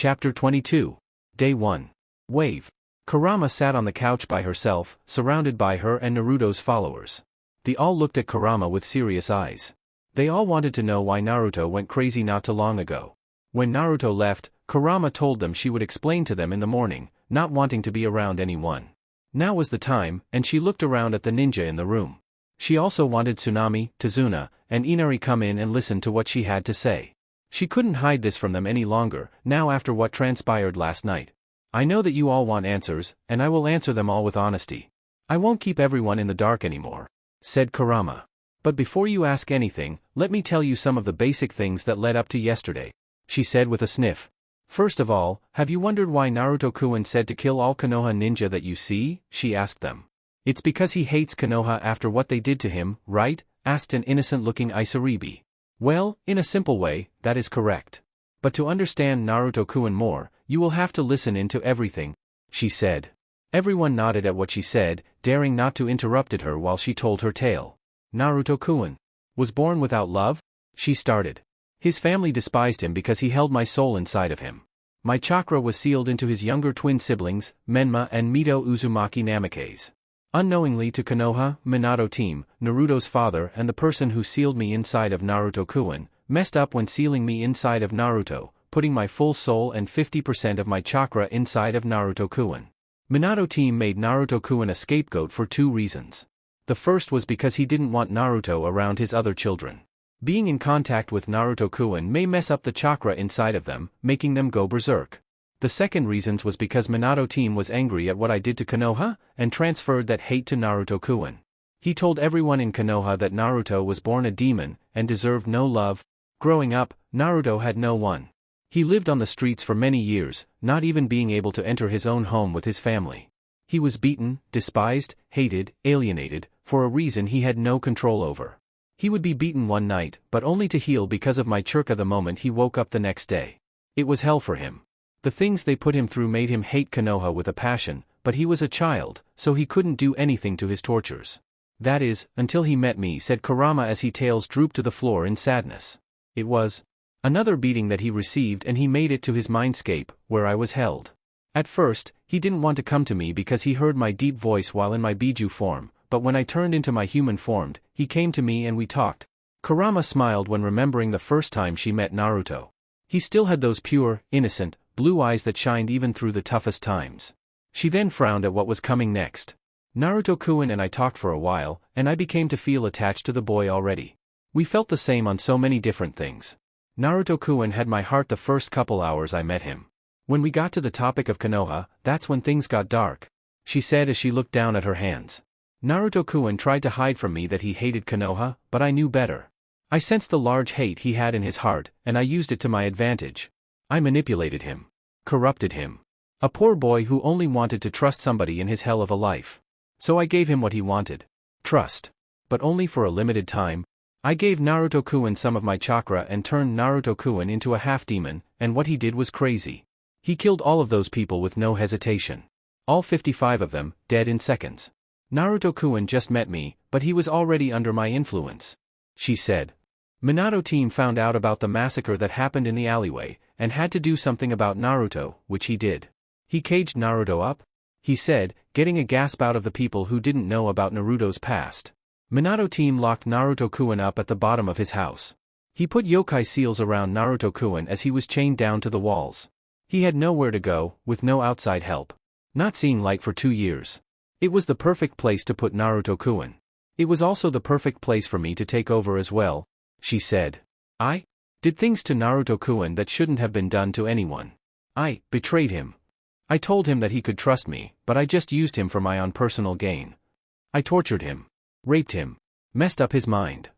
Chapter 22. Day 1. Wave. Kurama sat on the couch by herself, surrounded by her and Naruto's followers. They all looked at Kurama with serious eyes. They all wanted to know why Naruto went crazy not too long ago. When Naruto left, Kurama told them she would explain to them in the morning, not wanting to be around anyone. Now was the time, and she looked around at the ninja in the room. She also wanted Tsunami, Tazuna, and Inari come in and listen to what she had to say. She couldn't hide this from them any longer, now after what transpired last night. I know that you all want answers, and I will answer them all with honesty. I won't keep everyone in the dark anymore, said Kurama. But before you ask anything, let me tell you some of the basic things that led up to yesterday, she said with a sniff. First of all, have you wondered why Naruto-kun said to kill all Konoha ninja that you see? She asked them. It's because he hates Konoha after what they did to him, right? Asked an innocent-looking Isaribi. Well, in a simple way, that is correct. But to understand Naruto-kun more, you will have to listen into everything, she said. Everyone nodded at what she said, daring not to interrupt her while she told her tale. Naruto-kun was born without love? She started. His family despised him because he held my soul inside of him. My chakra was sealed into his younger twin siblings, Menma and Mito Uzumaki Namikaze. Unknowingly to Konoha, Minato team, Naruto's father and the person who sealed me inside of Naruto-kun, messed up when sealing me inside of Naruto, putting my full soul and 50% of my chakra inside of Naruto-kun. Minato team made Naruto-kun a scapegoat for two reasons. The first was because he didn't want Naruto around his other children. Being in contact with Naruto-kun may mess up the chakra inside of them, making them go berserk. The second reason was because Minato team was angry at what I did to Konoha, and transferred that hate to Naruto-kun. He told everyone in Konoha that Naruto was born a demon, and deserved no love. Growing up, Naruto had no one. He lived on the streets for many years, not even being able to enter his own home with his family. He was beaten, despised, hated, alienated, for a reason he had no control over. He would be beaten one night, but only to heal because of my chakra the moment he woke up the next day. It was hell for him. The things they put him through made him hate Konoha with a passion, but he was a child, so he couldn't do anything to his tortures. That is, until he met me, said Kurama as his tails drooped to the floor in sadness. It was another beating that he received, and he made it to his mindscape, where I was held. At first, he didn't want to come to me because he heard my deep voice while in my Biju form, but when I turned into my human form, he came to me and we talked. Kurama smiled when remembering the first time she met Naruto. He still had those pure, innocent, blue eyes that shined even through the toughest times. She then frowned at what was coming next. Naruto-kun and I talked for a while, and I began to feel attached to the boy already. We felt the same on so many different things. Naruto-kun had my heart the first couple hours I met him. When we got to the topic of Konoha, that's when things got dark, she said as she looked down at her hands. Naruto-kun tried to hide from me that he hated Konoha, but I knew better. I sensed the large hate he had in his heart, and I used it to my advantage. I manipulated him. Corrupted him. A poor boy who only wanted to trust somebody in his hell of a life. So I gave him what he wanted. Trust. But only for a limited time. I gave Naruto-kun some of my chakra and turned Naruto-kun into a half-demon, and what he did was crazy. He killed all of those people with no hesitation. All 55 of them, dead in seconds. Naruto-kun just met me, but he was already under my influence, she said. Minato team found out about the massacre that happened in the alleyway, and had to do something about Naruto, which he did. He caged Naruto up? He said, getting a gasp out of the people who didn't know about Naruto's past. Minato team locked Naruto-kun up at the bottom of his house. He put yokai seals around Naruto-kun as he was chained down to the walls. He had nowhere to go, with no outside help. Not seeing light for 2 years. It was the perfect place to put Naruto-kun. It was also the perfect place for me to take over as well, she said. I did things to Naruto-kun that shouldn't have been done to anyone. I betrayed him. I told him that he could trust me, but I just used him for my own personal gain. I tortured him. Raped him. Messed up his mind.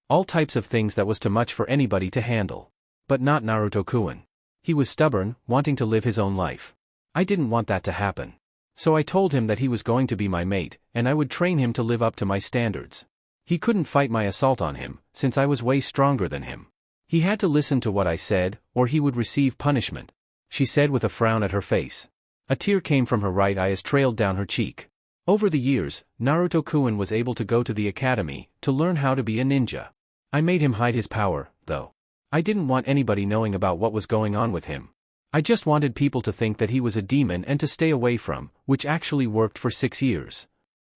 All types of things that was too much for anybody to handle. But not Naruto-kun. He was stubborn, wanting to live his own life. I didn't want that to happen. So I told him that he was going to be my mate, and I would train him to live up to my standards. He couldn't fight my assault on him, since I was way stronger than him. He had to listen to what I said, or he would receive punishment, she said with a frown at her face. A tear came from her right eye as trailed down her cheek. Over the years, Naruto-kun was able to go to the academy, to learn how to be a ninja. I made him hide his power, though. I didn't want anybody knowing about what was going on with him. I just wanted people to think that he was a demon and to stay away from, which actually worked for 6 years.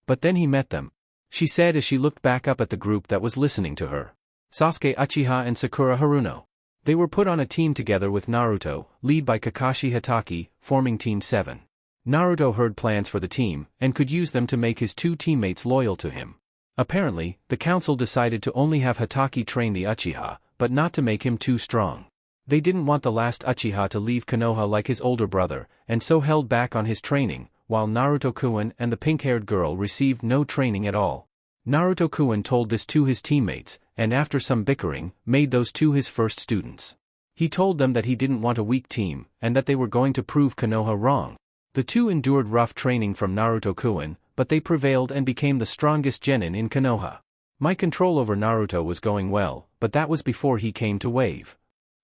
But then he met them," she said as she looked back up at the group that was listening to her. Sasuke Uchiha and Sakura Haruno. They were put on a team together with Naruto, led by Kakashi Hatake, forming Team 7. Naruto heard plans for the team, and could use them to make his 2 teammates loyal to him. Apparently, the council decided to only have Hatake train the Uchiha, but not to make him too strong. They didn't want the last Uchiha to leave Konoha like his older brother, and so held back on his training, while Naruto-kun and the pink-haired girl received no training at all. Naruto-kun told this to his teammates, and after some bickering, made those 2 his first students. He told them that he didn't want a weak team, and that they were going to prove Konoha wrong. The 2 endured rough training from Naruto-kun, but they prevailed and became the strongest genin in Konoha. My control over Naruto was going well, but that was before he came to Wave.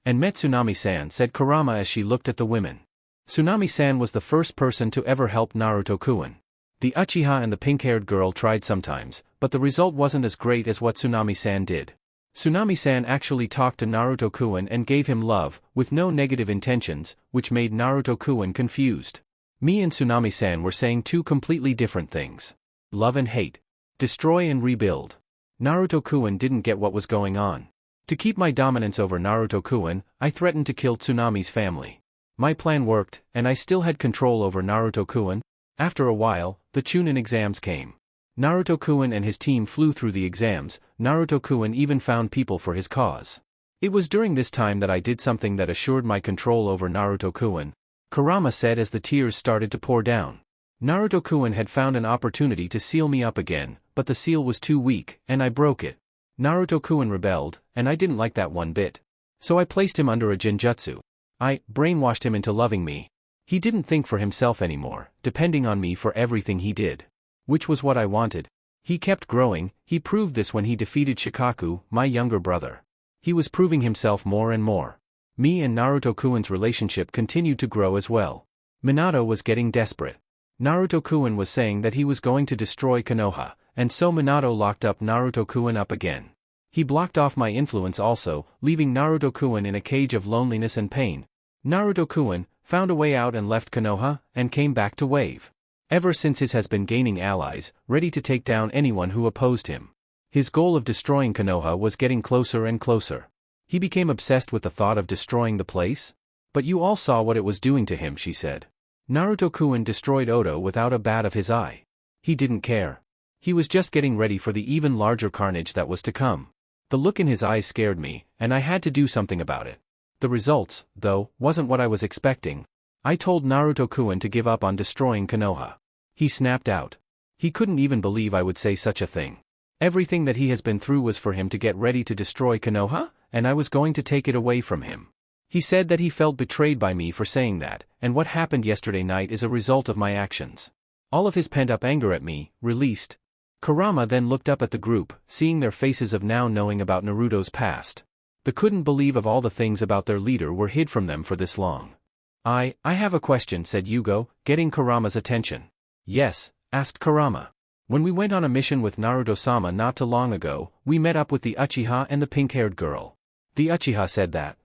And met Tsunami-san, said Kurama as she looked at the women. Tsunami-san was the first person to ever help Naruto-kun. The Uchiha and the pink-haired girl tried sometimes, but the result wasn't as great as what Tsunami-san did. Tsunami-san actually talked to Naruto-kun and gave him love, with no negative intentions, which made Naruto-kun confused. Me and Tsunami-san were saying 2 completely different things. Love and hate. Destroy and rebuild. Naruto-kun didn't get what was going on. To keep my dominance over Naruto-kun, I threatened to kill Tsunami's family. My plan worked, and I still had control over Naruto-kun. After a while, the Chunin exams came. Naruto-kun and his team flew through the exams. Naruto-kun even found people for his cause. It was during this time that I did something that assured my control over Naruto-kun, Kurama said as the tears started to pour down. Naruto-kun had found an opportunity to seal me up again, but the seal was too weak, and I broke it. Naruto-kun rebelled, and I didn't like that one bit. So I placed him under a genjutsu. I brainwashed him into loving me. He didn't think for himself anymore, depending on me for everything he did. Which was what I wanted. He kept growing. He proved this when he defeated Shikaku, my younger brother. He was proving himself more and more. Me and Naruto-kun's relationship continued to grow as well. Minato was getting desperate. Naruto-kun was saying that he was going to destroy Konoha, and so Minato locked up Naruto-kun up again. He blocked off my influence also, leaving Naruto-kun in a cage of loneliness and pain. Naruto-kun found a way out and left Konoha, and came back to Wave. Ever since his has been gaining allies, ready to take down anyone who opposed him. His goal of destroying Konoha was getting closer and closer. He became obsessed with the thought of destroying the place. But you all saw what it was doing to him, she said. Naruto-kun destroyed Oto without a bat of his eye. He didn't care. He was just getting ready for the even larger carnage that was to come. The look in his eyes scared me, and I had to do something about it. The results, though, wasn't what I was expecting. I told Naruto-kun to give up on destroying Konoha. He snapped out. He couldn't even believe I would say such a thing. Everything that he has been through was for him to get ready to destroy Konoha, and I was going to take it away from him. He said that he felt betrayed by me for saying that, and what happened yesterday night is a result of my actions. All of his pent-up anger at me, released. Kurama then looked up at the group, seeing their faces of now knowing about Naruto's past. They couldn't believe of all the things about their leader were hid from them for this long. I have a question, said Yugo, getting Kurama's attention. Yes, asked Kurama. When we went on a mission with Naruto-sama not too long ago, we met up with the Uchiha and the pink-haired girl. The Uchiha said that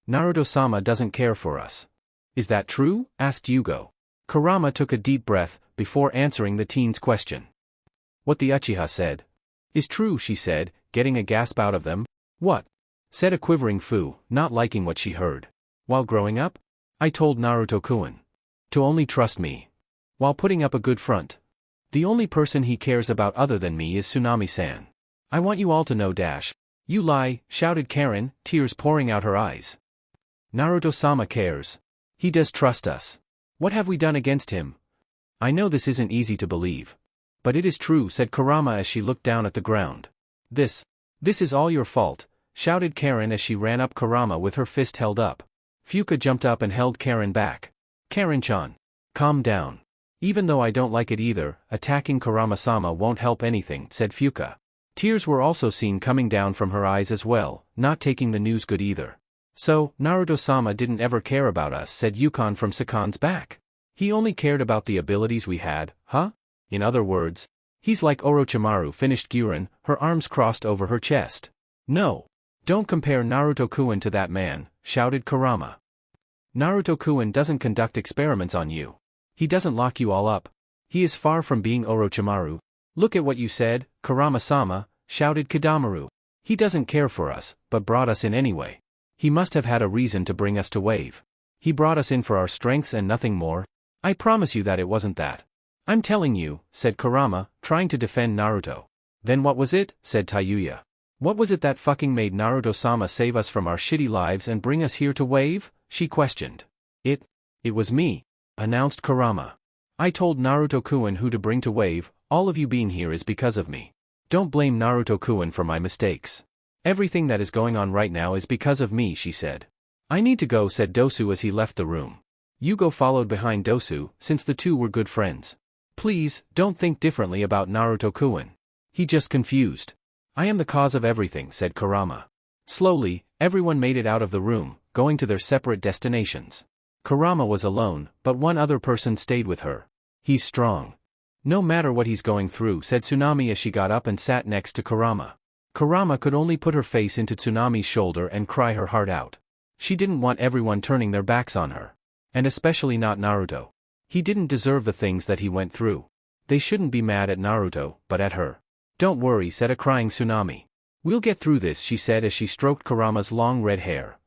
Naruto-sama doesn't care for us. Is that true? Asked Yugo. Kurama took a deep breath, before answering the teen's question. What the Uchiha said is true, she said, getting a gasp out of them. What? Said a quivering Fu, not liking what she heard. While growing up? I told Naruto-kun to only trust me. While putting up a good front. The only person he cares about other than me is Tsunami-san. I want you all to know dash. You lie, shouted Karen, tears pouring out her eyes. Naruto-sama cares. He does trust us. What have we done against him? I know this isn't easy to believe. But it is true, said Kurama as she looked down at the ground. This is all your fault, shouted Karen as she ran up Kurama with her fist held up. Fuka jumped up and held Karen back. Karen-chan. Calm down. Even though I don't like it either, attacking Kurama-sama won't help anything, said Fuka. Tears were also seen coming down from her eyes as well, not taking the news good either. So, Naruto-sama didn't ever care about us, said Yukon from Sakan's back. He only cared about the abilities we had, huh? In other words, he's like Orochimaru, finished Guren, her arms crossed over her chest. No. Don't compare Naruto-kun to that man, shouted Kurama. Naruto-kun doesn't conduct experiments on you. He doesn't lock you all up. He is far from being Orochimaru. Look at what you said, Kurama-sama, shouted Kidamaru. He doesn't care for us, but brought us in anyway. He must have had a reason to bring us to Wave. He brought us in for our strengths and nothing more. I promise you that it wasn't that. I'm telling you, said Kurama, trying to defend Naruto. Then what was it, said Tayuya. What was it that fucking made Naruto-sama save us from our shitty lives and bring us here to Wave? She questioned. It was me, announced Kurama. I told Naruto-kun who to bring to Wave. All of you being here is because of me. Don't blame Naruto-kun for my mistakes. Everything that is going on right now is because of me, she said. I need to go, said Dosu as he left the room. Yugo followed behind Dosu, since the two were good friends. Please, don't think differently about Naruto-kun. He just confused. I am the cause of everything, said Kurama. Slowly, everyone made it out of the room, going to their separate destinations. Kurama was alone, but one other person stayed with her. He's strong. No matter what he's going through, said Tsunami as she got up and sat next to Kurama. Kurama could only put her face into Tsunami's shoulder and cry her heart out. She didn't want everyone turning their backs on her. And especially not Naruto. He didn't deserve the things that he went through. They shouldn't be mad at Naruto, but at her. Don't worry, said a crying Tsunami. We'll get through this, she said as she stroked Kurama's long red hair.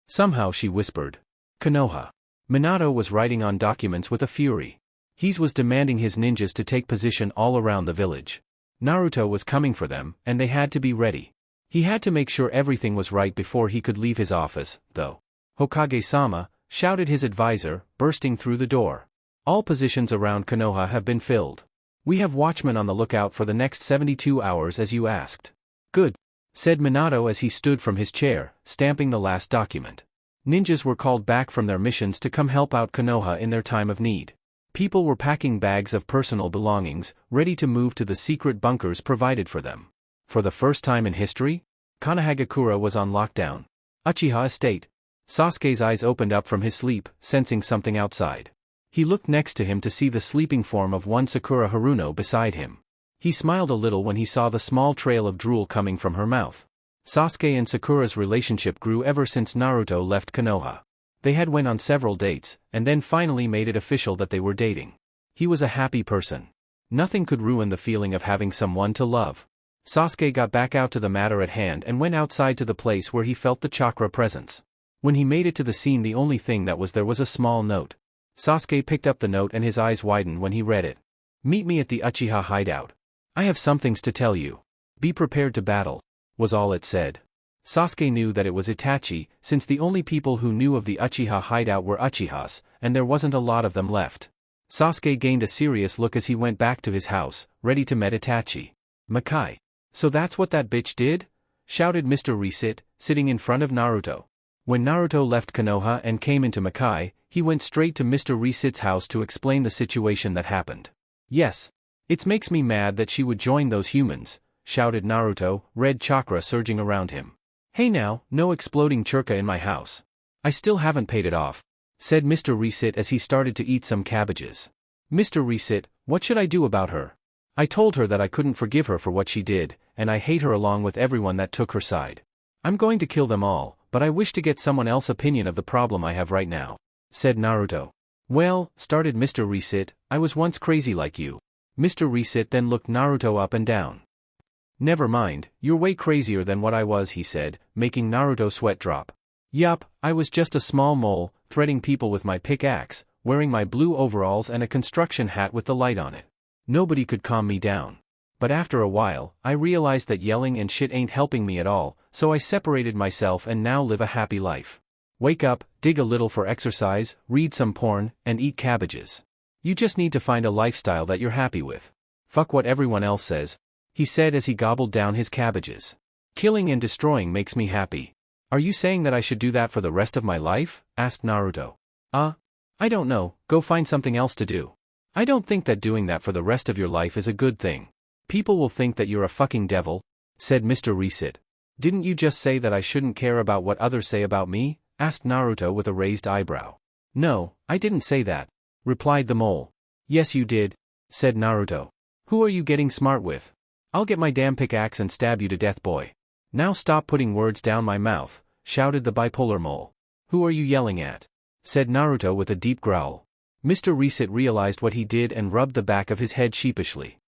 Somehow she whispered. Konoha. Minato was writing on documents with a fury. He was demanding his ninjas to take position all around the village. Naruto was coming for them, and they had to be ready. He had to make sure everything was right before he could leave his office, though. Hokage-sama, shouted his advisor, bursting through the door. All positions around Konoha have been filled. We have watchmen on the lookout for the next 72 hours as you asked. Good, said Minato as he stood from his chair, stamping the last document. Ninjas were called back from their missions to come help out Konoha in their time of need. People were packing bags of personal belongings, ready to move to the secret bunkers provided for them. For the first time in history, Konohagakure was on lockdown. Uchiha Estate. Sasuke's eyes opened up from his sleep, sensing something outside. He looked next to him to see the sleeping form of one Sakura Haruno beside him. He smiled a little when he saw the small trail of drool coming from her mouth. Sasuke and Sakura's relationship grew ever since Naruto left Konoha. They had went on several dates, and then finally made it official that they were dating. He was a happy person. Nothing could ruin the feeling of having someone to love. Sasuke got back out to the matter at hand and went outside to the place where he felt the chakra presence. When he made it to the scene, the only thing that was there was a small note. Sasuke picked up the note and his eyes widened when he read it. Meet me at the Uchiha hideout. I have some things to tell you. Be prepared to battle, was all it said. Sasuke knew that it was Itachi, since the only people who knew of the Uchiha hideout were Uchihas, and there wasn't a lot of them left. Sasuke gained a serious look as he went back to his house, ready to meet Itachi. Makai. So that's what that bitch did? Shouted Mr. Reset, sitting in front of Naruto. When Naruto left Konoha and came into Makai, he went straight to Mr. Reset's house to explain the situation that happened. Yes. It makes me mad that she would join those humans, shouted Naruto, red chakra surging around him. Hey now, no exploding churka in my house. I still haven't paid it off, said Mr. Reset as he started to eat some cabbages. Mr. Reset, what should I do about her? I told her that I couldn't forgive her for what she did, and I hate her along with everyone that took her side. I'm going to kill them all, but I wish to get someone else's opinion of the problem I have right now, said Naruto. Well, started Mr. Reset, I was once crazy like you. Mr. Reset then looked Naruto up and down. Never mind, you're way crazier than what I was, he said, making Naruto sweat drop. Yup, I was just a small mole, threading people with my pickaxe, wearing my blue overalls and a construction hat with the light on it. Nobody could calm me down. But after a while, I realized that yelling and shit ain't helping me at all, so I separated myself and now live a happy life. Wake up, dig a little for exercise, read some porn, and eat cabbages. You just need to find a lifestyle that you're happy with. Fuck what everyone else says, he said as he gobbled down his cabbages. Killing and destroying makes me happy. Are you saying that I should do that for the rest of my life? Asked Naruto. I don't know, go find something else to do. I don't think that doing that for the rest of your life is a good thing. People will think that you're a fucking devil, said Mr. Reset. Didn't you just say that I shouldn't care about what others say about me? Asked Naruto with a raised eyebrow. No, I didn't say that, replied the mole. Yes you did, said Naruto. Who are you getting smart with? I'll get my damn pickaxe and stab you to death, boy. Now stop putting words down my mouth, shouted the bipolar mole. Who are you yelling at? said Naruto with a deep growl. Mr. Reset realized what he did and rubbed the back of his head sheepishly.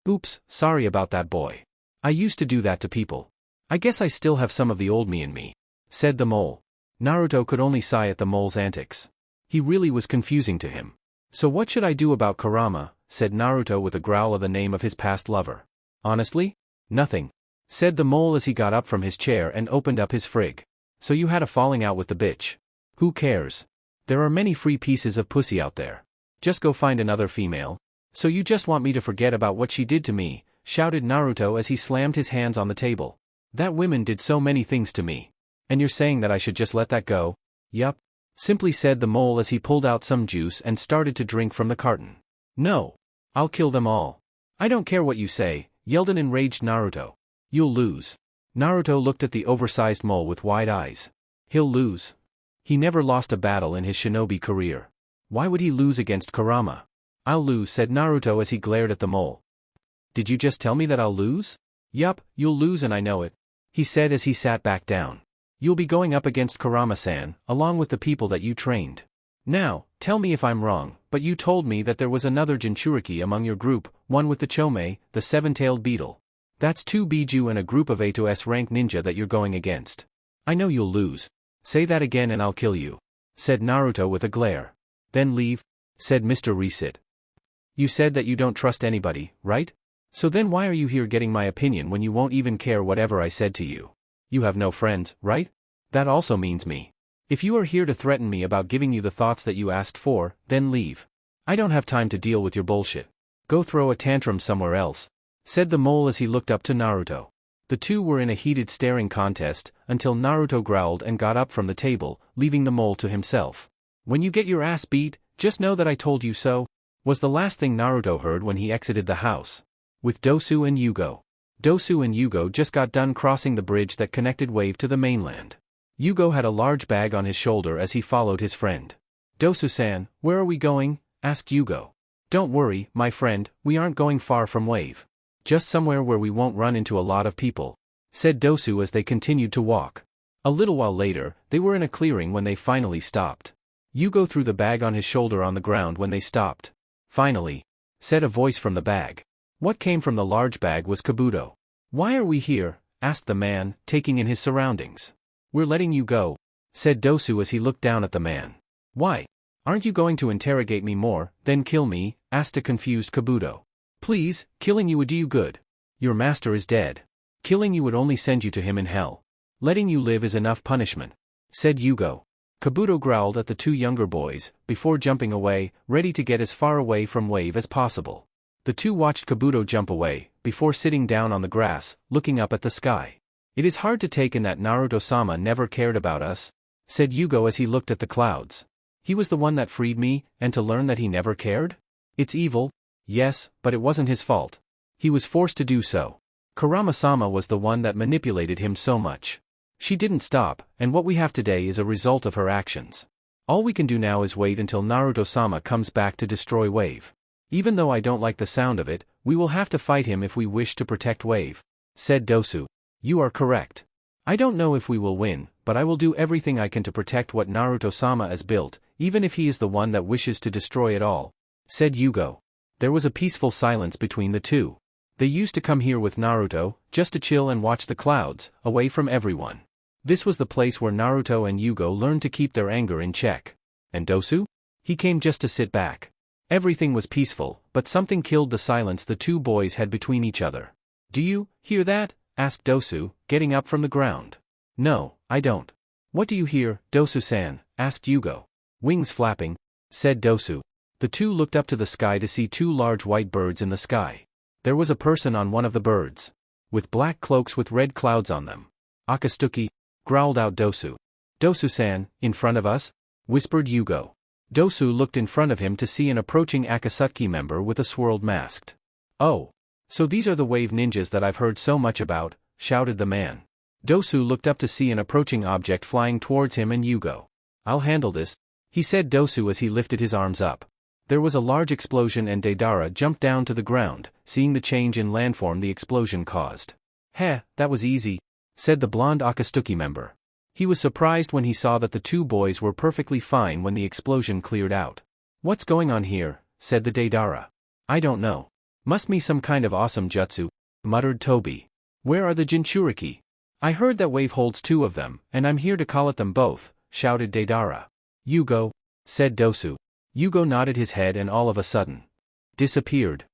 Oops, sorry about that, boy. I used to do that to people. I guess I still have some of the old me in me, said the mole. Naruto could only sigh at the mole's antics. He really was confusing to him. So what should I do about Kurama, said Naruto with a growl of the name of his past lover. Honestly? Nothing, said the mole as he got up from his chair and opened up his frig. So you had a falling out with the bitch. Who cares? There are many free pieces of pussy out there. Just go find another female. So you just want me to forget about what she did to me, shouted Naruto as he slammed his hands on the table. That woman did so many things to me. And you're saying that I should just let that go? Yup. Simply said the mole as he pulled out some juice and started to drink from the carton. No. I'll kill them all. I don't care what you say, yelled an enraged Naruto. You'll lose. Naruto looked at the oversized mole with wide eyes. He'll lose. He never lost a battle in his shinobi career. Why would he lose against Kurama? I'll lose, said Naruto as he glared at the mole. Did you just tell me that I'll lose? Yup, you'll lose and I know it, he said as he sat back down. You'll be going up against Kurama-san, along with the people that you trained. Now, tell me if I'm wrong, but you told me that there was another Jinchuriki among your group, one with the Chome, the seven-tailed beetle. That's 2 Biju and a group of 8 S-rank ninja that you're going against. I know you'll lose. Say that again and I'll kill you, said Naruto with a glare. Then leave, said Mr. Reset. You said that you don't trust anybody, right? So then why are you here getting my opinion when you won't even care whatever I said to you? You have no friends, right? That also means me. If you are here to threaten me about giving you the thoughts that you asked for, then leave. I don't have time to deal with your bullshit. Go throw a tantrum somewhere else, said the mole as he looked up to Naruto. The two were in a heated staring contest, until Naruto growled and got up from the table, leaving the mole to himself. When you get your ass beat, just know that I told you so, was the last thing Naruto heard when he exited the house. With Dosu and Yugo. Dosu and Yugo just got done crossing the bridge that connected Wave to the mainland. Yugo had a large bag on his shoulder as he followed his friend. Dosu-san, where are we going? Asked Yugo. Don't worry, my friend, we aren't going far from Wave. Just somewhere where we won't run into a lot of people, said Dosu as they continued to walk. A little while later, they were in a clearing when they finally stopped. Yugo threw the bag on his shoulder on the ground when they stopped. Finally, said a voice from the bag. What came from the large bag was Kabuto. Why are we here? Asked the man, taking in his surroundings. We're letting you go, said Dosu as he looked down at the man. Why? Aren't you going to interrogate me more, then kill me? Asked a confused Kabuto. Please, killing you would do you good. Your master is dead. Killing you would only send you to him in hell. Letting you live is enough punishment, said Yugo. Kabuto growled at the two younger boys, before jumping away, ready to get as far away from Wave as possible. The two watched Kabuto jump away, before sitting down on the grass, looking up at the sky. It is hard to take in that Naruto-sama never cared about us, said Yugo as he looked at the clouds. He was the one that freed me, and to learn that he never cared? It's evil. Yes, but it wasn't his fault. He was forced to do so. Kurama-sama was the one that manipulated him so much. She didn't stop, and what we have today is a result of her actions. All we can do now is wait until Naruto-sama comes back to destroy Wave. Even though I don't like the sound of it, we will have to fight him if we wish to protect Wave, said Dosu. You are correct. I don't know if we will win, but I will do everything I can to protect what Naruto-sama has built, even if he is the one that wishes to destroy it all, said Yugo. There was a peaceful silence between the two. They used to come here with Naruto, just to chill and watch the clouds, away from everyone. This was the place where Naruto and Yugo learned to keep their anger in check. And Dosu? He came just to sit back. Everything was peaceful, but something killed the silence the two boys had between each other. Do you hear that? Asked Dosu, getting up from the ground. No, I don't. What do you hear, Dosu-san? Asked Yugo. Wings flapping, said Dosu. The two looked up to the sky to see two large white birds in the sky. There was a person on one of the birds, with black cloaks with red clouds on them. Akatsuki, growled out Dosu. Dosu-san, in front of us? Whispered Yugo. Dosu looked in front of him to see an approaching Akatsuki member with a swirled mask. Oh. So these are the wave ninjas that I've heard so much about, shouted the man. Dosu looked up to see an approaching object flying towards him and Yugo. I'll handle this, he said Dosu as he lifted his arms up. There was a large explosion and Deidara jumped down to the ground, seeing the change in landform the explosion caused. Heh, that was easy, said the blonde Akatsuki member. He was surprised when he saw that the two boys were perfectly fine when the explosion cleared out. "What's going on here?" said the Deidara. "I don't know. Must be some kind of awesome jutsu," muttered Toby. "Where are the Jinchuriki? I heard that Wave holds 2 of them, and I'm here to call at them both," shouted Deidara. "Yugo," said Dosu. Yugo nodded his head and all of a sudden disappeared.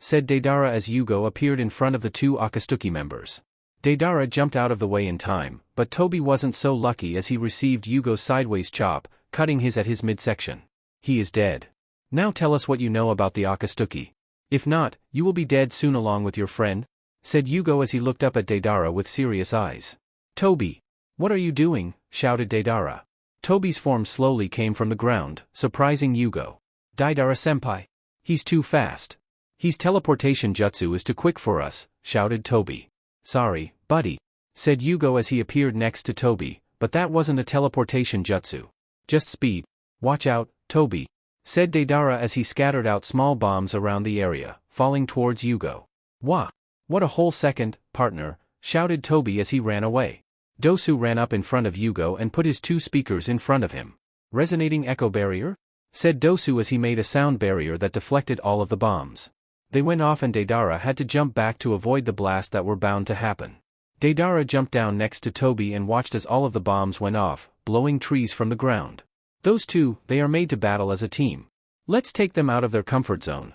Said Deidara as Yugo appeared in front of the 2 Akatsuki members. Deidara jumped out of the way in time, but Toby wasn't so lucky as he received Yugo's sideways chop, cutting his at his midsection. "He is dead. Now tell us what you know about the Akatsuki. If not, you will be dead soon along with your friend," said Yugo as he looked up at Deidara with serious eyes. "Toby! What are you doing?" shouted Deidara. Toby's form slowly came from the ground, surprising Yugo. "Deidara-senpai. He's too fast. His teleportation jutsu is too quick for us," shouted Toby. "Sorry, buddy," said Yugo as he appeared next to Toby, "but that wasn't a teleportation jutsu. Just speed. Watch out, Toby," said Deidara as he scattered out small bombs around the area, falling towards Yugo. "Wah! What a whole second, partner," shouted Toby as he ran away. Dosu ran up in front of Yugo and put his 2 speakers in front of him. "Resonating echo barrier?" said Dosu as he made a sound barrier that deflected all of the bombs. They went off and Deidara had to jump back to avoid the blast that were bound to happen. Deidara jumped down next to Toby and watched as all of the bombs went off, blowing trees from the ground. "Those 2, they are made to battle as a team. Let's take them out of their comfort zone,"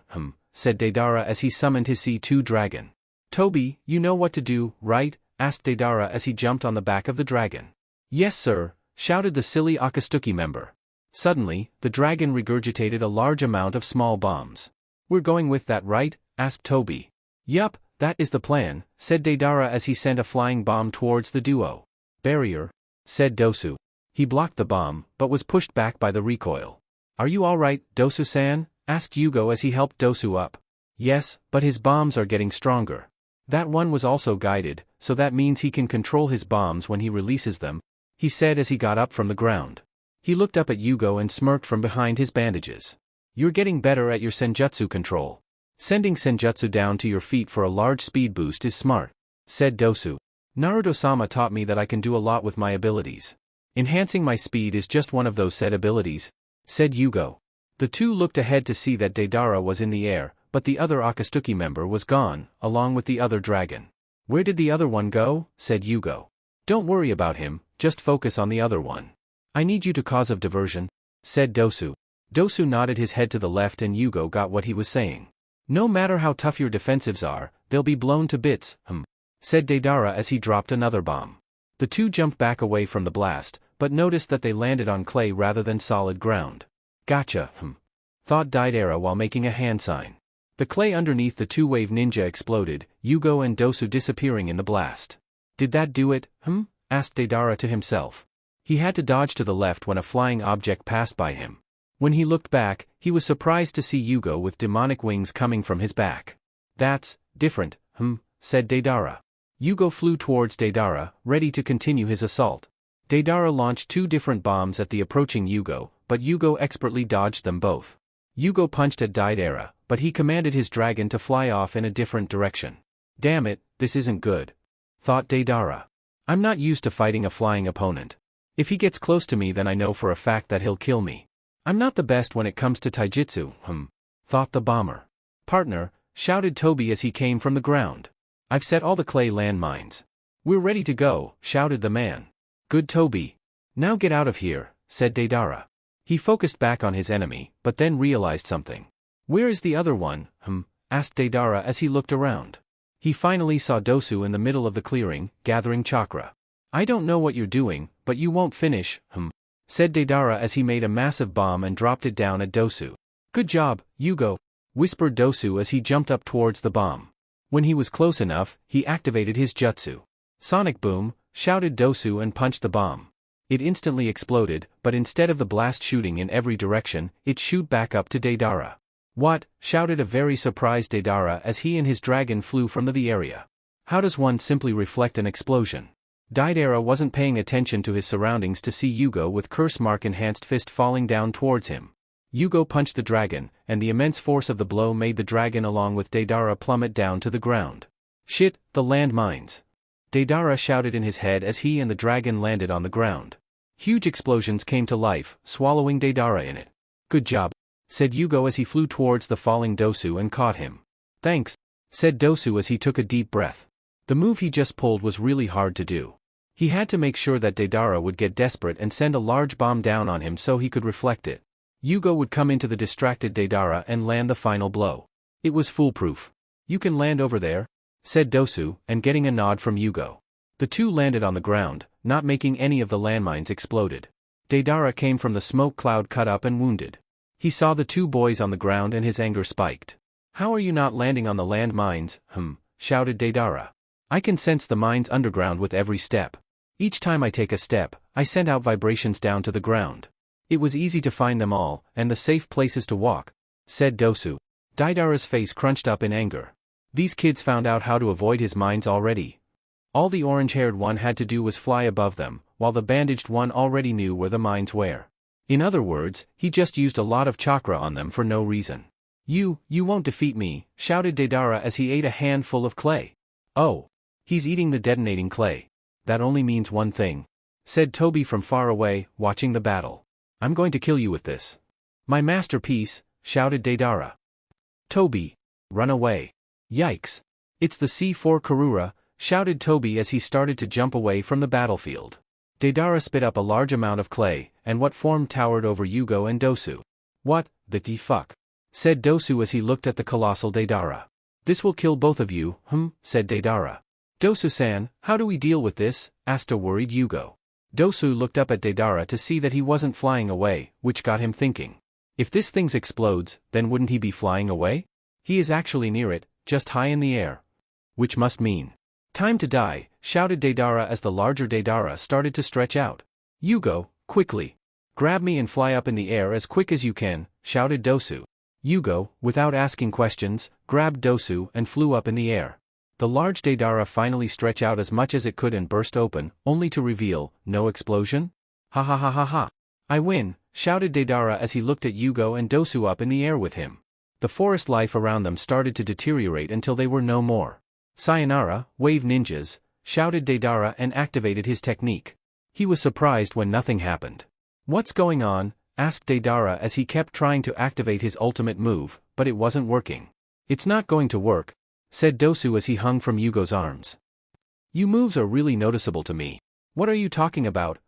said Deidara as he summoned his C2 dragon. "Toby, you know what to do, right?" asked Deidara as he jumped on the back of the dragon. "Yes sir," shouted the silly Akatsuki member. Suddenly, the dragon regurgitated a large amount of small bombs. "We're going with that, right?" asked Toby. "Yup, that is the plan," said Deidara as he sent a flying bomb towards the duo. "Barrier," said Dosu. He blocked the bomb, but was pushed back by the recoil. "Are you alright, Dosu-san?" asked Yugo as he helped Dosu up. "Yes, but his bombs are getting stronger. That one was also guided, so that means he can control his bombs when he releases them," he said as he got up from the ground. He looked up at Yugo and smirked from behind his bandages. "You're getting better at your senjutsu control. Sending senjutsu down to your feet for a large speed boost is smart," said Dosu. "Naruto-sama taught me that I can do a lot with my abilities. Enhancing my speed is just one of those said abilities," said Yugo. The 2 looked ahead to see that Deidara was in the air, but the other Akatsuki member was gone, along with the other dragon. "Where did the other one go?" said Yugo. "Don't worry about him, just focus on the other one. I need you to cause of diversion," said Dosu. Dosu nodded his head to the left and Yugo got what he was saying. "No matter how tough your defensives are, they'll be blown to bits, said Deidara as he dropped another bomb. The 2 jumped back away from the blast, but noticed that they landed on clay rather than solid ground. "Gotcha, thought Deidara while making a hand sign. The clay underneath the 2-wave ninja exploded, Yugo and Dosu disappearing in the blast. "Did that do it, asked Deidara to himself. He had to dodge to the left when a flying object passed by him. When he looked back, he was surprised to see Yugo with demonic wings coming from his back. "That's different, said Deidara. Yugo flew towards Deidara, ready to continue his assault. Deidara launched 2 different bombs at the approaching Yugo, but Yugo expertly dodged them both. Yugo punched at Deidara, but he commanded his dragon to fly off in a different direction. "Damn it, this isn't good," thought Deidara. "I'm not used to fighting a flying opponent. If he gets close to me then I know for a fact that he'll kill me. I'm not the best when it comes to taijutsu, thought the bomber. "Partner," shouted Toby as he came from the ground. "I've set all the clay landmines. We're ready to go," shouted the man. "Good Toby. Now get out of here," said Deidara. He focused back on his enemy, but then realized something. "Where is the other one, asked Deidara as he looked around. He finally saw Dosu in the middle of the clearing, gathering chakra. "I don't know what you're doing, but you won't finish, said Deidara as he made a massive bomb and dropped it down at Dosu. "Good job, Yugo," whispered Dosu as he jumped up towards the bomb. When he was close enough, he activated his jutsu. "Sonic boom," shouted Dosu and punched the bomb. It instantly exploded, but instead of the blast shooting in every direction, it shoot back up to Deidara. "What?" shouted a very surprised Deidara as he and his dragon flew from the area. How does one simply reflect an explosion? Deidara wasn't paying attention to his surroundings to see Yugo with curse mark enhanced fist falling down towards him. Yugo punched the dragon, and the immense force of the blow made the dragon along with Deidara plummet down to the ground. "Shit, the landmines." Deidara shouted in his head as he and the dragon landed on the ground. Huge explosions came to life, swallowing Deidara in it. Good job, said Yugo as he flew towards the falling Dosu and caught him. Thanks, said Dosu as he took a deep breath. The move he just pulled was really hard to do. He had to make sure that Deidara would get desperate and send a large bomb down on him so he could reflect it. Yugo would come into the distracted Deidara and land the final blow. It was foolproof. You can land over there, said Dosu, and getting a nod from Yugo. The two landed on the ground, not making any of the landmines exploded. Deidara came from the smoke cloud cut up and wounded. He saw the two boys on the ground and his anger spiked. How are you not landing on the land mines, shouted Deidara. I can sense the mines underground with every step. Each time I take a step, I send out vibrations down to the ground. It was easy to find them all, and the safe places to walk, said Dosu. Deidara's face crunched up in anger. These kids found out how to avoid his mines already. All the orange-haired one had to do was fly above them, while the bandaged one already knew where the mines were. In other words, he just used a lot of chakra on them for no reason. You won't defeat me, shouted Deidara as he ate a handful of clay. Oh. He's eating the detonating clay. That only means one thing, said Toby from far away, watching the battle. I'm going to kill you with this. My masterpiece, shouted Deidara. Toby. Run away. Yikes. It's the C4 Karura, shouted Toby as he started to jump away from the battlefield. Deidara spit up a large amount of clay, and what form towered over Yugo and Dosu. What the fuck? Said Dosu as he looked at the colossal Deidara. This will kill both of you, said Deidara. Dosu-san, how do we deal with this? Asked a worried Yugo. Dosu looked up at Deidara to see that he wasn't flying away, which got him thinking. If this thing explodes, then wouldn't he be flying away? He is actually near it, just high in the air. Which must mean time to die, shouted Deidara as the larger Deidara started to stretch out. Yugo, quickly. Grab me and fly up in the air as quick as you can, shouted Dosu. Yugo, without asking questions, grabbed Dosu and flew up in the air. The large Deidara finally stretched out as much as it could and burst open, only to reveal, no explosion? Ha ha ha ha ha. I win, shouted Deidara as he looked at Yugo and Dosu up in the air with him. The forest life around them started to deteriorate until they were no more. Sayonara, wave ninjas, shouted Deidara and activated his technique. He was surprised when nothing happened. What's going on? Asked Deidara as he kept trying to activate his ultimate move, but it wasn't working. It's not going to work, said Dosu as he hung from Yugo's arms. You moves are really noticeable to me. What are you talking about,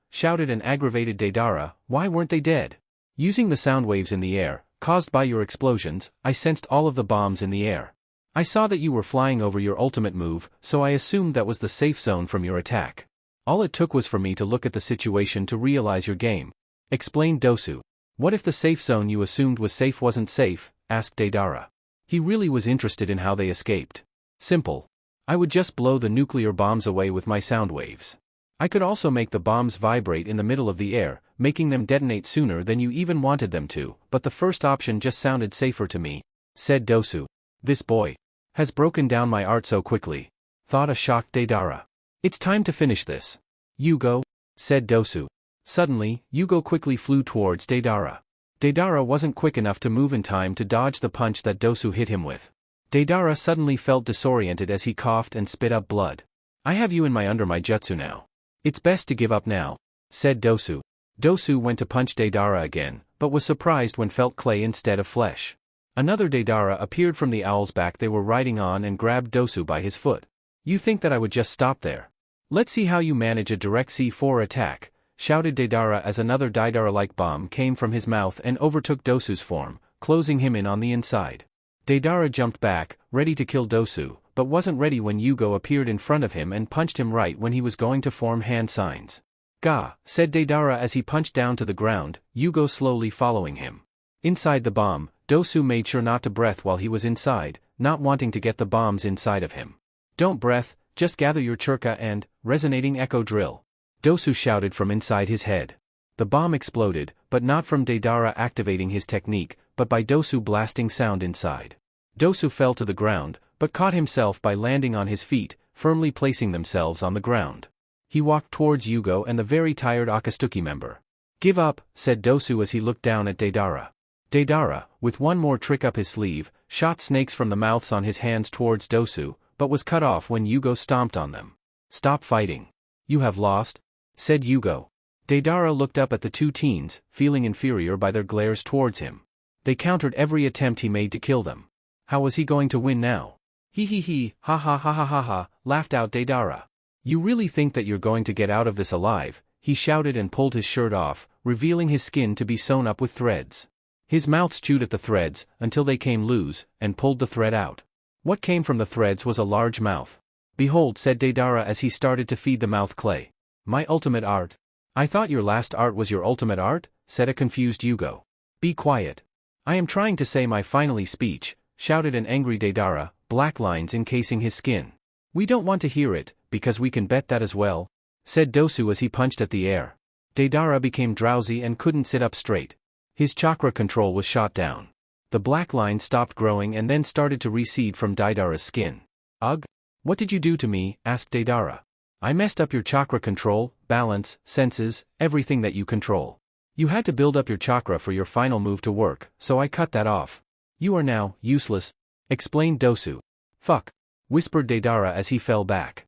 shouted an aggravated Deidara. Why weren't they dead? Using the sound waves in the air, caused by your explosions, I sensed all of the bombs in the air. I saw that you were flying over your ultimate move, so I assumed that was the safe zone from your attack. All it took was for me to look at the situation to realize your game, explained Dosu. What if the safe zone you assumed was safe wasn't safe? Asked Deidara. He really was interested in how they escaped. Simple. I would just blow the nuclear bombs away with my sound waves. I could also make the bombs vibrate in the middle of the air, making them detonate sooner than you even wanted them to, but the first option just sounded safer to me, said Dosu. This boy has broken down my art so quickly, thought a shocked Deidara. It's time to finish this. Yugo, said Dosu. Suddenly, Yugo quickly flew towards Deidara. Deidara wasn't quick enough to move in time to dodge the punch that Dosu hit him with. Deidara suddenly felt disoriented as he coughed and spit up blood. I have you in my under my jutsu now. It's best to give up now, said Dosu. Dosu went to punch Deidara again, but was surprised when felt clay instead of flesh. Another Deidara appeared from the owl's back they were riding on and grabbed Dosu by his foot. You think that I would just stop there? Let's see how you manage a direct C4 attack, shouted Deidara as another Deidara-like bomb came from his mouth and overtook Dosu's form, closing him in on the inside. Deidara jumped back, ready to kill Dosu, but wasn't ready when Yugo appeared in front of him and punched him right when he was going to form hand signs. Ga, said Deidara as he punched down to the ground, Yugo slowly following him. Inside the bomb, Dosu made sure not to breath while he was inside, not wanting to get the bombs inside of him. Don't breath, just gather your churka and, resonating echo drill, Dosu shouted from inside his head. The bomb exploded, but not from Deidara activating his technique, but by Dosu blasting sound inside. Dosu fell to the ground, but caught himself by landing on his feet, firmly placing themselves on the ground. He walked towards Yugo and the very tired Akatsuki member. Give up, said Dosu as he looked down at Deidara. Deidara, with one more trick up his sleeve, shot snakes from the mouths on his hands towards Dosu, but was cut off when Yugo stomped on them. Stop fighting. You have lost, said Yugo. Deidara looked up at the two teens, feeling inferior by their glares towards him. They countered every attempt he made to kill them. How was he going to win now? He, ha ha ha ha ha ha, laughed out Deidara. You really think that you're going to get out of this alive? He shouted and pulled his shirt off, revealing his skin to be sewn up with threads. His mouth chewed at the threads, until they came loose, and pulled the thread out. What came from the threads was a large mouth. Behold, said Deidara as he started to feed the mouth clay. My ultimate art? I thought your last art was your ultimate art, said a confused Yugo. Be quiet. I am trying to say my finally speech, shouted an angry Deidara, black lines encasing his skin. We don't want to hear it, because we can bet that as well, said Dosu as he punched at the air. Deidara became drowsy and couldn't sit up straight. His chakra control was shot down. The black line stopped growing and then started to recede from Deidara's skin. Ugh! What did you do to me? Asked Deidara. I messed up your chakra control, balance, senses, everything that you control. You had to build up your chakra for your final move to work, so I cut that off. You are now useless, explained Dosu. Fuck, whispered Deidara as he fell back.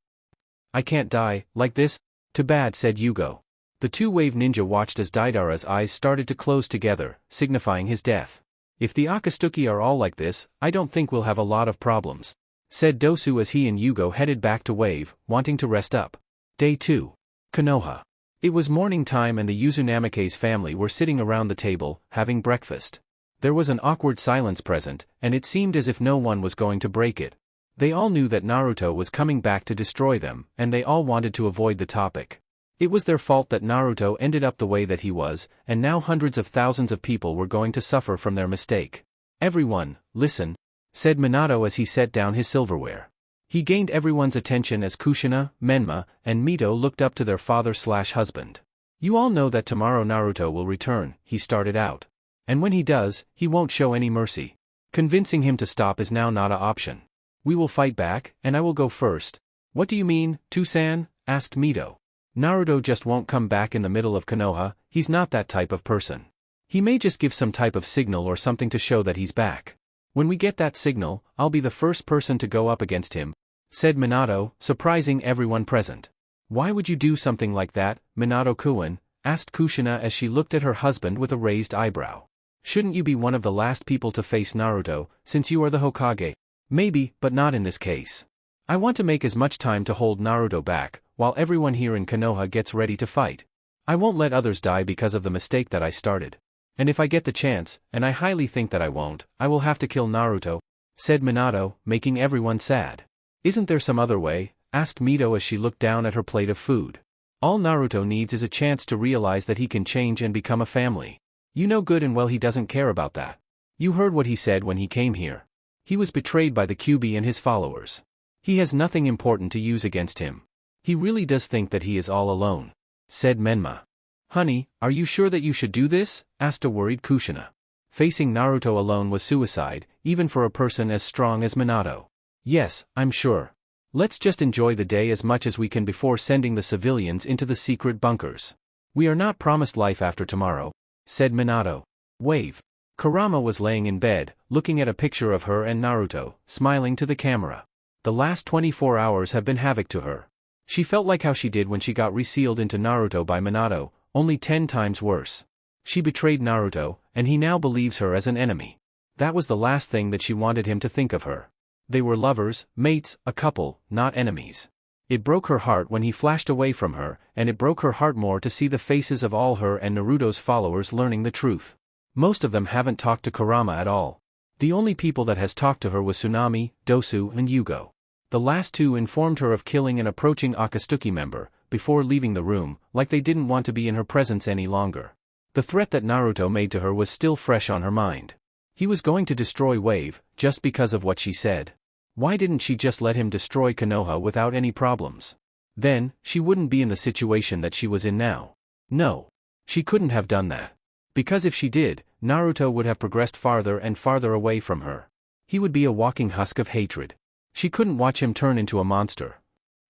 I can't die like this? Too bad, said Yugo. The two-wave ninja watched as Deidara's eyes started to close together, signifying his death. If the Akatsuki are all like this, I don't think we'll have a lot of problems, said Dosu as he and Yugo headed back to Wave, wanting to rest up. Day 2. Konoha. It was morning time and the Uzunamake's family were sitting around the table, having breakfast. There was an awkward silence present, and it seemed as if no one was going to break it. They all knew that Naruto was coming back to destroy them, and they all wanted to avoid the topic. It was their fault that Naruto ended up the way that he was, and now hundreds of thousands of people were going to suffer from their mistake. Everyone, listen, said Minato as he set down his silverware. He gained everyone's attention as Kushina, Menma, and Mito looked up to their father/husband. You all know that tomorrow Naruto will return, he started out. And when he does, he won't show any mercy. Convincing him to stop is now not an option. We will fight back, and I will go first. What do you mean, Tusan? Asked Mito. Naruto just won't come back in the middle of Konoha, he's not that type of person. He may just give some type of signal or something to show that he's back. When we get that signal, I'll be the first person to go up against him, said Minato, surprising everyone present. Why would you do something like that, Minato-kun? Asked Kushina as she looked at her husband with a raised eyebrow. Shouldn't you be one of the last people to face Naruto, since you are the Hokage? Maybe, but not in this case. I want to make as much time to hold Naruto back, while everyone here in Konoha gets ready to fight. I won't let others die because of the mistake that I started. And if I get the chance, and I highly think that I won't, I will have to kill Naruto, said Minato, making everyone sad. Isn't there some other way? Asked Mito as she looked down at her plate of food. All Naruto needs is a chance to realize that he can change and become a family. You know good and well he doesn't care about that. You heard what he said when he came here. He was betrayed by the Kyuubi and his followers. He has nothing important to use against him. He really does think that he is all alone, said Menma. Honey, are you sure that you should do this? Asked a worried Kushina. Facing Naruto alone was suicide, even for a person as strong as Minato. Yes, I'm sure. Let's just enjoy the day as much as we can before sending the civilians into the secret bunkers. We are not promised life after tomorrow, said Minato. Wave. Kurama was laying in bed, looking at a picture of her and Naruto, smiling to the camera. The last 24 hours have been havoc to her. She felt like how she did when she got resealed into Naruto by Minato, only 10 times worse. She betrayed Naruto, and he now believes her as an enemy. That was the last thing that she wanted him to think of her. They were lovers, mates, a couple, not enemies. It broke her heart when he flashed away from her, and it broke her heart more to see the faces of all her and Naruto's followers learning the truth. Most of them haven't talked to Kurama at all. The only people that has talked to her was Tsunami, Dosu and Yugo. The last two informed her of killing an approaching Akatsuki member, before leaving the room, like they didn't want to be in her presence any longer. The threat that Naruto made to her was still fresh on her mind. He was going to destroy Wave, just because of what she said. Why didn't she just let him destroy Konoha without any problems? Then, she wouldn't be in the situation that she was in now. No. She couldn't have done that. Because if she did, Naruto would have progressed farther and farther away from her. He would be a walking husk of hatred. She couldn't watch him turn into a monster.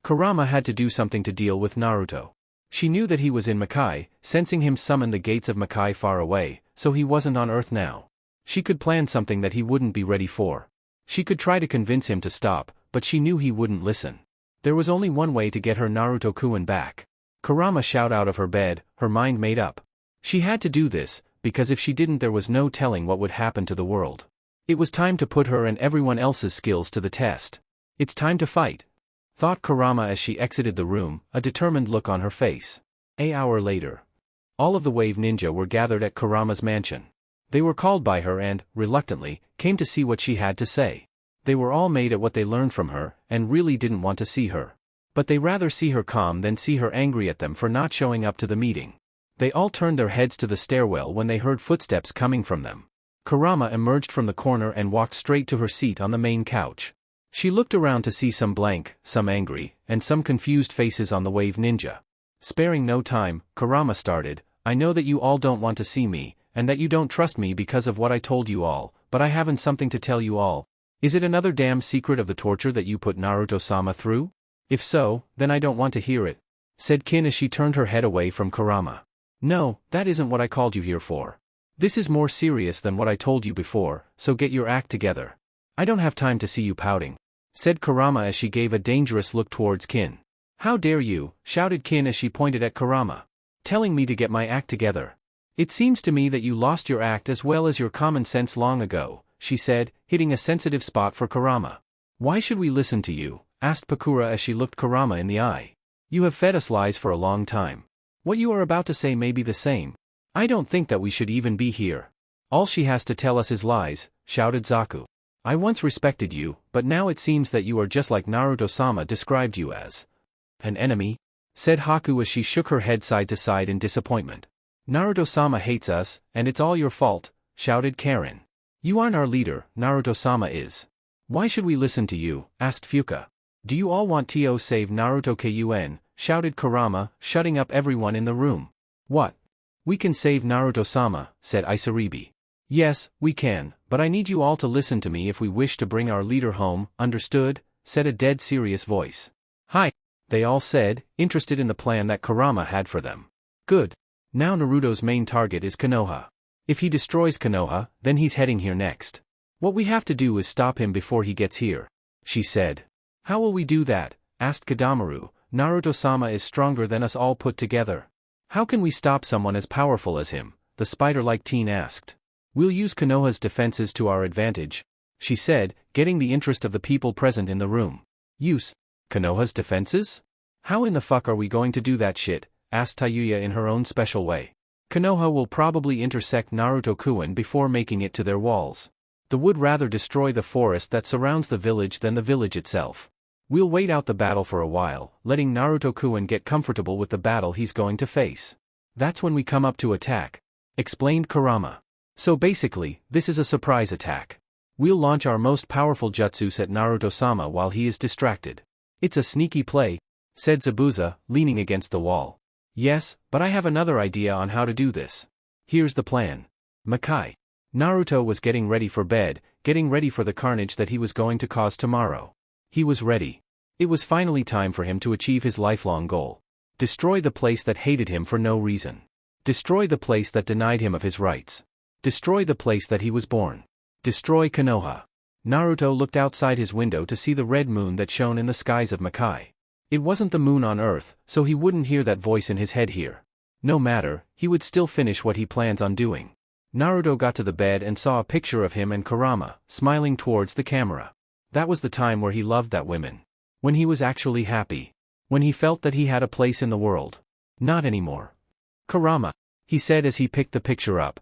Kurama had to do something to deal with Naruto. She knew that he was in Makai, sensing him summon the gates of Makai far away, so he wasn't on Earth now. She could plan something that he wouldn't be ready for. She could try to convince him to stop, but she knew he wouldn't listen. There was only one way to get her Naruto-kun back. Kurama shot out of her bed, her mind made up. She had to do this, because if she didn't there was no telling what would happen to the world. It was time to put her and everyone else's skills to the test. It's time to fight, thought Kurama as she exited the room, a determined look on her face. An hour later. All of the Wave Ninja were gathered at Kurama's mansion. They were called by her and, reluctantly, came to see what she had to say. They were all mad at what they learned from her, and really didn't want to see her. But they rather see her calm than see her angry at them for not showing up to the meeting. They all turned their heads to the stairwell when they heard footsteps coming from them. Kurama emerged from the corner and walked straight to her seat on the main couch. She looked around to see some blank, some angry, and some confused faces on the Wave Ninja. Sparing no time, Kurama started, "I know that you all don't want to see me, and that you don't trust me because of what I told you all, but I haven't something to tell you all. Is it another damn secret of the torture that you put Naruto-sama through? If so, then I don't want to hear it," said Kin as she turned her head away from Kurama. "No, that isn't what I called you here for. This is more serious than what I told you before, so get your act together. I don't have time to see you pouting," said Kurama as she gave a dangerous look towards Kin. "How dare you," shouted Kin as she pointed at Kurama. "Telling me to get my act together. It seems to me that you lost your act as well as your common sense long ago," she said, hitting a sensitive spot for Kurama. "Why should we listen to you?" asked Pakura as she looked Kurama in the eye. "You have fed us lies for a long time. What you are about to say may be the same. I don't think that we should even be here. All she has to tell us is lies," shouted Zaku. "I once respected you, but now it seems that you are just like Naruto-sama described you as. An enemy?" said Haku as she shook her head side to side in disappointment. "Naruto-sama hates us, and it's all your fault," shouted Karen. "You aren't our leader, Naruto-sama is. Why should we listen to you?" asked Fuka. "Do you all want to save Naruto-kun?" shouted Kurama, shutting up everyone in the room. "What? We can save Naruto-sama," said Isaribi. "Yes, we can, but I need you all to listen to me if we wish to bring our leader home, understood?" said a dead serious voice. "Hi," they all said, interested in the plan that Kurama had for them. "Good. Now Naruto's main target is Konoha. If he destroys Konoha, then he's heading here next. What we have to do is stop him before he gets here," she said. "How will we do that?" asked Kadamaru. "Naruto-sama is stronger than us all put together. How can we stop someone as powerful as him?" the spider-like teen asked. "We'll use Konoha's defenses to our advantage," she said, getting the interest of the people present in the room. "Use Konoha's defenses? How in the fuck are we going to do that shit?" asked Tayuya in her own special way. "Konoha will probably intersect Naruto-kun before making it to their walls. The wood rather destroy the forest that surrounds the village than the village itself. We'll wait out the battle for a while, letting Naruto-kun get comfortable with the battle he's going to face. That's when we come up to attack," explained Kurama. "So basically, this is a surprise attack. We'll launch our most powerful jutsus at Naruto-sama while he is distracted." "It's a sneaky play," said Zabuza, leaning against the wall. "Yes, but I have another idea on how to do this. Here's the plan." Makai. Naruto was getting ready for bed, getting ready for the carnage that he was going to cause tomorrow. He was ready. It was finally time for him to achieve his lifelong goal. Destroy the place that hated him for no reason. Destroy the place that denied him of his rights. Destroy the place that he was born. Destroy Konoha. Naruto looked outside his window to see the red moon that shone in the skies of Makai. It wasn't the moon on Earth, so he wouldn't hear that voice in his head here. No matter, he would still finish what he plans on doing. Naruto got to the bed and saw a picture of him and Kurama, smiling towards the camera. That was the time where he loved that woman. When he was actually happy. When he felt that he had a place in the world. Not anymore. "Kurama," he said as he picked the picture up.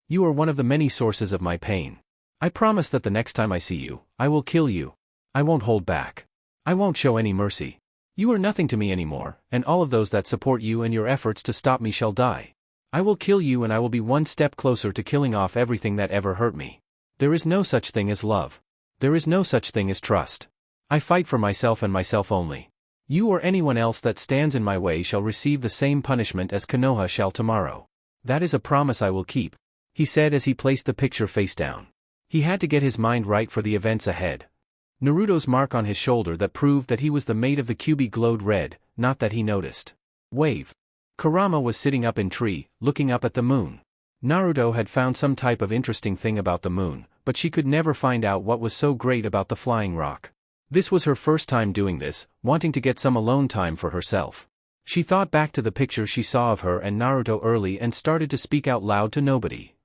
"You are one of the many sources of my pain. I promise that the next time I see you, I will kill you. I won't hold back. I won't show any mercy. You are nothing to me anymore, and all of those that support you and your efforts to stop me shall die. I will kill you and I will be one step closer to killing off everything that ever hurt me. There is no such thing as love. There is no such thing as trust. I fight for myself and myself only. You or anyone else that stands in my way shall receive the same punishment as Konoha shall tomorrow. That is a promise I will keep," he said as he placed the picture face down. He had to get his mind right for the events ahead. Naruto's mark on his shoulder that proved that he was the mate of the Kyuubi glowed red, not that he noticed. Wave. Kurama was sitting up in tree, looking up at the moon. Naruto had found some type of interesting thing about the moon, but she could never find out what was so great about the flying rock. This was her first time doing this, wanting to get some alone time for herself. She thought back to the picture she saw of her and Naruto early and started to speak out loud to nobody.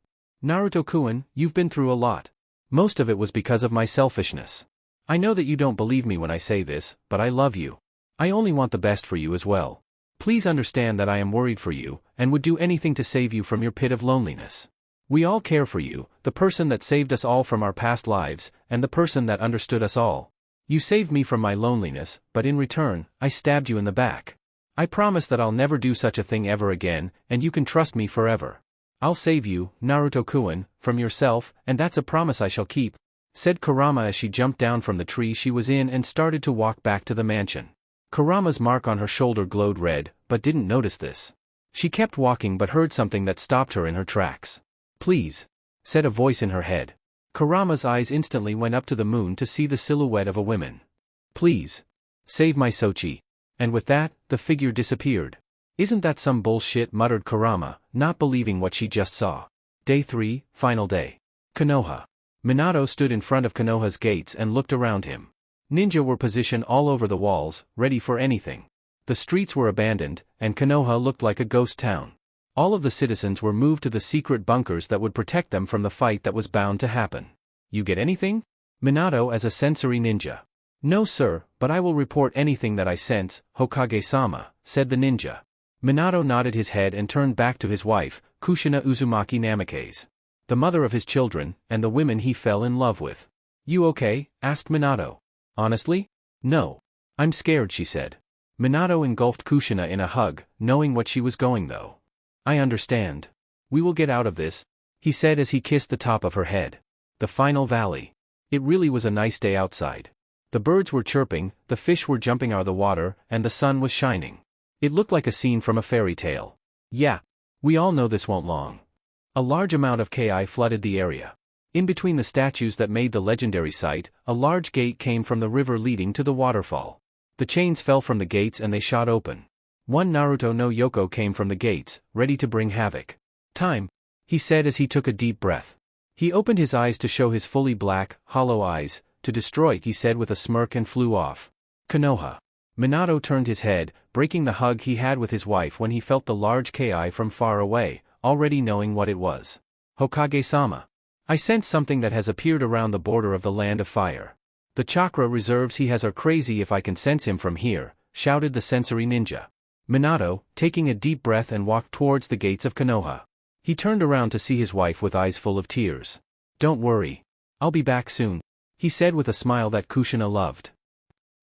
Naruto-kun, you've been through a lot. Most of it was because of my selfishness. I know that you don't believe me when I say this, but I love you. I only want the best for you as well. Please understand that I am worried for you, and would do anything to save you from your pit of loneliness. We all care for you, the person that saved us all from our past lives, and the person that understood us all. You saved me from my loneliness, but in return, I stabbed you in the back. I promise that I'll never do such a thing ever again, and you can trust me forever. I'll save you, Naruto-kun, from yourself, and that's a promise I shall keep, said Kurama as she jumped down from the tree she was in and started to walk back to the mansion. Kurama's mark on her shoulder glowed red, but didn't notice this. She kept walking but heard something that stopped her in her tracks. Please, said a voice in her head. Kurama's eyes instantly went up to the moon to see the silhouette of a woman. Please, save my Sochi. And with that, the figure disappeared. Isn't that some bullshit, muttered Kurama, not believing what she just saw. Day 3, final day. Konoha. Minato stood in front of Konoha's gates and looked around him. Ninja were positioned all over the walls, ready for anything. The streets were abandoned, and Konoha looked like a ghost town. All of the citizens were moved to the secret bunkers that would protect them from the fight that was bound to happen. You get anything? Minato as a sensory ninja. No sir, but I will report anything that I sense, Hokage-sama, said the ninja. Minato nodded his head and turned back to his wife, Kushina Uzumaki Namikaze, the mother of his children, and the women he fell in love with. You okay? Asked Minato. Honestly? No. I'm scared, she said. Minato engulfed Kushina in a hug, knowing what she was going though. I understand. We will get out of this, he said as he kissed the top of her head. The final valley. It really was a nice day outside. The birds were chirping, the fish were jumping out of the water, and the sun was shining. It looked like a scene from a fairy tale. Yeah. We all know this won't long. A large amount of Ki flooded the area. In between the statues that made the legendary site, a large gate came from the river leading to the waterfall. The chains fell from the gates and they shot open. One Naruto no Yoko came from the gates, ready to bring havoc. Time, he said as he took a deep breath. He opened his eyes to show his fully black, hollow eyes. To destroy, he said with a smirk and flew off. Konoha. Minato turned his head, breaking the hug he had with his wife when he felt the large Ki from far away, already knowing what it was. Hokage-sama. I sense something that has appeared around the border of the land of fire. The chakra reserves he has are crazy if I can sense him from here, shouted the sensory ninja. Minato, taking a deep breath and walked towards the gates of Konoha. He turned around to see his wife with eyes full of tears. Don't worry. I'll be back soon, he said with a smile that Kushina loved.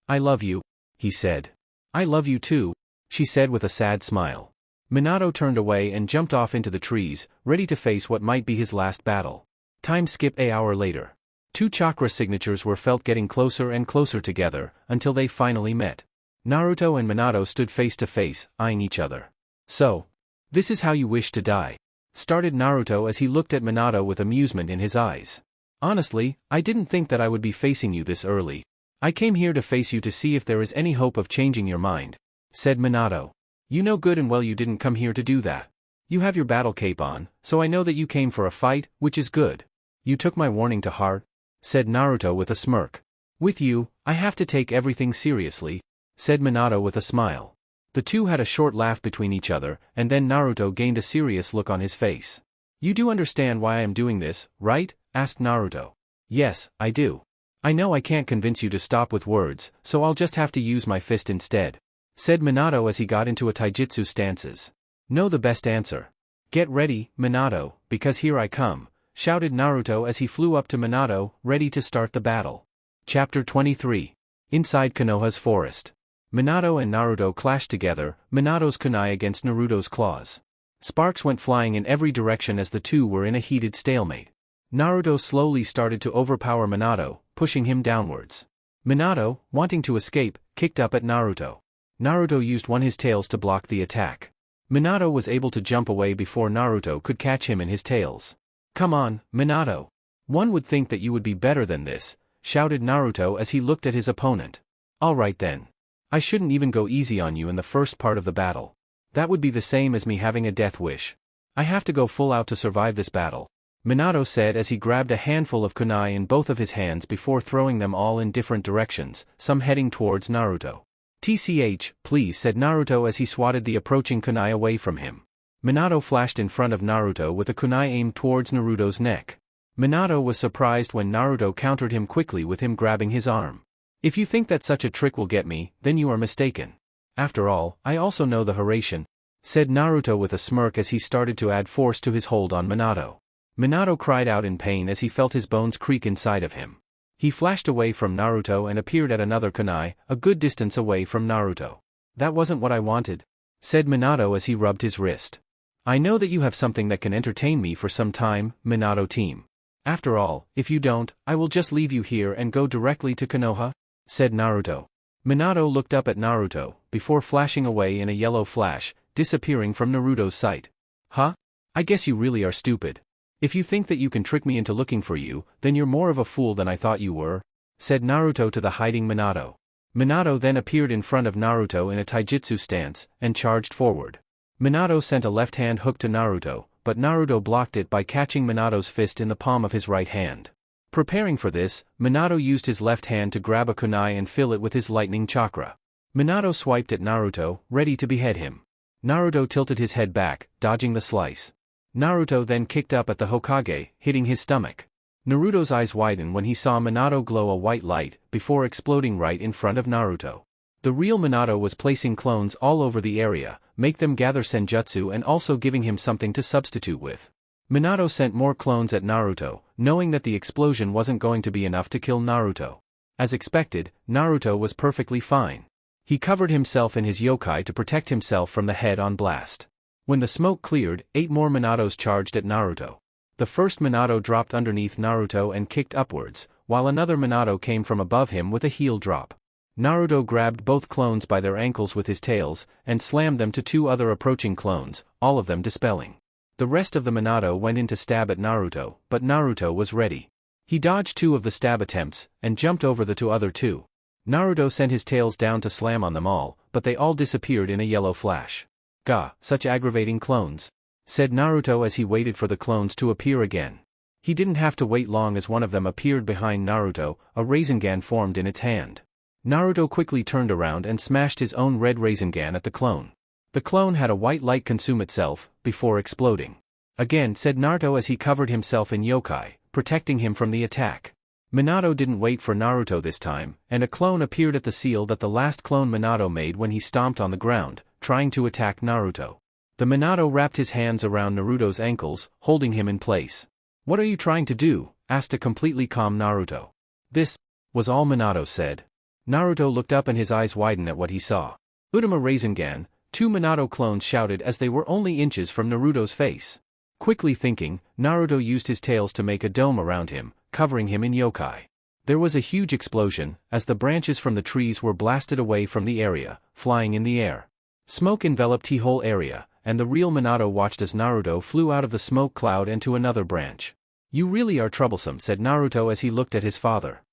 I love you, he said. I love you too, she said with a sad smile. Minato turned away and jumped off into the trees, ready to face what might be his last battle. Time skip an hour later. Two chakra signatures were felt getting closer and closer together, until they finally met. Naruto and Minato stood face to face, eyeing each other. So, this is how you wish to die, started Naruto as he looked at Minato with amusement in his eyes. Honestly, I didn't think that I would be facing you this early. I came here to face you to see if there is any hope of changing your mind, said Minato. You know good and well you didn't come here to do that. You have your battle cape on, so I know that you came for a fight, which is good. You took my warning to heart, said Naruto with a smirk. With you, I have to take everything seriously, said Minato with a smile. The two had a short laugh between each other, and then Naruto gained a serious look on his face. You do understand why I am doing this, right? Asked Naruto. Yes, I do. I know I can't convince you to stop with words, so I'll just have to use my fist instead, said Minato as he got into a taijutsu stances. Know the best answer. Get ready, Minato, because here I come, shouted Naruto as he flew up to Minato, ready to start the battle. Chapter 23. Inside Konoha's forest. Minato and Naruto clashed together, Minato's kunai against Naruto's claws. Sparks went flying in every direction as the two were in a heated stalemate. Naruto slowly started to overpower Minato, pushing him downwards. Minato, wanting to escape, kicked up at Naruto. Naruto used one of his tails to block the attack. Minato was able to jump away before Naruto could catch him in his tails. Come on, Minato. One would think that you would be better than this, shouted Naruto as he looked at his opponent. Alright then. I shouldn't even go easy on you in the first part of the battle. That would be the same as me having a death wish. I have to go full out to survive this battle. Minato said as he grabbed a handful of kunai in both of his hands before throwing them all in different directions, some heading towards Naruto. "TCH, please," said Naruto as he swatted the approaching kunai away from him. Minato flashed in front of Naruto with a kunai aimed towards Naruto's neck. Minato was surprised when Naruto countered him quickly with him grabbing his arm. "If you think that such a trick will get me, then you are mistaken. After all, I also know the Hiraishin," said Naruto with a smirk as he started to add force to his hold on Minato. Minato cried out in pain as he felt his bones creak inside of him. He flashed away from Naruto and appeared at another kunai, a good distance away from Naruto. "That wasn't what I wanted," said Minato as he rubbed his wrist. "I know that you have something that can entertain me for some time, Minato team. After all, if you don't, I will just leave you here and go directly to Konoha," said Naruto. Minato looked up at Naruto, before flashing away in a yellow flash, disappearing from Naruto's sight. "Huh? I guess you really are stupid. If you think that you can trick me into looking for you, then you're more of a fool than I thought you were," said Naruto to the hiding Minato. Minato then appeared in front of Naruto in a taijutsu stance, and charged forward. Minato sent a left-hand hook to Naruto, but Naruto blocked it by catching Minato's fist in the palm of his right hand. Preparing for this, Minato used his left hand to grab a kunai and fill it with his lightning chakra. Minato swiped at Naruto, ready to behead him. Naruto tilted his head back, dodging the slice. Naruto then kicked up at the Hokage, hitting his stomach. Naruto's eyes widened when he saw Minato glow a white light, before exploding right in front of Naruto. The real Minato was placing clones all over the area, make them gather senjutsu and also giving him something to substitute with. Minato sent more clones at Naruto, knowing that the explosion wasn't going to be enough to kill Naruto. As expected, Naruto was perfectly fine. He covered himself in his yokai to protect himself from the head-on blast. When the smoke cleared, 8 more Minatos charged at Naruto. The first Minato dropped underneath Naruto and kicked upwards, while another Minato came from above him with a heel drop. Naruto grabbed both clones by their ankles with his tails, and slammed them to 2 other approaching clones, all of them dispelling. The rest of the Minato went in to stab at Naruto, but Naruto was ready. He dodged 2 of the stab attempts, and jumped over the 2 other 2. Naruto sent his tails down to slam on them all, but they all disappeared in a yellow flash. "Gah, such aggravating clones," said Naruto as he waited for the clones to appear again. He didn't have to wait long as one of them appeared behind Naruto, a Rasengan formed in its hand. Naruto quickly turned around and smashed his own red Rasengan at the clone. The clone had a white light consume itself, before exploding. "Again," said Naruto as he covered himself in yokai, protecting him from the attack. Minato didn't wait for Naruto this time, and a clone appeared at the seal that the last clone Minato made when he stomped on the ground, trying to attack Naruto. The Minato wrapped his hands around Naruto's ankles, holding him in place. "What are you trying to do?" asked a completely calm Naruto. "This," was all Minato said. Naruto looked up and his eyes widened at what he saw. "Udama Rasengan," 2 Minato clones shouted as they were only inches from Naruto's face. Quickly thinking, Naruto used his tails to make a dome around him, covering him in yokai. There was a huge explosion, as the branches from the trees were blasted away from the area, flying in the air. Smoke enveloped the whole area, and the real Minato watched as Naruto flew out of the smoke cloud and to another branch. "You really are troublesome," said Naruto as he looked at his father.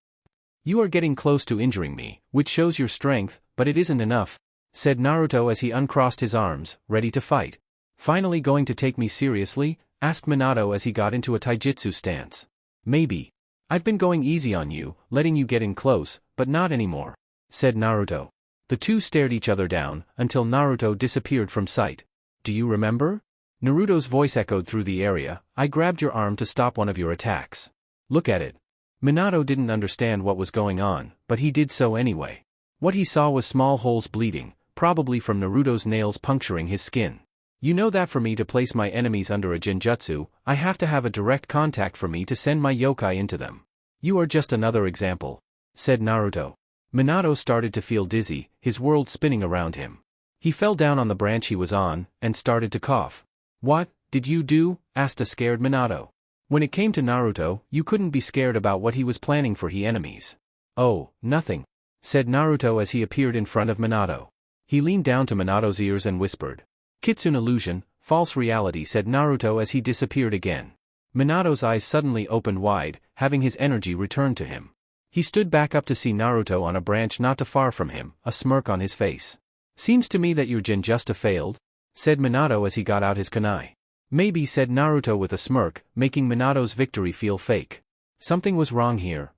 "You are getting close to injuring me, which shows your strength, but it isn't enough," said Naruto as he uncrossed his arms, ready to fight. "Finally going to take me seriously?" asked Minato as he got into a taijutsu stance. "Maybe. I've been going easy on you, letting you get in close, but not anymore," said Naruto. The 2 stared each other down, until Naruto disappeared from sight. "Do you remember?" Naruto's voice echoed through the area. "I grabbed your arm to stop one of your attacks. Look at it." Minato didn't understand what was going on, but he did so anyway. What he saw was small holes bleeding, probably from Naruto's nails puncturing his skin. "You know that for me to place my enemies under a genjutsu, I have to have a direct contact for me to send my yokai into them. You are just another example," said Naruto. Minato started to feel dizzy, his world spinning around him. He fell down on the branch he was on, and started to cough. "What did you do?" asked a scared Minato. When it came to Naruto, you couldn't be scared about what he was planning for his enemies. "Oh, nothing," said Naruto as he appeared in front of Minato. He leaned down to Minato's ears and whispered. "Kitsune illusion, false reality," said Naruto as he disappeared again. Minato's eyes suddenly opened wide, having his energy return to him. He stood back up to see Naruto on a branch not too far from him, a smirk on his face. "Seems to me that your genjusta failed," said Minato as he got out his kunai. Maybe, said Naruto with a smirk, making Minato's victory feel fake. Something was wrong here.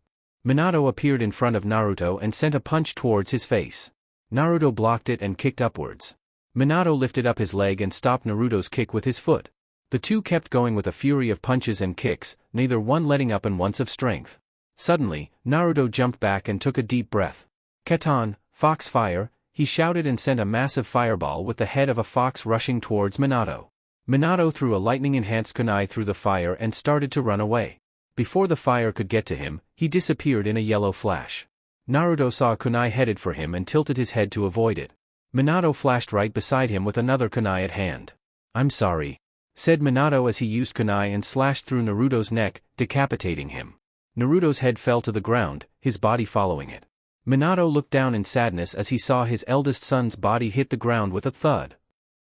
Minato appeared in front of Naruto and sent a punch towards his face. Naruto blocked it and kicked upwards. Minato lifted up his leg and stopped Naruto's kick with his foot. The two kept going with a fury of punches and kicks, neither one letting up an ounce of strength. Suddenly, Naruto jumped back and took a deep breath. Katon, fox fire, he shouted and sent a massive fireball with the head of a fox rushing towards Minato. Minato threw a lightning-enhanced kunai through the fire and started to run away. Before the fire could get to him, he disappeared in a yellow flash. Naruto saw a kunai headed for him and tilted his head to avoid it. Minato flashed right beside him with another kunai at hand. I'm sorry, said Minato as he used kunai and slashed through Naruto's neck, decapitating him. Naruto's head fell to the ground, his body following it. Minato looked down in sadness as he saw his eldest son's body hit the ground with a thud.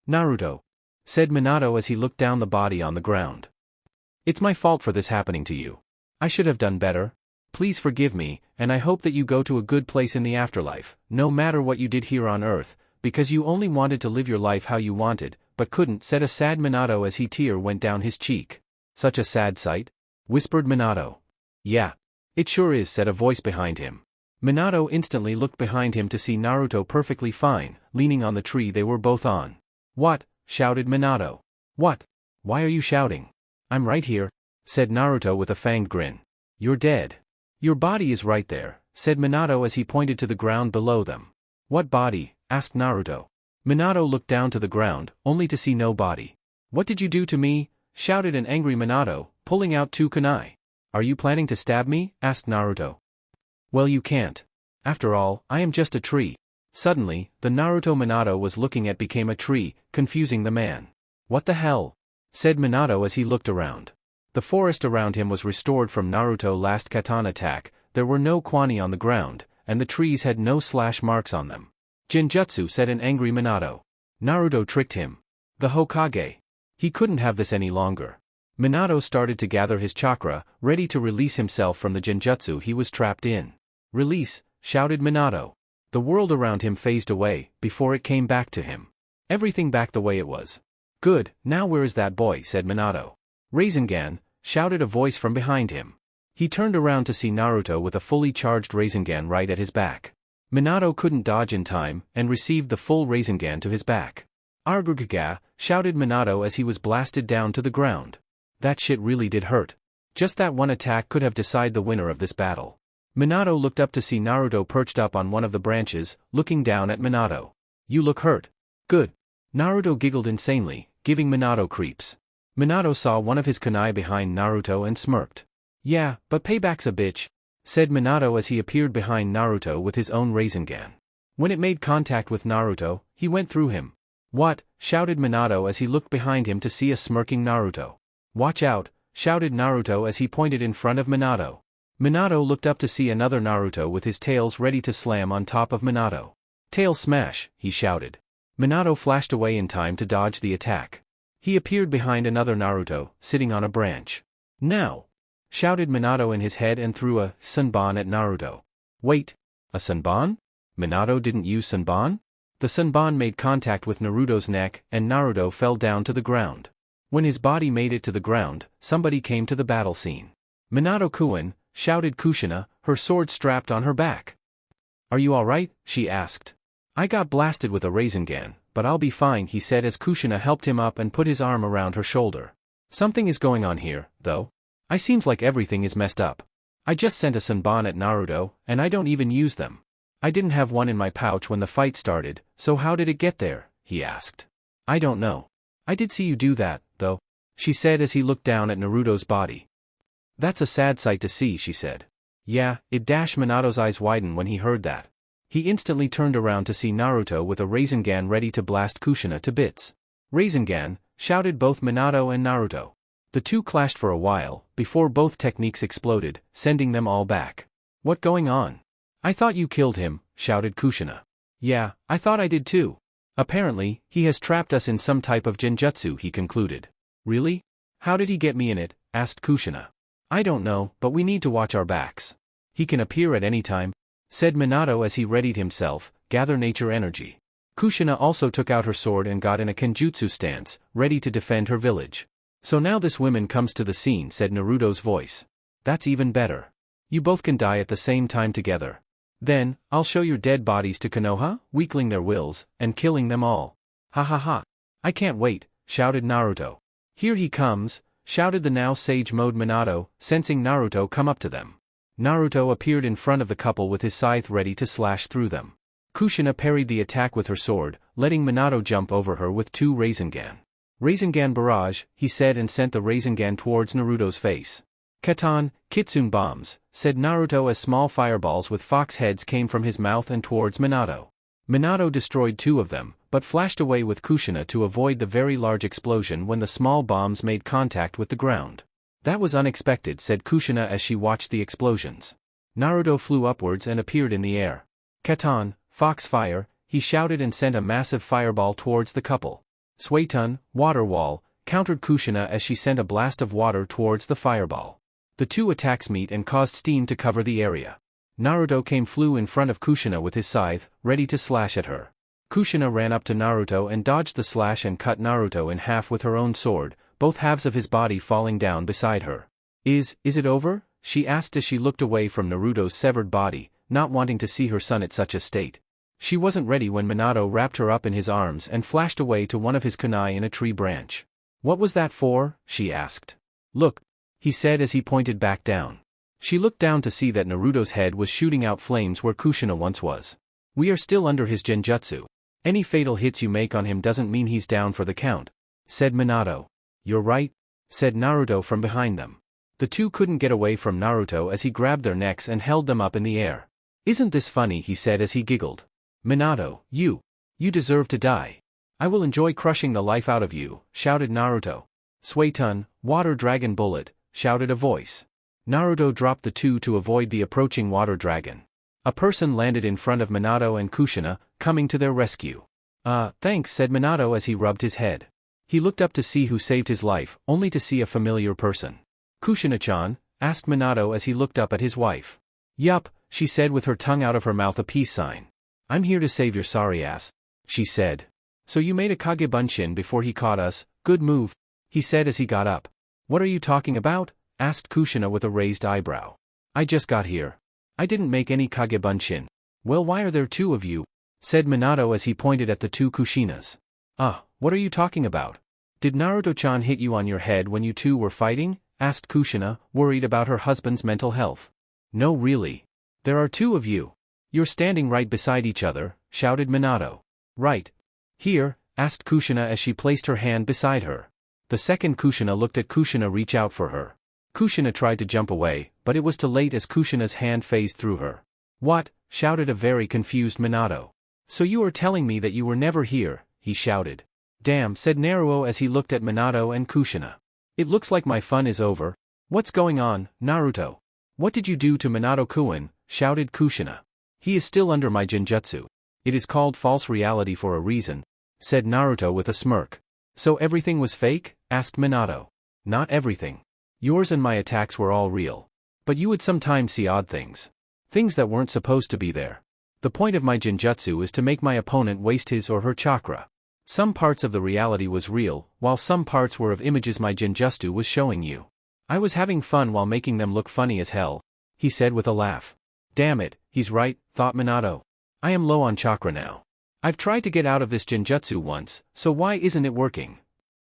Naruto, said Minato as he looked down the body on the ground. It's my fault for this happening to you. I should have done better. Please forgive me, and I hope that you go to a good place in the afterlife, no matter what you did here on Earth, because you only wanted to live your life how you wanted, but couldn't, said a sad Minato as a tear went down his cheek. Such a sad sight? Whispered Minato. Yeah. It sure is, said a voice behind him. Minato instantly looked behind him to see Naruto perfectly fine, leaning on the tree they were both on. What? Shouted Minato. What? Why are you shouting? I'm right here, said Naruto with a fanged grin. You're dead. Your body is right there, said Minato as he pointed to the ground below them. What body? Asked Naruto. Minato looked down to the ground, only to see no body. What did you do to me? Shouted an angry Minato, pulling out two kunai. Are you planning to stab me? Asked Naruto. Well, you can't. After all, I am just a tree. Suddenly, the Naruto Minato was looking at became a tree, confusing the man. What the hell? Said Minato as he looked around. The forest around him was restored from Naruto's last katana attack, there were no kwani on the ground, and the trees had no slash marks on them. Genjutsu, said an angry Minato. Naruto tricked him. The Hokage. He couldn't have this any longer. Minato started to gather his chakra, ready to release himself from the genjutsu he was trapped in. Release, shouted Minato. The world around him phased away, before it came back to him. Everything back the way it was. Good, now where is that boy, said Minato. Rasengan, shouted a voice from behind him. He turned around to see Naruto with a fully charged Rasengan right at his back. Minato couldn't dodge in time, and received the full Rasengan to his back. Argugaga, shouted Minato as he was blasted down to the ground. That shit really did hurt. Just that one attack could have decided the winner of this battle. Minato looked up to see Naruto perched up on one of the branches, looking down at Minato. You look hurt. Good. Naruto giggled insanely, giving Minato creeps. Minato saw one of his kunai behind Naruto and smirked. Yeah, but payback's a bitch, said Minato as he appeared behind Naruto with his own Rasengan. When it made contact with Naruto, he went through him. What? Shouted Minato as he looked behind him to see a smirking Naruto. Watch out, shouted Naruto as he pointed in front of Minato. Minato looked up to see another Naruto with his tails ready to slam on top of Minato. Tail smash, he shouted. Minato flashed away in time to dodge the attack. He appeared behind another Naruto, sitting on a branch. Now! Shouted Minato in his head and threw a Sanban at Naruto. Wait! A Sanban? Minato didn't use Sanban? The Sanban made contact with Naruto's neck and Naruto fell down to the ground. When his body made it to the ground, somebody came to the battle scene. Minato-kun, shouted Kushina, her sword strapped on her back. Are you alright? She asked. I got blasted with a Rasengan, but I'll be fine, he said as Kushina helped him up and put his arm around her shoulder. Something is going on here, though. I seems like everything is messed up. I just sent a Sanban at Naruto, and I don't even use them. I didn't have one in my pouch when the fight started, so how did it get there? He asked. I don't know. I did see you do that, though, she said as he looked down at Naruto's body. That's a sad sight to see, she said. Yeah, it dashed Minato's eyes widen when he heard that. He instantly turned around to see Naruto with a Rasengan ready to blast Kushina to bits. Rasengan, shouted both Minato and Naruto. The two clashed for a while, before both techniques exploded, sending them all back. What going on? I thought you killed him, shouted Kushina. Yeah, I thought I did too. Apparently, he has trapped us in some type of genjutsu, he concluded. Really? How did he get me in it? Asked Kushina. I don't know, but we need to watch our backs. He can appear at any time, said Minato as he readied himself, gather nature energy. Kushina also took out her sword and got in a kenjutsu stance, ready to defend her village. So now this woman comes to the scene, said Naruto's voice. That's even better. You both can die at the same time together. Then, I'll show your dead bodies to Konoha, weakling their wills, and killing them all. Ha ha ha. I can't wait, shouted Naruto. Here he comes, shouted the now sage mode Minato, sensing Naruto come up to them. Naruto appeared in front of the couple with his scythe ready to slash through them. Kushina parried the attack with her sword, letting Minato jump over her with 2 Rasengan. Rasengan barrage, he said and sent the Rasengan towards Naruto's face. Katan, Kitsune bombs, said Naruto as small fireballs with fox heads came from his mouth and towards Minato. Minato destroyed 2 of them, but flashed away with Kushina to avoid the very large explosion when the small bombs made contact with the ground. That was unexpected, said Kushina as she watched the explosions. Naruto flew upwards and appeared in the air. Katan, fox fire, he shouted and sent a massive fireball towards the couple. Suetun, water wall, countered Kushina as she sent a blast of water towards the fireball. The 2 attacks meet and caused steam to cover the area. Naruto flew in front of Kushina with his scythe, ready to slash at her. Kushina ran up to Naruto and dodged the slash and cut Naruto in half with her own sword, both halves of his body falling down beside her. Is it over? She asked as she looked away from Naruto's severed body, not wanting to see her son at such a state. She wasn't ready when Minato wrapped her up in his arms and flashed away to one of his kunai in a tree branch. What was that for? She asked. Look, he said as he pointed back down. She looked down to see that Naruto's head was shooting out flames where Kushina once was. We are still under his genjutsu. Any fatal hits you make on him doesn't mean he's down for the count, said Minato. You're right, said Naruto from behind them. The 2 couldn't get away from Naruto as he grabbed their necks and held them up in the air. Isn't this funny? He said as he giggled. Minato, you deserve to die. I will enjoy crushing the life out of you, shouted Naruto. Suetun, water dragon bullet, shouted a voice. Naruto dropped the 2 to avoid the approaching water dragon. A person landed in front of Minato and Kushina, coming to their rescue. Thanks, said Minato as he rubbed his head. He looked up to see who saved his life, only to see a familiar person. Kushina-chan? Asked Minato as he looked up at his wife. Yup, she said with her tongue out of her mouth a peace sign. I'm here to save your sorry ass, she said. So you made a Kage Bunshin before he caught us, good move, he said as he got up. What are you talking about? Asked Kushina with a raised eyebrow. I just got here. I didn't make any Kage Bunshin. Well, why are there 2 of you? Said Minato as he pointed at the 2 Kushinas. What are you talking about? Did Naruto-chan hit you on your head when you 2 were fighting? Asked Kushina, worried about her husband's mental health. No, really. There are 2 of you. You're standing right beside each other, shouted Minato. Right. Here? Asked Kushina as she placed her hand beside her. The second Kushina looked at Kushina reach out for her. Kushina tried to jump away, but it was too late as Kushina's hand phased through her. What? Shouted a very confused Minato. So you are telling me that you were never here, he shouted. Damn, said Naruto as he looked at Minato and Kushina. It looks like my fun is over. What's going on, Naruto? What did you do to Minato-kun? Shouted Kushina. He is still under my genjutsu. It is called false reality for a reason, said Naruto with a smirk. So everything was fake? Asked Minato. Not everything. Yours and my attacks were all real. But you would sometimes see odd things. Things that weren't supposed to be there. The point of my genjutsu is to make my opponent waste his or her chakra. Some parts of the reality was real, while some parts were of images my genjutsu was showing you. I was having fun while making them look funny as hell, he said with a laugh. Damn it, he's right, thought Minato. I am low on chakra now. I've tried to get out of this genjutsu once, so why isn't it working?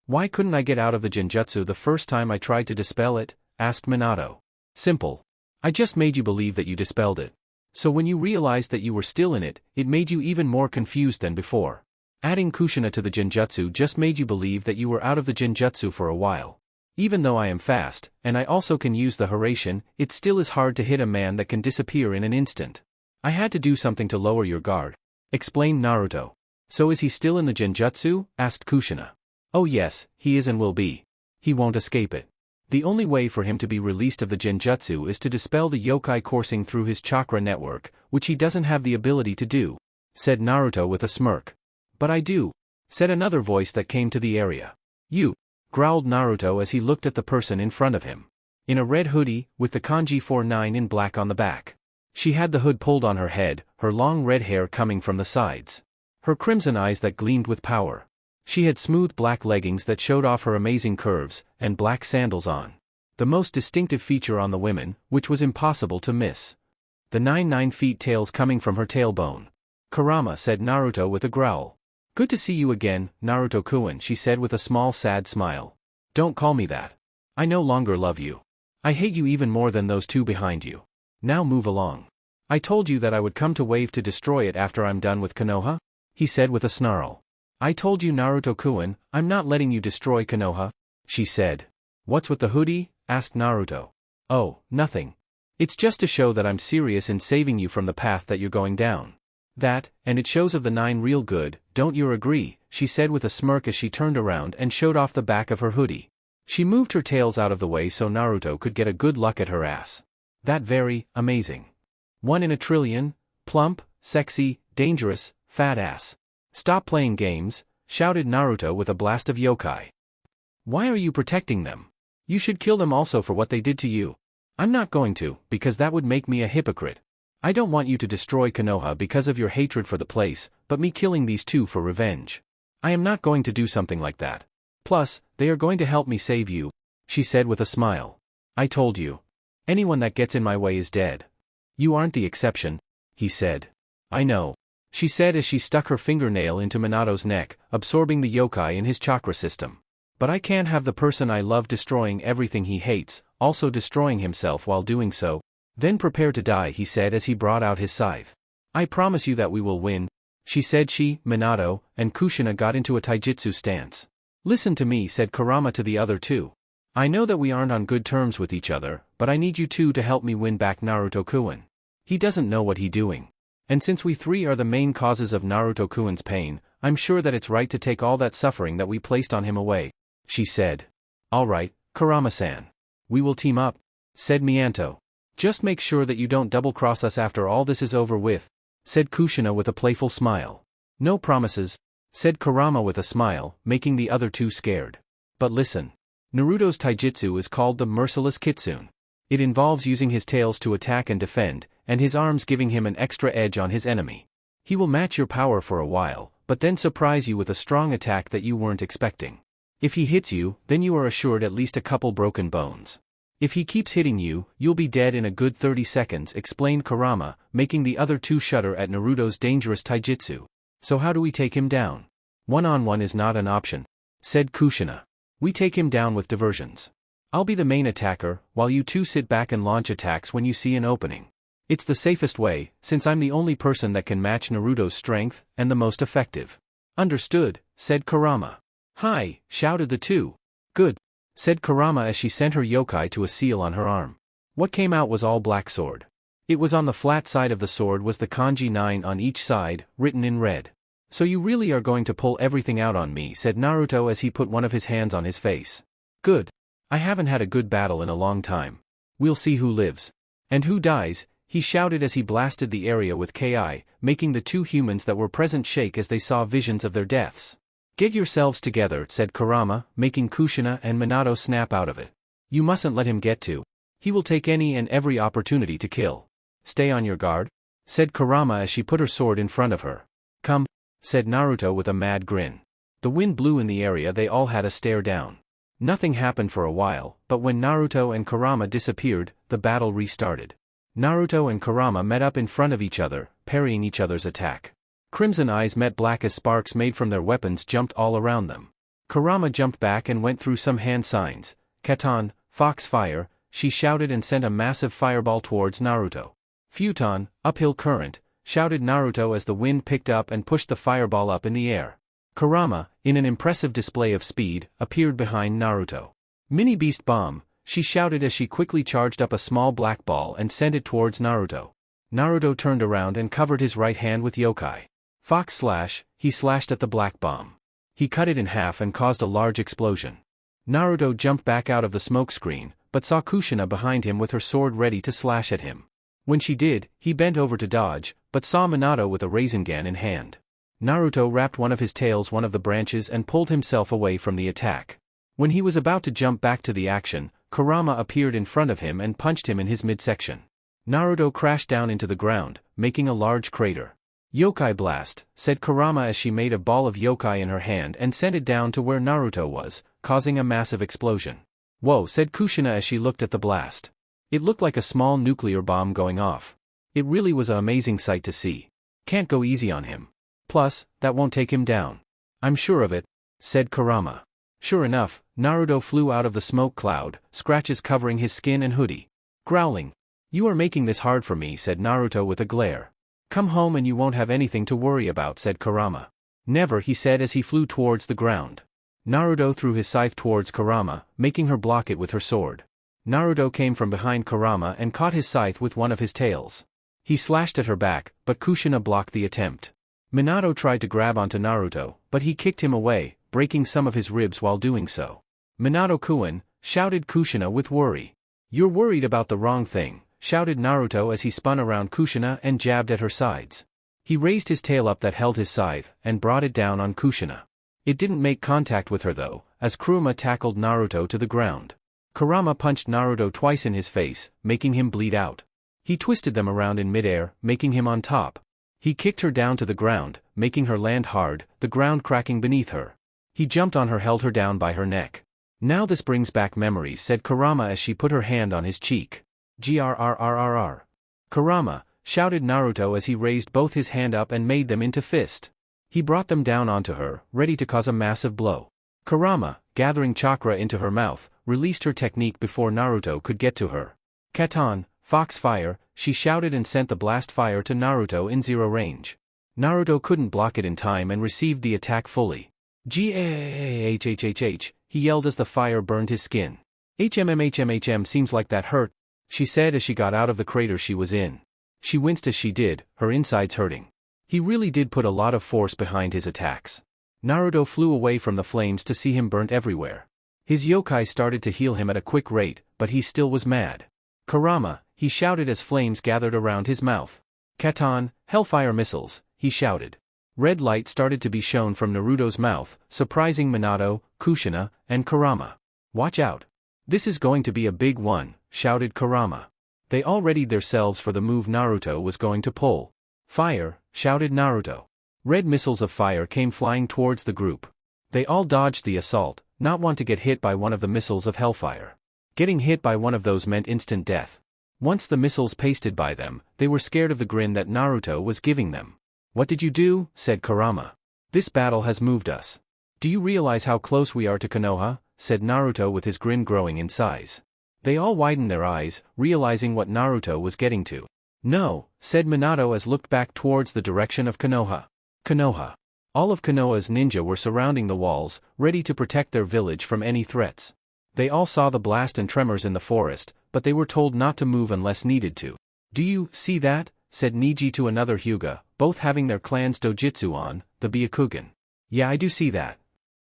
Why couldn't I get out of the genjutsu the first time I tried to dispel it? Asked Minato. Simple. I just made you believe that you dispelled it. So when you realized that you were still in it, it made you even more confused than before. Adding Kushina to the genjutsu just made you believe that you were out of the genjutsu for a while. Even though I am fast, and I also can use the Haraishin, it still is hard to hit a man that can disappear in an instant. I had to do something to lower your guard, explained Naruto. So is he still in the genjutsu? Asked Kushina. Oh yes, he is and will be. He won't escape it. The only way for him to be released of the genjutsu is to dispel the yokai coursing through his chakra network, which he doesn't have the ability to do, said Naruto with a smirk. But I do, said another voice that came to the area. You, growled Naruto as he looked at the person in front of him. In a red hoodie, with the kanji 49 in black on the back. She had the hood pulled on her head, her long red hair coming from the sides. Her crimson eyes that gleamed with power. She had smooth black leggings that showed off her amazing curves, and black sandals on. The most distinctive feature on the women, which was impossible to miss. The 9 feet tails coming from her tailbone. Kurama, said Naruto with a growl. Good to see you again, Naruto-kun, she said with a small sad smile. Don't call me that. I no longer love you. I hate you even more than those two behind you. Now move along. I told you that I would come to Wave to destroy it after I'm done with Konoha? He said with a snarl. I told you, Naruto-kun, I'm not letting you destroy Konoha, she said. What's with the hoodie? Asked Naruto. Oh, nothing. It's just to show that I'm serious in saving you from the path that you're going down. That, and it shows of the 9 real good, don't you agree? She said with a smirk as she turned around and showed off the back of her hoodie. She moved her tails out of the way so Naruto could get a good look at her ass. That very, amazing. 1 in a trillion, plump, sexy, dangerous, fat ass. Stop playing games, shouted Naruto with a blast of yokai. Why are you protecting them? You should kill them also for what they did to you. I'm not going to, because that would make me a hypocrite. I don't want you to destroy Konoha because of your hatred for the place, but me killing these two for revenge. I am not going to do something like that. Plus, they are going to help me save you, she said with a smile. I told you. Anyone that gets in my way is dead. You aren't the exception, he said. I know, she said as she stuck her fingernail into Minato's neck, absorbing the yokai in his chakra system. But I can't have the person I love destroying everything he hates, also destroying himself while doing so. Then prepare to die, he said as he brought out his scythe. I promise you that we will win, she said. Minato, and Kushina got into a taijutsu stance. Listen to me, said Kurama to the other two. I know that we aren't on good terms with each other, but I need you two to help me win back Naruto-kun. He doesn't know what he's doing. And since we three are the main causes of Naruto-kun's pain, I'm sure that it's right to take all that suffering that we placed on him away, she said. All right, Kurama-san. We will team up, said Mianto. Just make sure that you don't double-cross us after all this is over with, said Kushina with a playful smile. No promises, said Kurama with a smile, making the other two scared. But listen. Naruto's taijutsu is called the Merciless Kitsune. It involves using his tails to attack and defend, and his arms giving him an extra edge on his enemy. He will match your power for a while, but then surprise you with a strong attack that you weren't expecting. If he hits you, then you are assured at least a couple broken bones. If he keeps hitting you, you'll be dead in a good 30 seconds, explained Kurama, making the other two shudder at Naruto's dangerous taijutsu. So how do we take him down? One-on-one is not an option, said Kushina. We take him down with diversions. I'll be the main attacker, while you two sit back and launch attacks when you see an opening. It's the safest way, since I'm the only person that can match Naruto's strength, and the most effective. Understood, said Kurama. Hi, shouted the two. Good, said Kurama as she sent her yokai to a seal on her arm. What came out was all black sword. It was on the flat side of the sword was the kanji 9 on each side, written in red. So you really are going to pull everything out on me, said Naruto as he put one of his hands on his face. Good. I haven't had a good battle in a long time. We'll see who lives. And who dies, he shouted as he blasted the area with Ki, making the two humans that were present shake as they saw visions of their deaths. Get yourselves together, said Kurama, making Kushina and Minato snap out of it. You mustn't let him get to. He will take any and every opportunity to kill. Stay on your guard, said Kurama as she put her sword in front of her. Come, said Naruto with a mad grin. The wind blew in the area. They all had a stare down. Nothing happened for a while, but when Naruto and Kurama disappeared, the battle restarted. Naruto and Kurama met up in front of each other, parrying each other's attack. Crimson eyes met black as sparks made from their weapons jumped all around them. Kurama jumped back and went through some hand signs. Katan, Fox Fire, she shouted and sent a massive fireball towards Naruto. Futon, Uphill Current, shouted Naruto as the wind picked up and pushed the fireball up in the air. Kurama, in an impressive display of speed, appeared behind Naruto. Mini Beast Bomb, she shouted as she quickly charged up a small black ball and sent it towards Naruto. Naruto turned around and covered his right hand with yokai. Fox Slash, he slashed at the black bomb. He cut it in half and caused a large explosion. Naruto jumped back out of the smoke screen, but saw Kushina behind him with her sword ready to slash at him. When she did, he bent over to dodge, but saw Minato with a Rasengan in hand. Naruto wrapped one of his tails one of the branches and pulled himself away from the attack. When he was about to jump back to the action, Kurama appeared in front of him and punched him in his midsection. Naruto crashed down into the ground, making a large crater. Yokai blast, said Kurama as she made a ball of yokai in her hand and sent it down to where Naruto was, causing a massive explosion. Whoa, said Kushina as she looked at the blast. It looked like a small nuclear bomb going off. It really was an amazing sight to see. Can't go easy on him. Plus, that won't take him down. I'm sure of it, said Kurama. Sure enough, Naruto flew out of the smoke cloud, scratches covering his skin and hoodie. Growling. You are making this hard for me, said Naruto with a glare. Come home and you won't have anything to worry about, said Kurama. Never, he said as he flew towards the ground. Naruto threw his scythe towards Kurama, making her block it with her sword. Naruto came from behind Kurama and caught his scythe with one of his tails. He slashed at her back, but Kushina blocked the attempt. Minato tried to grab onto Naruto, but he kicked him away, breaking some of his ribs while doing so. Minato-kun, shouted Kushina with worry. You're worried about the wrong thing, shouted Naruto as he spun around Kushina and jabbed at her sides. He raised his tail up that held his scythe, and brought it down on Kushina. It didn't make contact with her though, as Kurama tackled Naruto to the ground. Kurama punched Naruto twice in his face, making him bleed out. He twisted them around in midair, making him on top. He kicked her down to the ground, making her land hard, the ground cracking beneath her. He jumped on her, held her down by her neck. Now this brings back memories, said Kurama as she put her hand on his cheek. Grrrrrr. Kurama, shouted Naruto as he raised both his hand up and made them into fist. He brought them down onto her, ready to cause a massive blow. Kurama, gathering chakra into her mouth, released her technique before Naruto could get to her. Katon, Fox Fire, she shouted and sent the blast fire to Naruto in 0 range. Naruto couldn't block it in time and received the attack fully. Gahhhhh, he yelled as the fire burned his skin. HMMHMHM, seems like that hurt, she said as she got out of the crater she was in. She winced as she did, her insides hurting. He really did put a lot of force behind his attacks. Naruto flew away from the flames to see him burnt everywhere. His yokai started to heal him at a quick rate, but he still was mad. Kurama, he shouted as flames gathered around his mouth. Katon, Hellfire missiles, he shouted. Red light started to be shown from Naruto's mouth, surprising Minato, Kushina, and Kurama. Watch out. This is going to be a big one, shouted Kurama. They all readied themselves for the move Naruto was going to pull. Fire, shouted Naruto. Red missiles of fire came flying towards the group. They all dodged the assault, not want to get hit by one of the missiles of hellfire. Getting hit by one of those meant instant death. Once the missiles pasted by them, they were scared of the grin that Naruto was giving them. What did you do? Said Kurama. This battle has moved us. Do you realize how close we are to Konoha? Said Naruto with his grin growing in size. They all widened their eyes, realizing what Naruto was getting to. No, said Minato as looked back towards the direction of Konoha. Konoha. All of Konoha's ninja were surrounding the walls, ready to protect their village from any threats. They all saw the blast and tremors in the forest, but they were told not to move unless needed to. Do you see that? Said Niji to another Hyuga, both having their clan's dojutsu on, the Byakugan. Yeah, I do see that.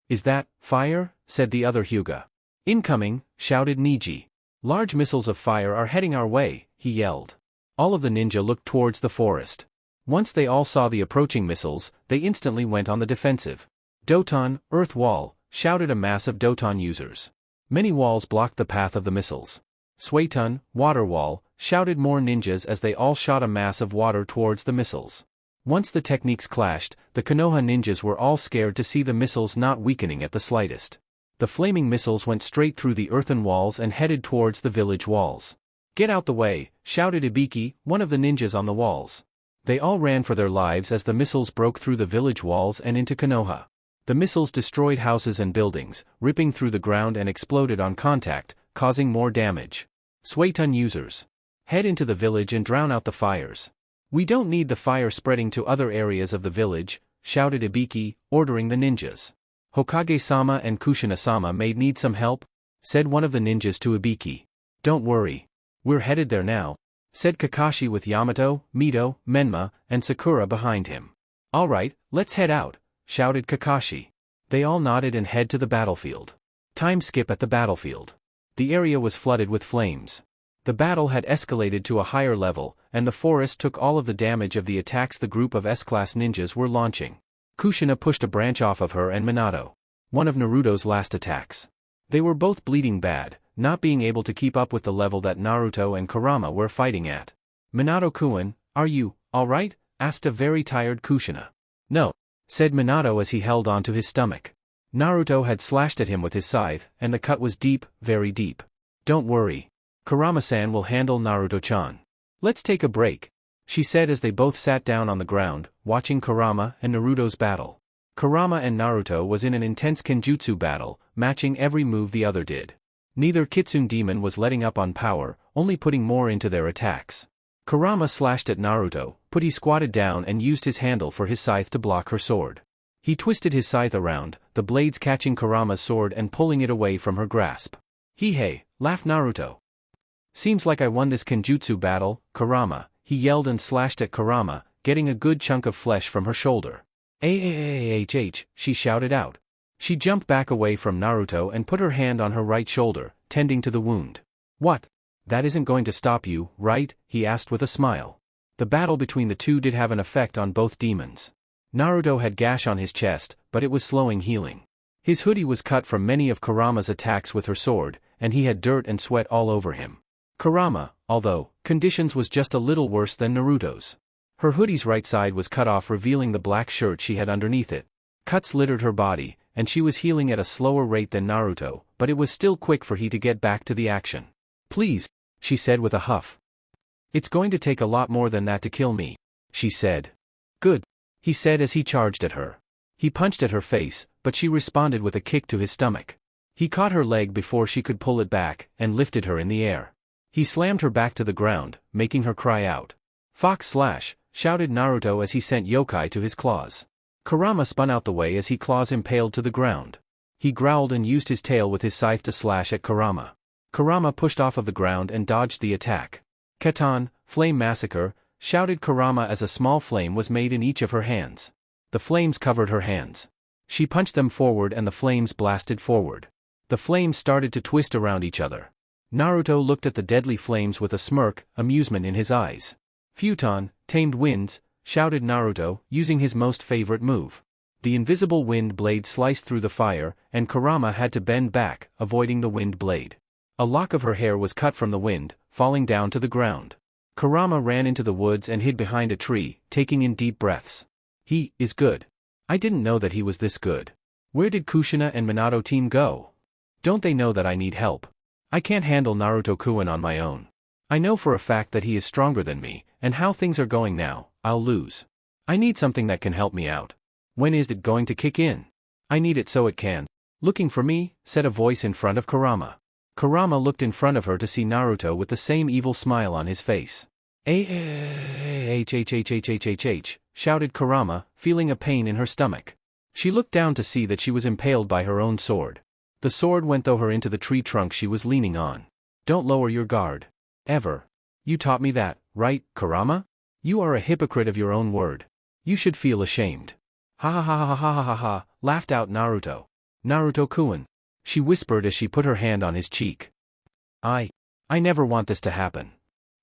Is that fire? Said the other Hyuga. Incoming, shouted Niji. Large missiles of fire are heading our way, he yelled. All of the ninja looked towards the forest. Once they all saw the approaching missiles, they instantly went on the defensive. Doton, Earth Wall, shouted a mass of Doton users. Many walls blocked the path of the missiles. Suetun, Water Wall, shouted more ninjas as they all shot a mass of water towards the missiles. Once the techniques clashed, the Konoha ninjas were all scared to see the missiles not weakening at the slightest. The flaming missiles went straight through the earthen walls and headed towards the village walls. Get out the way, shouted Ibiki, one of the ninjas on the walls. They all ran for their lives as the missiles broke through the village walls and into Konoha. The missiles destroyed houses and buildings, ripping through the ground and exploded on contact, causing more damage. Suetun users. Head into the village and drown out the fires. We don't need the fire spreading to other areas of the village, shouted Ibiki, ordering the ninjas. Hokage-sama and Kushina-sama may need some help, said one of the ninjas to Ibiki. Don't worry. We're headed there now, said Kakashi with Yamato, Mito, Menma, and Sakura behind him. All right, let's head out, shouted Kakashi. They all nodded and head to the battlefield. Time skip at the battlefield. The area was flooded with flames. The battle had escalated to a higher level, and the forest took all of the damage of the attacks the group of S-class ninjas were launching. Kushina pushed a branch off of her and Minato. One of Naruto's last attacks. They were both bleeding bad, not being able to keep up with the level that Naruto and Kurama were fighting at. Minato-kun, are you alright? asked a very tired Kushina. No, said Minato as he held onto his stomach. Naruto had slashed at him with his scythe, and the cut was deep, very deep. Don't worry. Kurama-san will handle Naruto-chan. Let's take a break, she said as they both sat down on the ground, watching Kurama and Naruto's battle. Kurama and Naruto was in an intense kenjutsu battle, matching every move the other did. Neither Kitsune Demon was letting up on power, only putting more into their attacks. Kurama slashed at Naruto, but he squatted down and used his handle for his scythe to block her sword. He twisted his scythe around, the blades catching Kurama's sword and pulling it away from her grasp. Hey, laughed Naruto. Seems like I won this kenjutsu battle, Kurama, he yelled and slashed at Kurama, getting a good chunk of flesh from her shoulder. She shouted out. She jumped back away from Naruto and put her hand on her right shoulder, tending to the wound. What? That isn't going to stop you, right? He asked with a smile. The battle between the two did have an effect on both demons. Naruto had gash on his chest, but it was slowing healing. His hoodie was cut from many of Kurama's attacks with her sword, and he had dirt and sweat all over him. Kurama, although, conditions was just a little worse than Naruto's. Her hoodie's right side was cut off, revealing the black shirt she had underneath it. Cuts littered her body, and she was healing at a slower rate than Naruto, but it was still quick for he to get back to the action. Please, she said with a huff. It's going to take a lot more than that to kill me, she said. Good, he said as he charged at her. He punched at her face, but she responded with a kick to his stomach. He caught her leg before she could pull it back, and lifted her in the air. He slammed her back to the ground, making her cry out. Fox slash, shouted Naruto as he sent yokai to his claws. Kurama spun out the way as he claws impaled to the ground. He growled and used his tail with his scythe to slash at Kurama. Kurama pushed off of the ground and dodged the attack. Katan, flame massacre, shouted Kurama as a small flame was made in each of her hands. The flames covered her hands. She punched them forward and the flames blasted forward. The flames started to twist around each other. Naruto looked at the deadly flames with a smirk, amusement in his eyes. Futon, tamed winds, shouted Naruto, using his most favorite move. The invisible wind blade sliced through the fire, and Kurama had to bend back, avoiding the wind blade. A lock of her hair was cut from the wind, falling down to the ground. Kurama ran into the woods and hid behind a tree, taking in deep breaths. He is good. I didn't know that he was this good. Where did Kushina and Minato team go? Don't they know that I need help? I can't handle Naruto-kun on my own. I know for a fact that he is stronger than me, and how things are going now, I'll lose. I need something that can help me out. When is it going to kick in? I need it so it can. Looking for me, said a voice in front of Kurama. Kurama looked in front of her to see Naruto with the same evil smile on his face. Shouted Kurama, feeling a pain in her stomach. She looked down to see that she was impaled by her own sword. The sword went through her into the tree trunk she was leaning on. Don't lower your guard. Ever. You taught me that, right, Kurama? You are a hypocrite of your own word. You should feel ashamed. Ha ha ha ha ha ha ha ha, laughed out Naruto. Naruto-kun. She whispered as she put her hand on his cheek. I never want this to happen.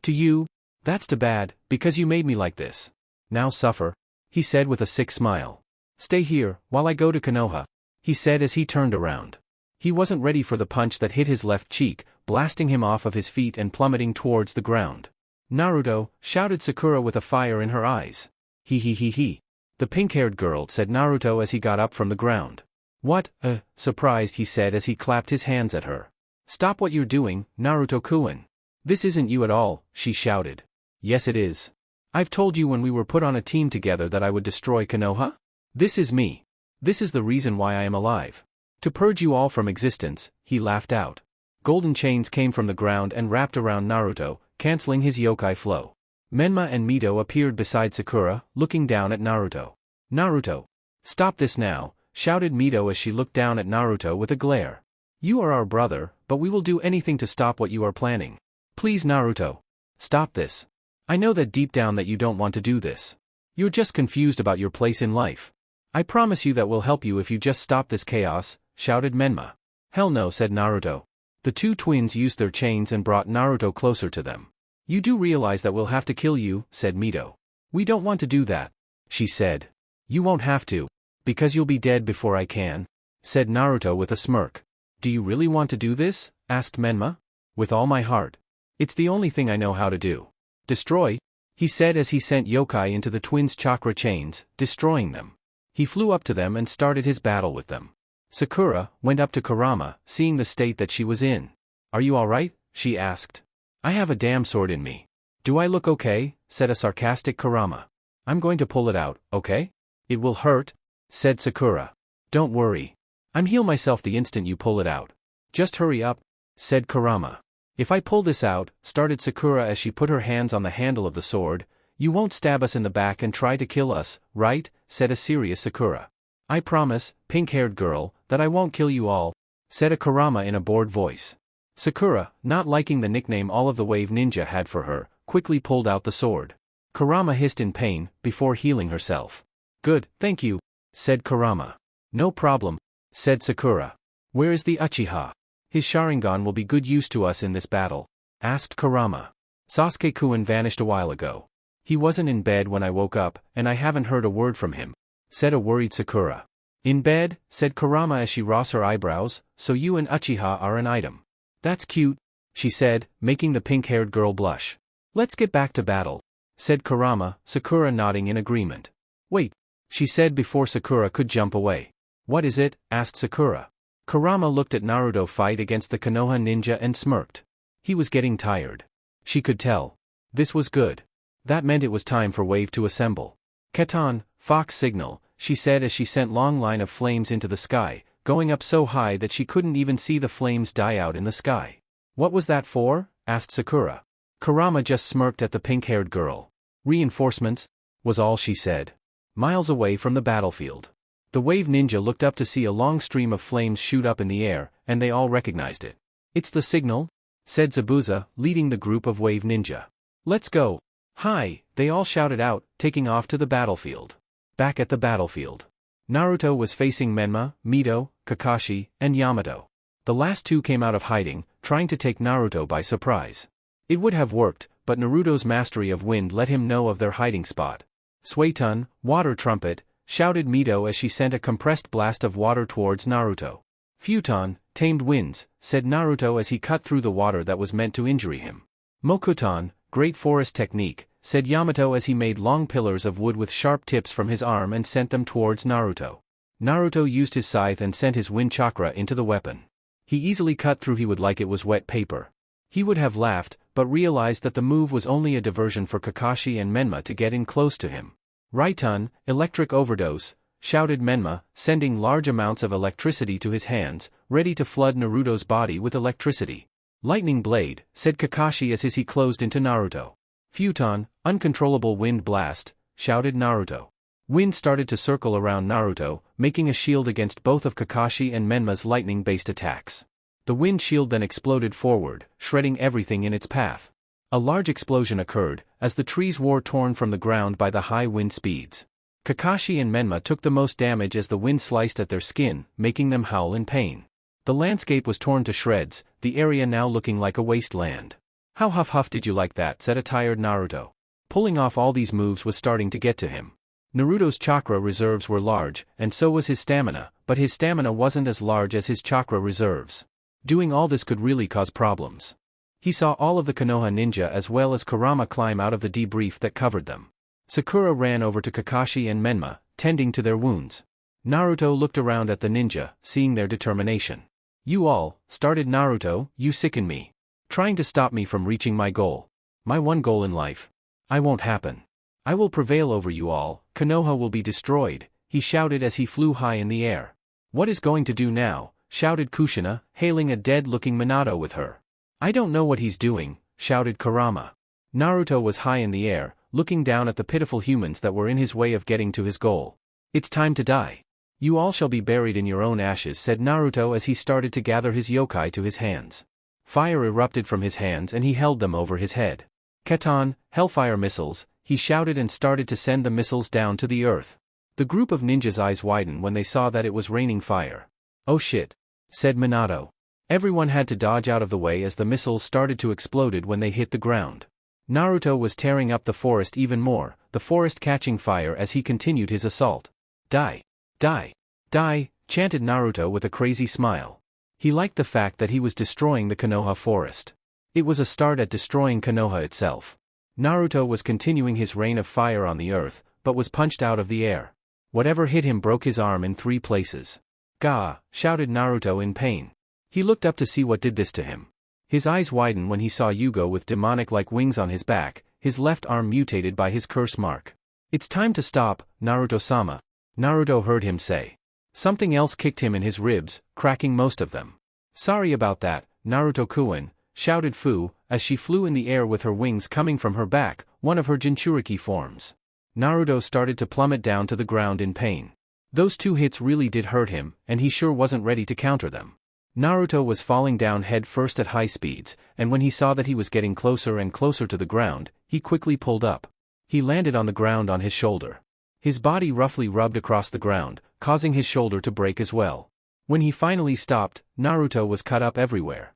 To you? That's too bad, because you made me like this. Now suffer, he said with a sick smile. Stay here, while I go to Konoha, he said as he turned around. He wasn't ready for the punch that hit his left cheek, blasting him off of his feet and plummeting towards the ground. Naruto, shouted Sakura with a fire in her eyes. He. The pink-haired girl, said Naruto as he got up from the ground. What, surprised he said as he clapped his hands at her. Stop what you're doing, Naruto-kun. This isn't you at all, she shouted. Yes it is. I've told you when we were put on a team together that I would destroy Konoha? This is me. This is the reason why I am alive. To purge you all from existence, he laughed out. Golden chains came from the ground and wrapped around Naruto, canceling his yokai flow. Menma and Mito appeared beside Sakura, looking down at Naruto. Naruto. Stop this now, shouted Mito as she looked down at Naruto with a glare. You are our brother, but we will do anything to stop what you are planning. Please Naruto. Stop this. I know that deep down that you don't want to do this. You're just confused about your place in life. I promise you that we'll help you if you just stop this chaos, shouted Menma. Hell no, said Naruto. The two twins used their chains and brought Naruto closer to them. You do realize that we'll have to kill you, said Mito. We don't want to do that, she said. You won't have to, because you'll be dead before I can, said Naruto with a smirk. Do you really want to do this? Asked Menma. With all my heart. It's the only thing I know how to do. Destroy? he said as he sent yokai into the twins' chakra chains, destroying them. He flew up to them and started his battle with them. Sakura went up to Kurama, seeing the state that she was in. "Are you alright?" she asked. "I have a damn sword in me." "Do I look okay?" said a sarcastic Kurama. "I'm going to pull it out, okay?" "It will hurt," said Sakura. "Don't worry. I'm heal myself the instant you pull it out. Just hurry up," said Kurama. "If I pull this out," started Sakura as she put her hands on the handle of the sword, "you won't stab us in the back and try to kill us, right?" said a serious Sakura. "I promise, pink-haired girl, that I won't kill you all," said a Kurama in a bored voice. Sakura, not liking the nickname all of the Wave Ninja had for her, quickly pulled out the sword. Kurama hissed in pain, before healing herself. "Good, thank you," said Kurama. "No problem," said Sakura. "Where is the Uchiha? His Sharingan will be good use to us in this battle," asked Kurama. "Sasuke-kun vanished a while ago. He wasn't in bed when I woke up, and I haven't heard a word from him," said a worried Sakura. "In bed?" said Kurama as she raised her eyebrows, "so you and Uchiha are an item. That's cute," she said, making the pink-haired girl blush. "Let's get back to battle," said Kurama, Sakura nodding in agreement. "Wait," she said before Sakura could jump away. "What is it?" asked Sakura. Kurama looked at Naruto fight against the Konoha ninja and smirked. He was getting tired. She could tell. This was good. That meant it was time for Wave to assemble. "Keton, Fox signal," she said as she sent long line of flames into the sky, going up so high that she couldn't even see the flames die out in the sky. "What was that for?" asked Sakura. Kurama just smirked at the pink-haired girl. "Reinforcements," was all she said. Miles away from the battlefield, the Wave Ninja looked up to see a long stream of flames shoot up in the air, and they all recognized it. "It's the signal," said Zabuza, leading the group of Wave Ninja. "Let's go." "Hi," they all shouted out, taking off to the battlefield. Back at the battlefield, Naruto was facing Menma, Mito, Kakashi, and Yamato. The last two came out of hiding, trying to take Naruto by surprise. It would have worked, but Naruto's mastery of wind let him know of their hiding spot. "Suetun, water trumpet," shouted Mito as she sent a compressed blast of water towards Naruto. "Futon, tamed winds," said Naruto as he cut through the water that was meant to injure him. "Mokuton, great forest technique," said Yamato as he made long pillars of wood with sharp tips from his arm and sent them towards Naruto. Naruto used his scythe and sent his wind chakra into the weapon. He easily cut through it like it was wet paper. He would have laughed, but realized that the move was only a diversion for Kakashi and Menma to get in close to him. "Raitun, electric overdose," shouted Menma, sending large amounts of electricity to his hands, ready to flood Naruto's body with electricity. "Lightning blade," said Kakashi as he closed into Naruto. "Futon, uncontrollable wind blast," shouted Naruto. Wind started to circle around Naruto, making a shield against both of Kakashi and Menma's lightning-based attacks. The wind shield then exploded forward, shredding everything in its path. A large explosion occurred, as the trees were torn from the ground by the high wind speeds. Kakashi and Menma took the most damage as the wind sliced at their skin, making them howl in pain. The landscape was torn to shreds, the area now looking like a wasteland. "How huff did you like that?" said a tired Naruto. Pulling off all these moves was starting to get to him. Naruto's chakra reserves were large, and so was his stamina, but his stamina wasn't as large as his chakra reserves. Doing all this could really cause problems. He saw all of the Konoha ninja as well as Kurama climb out of the debris that covered them. Sakura ran over to Kakashi and Menma, tending to their wounds. Naruto looked around at the ninja, seeing their determination. "You all," started Naruto, "you sicken me. Trying to stop me from reaching my goal. My one goal in life. I won't happen. I will prevail over you all, Konoha will be destroyed," he shouted as he flew high in the air. "What is going to do now?" shouted Kushina, hailing a dead-looking Minato with her. "I don't know what he's doing," shouted Kurama. Naruto was high in the air, looking down at the pitiful humans that were in his way of getting to his goal. "It's time to die. You all shall be buried in your own ashes," said Naruto as he started to gather his yokai to his hands. Fire erupted from his hands and he held them over his head. "Keton, hellfire missiles," he shouted and started to send the missiles down to the earth. The group of ninjas' eyes widened when they saw that it was raining fire. "Oh shit," said Minato. Everyone had to dodge out of the way as the missiles started to explode when they hit the ground. Naruto was tearing up the forest even more, the forest catching fire as he continued his assault. "Die! Die! Die!" chanted Naruto with a crazy smile. He liked the fact that he was destroying the Konoha forest. It was a start at destroying Konoha itself. Naruto was continuing his reign of fire on the earth, but was punched out of the air. Whatever hit him broke his arm in 3 places. "Gah!" shouted Naruto in pain. He looked up to see what did this to him. His eyes widened when he saw Yugo with demonic-like wings on his back, his left arm mutated by his curse mark. "It's time to stop, Naruto-sama," Naruto heard him say. Something else kicked him in his ribs, cracking most of them. "Sorry about that, Naruto-kun," shouted Fu, as she flew in the air with her wings coming from her back, one of her Jinchuriki forms. Naruto started to plummet down to the ground in pain. Those 2 hits really did hurt him, and he sure wasn't ready to counter them. Naruto was falling down head first at high speeds, and when he saw that he was getting closer and closer to the ground, he quickly pulled up. He landed on the ground on his shoulder. His body roughly rubbed across the ground, causing his shoulder to break as well. When he finally stopped, Naruto was cut up everywhere.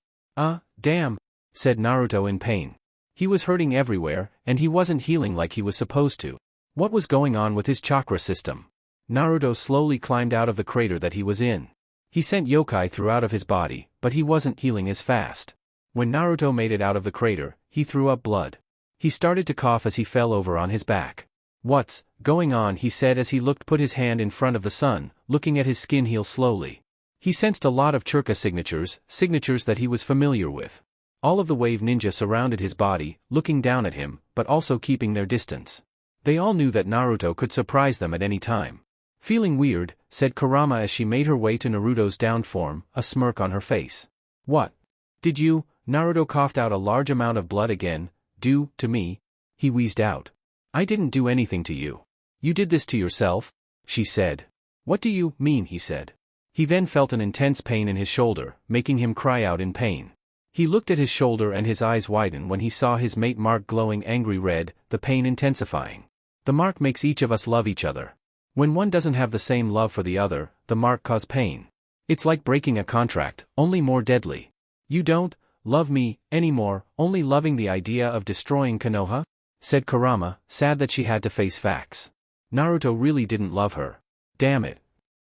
Damn," said Naruto in pain. He was hurting everywhere, and he wasn't healing like he was supposed to. What was going on with his chakra system? Naruto slowly climbed out of the crater that he was in. He sent yokai throughout of his body, but he wasn't healing as fast. When Naruto made it out of the crater, he threw up blood. He started to cough as he fell over on his back. "What's going on?" he said as he put his hand in front of the sun, looking at his skin heal slowly. He sensed a lot of chakra signatures that he was familiar with. All of the wave ninja surrounded his body, looking down at him, but also keeping their distance. They all knew that Naruto could surprise them at any time. "Feeling weird," said Kurama as she made her way to Naruto's down form, a smirk on her face. "What? Did you?" Naruto coughed out a large amount of blood again. "Do to me?" he wheezed out. "I didn't do anything to you. You did this to yourself," she said. "What do you mean?" he said. He then felt an intense pain in his shoulder, making him cry out in pain. He looked at his shoulder and his eyes widened when he saw his mate mark glowing angry red, the pain intensifying. The mark makes each of us love each other. When one doesn't have the same love for the other, the mark causes pain. It's like breaking a contract, only more deadly. "You don't love me anymore, only loving the idea of destroying Konoha?" said Kurama, sad that she had to face facts. Naruto really didn't love her. "Damn it.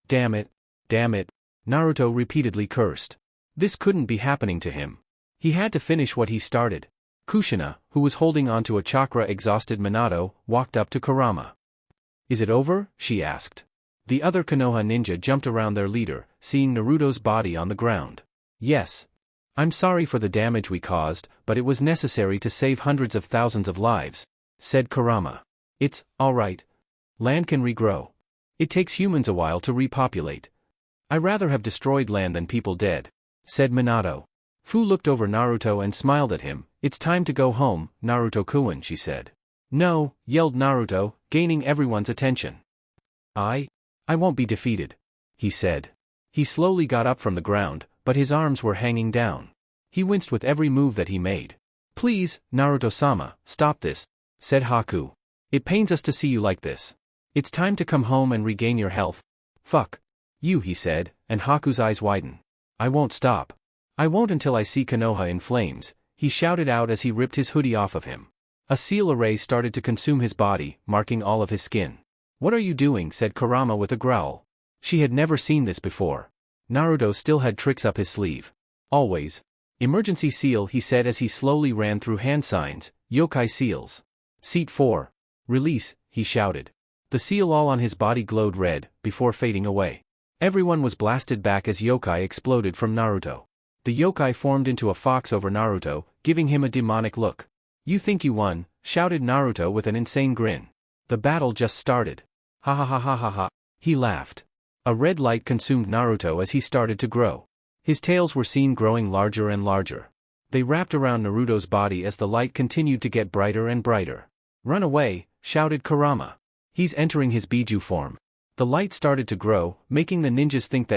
Damn it. Damn it," Naruto repeatedly cursed. This couldn't be happening to him. He had to finish what he started. Kushina, who was holding onto a chakra-exhausted Minato, walked up to Kurama. "Is it over?" she asked. The other Konoha ninja jumped around their leader, seeing Naruto's body on the ground. "Yes. I'm sorry for the damage we caused, but it was necessary to save hundreds of thousands of lives," said Kurama. "It's all right. Land can regrow. It takes humans a while to repopulate. I'd rather have destroyed land than people dead," said Minato. Fu looked over Naruto and smiled at him. "It's time to go home, Naruto-kun," she said. "No," yelled Naruto, gaining everyone's attention. I won't be defeated," he said. He slowly got up from the ground, but his arms were hanging down. He winced with every move that he made. "Please, Naruto-sama, stop this," said Haku. "It pains us to see you like this. It's time to come home and regain your health." "Fuck you," he said, and Haku's eyes widened. "I won't stop. I won't until I see Konoha in flames," he shouted out as he ripped his hoodie off of him. A seal array started to consume his body, marking all of his skin. "What are you doing?" said Kurama with a growl. She had never seen this before. Naruto still had tricks up his sleeve. "Always. Emergency seal," he said as he slowly ran through hand signs, "yokai seals. Seat 4. Release," he shouted. The seal all on his body glowed red, before fading away. Everyone was blasted back as yokai exploded from Naruto. The yokai formed into a fox over Naruto, giving him a demonic look. "You think you won," shouted Naruto with an insane grin. "The battle just started. Ha ha ha ha ha ha." He laughed. A red light consumed Naruto as he started to grow. His tails were seen growing larger and larger. They wrapped around Naruto's body as the light continued to get brighter and brighter. "Run away," shouted Kurama. "He's entering his Biju form." The light started to grow, making the ninjas think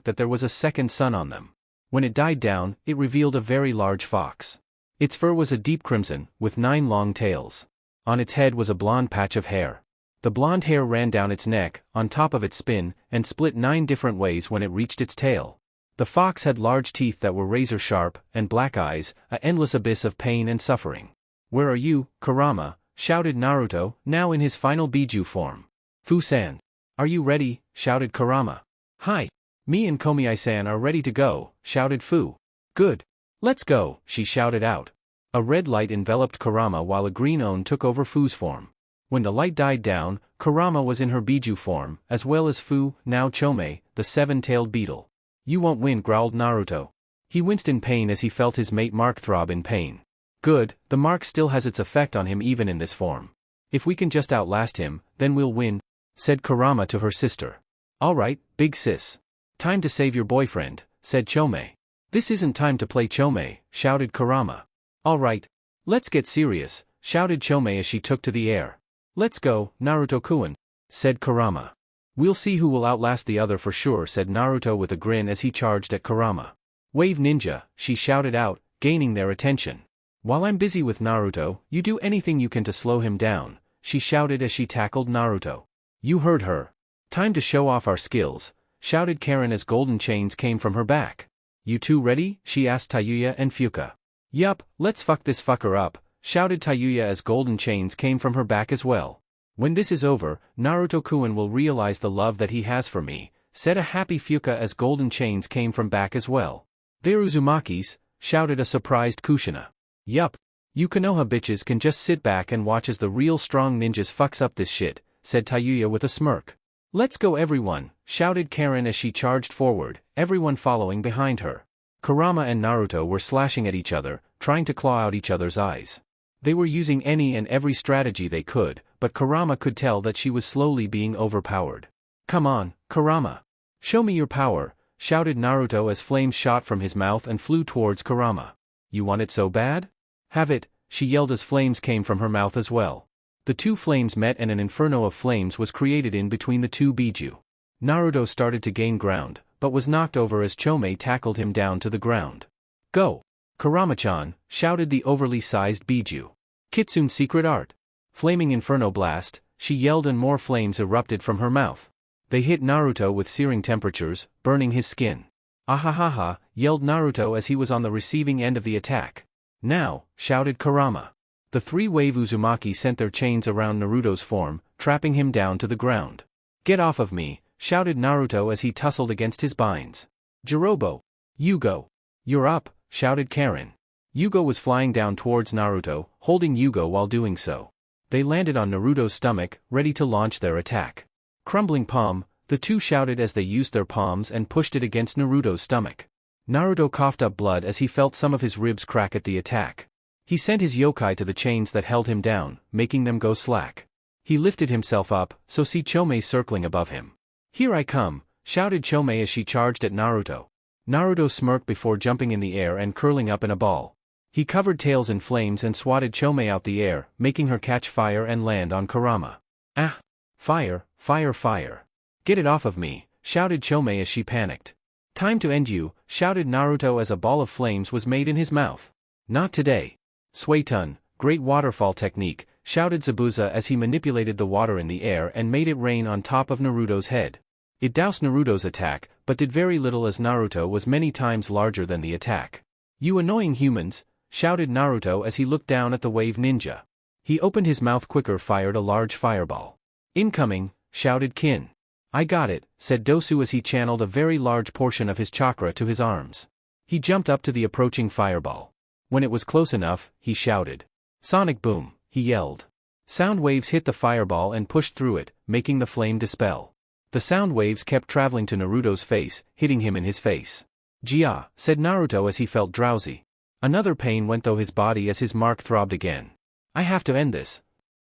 that there was a second sun on them. When it died down, it revealed a very large fox. Its fur was a deep crimson, with 9 long tails. On its head was a blonde patch of hair. The blonde hair ran down its neck, on top of its spin, and split 9 different ways when it reached its tail. The fox had large teeth that were razor-sharp, and black eyes, an endless abyss of pain and suffering. "Where are you, Kurama?" shouted Naruto, now in his final Biju form. "Fu-san. Are you ready?" shouted Kurama. "Hi. Me and Komi-san are ready to go," shouted Fu. "Good. Let's go," she shouted out. A red light enveloped Kurama while a green one took over Fu's form. When the light died down, Kurama was in her Biju form, as well as Fu, now Chome, the seven-tailed beetle. You won't win, growled Naruto. He winced in pain as he felt his mate Mark throb in pain. Good, the mark still has its effect on him even in this form. If we can just outlast him, then we'll win, said Kurama to her sister. Alright, big sis. Time to save your boyfriend, said Chome. This isn't time to play Chome, shouted Kurama. Alright. Let's get serious, shouted Chome as she took to the air. Let's go, Naruto-kun, said Kurama. We'll see who will outlast the other for sure, said Naruto with a grin as he charged at Kurama. Wave ninja, she shouted out, gaining their attention. While I'm busy with Naruto, you do anything you can to slow him down, she shouted as she tackled Naruto. You heard her. Time to show off our skills, shouted Karen as golden chains came from her back. You two ready? She asked Tayuya and Fuka. Yup, let's fuck this fucker up, shouted Tayuya as golden chains came from her back as well. When this is over, Naruto-kun will realize the love that he has for me, said a happy Fuka as golden chains came from back as well. They're Uzumakis, shouted a surprised Kushina. Yup. You Konoha bitches can just sit back and watch as the real strong ninjas fucks up this shit, said Tayuya with a smirk. Let's go everyone, shouted Karen as she charged forward, everyone following behind her. Kurama and Naruto were slashing at each other, trying to claw out each other's eyes. They were using any and every strategy they could, but Kurama could tell that she was slowly being overpowered. Come on, Kurama. Show me your power, shouted Naruto as flames shot from his mouth and flew towards Kurama. You want it so bad? Have it, she yelled as flames came from her mouth as well. The two flames met and an inferno of flames was created in between the two Biju. Naruto started to gain ground, but was knocked over as Chome tackled him down to the ground. Go! Kurama-chan, shouted the overly sized Biju. Kitsune secret art. Flaming inferno blast, she yelled and more flames erupted from her mouth. They hit Naruto with searing temperatures, burning his skin. Ahahaha, yelled Naruto as he was on the receiving end of the attack. Now, shouted Kurama. The three-wave Uzumaki sent their chains around Naruto's form, trapping him down to the ground. Get off of me, shouted Naruto as he tussled against his binds. Jirobo. Yugo. You're up, shouted Karen. Yugo was flying down towards Naruto, holding Yugo while doing so. They landed on Naruto's stomach, ready to launch their attack. Crumbling palm, the two shouted as they used their palms and pushed it against Naruto's stomach. Naruto coughed up blood as he felt some of his ribs crack at the attack. He sent his yokai to the chains that held him down, making them go slack. He lifted himself up, so see Chome circling above him. Here I come, shouted Chome as she charged at Naruto. Naruto smirked before jumping in the air and curling up in a ball. He covered tails in flames and swatted Chome out the air, making her catch fire and land on Kurama. Ah! Fire, fire, fire. Get it off of me, shouted Chome as she panicked. Time to end you, shouted Naruto as a ball of flames was made in his mouth. Not today. Suetun, great waterfall technique, shouted Zabuza as he manipulated the water in the air and made it rain on top of Naruto's head. It doused Naruto's attack, but did very little as Naruto was many times larger than the attack. You annoying humans, shouted Naruto as he looked down at the wave ninja. He opened his mouth quicker, fired a large fireball. Incoming, shouted Kin. I got it, said Dosu as he channeled a very large portion of his chakra to his arms. He jumped up to the approaching fireball. When it was close enough, he shouted. Sonic boom, he yelled. Sound waves hit the fireball and pushed through it, making the flame dispel. The sound waves kept traveling to Naruto's face, hitting him in his face. Jia, said Naruto as he felt drowsy. Another pain went through his body as his mark throbbed again. I have to end this,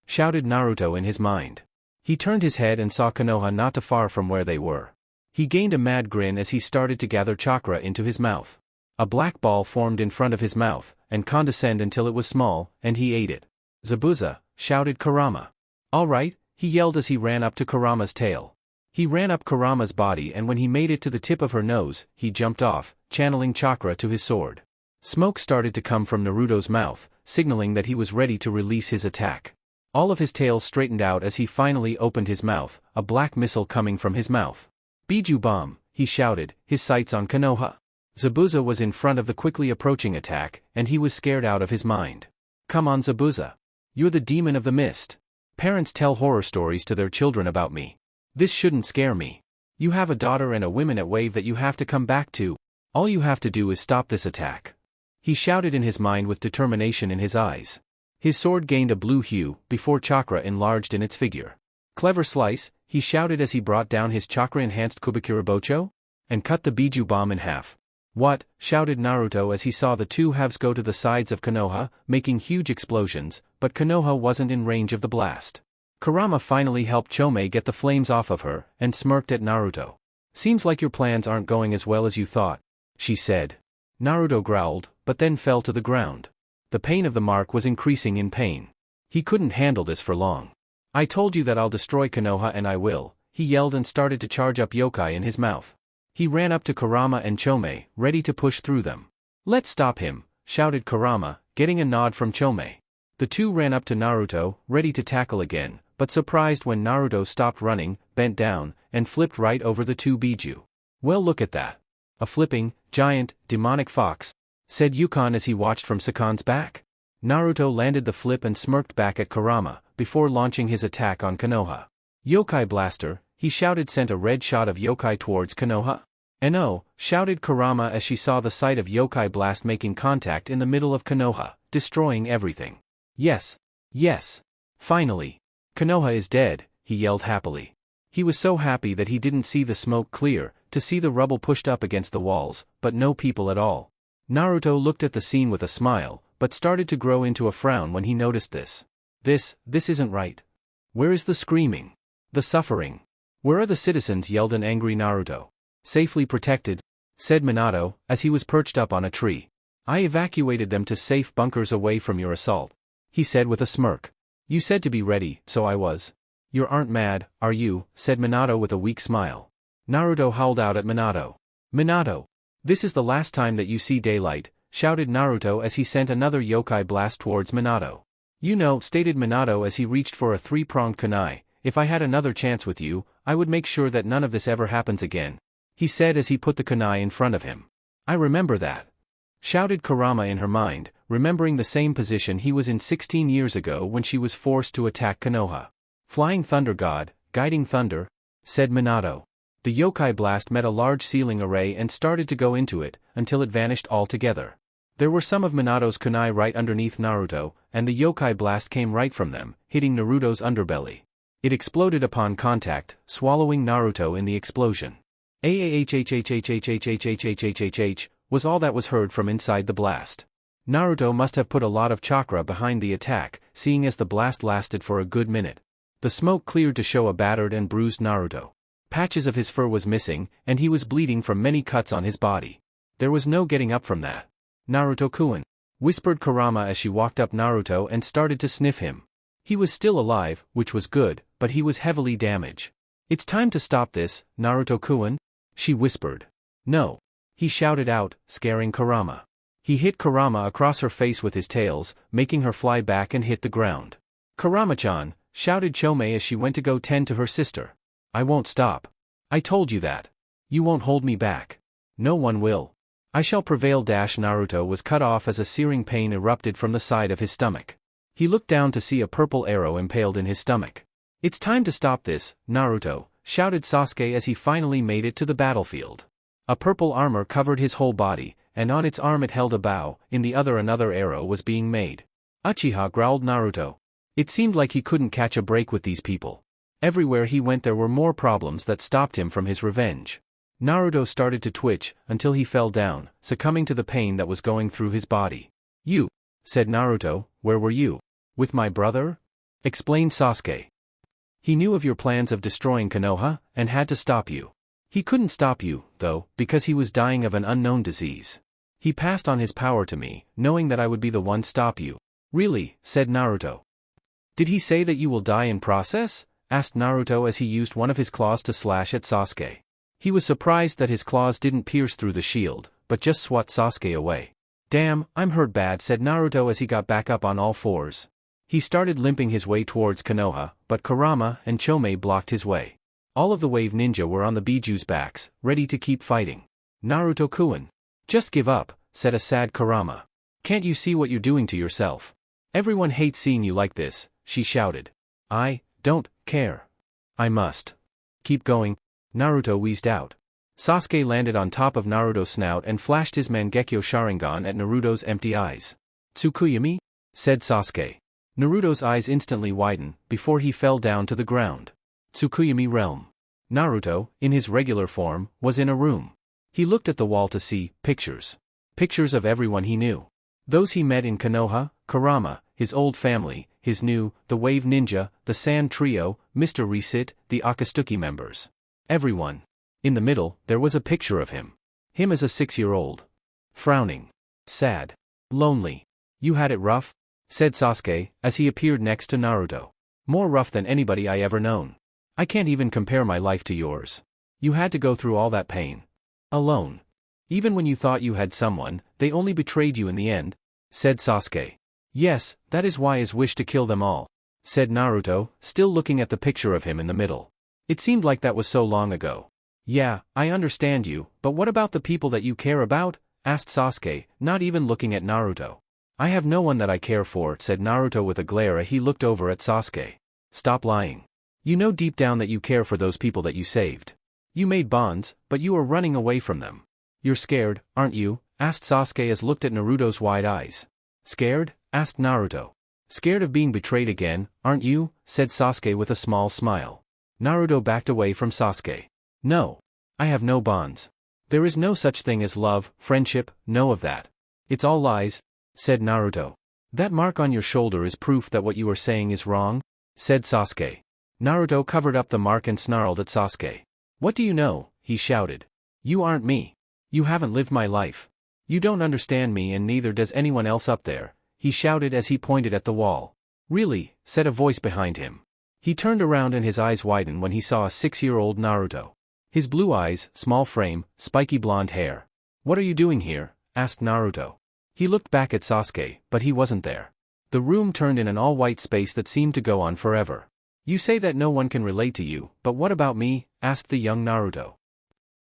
shouted Naruto in his mind. He turned his head and saw Konoha not too far from where they were. He gained a mad grin as he started to gather chakra into his mouth. A black ball formed in front of his mouth, and condescended until it was small, and he ate it. Zabuza, shouted Kurama. All right, he yelled as he ran up to Kurama's tail. He ran up Kurama's body and when he made it to the tip of her nose, he jumped off, channeling chakra to his sword. Smoke started to come from Naruto's mouth, signaling that he was ready to release his attack. All of his tail straightened out as he finally opened his mouth, a black missile coming from his mouth. Biju bomb, he shouted, his sights on Konoha. Zabuza was in front of the quickly approaching attack, and he was scared out of his mind. Come on Zabuza. You're the demon of the mist. Parents tell horror stories to their children about me. This shouldn't scare me. You have a daughter and a woman at Wave that you have to come back to. All you have to do is stop this attack. he shouted in his mind with determination in his eyes. His sword gained a blue hue, before chakra enlarged in its figure. Clever slice, he shouted as he brought down his chakra-enhanced Kubikura Bocho? And cut the Biju bomb in half. What? Shouted Naruto as he saw the two halves go to the sides of Konoha, making huge explosions, but Konoha wasn't in range of the blast. Kurama finally helped Chome get the flames off of her, and smirked at Naruto. Seems like your plans aren't going as well as you thought, she said. Naruto growled, but then fell to the ground. The pain of the mark was increasing in pain. He couldn't handle this for long. I told you that I'll destroy Konoha and I will, he yelled and started to charge up yokai in his mouth. He ran up to Kurama and Chome, ready to push through them. Let's stop him, shouted Kurama, getting a nod from Chome. The two ran up to Naruto, ready to tackle again, but surprised when Naruto stopped running, bent down, and flipped right over the two Biju. Well, look at that. A flipping, giant, demonic fox, said Yukon as he watched from Sakon's back. Naruto landed the flip and smirked back at Kurama, before launching his attack on Konoha. Yokai Blaster, he shouted, sent a red shot of yokai towards Konoha. "No," shouted Kurama as she saw the sight of yokai blast making contact in the middle of Konoha, destroying everything. Yes. Yes. Finally. Konoha is dead, he yelled happily. He was so happy that he didn't see the smoke clear, to see the rubble pushed up against the walls, but no people at all. Naruto looked at the scene with a smile, but started to grow into a frown when he noticed this. This isn't right. Where is the screaming? The suffering? Where are the citizens? Yelled an angry Naruto. Safely protected, said Minato, as he was perched up on a tree. I evacuated them to safe bunkers away from your assault, he said with a smirk. You said to be ready, so I was. You aren't mad, are you? Said Minato with a weak smile. Naruto howled out at Minato. Minato! This is the last time that you see daylight, shouted Naruto as he sent another yokai blast towards Minato. You know, stated Minato as he reached for a three-pronged kunai, if I had another chance with you, I would make sure that none of this ever happens again, he said as he put the kunai in front of him. I remember that, shouted Kurama in her mind, remembering the same position he was in 16 years ago when she was forced to attack Konoha. Flying Thunder God, guiding thunder, said Minato. The yokai blast met a large ceiling array and started to go into it, until it vanished altogether. There were some of Minato's kunai right underneath Naruto, and the yokai blast came right from them, hitting Naruto's underbelly. It exploded upon contact, swallowing Naruto in the explosion. AAHHHHHHHHHHHH was all that was heard from inside the blast. Naruto must have put a lot of chakra behind the attack, seeing as the blast lasted for a good minute. The smoke cleared to show a battered and bruised Naruto. Patches of his fur was missing, and he was bleeding from many cuts on his body. There was no getting up from that. Naruto-kun, whispered Kurama as she walked up Naruto and started to sniff him. He was still alive, which was good, but he was heavily damaged. It's time to stop this, Naruto-kun, she whispered. No. He shouted out, scaring Kurama. He hit Kurama across her face with his tails, making her fly back and hit the ground. Kurama-chan, shouted Chome as she went to go tend to her sister. I won't stop. I told you that. You won't hold me back. No one will. I shall prevail. Naruto was cut off as a searing pain erupted from the side of his stomach. He looked down to see a purple arrow impaled in his stomach. It's time to stop this, Naruto, shouted Sasuke as he finally made it to the battlefield. A purple armor covered his whole body, and on its arm it held a bow, in the other another arrow was being made. Uchiha, growled Naruto. It seemed like he couldn't catch a break with these people. Everywhere he went there were more problems that stopped him from his revenge. Naruto started to twitch, until he fell down, succumbing to the pain that was going through his body. You, said Naruto, where were you? With my brother? Explained Sasuke. He knew of your plans of destroying Konoha, and had to stop you. He couldn't stop you, though, because he was dying of an unknown disease. He passed on his power to me, knowing that I would be the one stop you. Really, said Naruto. Did he say that you will die in process? Asked Naruto as he used one of his claws to slash at Sasuke. He was surprised that his claws didn't pierce through the shield, but just swat Sasuke away. Damn, I'm hurt bad, said Naruto as he got back up on all fours. He started limping his way towards Konoha, but Kurama and Chome blocked his way. All of the wave ninja were on the Biju's backs, ready to keep fighting. Naruto-kun. Just give up, said a sad Kurama. Can't you see what you're doing to yourself? Everyone hates seeing you like this, she shouted. I don't care. I must keep going, Naruto wheezed out. Sasuke landed on top of Naruto's snout and flashed his Mangekyo Sharingan at Naruto's empty eyes. "Tsukuyami?" said Sasuke. Naruto's eyes instantly widened, before he fell down to the ground. Tsukuyami realm. Naruto, in his regular form, was in a room. He looked at the wall to see pictures. Pictures of everyone he knew. Those he met in Konoha, Kurama, his old family, his new, the Wave Ninja, the Sand Trio, Mr. Resit, the Akatsuki members. Everyone. In the middle, there was a picture of him. Him as a 6-year-old. Frowning. Sad. Lonely. "You had it rough?" said Sasuke, as he appeared next to Naruto. "More rough than anybody I ever known. I can't even compare my life to yours. You had to go through all that pain. Alone. Even when you thought you had someone, they only betrayed you in the end," said Sasuke. "Yes, that is why his wish to kill them all," said Naruto, still looking at the picture of him in the middle. It seemed like that was so long ago. "Yeah, I understand you, but what about the people that you care about?" asked Sasuke, not even looking at Naruto. "I have no one that I care for," said Naruto with a glare as he looked over at Sasuke. "Stop lying. You know deep down that you care for those people that you saved. You made bonds, but you are running away from them. You're scared, aren't you?" asked Sasuke as looked at Naruto's wide eyes. "Scared?" asked Naruto. "Scared of being betrayed again, aren't you?" said Sasuke with a small smile. Naruto backed away from Sasuke. "No. I have no bonds. There is no such thing as love, friendship, no of that. It's all lies," said Naruto. "That mark on your shoulder is proof that what you are saying is wrong," said Sasuke. Naruto covered up the mark and snarled at Sasuke. "What do you know?" he shouted. "You aren't me. You haven't lived my life. You don't understand me and neither does anyone else up there," he shouted as he pointed at the wall. "Really?" said a voice behind him. He turned around and his eyes widened when he saw a 6-year-old Naruto. His blue eyes, small frame, spiky blonde hair. "What are you doing here?" asked Naruto. He looked back at Sasuke, but he wasn't there. The room turned in an all-white space that seemed to go on forever. "You say that no one can relate to you, but what about me?" asked the young Naruto.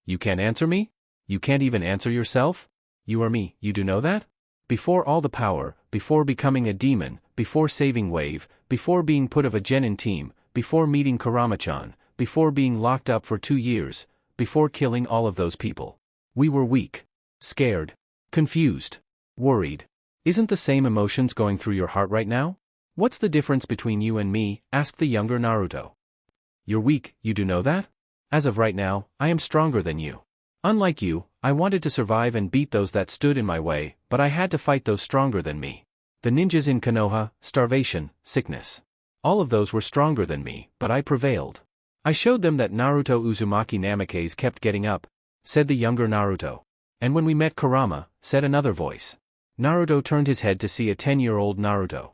"You can't answer me? You can't even answer yourself? You are me, you do know that? Before all the power, before becoming a demon, before saving Wave, before being put of a genin team, before meeting Kurama-chan, before being locked up for 2 years, before killing all of those people. We were weak. Scared. Confused. Worried. Isn't the same emotions going through your heart right now? What's the difference between you and me?" asked the younger Naruto. "You're weak, you do know that? As of right now, I am stronger than you. Unlike you, I wanted to survive and beat those that stood in my way, but I had to fight those stronger than me. The ninjas in Konoha, starvation, sickness. All of those were stronger than me, but I prevailed. I showed them that Naruto Uzumaki Namikaze kept getting up," said the younger Naruto. "And when we met Kurama," said another voice. Naruto turned his head to see a 10-year-old Naruto.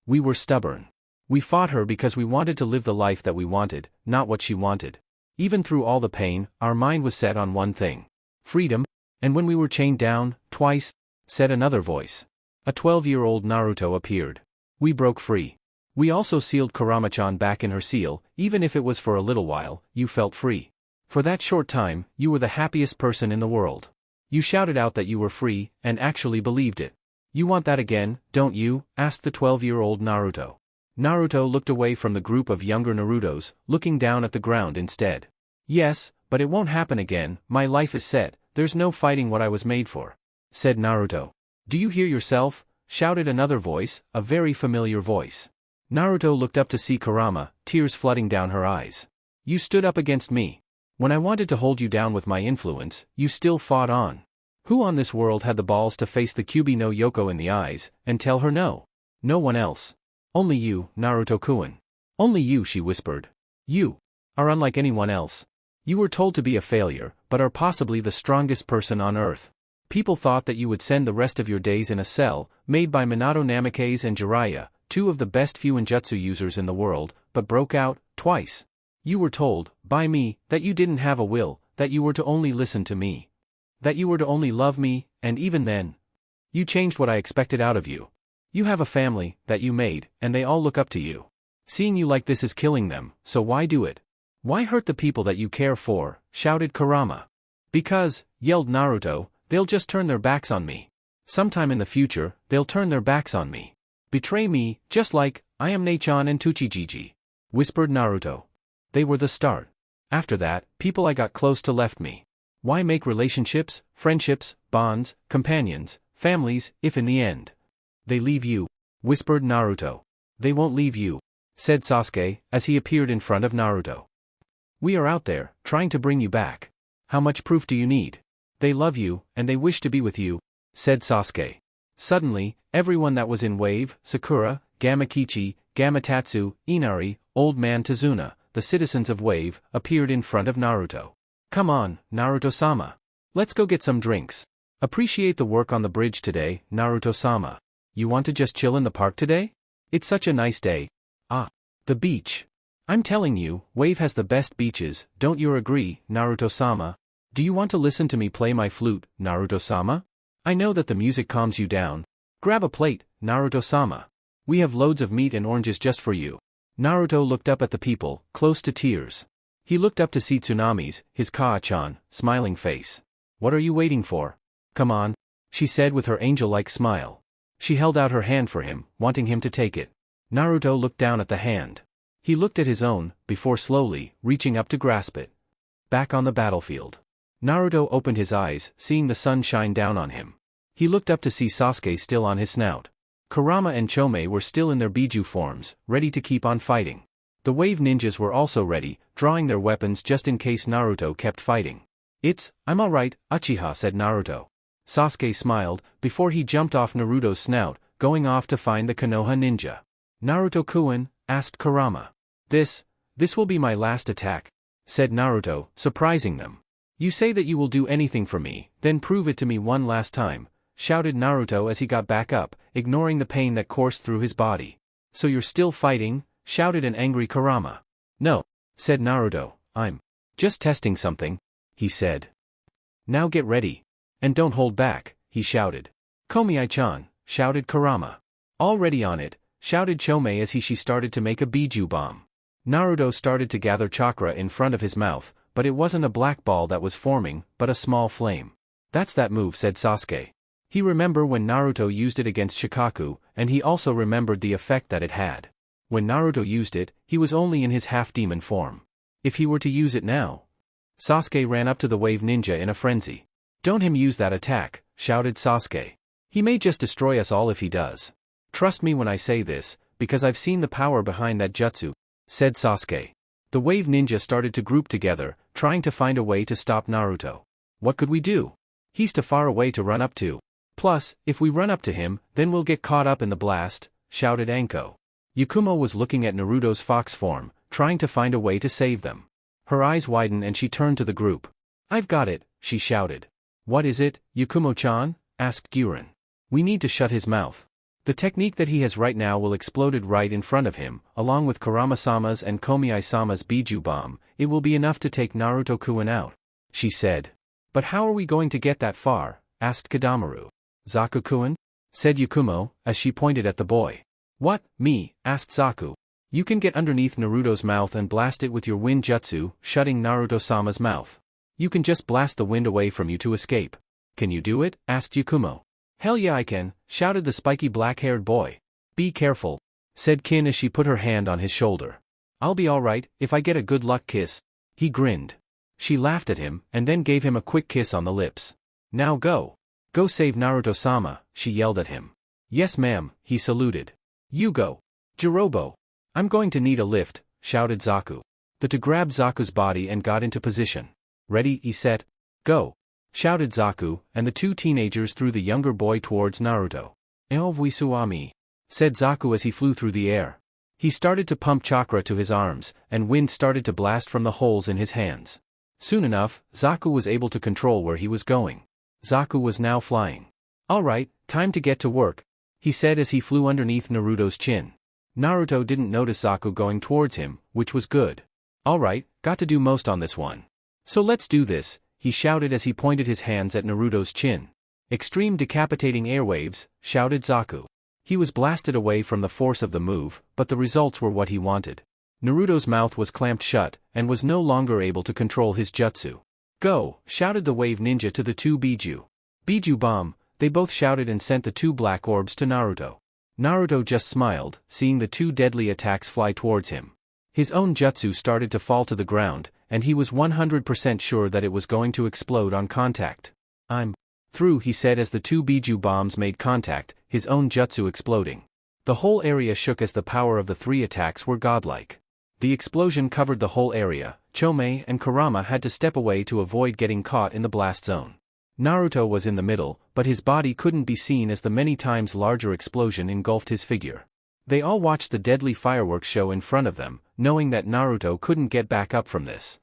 "We were stubborn. We fought her because we wanted to live the life that we wanted, not what she wanted. Even through all the pain, our mind was set on one thing. Freedom. And when we were chained down, twice," said another voice. A 12-year-old Naruto appeared. "We broke free. We also sealed Kurama-chan back in her seal, even if it was for a little while, you felt free. For that short time, you were the happiest person in the world. You shouted out that you were free, and actually believed it. You want that again, don't you?" asked the 12-year-old Naruto. Naruto looked away from the group of younger Narutos, looking down at the ground instead. "Yes, but it won't happen again, my life is set, there's no fighting what I was made for," said Naruto. "Do you hear yourself?" shouted another voice, a very familiar voice. Naruto looked up to see Kurama, tears flooding down her eyes. "You stood up against me. When I wanted to hold you down with my influence, you still fought on. Who on this world had the balls to face the Kyuubi no Yoko in the eyes, and tell her no? No one else. Only you, Naruto-kun. Only you," she whispered. "You are unlike anyone else. You were told to be a failure, but are possibly the strongest person on earth. People thought that you would spend the rest of your days in a cell, made by Minato Namikaze and Jiraiya, 2 of the best Fuinjutsu users in the world, but broke out, twice. You were told, by me, that you didn't have a will, that you were to only listen to me. That you were to only love me, and even then, you changed what I expected out of you. You have a family, that you made, and they all look up to you. Seeing you like this is killing them, so why do it? Why hurt the people that you care for?" shouted Kurama. "Because," yelled Naruto, "they'll just turn their backs on me. Sometime in the future, they'll turn their backs on me. Betray me, just like, I am Nechan and Tsuchijiji," whispered Naruto. "They were the start. After that, people I got close to left me. Why make relationships, friendships, bonds, companions, families, if in the end they leave you? Whispered Naruto. They won't leave you, said Sasuke, as he appeared in front of Naruto. We are out there, trying to bring you back. How much proof do you need? They love you, and they wish to be with you, said Sasuke. Suddenly, everyone that was in Wave, Sakura, Gamakichi, Gamatatsu, Inari, Old Man Tazuna, the citizens of Wave, appeared in front of Naruto. Come on, Naruto-sama. Let's go get some drinks. Appreciate the work on the bridge today, Naruto-sama. You want to just chill in the park today? It's such a nice day. Ah, the beach. I'm telling you, Wave has the best beaches, don't you agree, Naruto-sama? Do you want to listen to me play my flute, Naruto-sama? I know that the music calms you down. Grab a plate, Naruto-sama. We have loads of meat and oranges just for you. Naruto looked up at the people, close to tears. He looked up to see Tsunami's, his Kaa-chan, smiling face. What are you waiting for? Come on, she said with her angel-like smile. She held out her hand for him, wanting him to take it. Naruto looked down at the hand. He looked at his own, before slowly, reaching up to grasp it. Back on the battlefield. Naruto opened his eyes, seeing the sun shine down on him. He looked up to see Sasuke still on his snout. Kurama and Chome were still in their Biju forms, ready to keep on fighting. The Wave ninjas were also ready, drawing their weapons just in case Naruto kept fighting. I'm alright, Uchiha, said Naruto. Sasuke smiled, before he jumped off Naruto's snout, going off to find the Konoha ninja. Naruto-kun, asked Kurama. This will be my last attack, said Naruto, surprising them. You say that you will do anything for me, then prove it to me one last time, shouted Naruto as he got back up, ignoring the pain that coursed through his body. So you're still fighting? Shouted an angry Kurama. No, said Naruto, I'm just testing something, he said. Now get ready. And don't hold back, he shouted. Komi-chan, shouted Kurama. Already on it, shouted Chome as she started to make a Biju bomb. Naruto started to gather chakra in front of his mouth, but it wasn't a black ball that was forming, but a small flame. That's that move, said Sasuke. He remembered when Naruto used it against Shikaku, and he also remembered the effect that it had. When Naruto used it, he was only in his half-demon form. If he were to use it now... Sasuke ran up to the Wave ninja in a frenzy. Don't him use that attack, shouted Sasuke. He may just destroy us all if he does. Trust me when I say this, because I've seen the power behind that jutsu, said Sasuke. The Wave ninja started to group together, trying to find a way to stop Naruto. What could we do? He's too far away to run up to. Plus, if we run up to him, then we'll get caught up in the blast, shouted Anko. Yakumo was looking at Naruto's fox form, trying to find a way to save them. Her eyes widened and she turned to the group. I've got it, she shouted. What is it, Yakumo-chan? Asked Guren. We need to shut his mouth. The technique that he has right now will explode right in front of him, along with Kurama-sama's and Komi-sama's Biju bomb. It will be enough to take Naruto-kun out, she said. But how are we going to get that far? Asked Kadamaru. Zaku-kun? Said Yakumo, as she pointed at the boy. What, me? Asked Zaku. You can get underneath Naruto's mouth and blast it with your wind jutsu, shutting Naruto-sama's mouth. You can just blast the wind away from you to escape. Can you do it? Asked Yakumo. Hell yeah I can, shouted the spiky black-haired boy. Be careful, said Kin as she put her hand on his shoulder. I'll be alright, if I get a good luck kiss. He grinned. She laughed at him, and then gave him a quick kiss on the lips. Now go. Go save Naruto-sama, she yelled at him. Yes ma'am, he saluted. You go. Jirobo. I'm going to need a lift, shouted Zaku. The two grabbed Zaku's body and got into position. Ready, set, go. Shouted Zaku, and the two teenagers threw the younger boy towards Naruto. Elvisuami, said Zaku as he flew through the air. He started to pump chakra to his arms, and wind started to blast from the holes in his hands. Soon enough, Zaku was able to control where he was going. Zaku was now flying. Alright, time to get to work, he said as he flew underneath Naruto's chin. Naruto didn't notice Zaku going towards him, which was good. Alright, got to do most on this one. So let's do this, he shouted as he pointed his hands at Naruto's chin. Extreme decapitating airwaves, shouted Zaku. He was blasted away from the force of the move, but the results were what he wanted. Naruto's mouth was clamped shut, and was no longer able to control his jutsu. Go, shouted the Wave ninja to the two Biju. Biju bomb, they both shouted and sent the two black orbs to Naruto. Naruto just smiled, seeing the two deadly attacks fly towards him. His own jutsu started to fall to the ground, and he was 100% sure that it was going to explode on contact. I'm through, he said as the two Biju bombs made contact, his own jutsu exploding. The whole area shook as the power of the three attacks were godlike. The explosion covered the whole area. Chomei and Kurama had to step away to avoid getting caught in the blast zone. Naruto was in the middle, but his body couldn't be seen as the many times larger explosion engulfed his figure. They all watched the deadly fireworks show in front of them, knowing that Naruto couldn't get back up from this.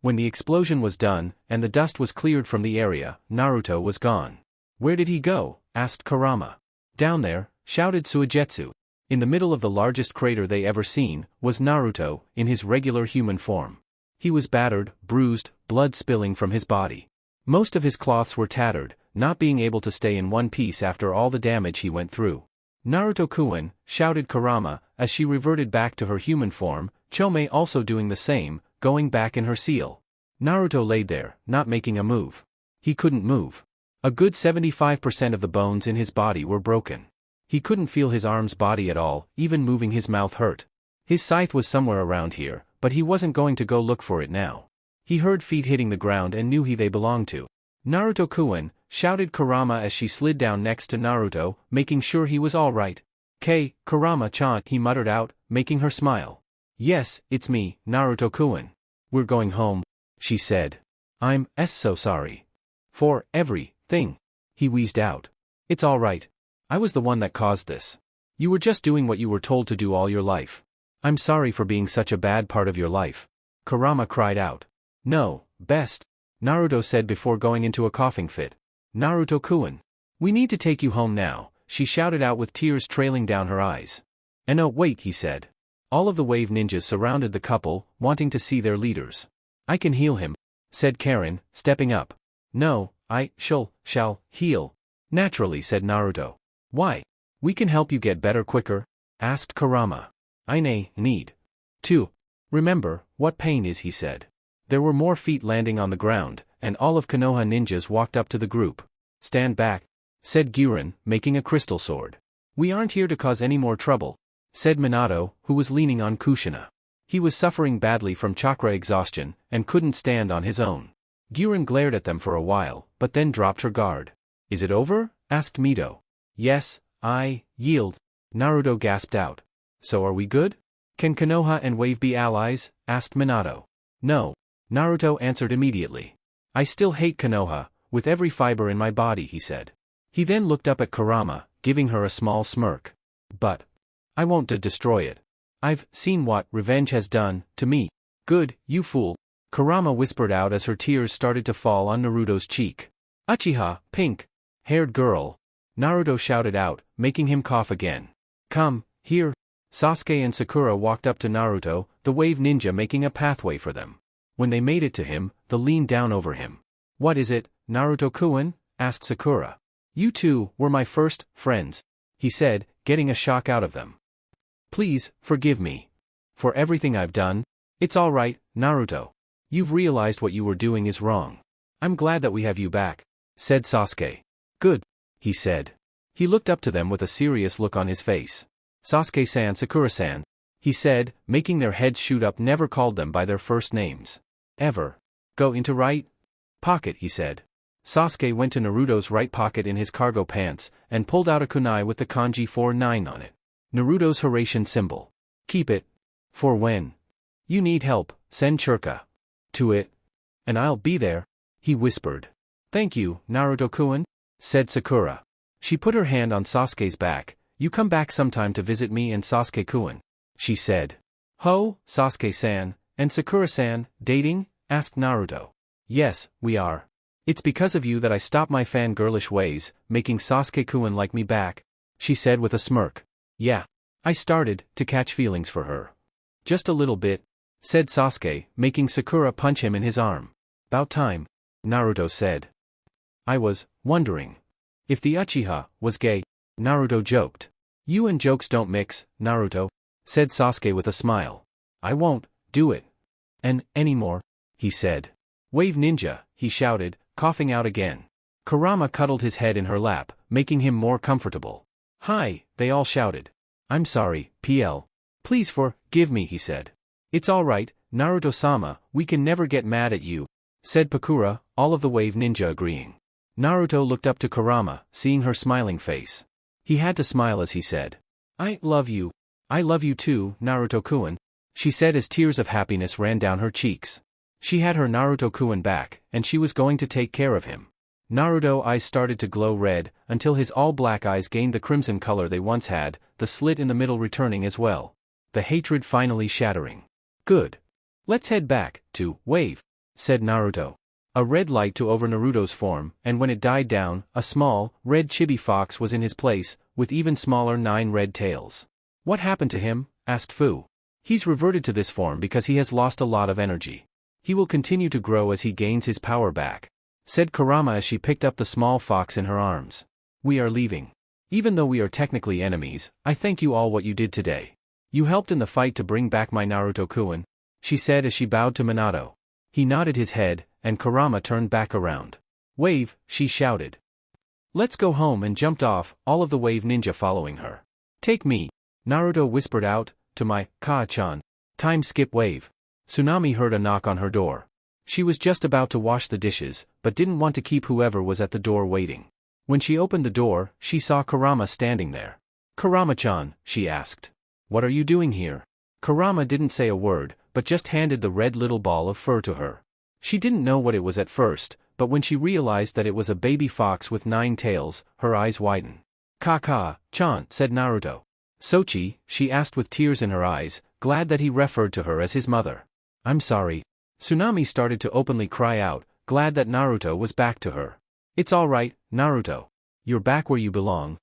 When the explosion was done, and the dust was cleared from the area, Naruto was gone. Where did he go? Asked Kurama. Down there, shouted Suigetsu. In the middle of the largest crater they ever seen, was Naruto, in his regular human form. He was battered, bruised, blood spilling from his body. Most of his cloths were tattered, not being able to stay in one piece after all the damage he went through. Naruto-kun, shouted Kurama, as she reverted back to her human form, Chomei also doing the same, going back in her seal. Naruto laid there, not making a move. He couldn't move. A good 75% of the bones in his body were broken. He couldn't feel his arm's body at all, even moving his mouth hurt. His scythe was somewhere around here, but he wasn't going to go look for it now. He heard feet hitting the ground and knew who they belonged to. Naruto-kun, shouted Kurama as she slid down next to Naruto, making sure he was all right. Kurama-chan, he muttered out, making her smile. Yes, it's me, Naruto-kun. We're going home, she said. I'm so sorry. For everything. He wheezed out. It's all right. I was the one that caused this. You were just doing what you were told to do all your life. I'm sorry for being such a bad part of your life. Kurama cried out. No, best, Naruto said before going into a coughing fit. Naruto-kun. We need to take you home now, she shouted out with tears trailing down her eyes. And oh wait, he said. All of the wave ninjas surrounded the couple, wanting to see their leaders. I can heal him, said Karen, stepping up. No, I shall heal. Naturally, said Naruto. Why? We can help you get better quicker, asked Kurama. I need to remember what pain is, he said. There were more feet landing on the ground, and all of Konoha ninjas walked up to the group. Stand back, said Guren, making a crystal sword. We aren't here to cause any more trouble, said Minato, who was leaning on Kushina. He was suffering badly from chakra exhaustion, and couldn't stand on his own. Guren glared at them for a while, but then dropped her guard. Is it over? Asked Mito. Yes, I yield, Naruto gasped out. So are we good? Can Konoha and Wave be allies? Asked Minato. No, Naruto answered immediately. I still hate Konoha, with every fiber in my body, he said. He then looked up at Kurama, giving her a small smirk. But I won't destroy it. I've seen what revenge has done to me. Good, you fool, Kurama whispered out as her tears started to fall on Naruto's cheek. Uchiha, pink-haired girl, Naruto shouted out, making him cough again. Come, here. Sasuke and Sakura walked up to Naruto, the wave ninja making a pathway for them. When they made it to him, they leaned down over him. What is it, Naruto-kun? Asked Sakura. You two were my first friends, he said, getting a shock out of them. Please, forgive me. For everything I've done. It's all right, Naruto. You've realized what you were doing is wrong. I'm glad that we have you back, said Sasuke. Good, he said. He looked up to them with a serious look on his face. Sasuke-san, Sakura-san, he said, making their heads shoot up. Never called them by their first names. Ever. Go into right pocket, he said. Sasuke went to Naruto's right pocket in his cargo pants, and pulled out a kunai with the kanji 49 on it. Naruto's Horatian symbol. Keep it. For when you need help, send Churka to it. And I'll be there, he whispered. Thank you, Naruto-kun, said Sakura. She put her hand on Sasuke's back. You come back sometime to visit me and Sasuke-kun, she said. Ho, Sasuke-san, and Sakura-san, dating? Asked Naruto. Yes, we are. It's because of you that I stopped my fangirlish ways, making Sasuke-kun like me back, she said with a smirk. Yeah. I started to catch feelings for her. Just a little bit, said Sasuke, making Sakura punch him in his arm. About time, Naruto said. I was wondering if the Uchiha was gay, Naruto joked. You and jokes don't mix, Naruto, said Sasuke with a smile. I won't do it anymore, he said. Wave ninja, he shouted, coughing out again. Kurama cuddled his head in her lap, making him more comfortable. Hi, they all shouted. I'm sorry, PL. Please forgive me, he said. It's alright, Naruto-sama, we can never get mad at you, said Pakura, all of the wave ninja agreeing. Naruto looked up to Kurama, seeing her smiling face. He had to smile as he said, I love you. I love you too, Naruto-kun, she said as tears of happiness ran down her cheeks. She had her Naruto-kun back, and she was going to take care of him. Naruto's eyes started to glow red, until his all-black eyes gained the crimson color they once had, the slit in the middle returning as well. The hatred finally shattering. Good. Let's head back, to, Wave, said Naruto. A red light took over Naruto's form, and when it died down, a small, red chibi fox was in his place, with even smaller 9 red tails. What happened to him? Asked Fu. He's reverted to this form because he has lost a lot of energy. He will continue to grow as he gains his power back, said Kurama as she picked up the small fox in her arms. We are leaving. Even though we are technically enemies, I thank you all what you did today. You helped in the fight to bring back my Naruto-kun, she said as she bowed to Minato. He nodded his head, and Kurama turned back around. Wave, she shouted. Let's go home and jumped off, all of the wave ninja following her. Take me, Naruto whispered out, to my, Ka-chan. Time skip Wave. Tsunami heard a knock on her door. She was just about to wash the dishes, but didn't want to keep whoever was at the door waiting. When she opened the door, she saw Kurama standing there. Kurama-chan, she asked. What are you doing here? Kurama didn't say a word, but just handed the red little ball of fur to her. She didn't know what it was at first, but when she realized that it was a baby fox with 9 tails, her eyes widened. Ka-chan, said Naruto. Sochi, she asked with tears in her eyes, glad that he referred to her as his mother. I'm sorry. Tsunami started to openly cry out, glad that Naruto was back to her. It's alright, Naruto. You're back where you belong.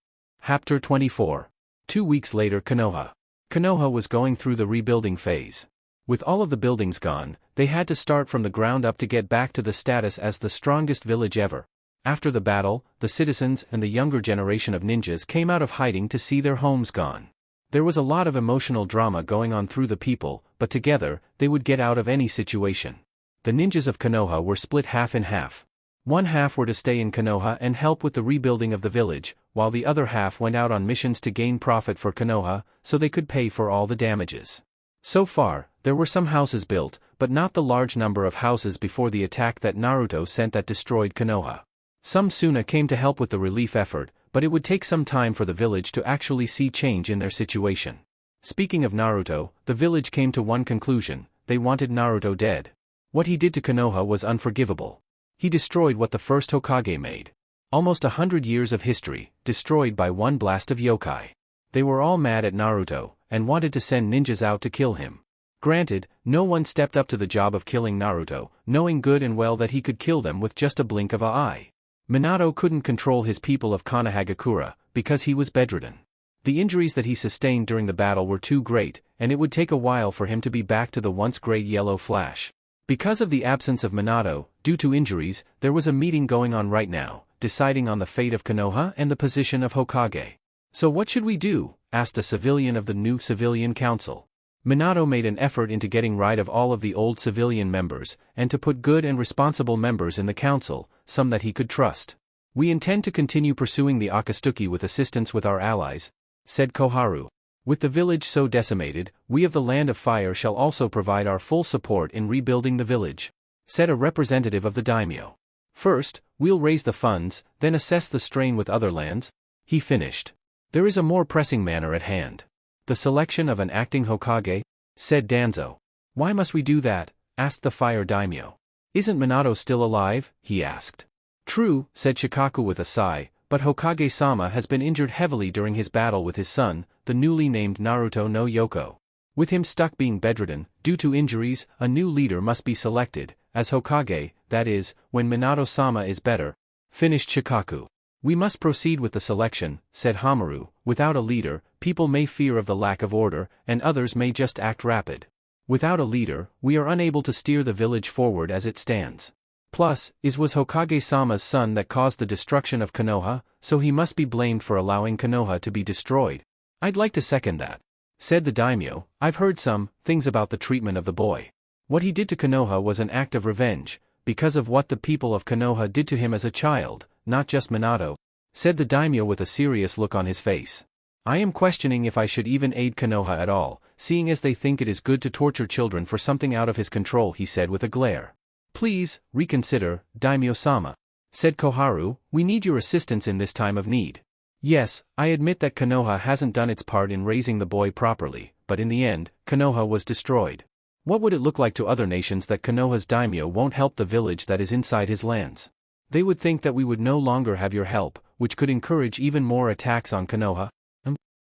Chapter 24. 2 weeks later Konoha. Konoha was going through the rebuilding phase. With all of the buildings gone, they had to start from the ground up to get back to the status as the strongest village ever. After the battle, the citizens and the younger generation of ninjas came out of hiding to see their homes gone. There was a lot of emotional drama going on through the people, but together, they would get out of any situation. The ninjas of Konoha were split half in half. One half were to stay in Konoha and help with the rebuilding of the village, while the other half went out on missions to gain profit for Konoha, so they could pay for all the damages. So far, there were some houses built, but not the large number of houses before the attack that Naruto sent that destroyed Konoha. Some Suna came to help with the relief effort, but it would take some time for the village to actually see change in their situation. Speaking of Naruto, the village came to one conclusion: they wanted Naruto dead. What he did to Konoha was unforgivable. He destroyed what the first Hokage made. Almost 100 years of history, destroyed by one blast of yokai. They were all mad at Naruto, and wanted to send ninjas out to kill him. Granted, no one stepped up to the job of killing Naruto, knowing good and well that he could kill them with just a blink of an eye. Minato couldn't control his people of Konoha because he was bedridden. The injuries that he sustained during the battle were too great, and it would take a while for him to be back to the once great Yellow Flash. Because of the absence of Minato, due to injuries, there was a meeting going on right now, deciding on the fate of Konoha and the position of Hokage. So what should we do? Asked a civilian of the new civilian council. Minato made an effort into getting rid of all of the old civilian members, and to put good and responsible members in the council, some that he could trust. We intend to continue pursuing the Akatsuki with assistance with our allies, said Koharu. With the village so decimated, we of the Land of Fire shall also provide our full support in rebuilding the village, said a representative of the daimyo. First, we'll raise the funds, then assess the strain with other lands, he finished. There is a more pressing matter at hand. The selection of an acting Hokage, said Danzo. Why must we do that? Asked the fire daimyo. Isn't Minato still alive? He asked. True, said Shikaku with a sigh, but Hokage-sama has been injured heavily during his battle with his son, the newly named Naruto no Yoko. With him stuck being bedridden, due to injuries, a new leader must be selected, as Hokage, that is, when Minato-sama is better, finished Shikaku. We must proceed with the selection, said Hamaru. Without a leader, people may fear of the lack of order, and others may just act rapid. Without a leader, we are unable to steer the village forward as it stands. Plus, it was Hokage-sama's son that caused the destruction of Konoha, so he must be blamed for allowing Konoha to be destroyed. I'd like to second that, said the daimyo. I've heard some things about the treatment of the boy. What he did to Konoha was an act of revenge, because of what the people of Konoha did to him as a child, not just Minato, said the daimyo with a serious look on his face. I am questioning if I should even aid Konoha at all, seeing as they think it is good to torture children for something out of his control, he said with a glare. Please, reconsider, Daimyo-sama, said Koharu, we need your assistance in this time of need. Yes, I admit that Konoha hasn't done its part in raising the boy properly, but in the end, Konoha was destroyed. What would it look like to other nations that Konoha's daimyo won't help the village that is inside his lands? They would think that we would no longer have your help, which could encourage even more attacks on Konoha.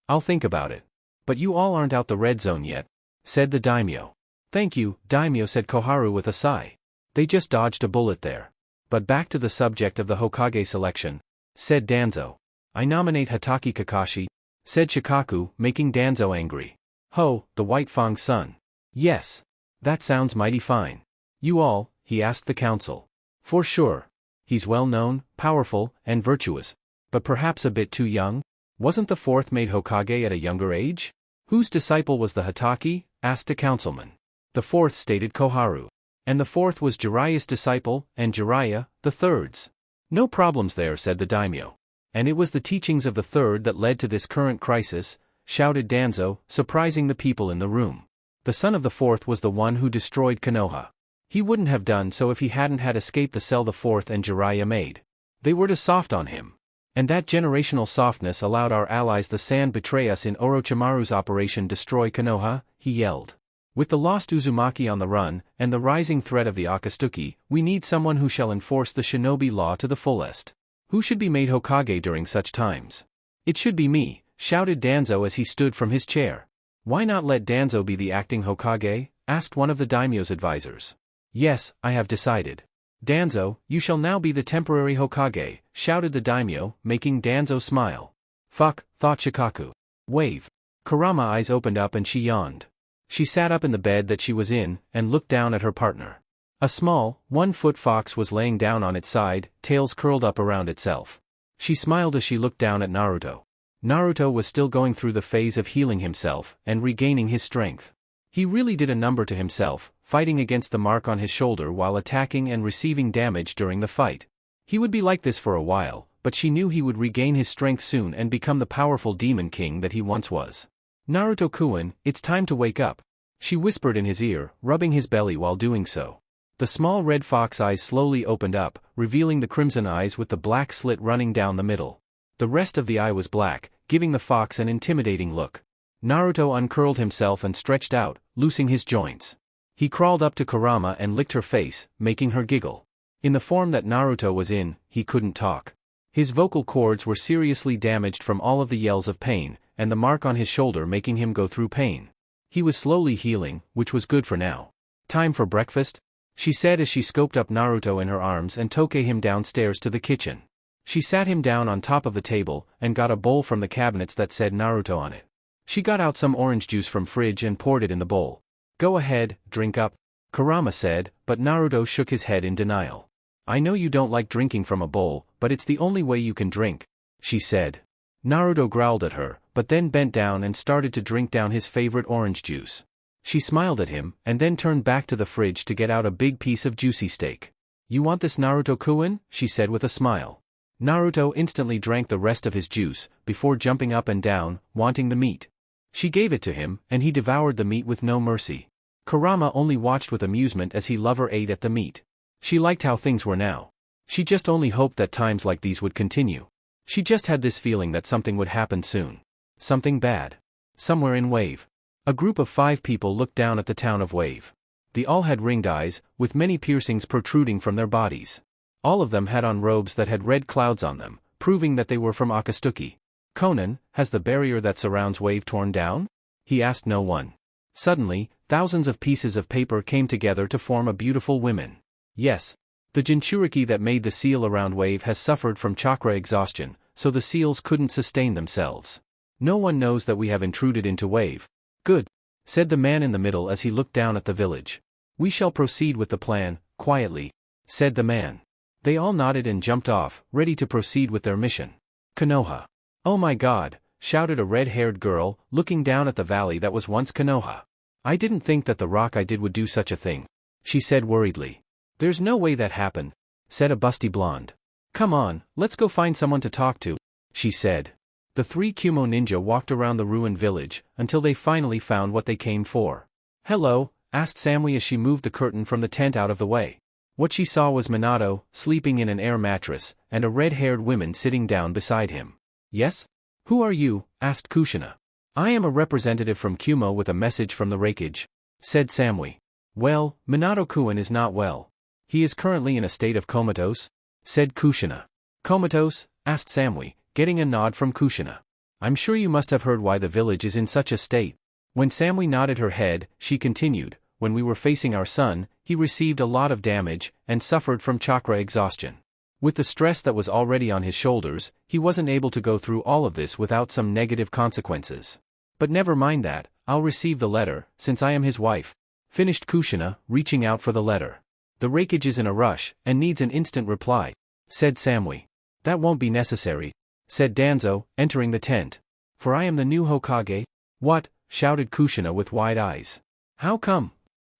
I'll think about it. But you all aren't out the red zone yet, said the daimyo. Thank you, daimyo, said Koharu with a sigh. They just dodged a bullet there. But back to the subject of the Hokage selection, said Danzo. I nominate Hatake Kakashi, said Shikaku, making Danzo angry. Ho, the White Fang's son. Yes. That sounds mighty fine. You all, he asked the council. For sure. He's well known, powerful, and virtuous. But perhaps a bit too young? Wasn't the fourth made Hokage at a younger age? Whose disciple was the Hatake? Asked a councilman. The fourth, stated Koharu. And the fourth was Jiraiya's disciple, and Jiraiya, the third's. No problems there, said the daimyo. And it was the teachings of the third that led to this current crisis, shouted Danzo, surprising the people in the room. The son of the fourth was the one who destroyed Konoha. He wouldn't have done so if he hadn't had escaped the cell the fourth and Jiraiya made. They were too soft on him. And that generational softness allowed our allies the Sand betray us in Orochimaru's Operation Destroy Konoha, he yelled. With the lost Uzumaki on the run, and the rising threat of the Akatsuki, we need someone who shall enforce the shinobi law to the fullest. Who should be made Hokage during such times? It should be me, shouted Danzo as he stood from his chair. Why not let Danzo be the acting Hokage? Asked one of the daimyo's advisors. Yes, I have decided. Danzo, you shall now be the temporary Hokage, shouted the daimyo, making Danzo smile. Fuck, thought Shikaku. Wave. Kurama eyes opened up and she yawned. She sat up in the bed that she was in, and looked down at her partner. A small, 1-foot fox was laying down on its side, tails curled up around itself. She smiled as she looked down at Naruto. Naruto was still going through the phase of healing himself, and regaining his strength. He really did a number to himself, fighting against the mark on his shoulder while attacking and receiving damage during the fight. He would be like this for a while, but she knew he would regain his strength soon and become the powerful demon king that he once was. Naruto-kun, it's time to wake up, she whispered in his ear, rubbing his belly while doing so. The small red fox eyes slowly opened up, revealing the crimson eyes with the black slit running down the middle. The rest of the eye was black, giving the fox an intimidating look. Naruto uncurled himself and stretched out, loosing his joints. He crawled up to Kurama and licked her face, making her giggle. In the form that Naruto was in, he couldn't talk. His vocal cords were seriously damaged from all of the yells of pain, and the mark on his shoulder making him go through pain. He was slowly healing, which was good for now. Time for breakfast? She said as she scooped up Naruto in her arms and took him downstairs to the kitchen. She sat him down on top of the table, and got a bowl from the cabinets that said Naruto on it. She got out some orange juice from fridge and poured it in the bowl. Go ahead, drink up, Kurama said, but Naruto shook his head in denial. I know you don't like drinking from a bowl, but it's the only way you can drink, she said. Naruto growled at her, but then bent down and started to drink down his favorite orange juice. She smiled at him, and then turned back to the fridge to get out a big piece of juicy steak. You want this, Naruto-kun? She said with a smile. Naruto instantly drank the rest of his juice, before jumping up and down, wanting the meat. She gave it to him, and he devoured the meat with no mercy. Kurama only watched with amusement as he lover ate at the meat. She liked how things were now. She just only hoped that times like these would continue. She just had this feeling that something would happen soon. Something bad. Somewhere in Wave. A group of 5 people looked down at the town of Wave. They all had ringed eyes, with many piercings protruding from their bodies. All of them had on robes that had red clouds on them, proving that they were from Akatsuki. Conan, has the barrier that surrounds Wave torn down? He asked no one. Suddenly, thousands of pieces of paper came together to form a beautiful woman. Yes. The Jinchuriki that made the seal around Wave has suffered from chakra exhaustion, so the seals couldn't sustain themselves. No one knows that we have intruded into Wave. Good, said the man in the middle as he looked down at the village. We shall proceed with the plan, quietly, said the man. They all nodded and jumped off, ready to proceed with their mission. Konoha. Oh my god, shouted a red-haired girl, looking down at the valley that was once Konoha. I didn't think that the rock I did would do such a thing, she said worriedly. There's no way that happened, said a busty blonde. Come on, let's go find someone to talk to, she said. The three Kumo ninja walked around the ruined village, until they finally found what they came for. "Hello?" asked Samui as she moved the curtain from the tent out of the way. What she saw was Minato, sleeping in an air mattress, and a red-haired woman sitting down beside him. "Yes? Who are you?" asked Kushina. "I am a representative from Kumo with a message from the Raikage," said Samui. "Well, Minato-kun is not well. He is currently in a state of comatose," said Kushina. "Comatose?" asked Samui, getting a nod from Kushina. "I'm sure you must have heard why the village is in such a state." When Samui nodded her head, she continued, "When we were facing our son, he received a lot of damage, and suffered from chakra exhaustion. With the stress that was already on his shoulders, he wasn't able to go through all of this without some negative consequences. But never mind that, I'll receive the letter, since I am his wife," finished Kushina, reaching out for the letter. "The Raikage is in a rush, and needs an instant reply," said Samui. "That won't be necessary," said Danzo, entering the tent. "For I am the new Hokage." "What?" shouted Kushina with wide eyes. "How come?"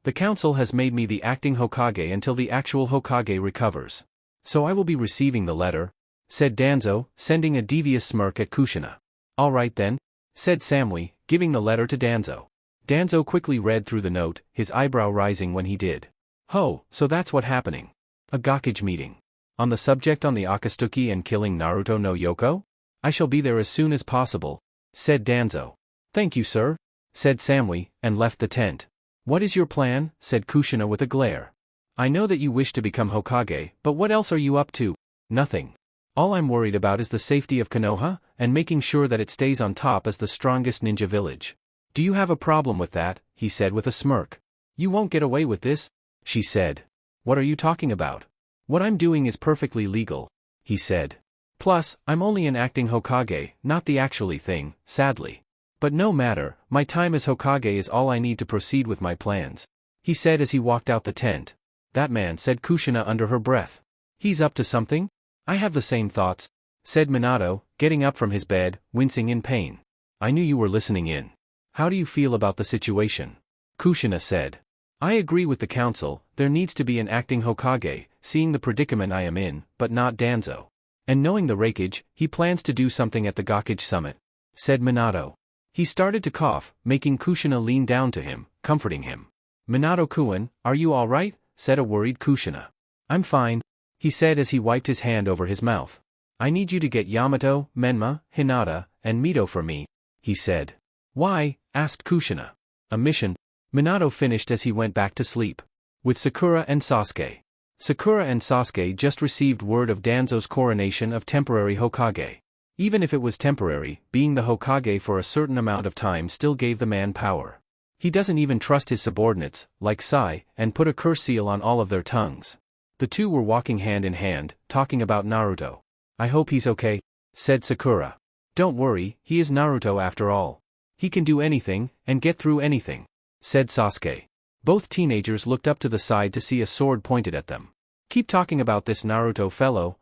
"The council has made me the acting Hokage until the actual Hokage recovers. So I will be receiving the letter," said Danzo, sending a devious smirk at Kushina. "All right then," said Samui, giving the letter to Danzo. Danzo quickly read through the note, his eyebrow rising when he did. "Oh, so that's what's happening. A Gakage meeting. On the subject on the Akatsuki and killing Naruto no Yoko? I shall be there as soon as possible," said Danzo. "Thank you, sir," said Samui, and left the tent. "What is your plan?" said Kushina with a glare. "I know that you wish to become Hokage, but what else are you up to?" "Nothing. All I'm worried about is the safety of Konoha, and making sure that it stays on top as the strongest ninja village." "Do you have a problem with that?" he said with a smirk. "You won't get away with this," she said. "What are you talking about?" "What I'm doing is perfectly legal," he said. "Plus, I'm only an acting Hokage, not the actually thing, sadly. But no matter, my time as Hokage is all I need to proceed with my plans," he said as he walked out the tent. "That man," said Kushina under her breath. "He's up to something?" "I have the same thoughts," said Minato, getting up from his bed, wincing in pain. "I knew you were listening in. How do you feel about the situation?" Kushina said. "I agree with the council, there needs to be an acting Hokage, seeing the predicament I am in, but not Danzo. And knowing the Raikage, he plans to do something at the Gakage summit," said Minato. He started to cough, making Kushina lean down to him, comforting him. "Minato-kun, are you all right?" said a worried Kushina. "I'm fine," he said as he wiped his hand over his mouth. "I need you to get Yamato, Menma, Hinata, and Mito for me," he said. "Why?" asked Kushina. "A mission," Minato finished as he went back to sleep. "With Sakura and Sasuke." Sakura and Sasuke just received word of Danzo's coronation of temporary Hokage. Even if it was temporary, being the Hokage for a certain amount of time still gave the man power. He doesn't even trust his subordinates, like Sai, and put a curse seal on all of their tongues. The two were walking hand in hand, talking about Naruto. "I hope he's okay," said Sakura. "Don't worry, he is Naruto after all. He can do anything, and get through anything," said Sasuke. Both teenagers looked up to the side to see a sword pointed at them. "Keep talking about this Naruto fellow,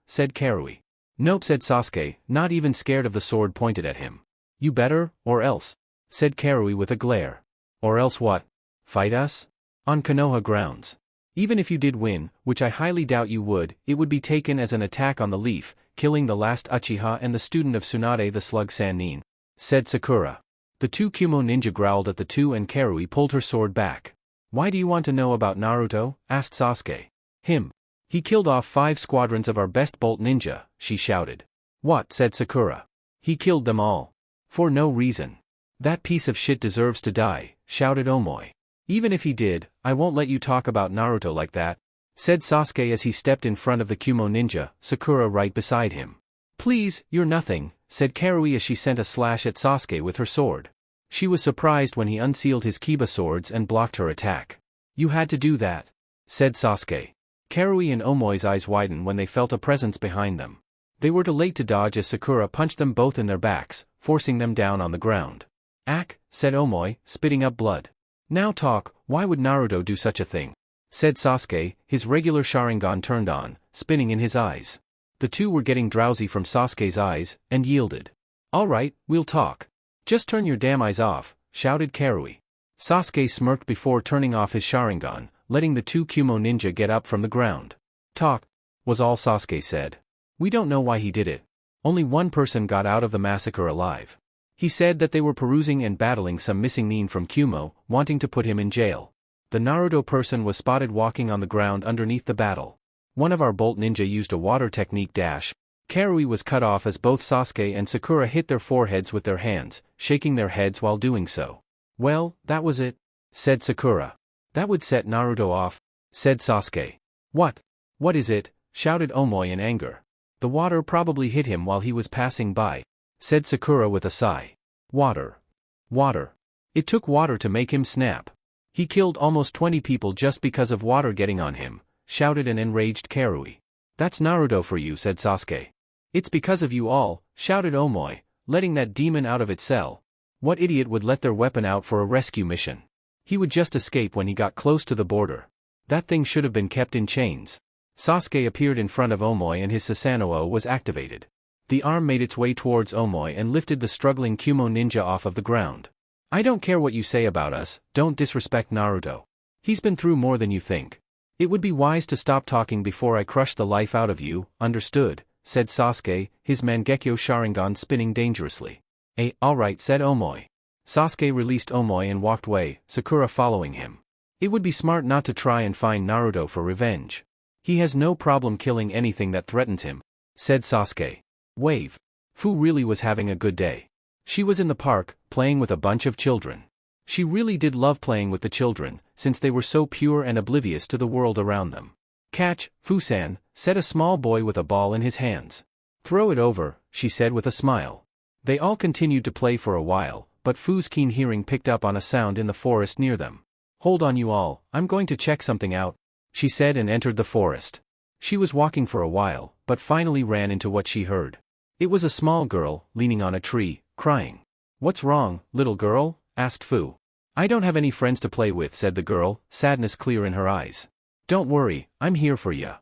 said Karui. "Nope," said Sasuke, not even scared of the sword pointed at him. "You better, or else," said Karui with a glare. "Or else what? Fight us? On Konoha grounds. Even if you did win, which I highly doubt you would, it would be taken as an attack on the Leaf, killing the last Uchiha and the student of Tsunade the Slug Sannin," said Sakura. The two Kumo ninja growled at the two and Karui pulled her sword back. "Why do you want to know about Naruto?" asked Sasuke. "Him. He killed off 5 squadrons of our best bolt ninja," she shouted. "What?" said Sakura. "He killed them all. For no reason. That piece of shit deserves to die," shouted Omoi. "Even if he did, I won't let you talk about Naruto like that," said Sasuke as he stepped in front of the Kumo ninja, Sakura right beside him. "Please, you're nothing," said Karui as she sent a slash at Sasuke with her sword. She was surprised when he unsealed his Kiba swords and blocked her attack. "You had to do that," said Sasuke. Karui and Omoi's eyes widened when they felt a presence behind them. They were too late to dodge as Sakura punched them both in their backs, forcing them down on the ground. "Ack," said Omoi, spitting up blood. "Now talk, why would Naruto do such a thing?" said Sasuke, his regular Sharingan turned on, spinning in his eyes. The two were getting drowsy from Sasuke's eyes, and yielded. "All right, we'll talk. Just turn your damn eyes off," shouted Karui. Sasuke smirked before turning off his Sharingan, letting the two Kumo ninja get up from the ground. "Talk," was all Sasuke said. "We don't know why he did it," Only one person got out of the massacre alive. He said that they were perusing and battling some missing nin from Kyuubi, wanting to put him in jail. The Naruto person was spotted walking on the ground underneath the battle. One of our bolt ninja used a water technique dash. Karui was cut off as both Sasuke and Sakura hit their foreheads with their hands, shaking their heads while doing so. Well, that was it, said Sakura. That would set Naruto off, said Sasuke. What? What is it? Shouted Omoy in anger. The water probably hit him while he was passing by, said Sakura with a sigh. Water. Water. It took water to make him snap. He killed almost 20 people just because of water getting on him, shouted an enraged Karui. That's Naruto for you, said Sasuke. It's because of you all, shouted Omoy, letting that demon out of its cell. What idiot would let their weapon out for a rescue mission? He would just escape when he got close to the border. That thing should have been kept in chains. Sasuke appeared in front of Omoy and his Susanoo was activated. The arm made its way towards Omoy and lifted the struggling Kumo ninja off of the ground. I don't care what you say about us, don't disrespect Naruto. He's been through more than you think. It would be wise to stop talking before I crush the life out of you, understood, said Sasuke, his Mangekyo Sharingan spinning dangerously. Alright, said Omoy. Sasuke released Omoy and walked away, Sakura following him. It would be smart not to try and find Naruto for revenge. He has no problem killing anything that threatens him, said Sasuke. Wave. Fu really was having a good day. She was in the park, playing with a bunch of children. She really did love playing with the children, since they were so pure and oblivious to the world around them. Catch, Fu-san, said a small boy with a ball in his hands. Throw it over, she said with a smile. They all continued to play for a while, but Fu's keen hearing picked up on a sound in the forest near them. Hold on you all, I'm going to check something out, she said and entered the forest. She was walking for a while, but finally ran into what she heard. It was a small girl, leaning on a tree, crying. What's wrong, little girl? Asked Fu. I don't have any friends to play with, said the girl, sadness clear in her eyes. Don't worry, I'm here for ya.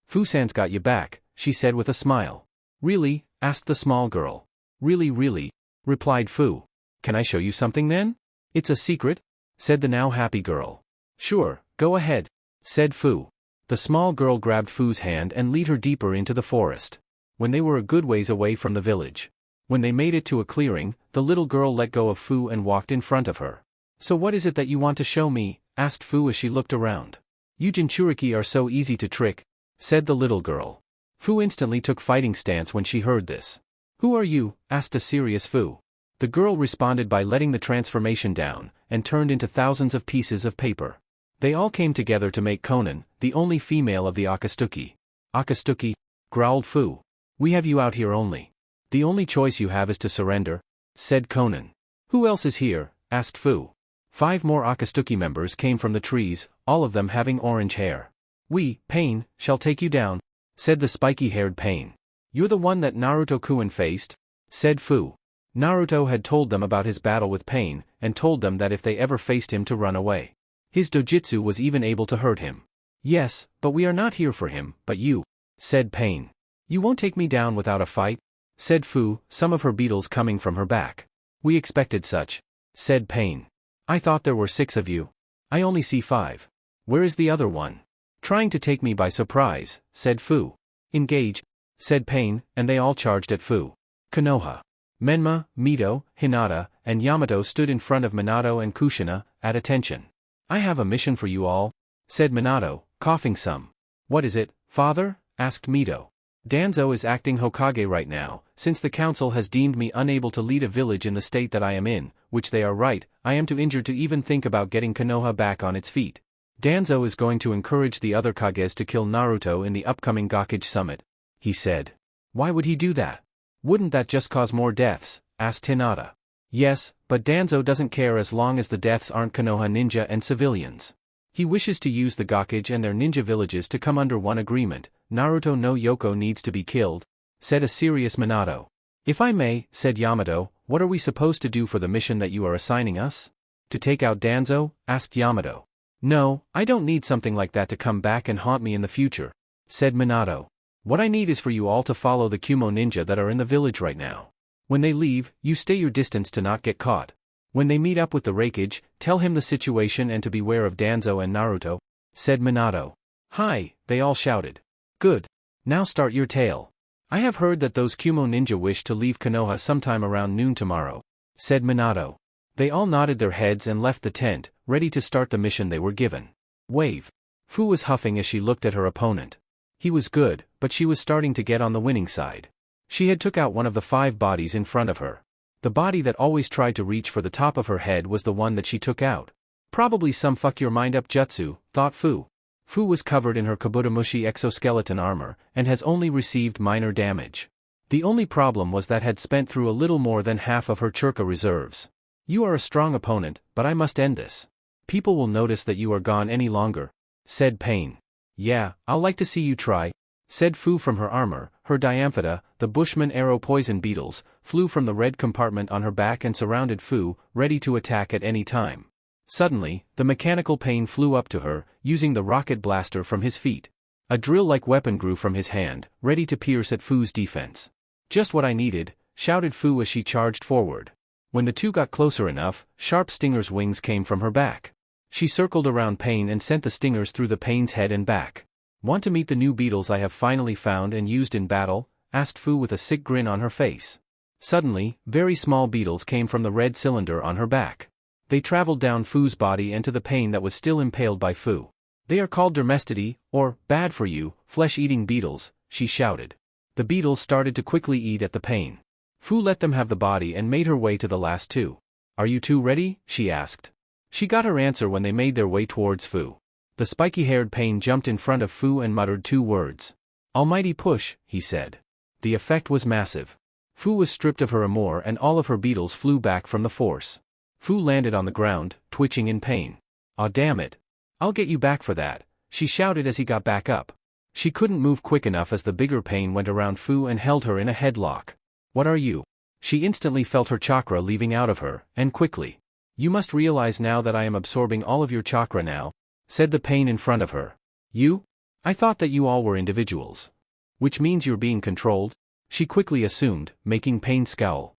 Fu-san's got you back, she said with a smile. Really? Asked the small girl. Really, replied Fu. Can I show you something then? It's a secret, said the now happy girl. Sure, go ahead, said Fu. The small girl grabbed Fu's hand and led her deeper into the forest. When they were a good ways away from the village. When they made it to a clearing, the little girl let go of Fu and walked in front of her. So what is it that you want to show me? Asked Fu as she looked around. You Jinchuriki are so easy to trick, said the little girl. Fu instantly took fighting stance when she heard this. Who are you? Asked a serious Fu. The girl responded by letting the transformation down, and turned into thousands of pieces of paper. They all came together to make Konan, the only female of the Akatsuki. Akatsuki, growled Fu. We have you out here only. The only choice you have is to surrender, said Konan. Who else is here? Asked Fu. 5 more Akatsuki members came from the trees, all of them having orange hair. We, Pain, shall take you down, said the spiky-haired Pain. You're the one that Naruto-kun faced, said Fu. Naruto had told them about his battle with Pain, and told them that if they ever faced him to run away. His dojutsu was even able to hurt him. Yes, but we are not here for him, but you, said Pain. You won't take me down without a fight, said Fu, some of her beetles coming from her back. We expected such, said Pain. I thought there were 6 of you. I only see 5. Where is the other one? Trying to take me by surprise, said Fu. Engage, said Pain, and they all charged at Fu. Konoha. Menma, Mito, Hinata, and Yamato stood in front of Minato and Kushina, at attention. I have a mission for you all, said Minato, coughing some. What is it, father? Asked Mito. Danzo is acting Hokage right now, since the council has deemed me unable to lead a village in the state that I am in, which they are right, I am too injured to even think about getting Konoha back on its feet. Danzo is going to encourage the other Kages to kill Naruto in the upcoming Gakage summit, he said. Why would he do that? Wouldn't that just cause more deaths? Asked Hinata. Yes, but Danzo doesn't care as long as the deaths aren't Konoha ninja and civilians. He wishes to use the Gakage and their ninja villages to come under one agreement. Naruto no Yoko needs to be killed, said a serious Minato. If I may, said Yamato, what are we supposed to do for the mission that you are assigning us? To take out Danzo? Asked Yamato. No, I don't need something like that to come back and haunt me in the future, said Minato. What I need is for you all to follow the Kumo ninja that are in the village right now. When they leave, you stay your distance to not get caught. When they meet up with the Raikage, tell him the situation and to beware of Danzo and Naruto, said Minato. Hi, they all shouted. Good. Now start your tale. I have heard that those Kumo ninja wish to leave Konoha sometime around noon tomorrow, said Minato. They all nodded their heads and left the tent, ready to start the mission they were given. Wave. Fu was huffing as she looked at her opponent. He was good, but she was starting to get on the winning side. She had took out one of the 5 bodies in front of her. The body that always tried to reach for the top of her head was the one that she took out. Probably some fuck your mind up jutsu, thought Fu. Fu was covered in her Kabutomushi exoskeleton armor, and has only received minor damage. The only problem was that had spent through a little more than half of her churka reserves. You are a strong opponent, but I must end this. People will notice that you are gone any longer, said Pain. Yeah, I'll like to see you try, said Fu from her armor. Her diamphita, the Bushman arrow poison beetles, flew from the red compartment on her back and surrounded Fu, ready to attack at any time. Suddenly, the mechanical Pain flew up to her, using the rocket blaster from his feet. A drill-like weapon grew from his hand, ready to pierce at Fu's defense. Just what I needed, shouted Fu as she charged forward. When the two got closer enough, sharp stingers' wings came from her back. She circled around Pain and sent the stingers through the Pain's head and back. Want to meet the new beetles I have finally found and used in battle? Asked Fu with a sick grin on her face. Suddenly, very small beetles came from the red cylinder on her back. They traveled down Fu's body and to the Pain that was still impaled by Fu. They are called dermestidae, or bad for you, flesh-eating beetles, she shouted. The beetles started to quickly eat at the Pain. Fu let them have the body and made her way to the last 2. Are you 2 ready? She asked. She got her answer when they made their way towards Fu. The spiky-haired Pain jumped in front of Fu and muttered 2 words. Almighty push, he said. The effect was massive. Fu was stripped of her armor and all of her beetles flew back from the force. Fu landed on the ground, twitching in pain. Aw damn it. I'll get you back for that, she shouted as he got back up. She couldn't move quick enough as the bigger Pain went around Fu and held her in a headlock. What are you? She instantly felt her chakra leaving out of her, and quickly. You must realize now that I am absorbing all of your chakra now, said the Pain in front of her. You? I thought that you all were individuals. Which means you're being controlled? She quickly assumed, making Pain scowl.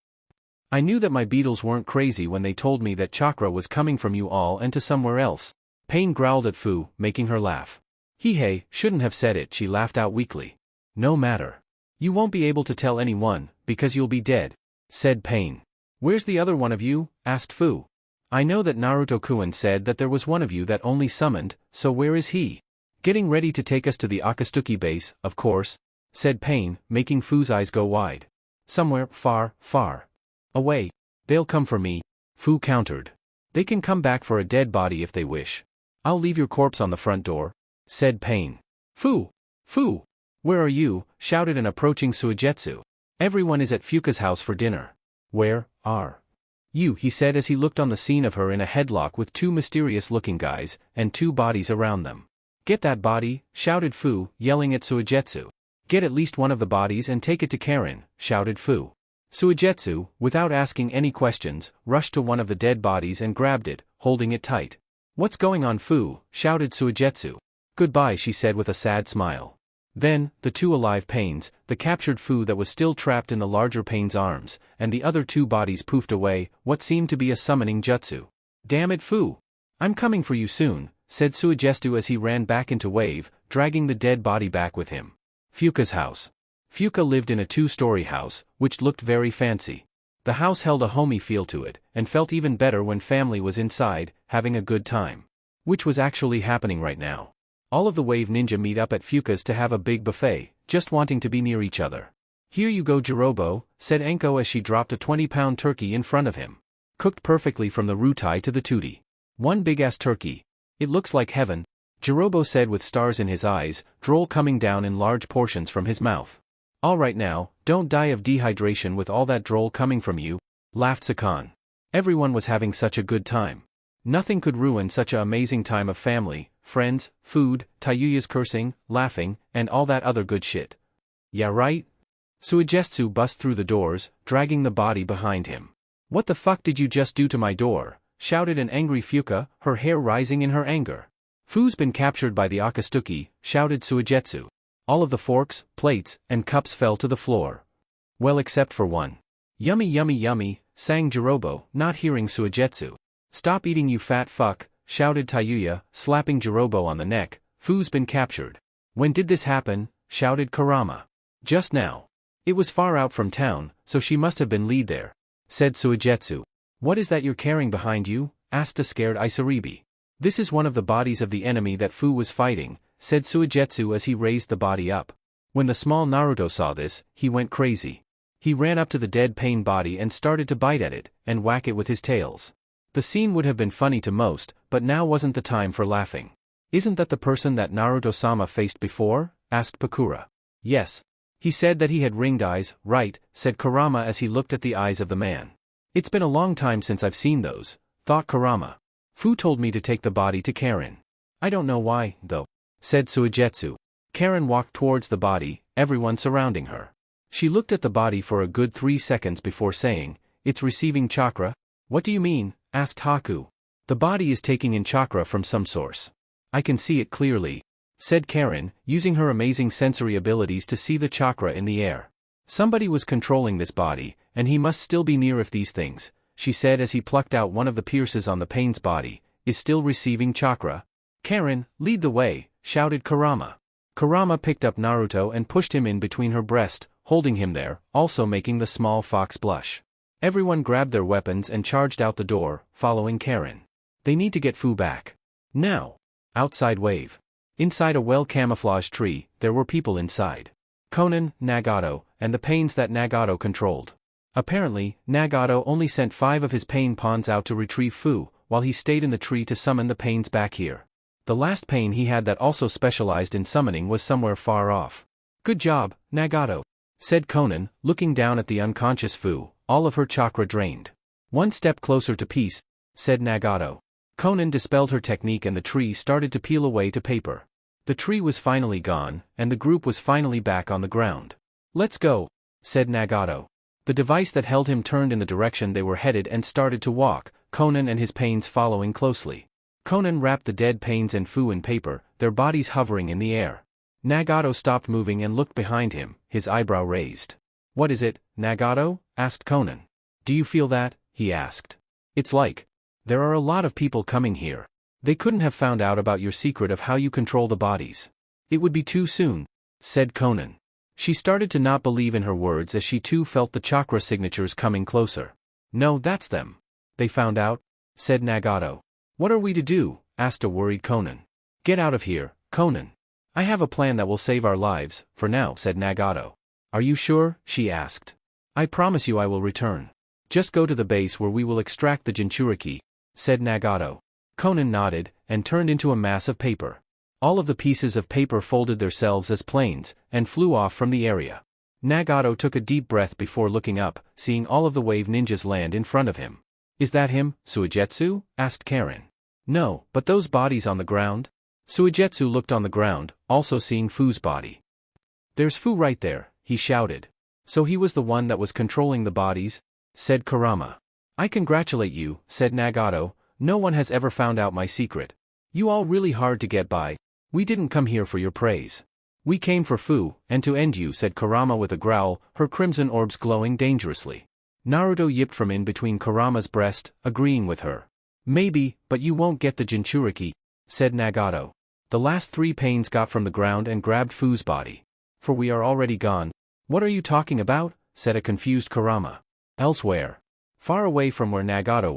I knew that my beetles weren't crazy when they told me that chakra was coming from you all and to somewhere else. Pain growled at Fu, making her laugh. Hey, shouldn't have said it, she laughed out weakly. No matter. You won't be able to tell anyone, because you'll be dead, said Pain. Where's the other one of you? Asked Fu. I know that Naruto-kun said that there was one of you that only summoned, so where is he? Getting ready to take us to the Akatsuki base, of course, said Pain, making Fu's eyes go wide. Somewhere, far, far away. They'll come for me, Fu countered. They can come back for a dead body if they wish. I'll leave your corpse on the front door, said Pain. Fu! Fu! Where are you? Shouted an approaching Suigetsu. Everyone is at Fuka's house for dinner. Where are you? He said as he looked on the scene of her in a headlock with 2 mysterious-looking guys, and 2 bodies around them. Get that body, shouted Fu, yelling at Suigetsu. Get at least one of the bodies and take it to Karen, shouted Fu. Suigetsu, without asking any questions, rushed to one of the dead bodies and grabbed it, holding it tight. What's going on, Fu? Shouted Suigetsu. Goodbye, she said with a sad smile. Then, the 2 alive Pains, the captured Fu that was still trapped in the larger Pain's arms, and the other 2 bodies poofed away, what seemed to be a summoning jutsu. Damn it, Fu! I'm coming for you soon, said Suigetsu as he ran back into Wave, dragging the dead body back with him. Fuka's house. Fuka lived in a 2-story house, which looked very fancy. The house held a homey feel to it, and felt even better when family was inside, having a good time. Which was actually happening right now. All of the Wave Ninja meet up at Fuka's to have a big buffet, just wanting to be near each other. Here you go, Jirobo, said Enko as she dropped a 20-pound turkey in front of him. Cooked perfectly from the rutai to the tuti. One big-ass turkey. It looks like heaven, Jirobo said with stars in his eyes, drool coming down in large portions from his mouth. All right now, don't die of dehydration with all that drool coming from you, laughed Sakan. Everyone was having such a good time. Nothing could ruin such an amazing time of family, friends, food, Tayuya's cursing, laughing, and all that other good shit. Yeah right? Suigetsu bust through the doors, dragging the body behind him. What the fuck did you just do to my door? Shouted an angry Fuka, her hair rising in her anger. Fu's been captured by the Akatsuki, shouted Suigetsu. All of the forks, plates, and cups fell to the floor. Well, except for one. Yummy yummy yummy, sang Jirobo, not hearing Suigetsu. Stop eating, you fat fuck, shouted Tayuya, slapping Jirobo on the neck. Fu's been captured. When did this happen? Shouted Kurama. Just now. It was far out from town, so she must have been lead there, said Suigetsu. What is that you're carrying behind you? Asked a scared Isaribi. This is one of the bodies of the enemy that Fu was fighting, said Suigetsu as he raised the body up. When the small Naruto saw this, he went crazy. He ran up to the dead pain body and started to bite at it, and whack it with his tails. The scene would have been funny to most, but now wasn't the time for laughing. Isn't that the person that Naruto-sama faced before? Asked Pakura. Yes. He said that he had ringed eyes, right, said Kurama as he looked at the eyes of the man. It's been a long time since I've seen those, thought Kurama. Fu told me to take the body to Karen. I don't know why, though, said Suigetsu. Karen walked towards the body, everyone surrounding her. She looked at the body for a good 3 seconds before saying, "It's receiving chakra?" What do you mean? Asked Haku. The body is taking in chakra from some source. I can see it clearly, said Karen, using her amazing sensory abilities to see the chakra in the air. Somebody was controlling this body, and he must still be near if these things, she said as he plucked out one of the pierces on the pain's body, is still receiving chakra. Karen, lead the way, shouted Kurama. Kurama picked up Naruto and pushed him in between her breast, holding him there, also making the small fox blush. Everyone grabbed their weapons and charged out the door, following Karen. They need to get Fu back. Now. Outside wave. Inside a well-camouflaged tree, there were people inside. Konan, Nagato, and the pains that Nagato controlled. Apparently, Nagato only sent 5 of his pain pawns out to retrieve Fu, while he stayed in the tree to summon the pains back here. The last pain he had that also specialized in summoning was somewhere far off. Good job, Nagato, said Konan, looking down at the unconscious Fu, all of her chakra drained. One step closer to peace, said Nagato. Konan dispelled her technique and the tree started to peel away to paper. The tree was finally gone, and the group was finally back on the ground. Let's go, said Nagato. The device that held him turned in the direction they were headed and started to walk, Konan and his pains following closely. Konan wrapped the dead pains and Fu in paper, their bodies hovering in the air. Nagato stopped moving and looked behind him, his eyebrow raised. What is it, Nagato? Asked Konan. Do you feel that? He asked. It's like. There are a lot of people coming here. They couldn't have found out about your secret of how you control the bodies. It would be too soon, said Konan. She started to not believe in her words as she too felt the chakra signatures coming closer. No, that's them. They found out, said Nagato. What are we to do? Asked a worried Konan. Get out of here, Konan. I have a plan that will save our lives, for now, said Nagato. Are you sure? She asked. I promise you I will return. Just go to the base where we will extract the Jinchuriki, said Nagato. Konan nodded, and turned into a mass of paper. All of the pieces of paper folded themselves as planes, and flew off from the area. Nagato took a deep breath before looking up, seeing all of the wave ninjas land in front of him. Is that him, Suigetsu? Asked Karen. No, but those bodies on the ground? Suigetsu looked on the ground, also seeing Fu's body. There's Fu right there, he shouted. So he was the one that was controlling the bodies? Said Kurama. I congratulate you, said Nagato. No one has ever found out my secret. You all really hard to get by. We didn't come here for your praise. We came for Fu, and to end you, said Kurama with a growl, her crimson orbs glowing dangerously. Naruto yipped from in between Kurama's breast, agreeing with her. Maybe, but you won't get the Jinchuriki, said Nagato. The last 3 pains got from the ground and grabbed Fu's body. For we are already gone. What are you talking about? Said a confused Kurama. Elsewhere. Far away from where Nagato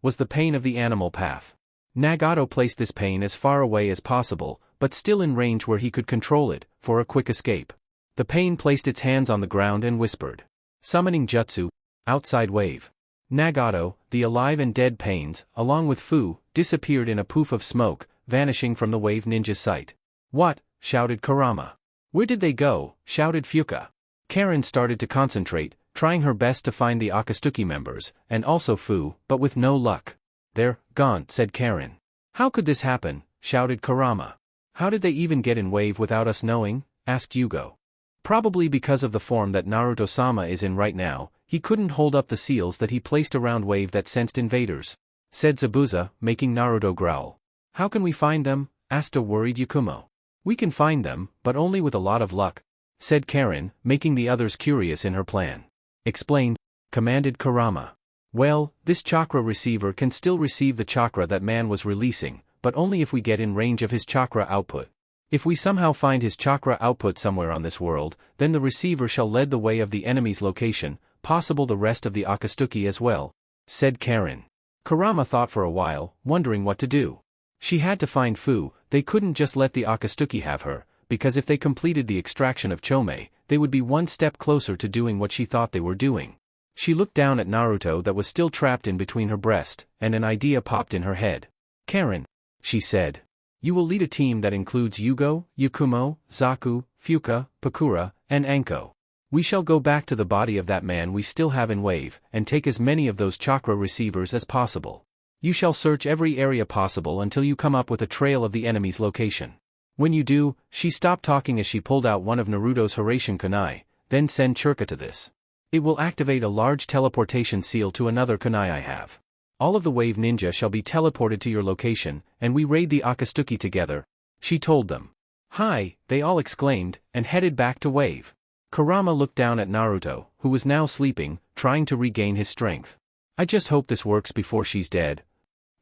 was the pain of the animal path. Nagato placed this pain as far away as possible, but still in range where he could control it, for a quick escape. The pain placed its hands on the ground and whispered. Summoning Jutsu. Outside wave. Nagato, the alive and dead pains, along with Fu, disappeared in a poof of smoke, vanishing from the wave ninja's sight. What? Shouted Kurama. Where did they go? Shouted Fuka. Karen started to concentrate, trying her best to find the Akatsuki members, and also Fu, but with no luck. They're gone, said Karen. How could this happen? Shouted Kurama. How did they even get in wave without us knowing? Asked Yugo. Probably because of the form that Naruto-sama is in right now, he couldn't hold up the seals that he placed around wave that sensed invaders, said Zabuza, making Naruto growl. How can we find them? Asked a worried Yakumo. We can find them, but only with a lot of luck, said Karen, making the others curious in her plan. Explain, commanded Kurama. Well, this chakra receiver can still receive the chakra that man was releasing, but only if we get in range of his chakra output. If we somehow find his chakra output somewhere on this world, then the receiver shall lead the way of the enemy's location, possible the rest of the Akatsuki as well, said Karen. Kurama thought for a while, wondering what to do. She had to find Fu. They couldn't just let the Akatsuki have her, because if they completed the extraction of Chome, they would be one step closer to doing what she thought they were doing. She looked down at Naruto that was still trapped in between her breast, and an idea popped in her head. Karen, she said. You will lead a team that includes Yugo, Yakumo, Zaku, Fuka, Pakura, and Anko. We shall go back to the body of that man we still have in Wave, and take as many of those chakra receivers as possible. You shall search every area possible until you come up with a trail of the enemy's location. When you do, she stopped talking as she pulled out one of Naruto's Hiraishin kunai, then send Churka to this. It will activate a large teleportation seal to another kunai I have. All of the Wave ninja shall be teleported to your location, and we raid the Akatsuki together, she told them. Hi, they all exclaimed, and headed back to Wave. Kurama looked down at Naruto, who was now sleeping, trying to regain his strength. I just hope this works before she's dead,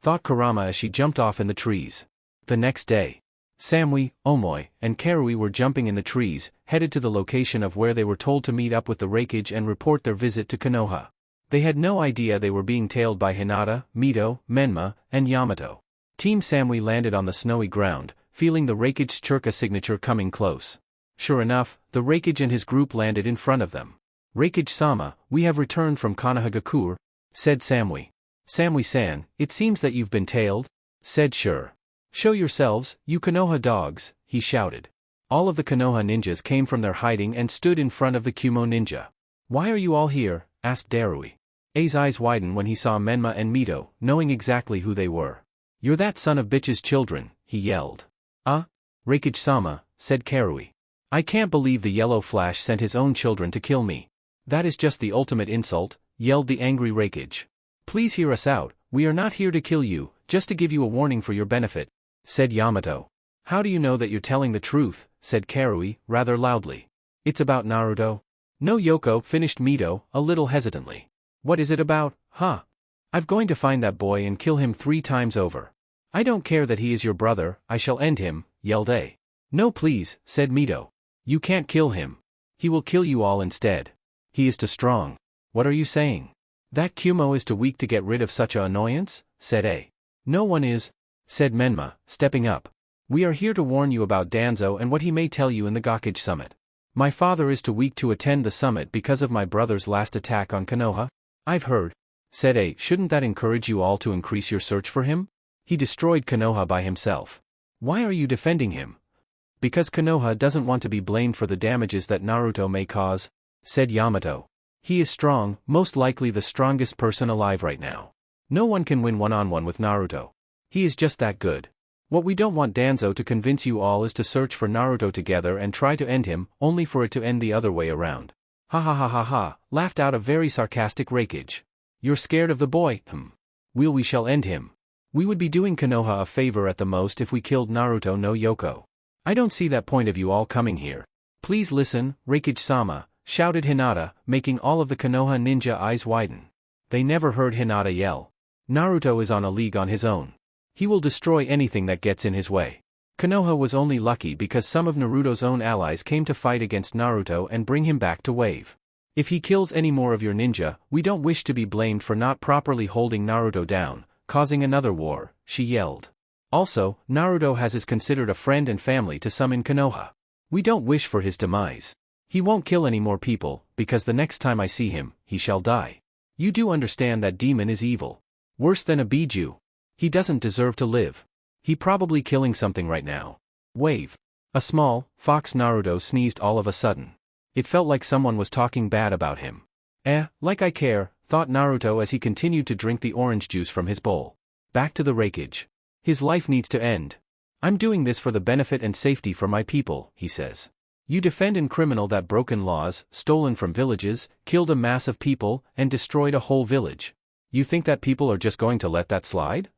thought Kurama as she jumped off in the trees. The next day, Samui, Omoi, and Karui were jumping in the trees, headed to the location of where they were told to meet up with the Raikage and report their visit to Konoha. They had no idea they were being tailed by Hinata, Mito, Menma, and Yamato. Team Samui landed on the snowy ground, feeling the Raikage's Churka signature coming close. Sure enough, the Raikage and his group landed in front of them. Raikage-sama, we have returned from Konoha, said Samui. Samui-san, it seems that you've been tailed, said Sure. Show yourselves, you Konoha dogs, he shouted. All of the Konoha ninjas came from their hiding and stood in front of the Kumo ninja. Why are you all here? Asked Darui. A's eyes widened when he saw Menma and Mito, knowing exactly who they were. You're that son of bitch's children, he yelled. Raikage-sama, said Karui. I can't believe the Yellow Flash sent his own children to kill me. That is just the ultimate insult, yelled the angry Raikage. Please hear us out, we are not here to kill you, just to give you a warning for your benefit, said Yamato. How do you know that you're telling the truth, said Karui, rather loudly. It's about Naruto. No Yoko, finished Mito, a little hesitantly. What is it about, huh? I'm going to find that boy and kill him 3 times over. I don't care that he is your brother, I shall end him, yelled A. No please, said Mito. You can't kill him. He will kill you all instead. He is too strong. What are you saying? That Kumo is too weak to get rid of such a annoyance, said A. No one is, said Menma, stepping up. We are here to warn you about Danzo and what he may tell you in the Gakage summit. My father is too weak to attend the summit because of my brother's last attack on Konoha. I've heard, said A. Shouldn't that encourage you all to increase your search for him? He destroyed Konoha by himself. Why are you defending him? Because Konoha doesn't want to be blamed for the damages that Naruto may cause, said Yamato. He is strong, most likely the strongest person alive right now. No one can win one-on-one with Naruto. He is just that good. What we don't want Danzo to convince you all is to search for Naruto together and try to end him, only for it to end the other way around. Ha ha ha ha ha, laughed out a very sarcastic Raikage. You're scared of the boy, we shall end him. We would be doing Konoha a favor at the most if we killed Naruto no Yoko. I don't see that point of you all coming here. Please listen, Raikage-sama, shouted Hinata, making all of the Konoha ninja eyes widen. They never heard Hinata yell. Naruto is on a league on his own. He will destroy anything that gets in his way. Konoha was only lucky because some of Naruto's own allies came to fight against Naruto and bring him back to Wave. If he kills any more of your ninja, we don't wish to be blamed for not properly holding Naruto down, causing another war, she yelled. Also, Naruto is considered a friend and family to some in Konoha. We don't wish for his demise. He won't kill any more people, because the next time I see him, he shall die. You do understand that demon is evil. Worse than a Biju. He doesn't deserve to live. He probably killing something right now. Wave. A small, fox Naruto sneezed all of a sudden. It felt like someone was talking bad about him. Like I care, thought Naruto as he continued to drink the orange juice from his bowl. Back to the Raikage. His life needs to end. I'm doing this for the benefit and safety for my people, he says. You defend and criminal that broken laws, stolen from villages, killed a mass of people, and destroyed a whole village. You think that people are just going to let that slide?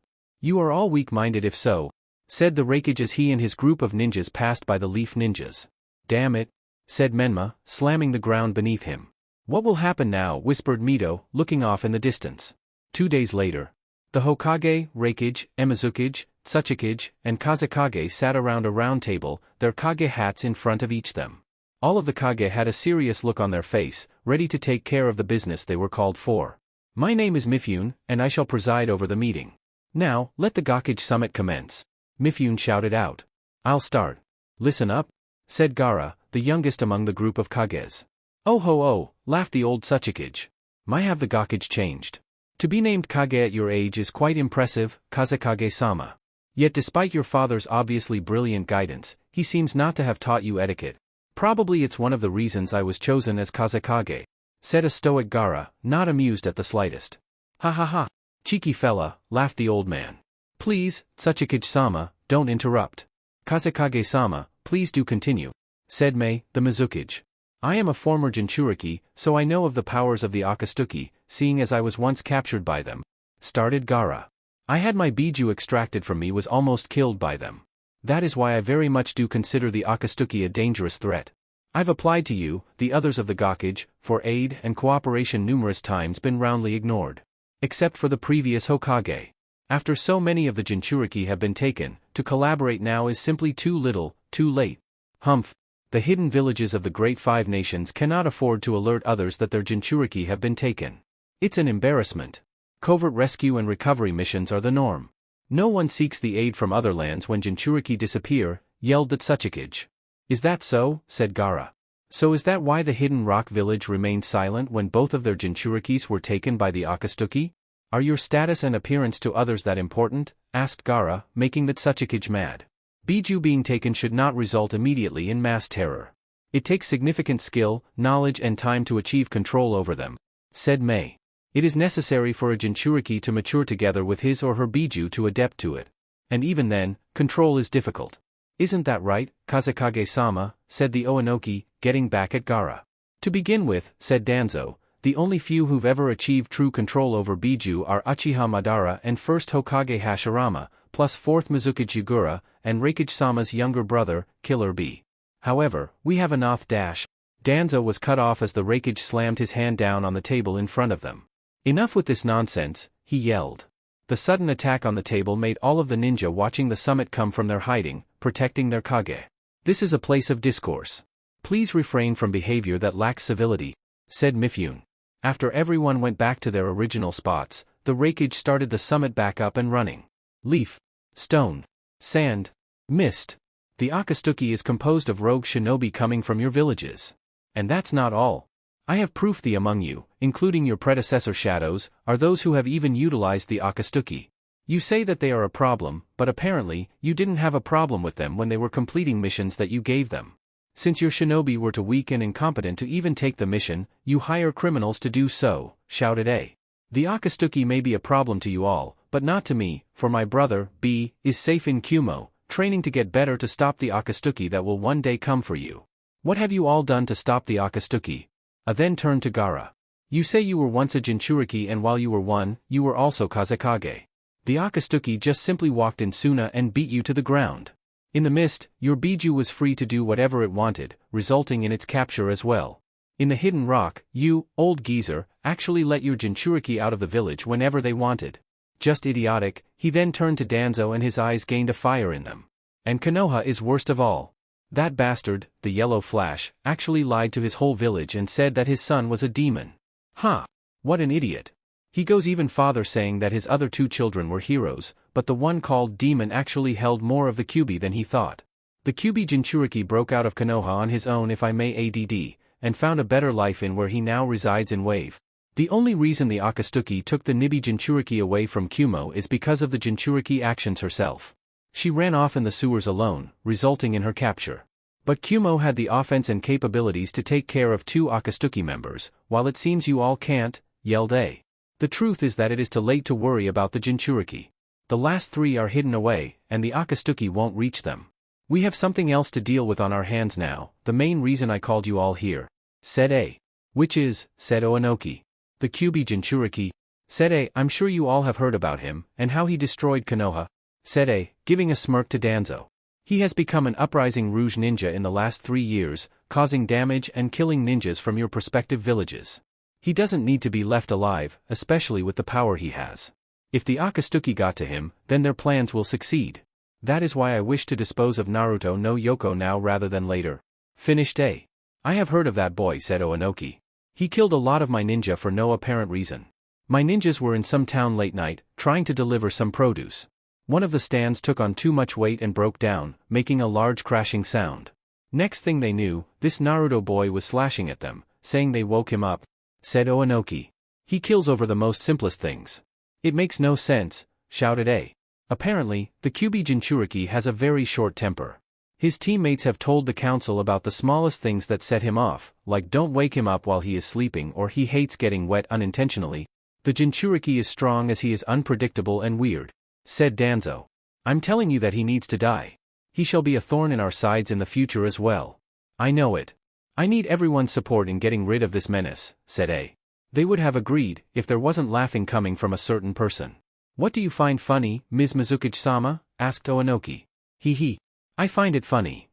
You are all weak-minded if so, said the Raikage as he and his group of ninjas passed by the Leaf Ninjas. Damn it, said Menma, slamming the ground beneath him. What will happen now, whispered Mito, looking off in the distance. 2 days later. The Hokage, Raikage, Emizukage, Tsuchikage, and Kazekage sat around a round table, their Kage hats in front of each them. All of the Kage had a serious look on their face, ready to take care of the business they were called for. My name is Mifune, and I shall preside over the meeting. Now, let the Gakage summit commence. Mifune shouted out. I'll start. Listen up, said Gaara, the youngest among the group of Kages. Oh ho oh, laughed the old Tsuchikage. My have the Gakage changed. To be named Kage at your age is quite impressive, Kazekage-sama. Yet despite your father's obviously brilliant guidance, he seems not to have taught you etiquette. Probably it's one of the reasons I was chosen as Kazekage, said a stoic Gaara, not amused at the slightest. Ha ha ha. Cheeky fella, laughed the old man. Please, Tsuchikage-sama, don't interrupt. Kazekage-sama, please do continue, said Mei, the Mizukage. I am a former Jinchuriki, so I know of the powers of the Akatsuki, seeing as I was once captured by them, started Gaara. I had my Biju extracted from me was almost killed by them. That is why I very much do consider the Akatsuki a dangerous threat. I've applied to you, the others of the Gakage, for aid and cooperation numerous times been roundly ignored. Except for the previous Hokage. After so many of the Jinchuriki have been taken, to collaborate now is simply too little, too late. Humph. The hidden villages of the Great Five Nations cannot afford to alert others that their Jinchuriki have been taken. It's an embarrassment. Covert rescue and recovery missions are the norm. No one seeks the aid from other lands when Jinchuriki disappear, yelled the Tsuchikage. Is that so? Said Gaara. So is that why the Hidden Rock village remained silent when both of their Jinchurikis were taken by the Akatsuki? Are your status and appearance to others that important? Asked Gaara, making the Tsuchikage mad. Biju being taken should not result immediately in mass terror. It takes significant skill, knowledge and time to achieve control over them, said Mei. It is necessary for a Jinchuriki to mature together with his or her Biju to adapt to it. And even then, control is difficult. Isn't that right, Kazekage-sama, said the Oanoki, getting back at Gaara. To begin with, said Danzo, the only few who've ever achieved true control over Biju are Uchiha Madara and first Hokage Hashirama, plus 4th Mizukage Yugura, and Reikage-sama's younger brother, Killer B. However, we have enough dash. Danzo was cut off as the Reikage slammed his hand down on the table in front of them. Enough with this nonsense, he yelled. The sudden attack on the table made all of the ninja watching the summit come from their hiding, protecting their Kage. This is a place of discourse. Please refrain from behavior that lacks civility, said Mifune. After everyone went back to their original spots, the Reikage started the summit back up and running. Leaf, stone, sand, mist. The Akatsuki is composed of rogue shinobi coming from your villages. And that's not all. I have proof the among you, including your predecessor shadows, are those who have even utilized the Akatsuki. You say that they are a problem, but apparently, you didn't have a problem with them when they were completing missions that you gave them. Since your shinobi were too weak and incompetent to even take the mission, you hire criminals to do so, shouted A. The Akatsuki may be a problem to you all, but not to me, for my brother, B, is safe in Kumo, training to get better to stop the Akatsuki that will one day come for you. What have you all done to stop the Akatsuki? A then turned to Gaara. You say you were once a Jinchuriki and while you were one, you were also Kazekage. The Akatsuki just simply walked in Suna and beat you to the ground. In the mist, your Biju was free to do whatever it wanted, resulting in its capture as well. In the Hidden Rock, you, old geezer, actually let your Jinchuriki out of the village whenever they wanted. Just idiotic. He then turned to Danzo and his eyes gained a fire in them. And Konoha is worst of all. That bastard, the Yellow Flash, actually lied to his whole village and said that his son was a demon. Huh. What an idiot. He goes even farther saying that his other two children were heroes, but the one called Demon actually held more of the Kyuubi than he thought. The Kyuubi Jinchuriki broke out of Konoha on his own if I may add, and found a better life in where he now resides in Wave. The only reason the Akatsuki took the Nibi Jinchuriki away from Kumo is because of the Jinchuriki actions herself. She ran off in the sewers alone, resulting in her capture. But Kumo had the offense and capabilities to take care of 2 Akatsuki members, while it seems you all can't, yelled A. The truth is that it is too late to worry about the Jinchuriki. The last 3 are hidden away, and the Akatsuki won't reach them. We have something else to deal with on our hands now, the main reason I called you all here, said A. Which is, said Oanoki. The Kyuubi Jinchuriki, said A. I'm sure you all have heard about him, and how he destroyed Konoha, said A, giving a smirk to Danzo. He has become an uprising Rouge ninja in the last 3 years, causing damage and killing ninjas from your prospective villages. He doesn't need to be left alive, especially with the power he has. If the Akatsuki got to him, then their plans will succeed. That is why I wish to dispose of Naruto no Yoko now rather than later. Finished A. I have heard of that boy, said Onoki. He killed a lot of my ninja for no apparent reason. My ninjas were in some town late night, trying to deliver some produce. One of the stands took on too much weight and broke down, making a large crashing sound. Next thing they knew, this Naruto boy was slashing at them, saying they woke him up, said Onoki. He kills over the most simplest things. It makes no sense, shouted A. Apparently, the Kyuubi Jinchuriki has a very short temper. His teammates have told the council about the smallest things that set him off, like don't wake him up while he is sleeping or he hates getting wet unintentionally. The Jinchuriki is strong as he is unpredictable and weird, said Danzo. I'm telling you that he needs to die. He shall be a thorn in our sides in the future as well. I know it. I need everyone's support in getting rid of this menace, said A. They would have agreed, if there wasn't laughing coming from a certain person. What do you find funny, Ms. Mizuki-sama? Asked Onoki. Hee. I find it funny.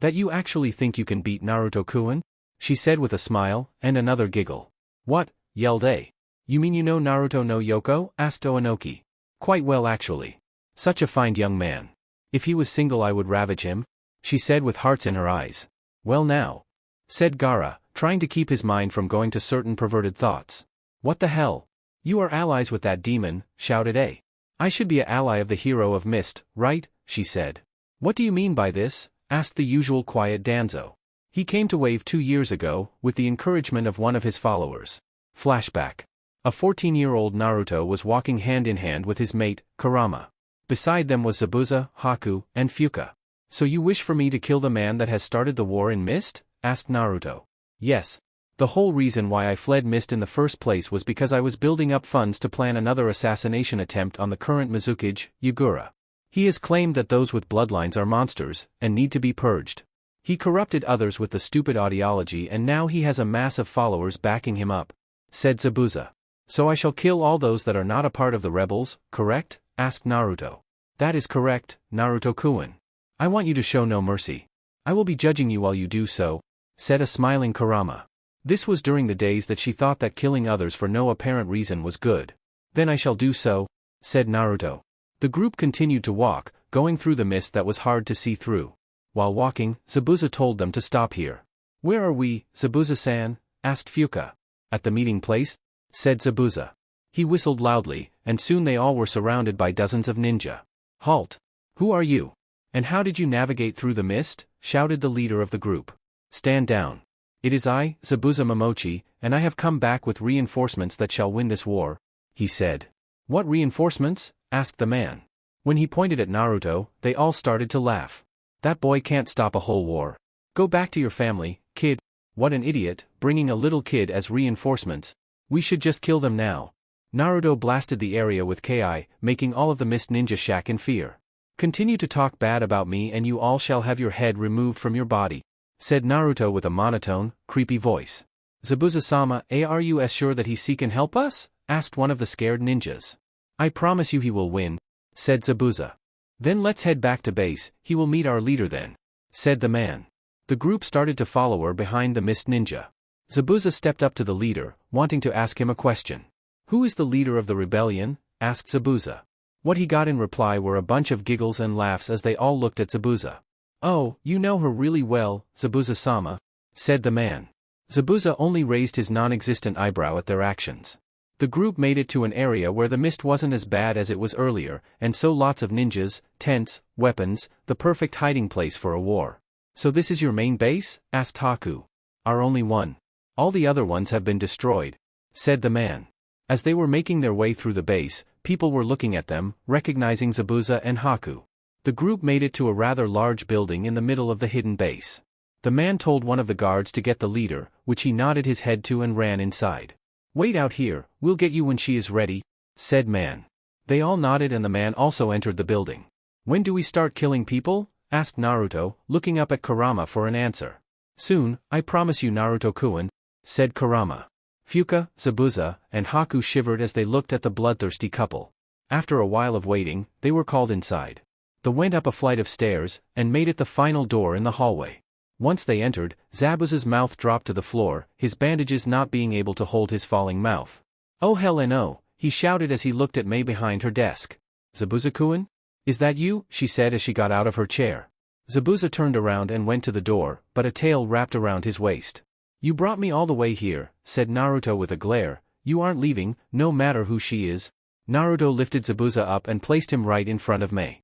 That you actually think you can beat Naruto-kun? She said with a smile, and another giggle. What? Yelled A. You mean you know Naruto no Yoko? Asked Onoki. Quite well actually. Such a fine young man. If he was single I would ravage him, she said with hearts in her eyes. Well now, said Gaara, trying to keep his mind from going to certain perverted thoughts. What the hell? You are allies with that demon, shouted A. I should be an ally of the hero of Mist, right? She said. What do you mean by this? Asked the usual quiet Danzo. He came to Wave 2 years ago, with the encouragement of one of his followers. Flashback. A 14-year-old Naruto was walking hand in hand with his mate, Kurama. Beside them was Zabuza, Haku, and Fuka. So you wish for me to kill the man that has started the war in Mist? Asked Naruto. Yes. The whole reason why I fled Mist in the first place was because I was building up funds to plan another assassination attempt on the current Mizukage, Yugura. He has claimed that those with bloodlines are monsters, and need to be purged. He corrupted others with the stupid ideology and now he has a mass of followers backing him up, said Zabuza. So I shall kill all those that are not a part of the rebels, correct? Asked Naruto. That is correct, Naruto-kun. I want you to show no mercy. I will be judging you while you do so, said a smiling Kurama. This was during the days that she thought that killing others for no apparent reason was good. Then I shall do so, said Naruto. The group continued to walk, going through the mist that was hard to see through. While walking, Zabuza told them to stop here. Where are we, Zabuza-san? Asked Fuka. At the meeting place? Said Zabuza. He whistled loudly, and soon they all were surrounded by dozens of ninja. Halt! Who are you? And how did you navigate through the mist? Shouted the leader of the group. Stand down. It is I, Zabuza Momochi, and I have come back with reinforcements that shall win this war, he said. What reinforcements? Asked the man. When he pointed at Naruto, they all started to laugh. That boy can't stop a whole war. Go back to your family, kid. What an idiot, bringing a little kid as reinforcements. We should just kill them now. Naruto blasted the area with Ki, making all of the Mist Ninja shack in fear. Continue to talk bad about me and you all shall have your head removed from your body, said Naruto with a monotone, creepy voice. Zabuza-sama, are you as sure that he can help us? Asked one of the scared ninjas. I promise you he will win, said Zabuza. Then let's head back to base, he will meet our leader then, said the man. The group started to follow her behind the Mist Ninja. Zabuza stepped up to the leader, wanting to ask him a question. Who is the leader of the rebellion? Asked Zabuza. What he got in reply were a bunch of giggles and laughs as they all looked at Zabuza. Oh, you know her really well, Zabuza-sama, said the man. Zabuza only raised his non-existent eyebrow at their actions. The group made it to an area where the mist wasn't as bad as it was earlier, and so lots of ninjas, tents, weapons, the perfect hiding place for a war. So this is your main base? Asked Haku. Our only one. All the other ones have been destroyed, said the man. As they were making their way through the base, people were looking at them, recognizing Zabuza and Haku. The group made it to a rather large building in the middle of the hidden base. The man told one of the guards to get the leader, which he nodded his head to and ran inside. Wait out here, we'll get you when she is ready, said man. They all nodded and the man also entered the building. When do we start killing people? Asked Naruto, looking up at Kurama for an answer. Soon, I promise you Naruto-kun, said Kurama. Fuka, Zabuza, and Haku shivered as they looked at the bloodthirsty couple. After a while of waiting, they were called inside. They went up a flight of stairs, and made it the final door in the hallway. Once they entered, Zabuza's mouth dropped to the floor, his bandages not being able to hold his falling mouth. Oh hell no, he shouted as he looked at Mei behind her desk. Zabuza-kun? Is that you? She said as she got out of her chair. Zabuza turned around and went to the door, but a tail wrapped around his waist. You brought me all the way here, said Naruto with a glare. You aren't leaving, no matter who she is. Naruto lifted Zabuza up and placed him right in front of Mei.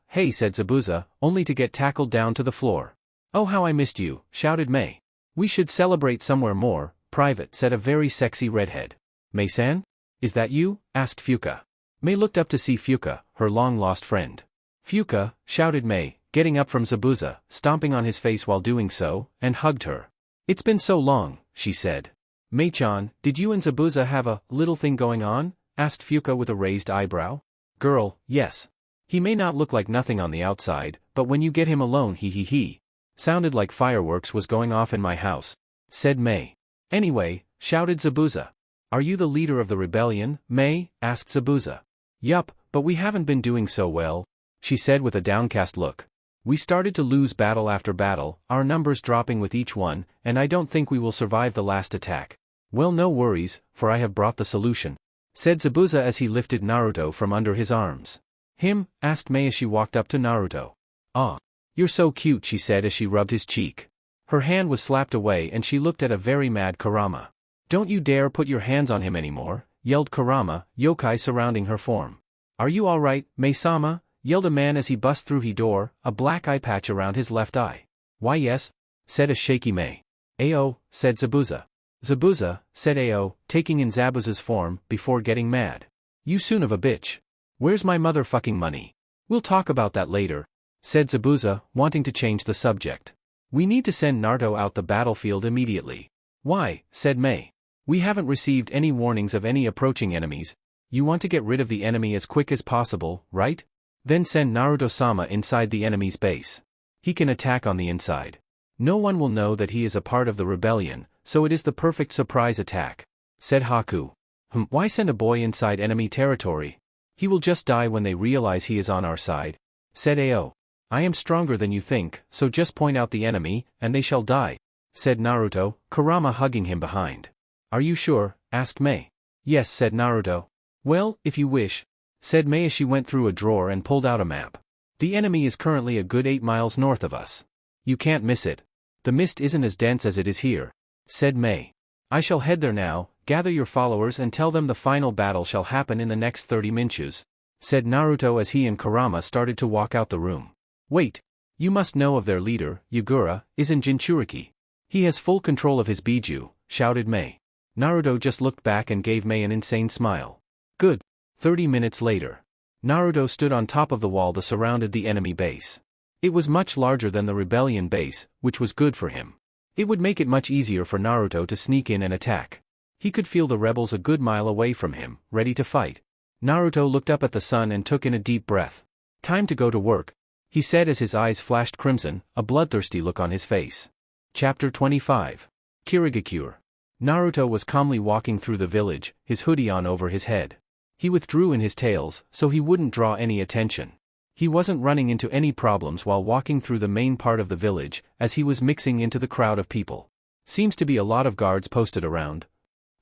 Hey, said Zabuza, only to get tackled down to the floor. Oh, how I missed you, shouted Mei. We should celebrate somewhere more private, said a very sexy redhead. Mei-san? Is that you? Asked Fuka. Mei looked up to see Fuka, her long-lost friend. Fuka, shouted Mei, getting up from Zabuza, stomping on his face while doing so, and hugged her. It's been so long, she said. Mei-chan, did you and Zabuza have a little thing going on? Asked Fuka with a raised eyebrow. Girl, yes. He may not look like nothing on the outside, but when you get him alone he. Sounded like fireworks was going off in my house, said Mei. Anyway, shouted Zabuza. Are you the leader of the rebellion, Mei? Asked Zabuza. Yup, but we haven't been doing so well, she said with a downcast look. We started to lose battle after battle, our numbers dropping with each one, and I don't think we will survive the last attack. Well, no worries, for I have brought the solution, said Zabuza as he lifted Naruto from under his arms. Him? Asked Mei as she walked up to Naruto. Ah. You're so cute, she said as she rubbed his cheek. Her hand was slapped away and she looked at a very mad Kurama. Don't you dare put your hands on him anymore, yelled Kurama, yokai surrounding her form. Are you alright, Mei-sama? Yelled a man as he bust through his door, a black eye patch around his left eye. Why yes, said a shaky Mei. Ayo, said Zabuza. Zabuza, said Ayo, taking in Zabuza's form, before getting mad. You son of a bitch. Where's my motherfucking money? We'll talk about that later, said Zabuza, wanting to change the subject. We need to send Naruto out the battlefield immediately. Why, said Mei. We haven't received any warnings of any approaching enemies. You want to get rid of the enemy as quick as possible, right? Then send Naruto-sama inside the enemy's base. He can attack on the inside. No one will know that he is a part of the rebellion, so it is the perfect surprise attack, said Haku. Why send a boy inside enemy territory? He will just die when they realize he is on our side, said Ao. I am stronger than you think, so just point out the enemy, and they shall die, said Naruto, Kurama hugging him behind. Are you sure? Asked Mei. Yes, said Naruto. Well, if you wish, said Mei as she went through a drawer and pulled out a map. The enemy is currently a good 8 miles north of us. You can't miss it. The mist isn't as dense as it is here, said Mei. I shall head there now, gather your followers and tell them the final battle shall happen in the next 30 minutes, said Naruto as he and Kurama started to walk out the room. Wait. You must know of their leader, Yagura, isn't Jinchuriki. He has full control of his Biju, shouted Mei. Naruto just looked back and gave Mei an insane smile. Good. 30 minutes later. Naruto stood on top of the wall that surrounded the enemy base. It was much larger than the rebellion base, which was good for him. It would make it much easier for Naruto to sneak in and attack. He could feel the rebels a good mile away from him, ready to fight. Naruto looked up at the sun and took in a deep breath. Time to go to work, he said as his eyes flashed crimson, a bloodthirsty look on his face. Chapter 25. Kirigakure. Naruto was calmly walking through the village, his hoodie on over his head. He withdrew in his tails, so he wouldn't draw any attention. He wasn't running into any problems while walking through the main part of the village, as he was mixing into the crowd of people. Seems to be a lot of guards posted around,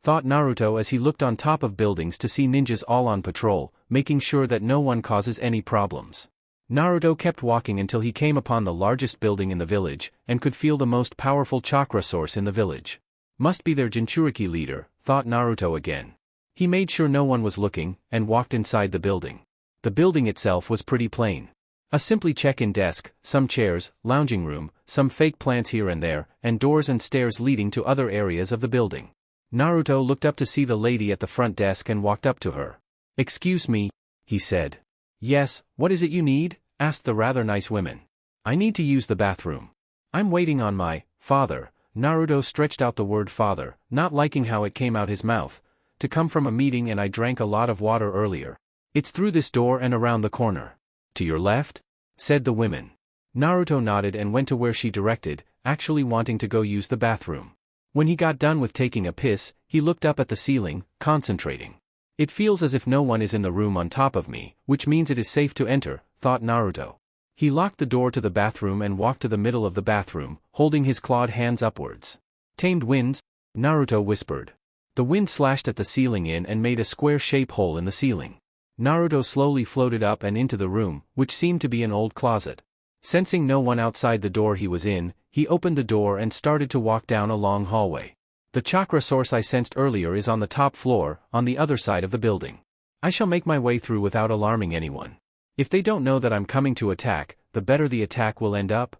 thought Naruto as he looked on top of buildings to see ninjas all on patrol, making sure that no one causes any problems. Naruto kept walking until he came upon the largest building in the village, and could feel the most powerful chakra source in the village. Must be their Jinchuriki leader, thought Naruto again. He made sure no one was looking, and walked inside the building. The building itself was pretty plain. A simply check-in desk, some chairs, lounging room, some fake plants here and there, and doors and stairs leading to other areas of the building. Naruto looked up to see the lady at the front desk and walked up to her. Excuse me, he said. Yes, what is it you need? Asked the rather nice woman. I need to use the bathroom. I'm waiting on my father. Naruto stretched out the word father, not liking how it came out his mouth. To come from a meeting and I drank a lot of water earlier. It's through this door and around the corner. To your left? Said the woman. Naruto nodded and went to where she directed, actually wanting to go use the bathroom. When he got done with taking a piss, he looked up at the ceiling, concentrating. It feels as if no one is in the room on top of me, which means it is safe to enter, thought Naruto. He locked the door to the bathroom and walked to the middle of the bathroom, holding his clawed hands upwards. Tamed winds? Naruto whispered. The wind slashed at the ceiling in and made a square-shaped hole in the ceiling. Naruto slowly floated up and into the room, which seemed to be an old closet. Sensing no one outside the door he was in, he opened the door and started to walk down a long hallway. The chakra source I sensed earlier is on the top floor, on the other side of the building. I shall make my way through without alarming anyone. If they don't know that I'm coming to attack, the better the attack will end up,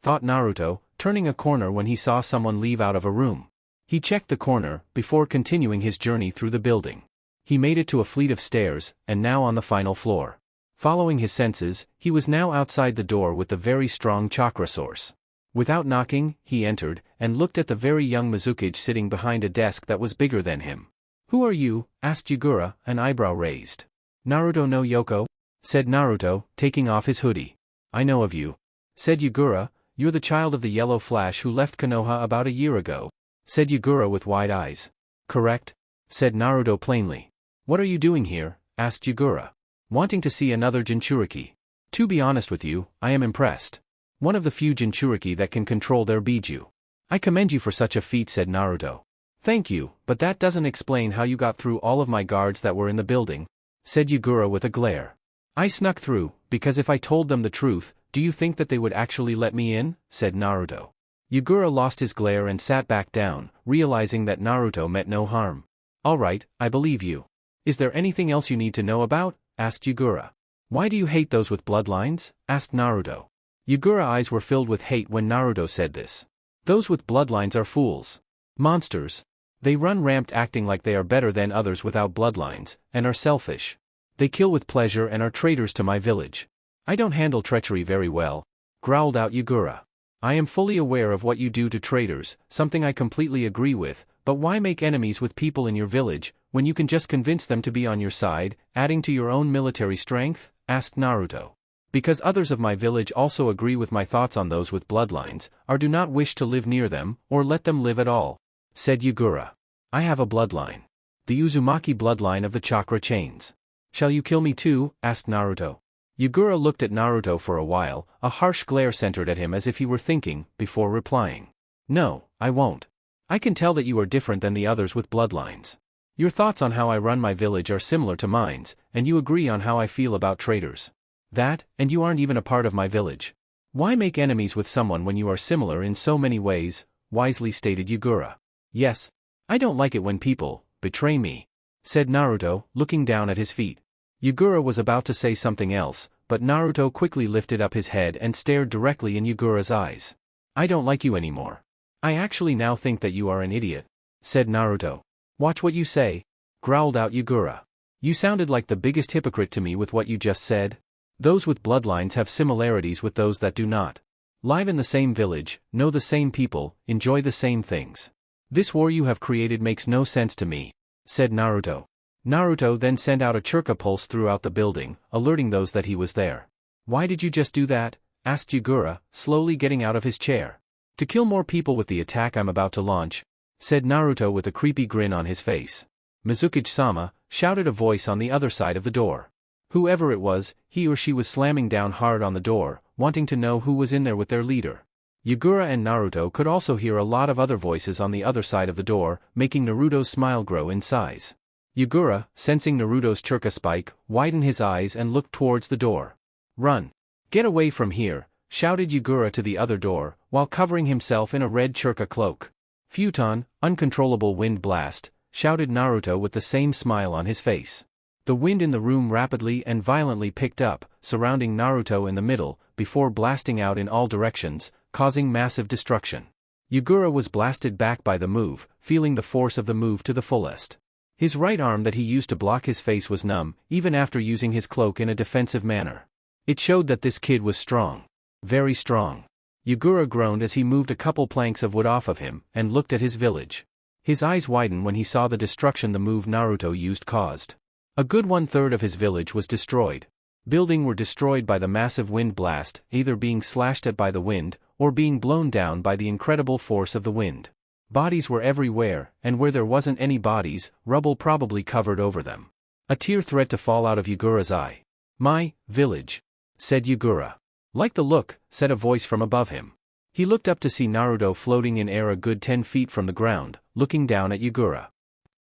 thought Naruto, turning a corner when he saw someone leave out of a room. He checked the corner, before continuing his journey through the building. He made it to a flight of stairs, and now on the final floor. Following his senses, he was now outside the door with the very strong chakra source. Without knocking, he entered, and looked at the very young Mizuki sitting behind a desk that was bigger than him. "Who are you?" asked Yugura, an eyebrow raised. "Naruto no Yoko," said Naruto, taking off his hoodie. "I know of you," said Yugura. "You're the child of the Yellow Flash who left Konoha about a year ago," said Yugura with wide eyes. "Correct," said Naruto plainly. "What are you doing here?" asked Yugura. "Wanting to see another Jinchuriki. To be honest with you, I am impressed. One of the few Jinchuriki that can control their Biju. I commend you for such a feat," said Naruto. "Thank you, but that doesn't explain how you got through all of my guards that were in the building," said Yugura with a glare. "I snuck through, because if I told them the truth, do you think that they would actually let me in?" said Naruto. Yugura lost his glare and sat back down, realizing that Naruto meant no harm. "Alright, I believe you. Is there anything else you need to know about?" asked Yugura. "Why do you hate those with bloodlines?" asked Naruto. Yugura's eyes were filled with hate when Naruto said this. "Those with bloodlines are fools. Monsters. They run rampant acting like they are better than others without bloodlines, and are selfish. They kill with pleasure and are traitors to my village. I don't handle treachery very well," growled out Yugura. "I am fully aware of what you do to traitors, something I completely agree with, but why make enemies with people in your village, when you can just convince them to be on your side, adding to your own military strength?" asked Naruto. "Because others of my village also agree with my thoughts on those with bloodlines, or do not wish to live near them, or let them live at all," said Yugura. "I have a bloodline. The Uzumaki bloodline of the chakra chains. Shall you kill me too?" asked Naruto. Yugura looked at Naruto for a while, a harsh glare centered at him as if he were thinking, before replying. "No, I won't. I can tell that you are different than the others with bloodlines. Your thoughts on how I run my village are similar to mine, and you agree on how I feel about traitors. That, and you aren't even a part of my village. Why make enemies with someone when you are similar in so many ways?" wisely stated Yugura. "Yes. I don't like it when people betray me," said Naruto, looking down at his feet. Yugura was about to say something else, but Naruto quickly lifted up his head and stared directly in Yugura's eyes. "I don't like you anymore. I actually now think that you are an idiot," said Naruto. "Watch what you say," growled out Yugura. "You sounded like the biggest hypocrite to me with what you just said. Those with bloodlines have similarities with those that do not. Live in the same village, know the same people, enjoy the same things. This war you have created makes no sense to me," said Naruto. Naruto then sent out a churka pulse throughout the building, alerting those that he was there. "Why did you just do that?" asked Yugura, slowly getting out of his chair. "To kill more people with the attack I'm about to launch," said Naruto with a creepy grin on his face. "Mizuki-sama," shouted a voice on the other side of the door. Whoever it was, he or she was slamming down hard on the door, wanting to know who was in there with their leader. Yugura and Naruto could also hear a lot of other voices on the other side of the door, making Naruto's smile grow in size. Yugura, sensing Naruto's churka spike, widened his eyes and looked towards the door. "Run! Get away from here!" shouted Yugura to the other door, while covering himself in a red churka cloak. "Futon, uncontrollable wind blast," shouted Naruto with the same smile on his face. The wind in the room rapidly and violently picked up, surrounding Naruto in the middle, before blasting out in all directions, causing massive destruction. Yugura was blasted back by the move, feeling the force of the move to the fullest. His right arm that he used to block his face was numb, even after using his cloak in a defensive manner. It showed that this kid was strong. Very strong. Yugura groaned as he moved a couple planks of wood off of him, and looked at his village. His eyes widened when he saw the destruction the move Naruto used caused. A good 1/3 of his village was destroyed. Buildings were destroyed by the massive wind blast, either being slashed at by the wind, or being blown down by the incredible force of the wind. Bodies were everywhere, and where there wasn't any bodies, rubble probably covered over them. A tear threatened to fall out of Yugura's eye. "My village," said Yugura. "Like the look," said a voice from above him. He looked up to see Naruto floating in air a good 10 feet from the ground, looking down at Yugura.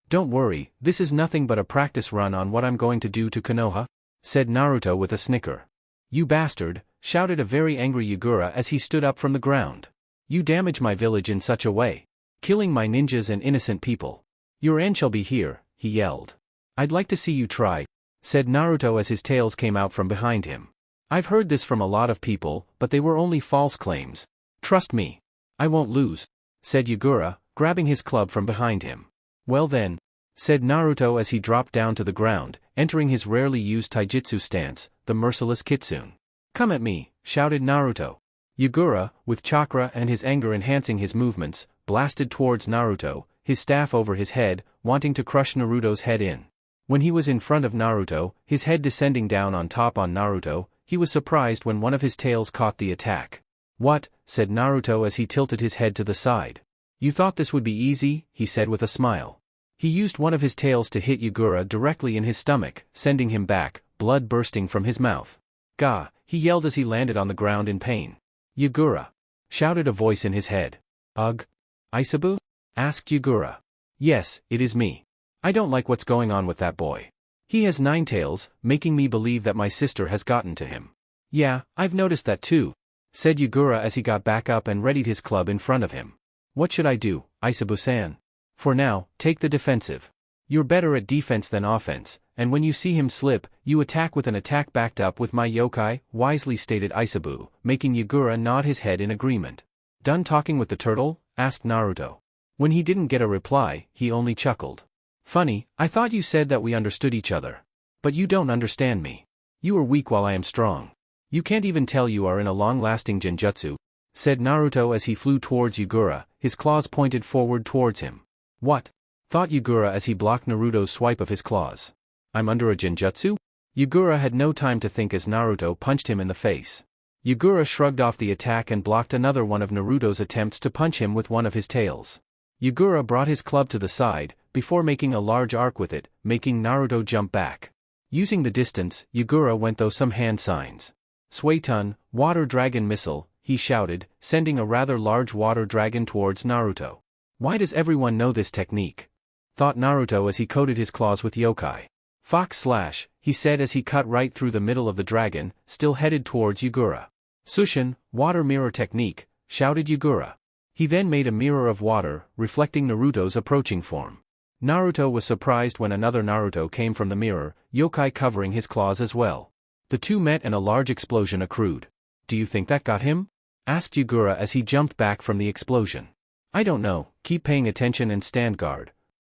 Don't worry, this is nothing but a practice run on what I'm going to do to Konoha, said Naruto with a snicker. You bastard, shouted a very angry Yagura as he stood up from the ground. You damage my village in such a way. Killing my ninjas and innocent people. Your end shall be here, he yelled. I'd like to see you try, said Naruto as his tails came out from behind him. I've heard this from a lot of people, but they were only false claims. Trust me. I won't lose, said Yagura, grabbing his club from behind him. Well then, said Naruto as he dropped down to the ground, entering his rarely used taijutsu stance, the merciless kitsune. Come at me, shouted Naruto. Yagura, with chakra and his anger enhancing his movements, blasted towards Naruto, his staff over his head, wanting to crush Naruto's head in. When he was in front of Naruto, his head descending down on top on Naruto, he was surprised when one of his tails caught the attack. What? Said Naruto as he tilted his head to the side. You thought this would be easy, he said with a smile. He used one of his tails to hit Yagura directly in his stomach, sending him back, blood bursting from his mouth. Gah, he yelled as he landed on the ground in pain. Yagura! Shouted a voice in his head. Ugh? Isabu? Asked Yagura. Yes, it is me. I don't like what's going on with that boy. He has 9 tails, making me believe that my sister has gotten to him. Yeah, I've noticed that too, said Yagura as he got back up and readied his club in front of him. What should I do, Isabu-san? For now, take the defensive. You're better at defense than offense, and when you see him slip, you attack with an attack backed up with my yokai, wisely stated Isabu, making Yagura nod his head in agreement. Done talking with the turtle? Asked Naruto. When he didn't get a reply, he only chuckled. Funny, I thought you said that we understood each other. But you don't understand me. You are weak while I am strong. You can't even tell you are in a long-lasting genjutsu, said Naruto as he flew towards Yagura, his claws pointed forward towards him. What? Thought Yagura as he blocked Naruto's swipe of his claws. I'm under a genjutsu? Yagura had no time to think as Naruto punched him in the face. Yagura shrugged off the attack and blocked another one of Naruto's attempts to punch him with one of his tails. Yagura brought his club to the side, before making a large arc with it, making Naruto jump back. Using the distance, Yagura went through some hand signs. Suetun, water dragon missile, he shouted, sending a rather large water dragon towards Naruto. Why does everyone know this technique? Thought Naruto as he coated his claws with yokai. Fox slash, he said as he cut right through the middle of the dragon, still headed towards Yagura. Sushin, water mirror technique, shouted Yagura. He then made a mirror of water, reflecting Naruto's approaching form. Naruto was surprised when another Naruto came from the mirror, yokai covering his claws as well. The two met and a large explosion accrued. Do you think that got him? Asked Yagura as he jumped back from the explosion. I don't know, keep paying attention and stand guard,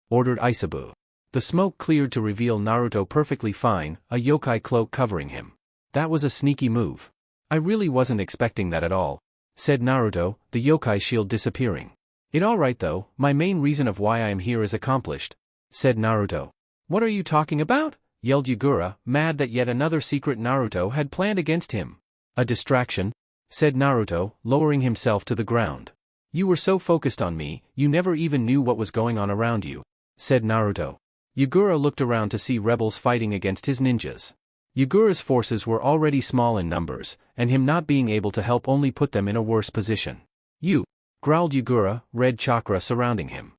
ordered Isabu. The smoke cleared to reveal Naruto perfectly fine, a yokai cloak covering him. That was a sneaky move. I really wasn't expecting that at all, said Naruto, the yokai shield disappearing. It alright though, my main reason of why I am here is accomplished, said Naruto. What are you talking about? Yelled Yagura, mad that yet another secret Naruto had planned against him. A distraction, said Naruto, lowering himself to the ground. You were so focused on me, you never even knew what was going on around you, said Naruto. Yagura looked around to see rebels fighting against his ninjas. Yagura's forces were already small in numbers, and him not being able to help only put them in a worse position. You, growled Yagura, red chakra surrounding him.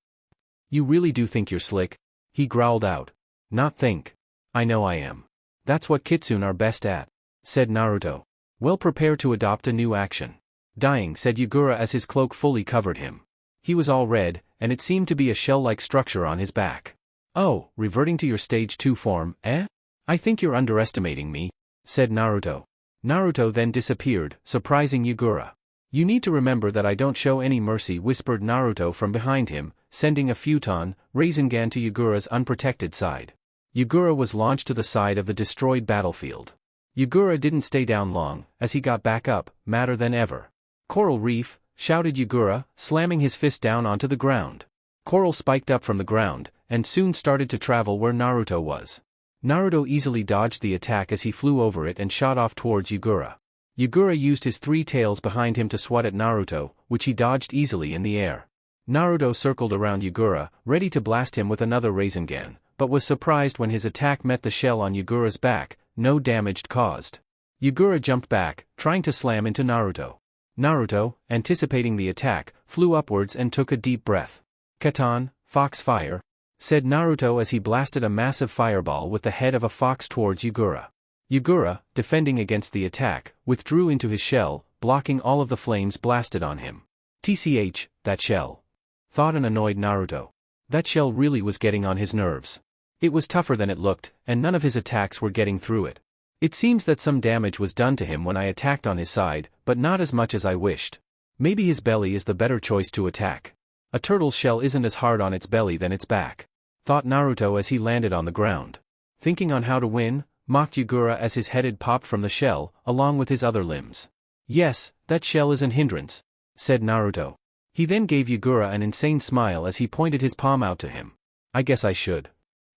You really do think you're slick? He growled out. Not think. I know I am. That's what kitsune are best at, said Naruto. Well, prepare to adopt a new action. Dying, said Yagura as his cloak fully covered him. He was all red, and it seemed to be a shell-like structure on his back. Oh, reverting to your stage 2 form, eh? I think you're underestimating me, said Naruto. Naruto then disappeared, surprising Yagura. You need to remember that I don't show any mercy, whispered Naruto from behind him, sending a futon, Rasengan to Yagura's unprotected side. Yagura was launched to the side of the destroyed battlefield. Yagura didn't stay down long, as he got back up, madder than ever. Coral Reef, shouted Yagura, slamming his fist down onto the ground. Coral spiked up from the ground, and soon started to travel where Naruto was. Naruto easily dodged the attack as he flew over it and shot off towards Yagura. Yagura used his 3 tails behind him to swat at Naruto, which he dodged easily in the air. Naruto circled around Yagura, ready to blast him with another Rasengan, but was surprised when his attack met the shell on Yagura's back, no damage caused. Yagura jumped back, trying to slam into Naruto. Naruto, anticipating the attack, flew upwards and took a deep breath. Katan, Fox Fire, said Naruto as he blasted a massive fireball with the head of a fox towards Yugura. Yugura, defending against the attack, withdrew into his shell, blocking all of the flames blasted on him. TCH, that shell, thought an annoyed Naruto. That shell really was getting on his nerves. It was tougher than it looked, and none of his attacks were getting through it. It seems that some damage was done to him when I attacked on his side, but not as much as I wished. Maybe his belly is the better choice to attack. A turtle's shell isn't as hard on its belly than its back, thought Naruto as he landed on the ground. Thinking on how to win, mocked Yugura as his head popped from the shell, along with his other limbs. Yes, that shell is an hindrance, said Naruto. He then gave Yugura an insane smile as he pointed his palm out to him. I guess I should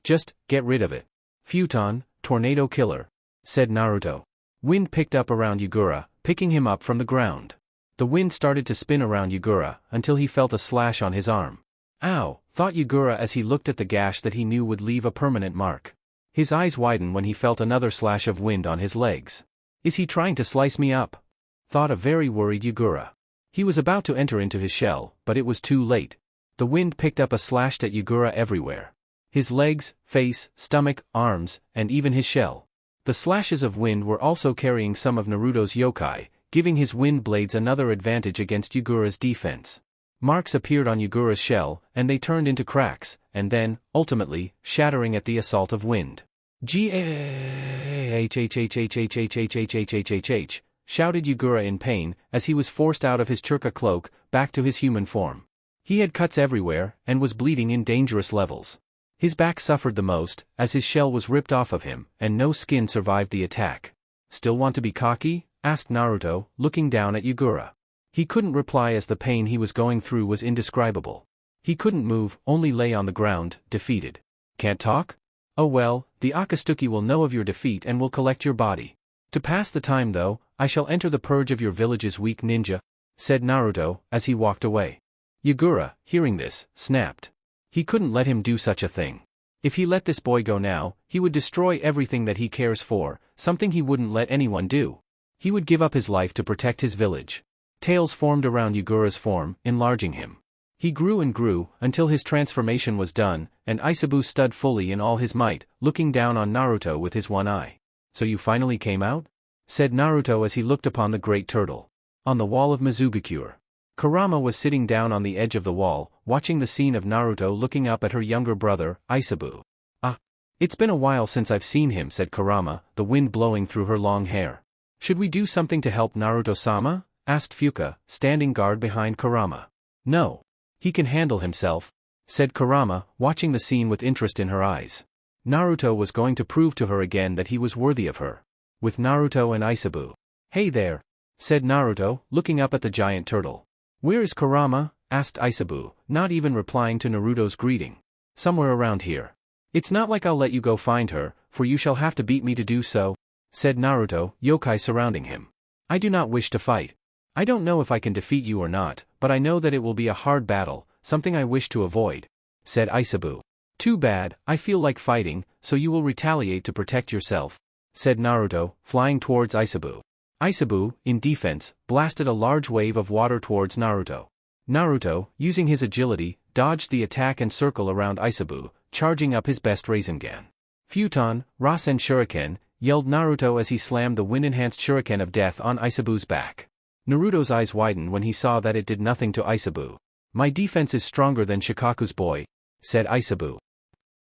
just get rid of it. Futon, tornado killer, said Naruto. Wind picked up around Yugura, picking him up from the ground. The wind started to spin around Yugura until he felt a slash on his arm. Ow, thought Yugura as he looked at the gash that he knew would leave a permanent mark. His eyes widened when he felt another slash of wind on his legs. Is he trying to slice me up? Thought a very worried Yugura. He was about to enter into his shell, but it was too late. The wind picked up a slash at Yugura everywhere. His legs, face, stomach, arms, and even his shell. The slashes of wind were also carrying some of Naruto's yokai, giving his wind blades another advantage against Yugura's defense. Marks appeared on Yugura's shell, and they turned into cracks, and then, ultimately, shattering at the assault of wind. G-H-H-H-H-H-H-H-H-H-H-H-H, shouted Yugura in pain, as he was forced out of his churka cloak, back to his human form. He had cuts everywhere, and was bleeding in dangerous levels. His back suffered the most, as his shell was ripped off of him, and no skin survived the attack. Still want to be cocky? Asked Naruto, looking down at Yugura. He couldn't reply as the pain he was going through was indescribable. He couldn't move, only lay on the ground, defeated. Can't talk? Oh well, the Akatsuki will know of your defeat and will collect your body. To pass the time though, I shall enter the purge of your village's weak ninja, said Naruto, as he walked away. Yugura, hearing this, snapped. He couldn't let him do such a thing. If he let this boy go now, he would destroy everything that he cares for, something he wouldn't let anyone do. He would give up his life to protect his village. Tails formed around Yugura's form, enlarging him. He grew and grew, until his transformation was done, and Aisabu stood fully in all his might, looking down on Naruto with his one eye. So you finally came out? Said Naruto as he looked upon the great turtle. On the wall of Mizugakure. Kurama was sitting down on the edge of the wall, watching the scene of Naruto looking up at her younger brother, Aisabu. Ah. It's been a while since I've seen him, said Kurama, the wind blowing through her long hair. Should we do something to help Naruto-sama? Asked Fuka, standing guard behind Kurama. No. He can handle himself, said Kurama, watching the scene with interest in her eyes. Naruto was going to prove to her again that he was worthy of her. With Naruto and Aisabu. Hey there, said Naruto, looking up at the giant turtle. Where is Kurama? Asked Aisabu, not even replying to Naruto's greeting. Somewhere around here. It's not like I'll let you go find her, for you shall have to beat me to do so, said Naruto, yokai surrounding him. I do not wish to fight. I don't know if I can defeat you or not, but I know that it will be a hard battle, something I wish to avoid, said Aisabu. Too bad, I feel like fighting, so you will retaliate to protect yourself, said Naruto, flying towards Aisabu. Aisabu, in defense, blasted a large wave of water towards Naruto. Naruto, using his agility, dodged the attack and circle around Aisabu, charging up his best Rasengan. Futon, Rasen Shuriken, yelled Naruto as he slammed the wind-enhanced shuriken of death on Aisabu's back. Naruto's eyes widened when he saw that it did nothing to Aisabu. My defense is stronger than Shikaku's boy, said Aisabu.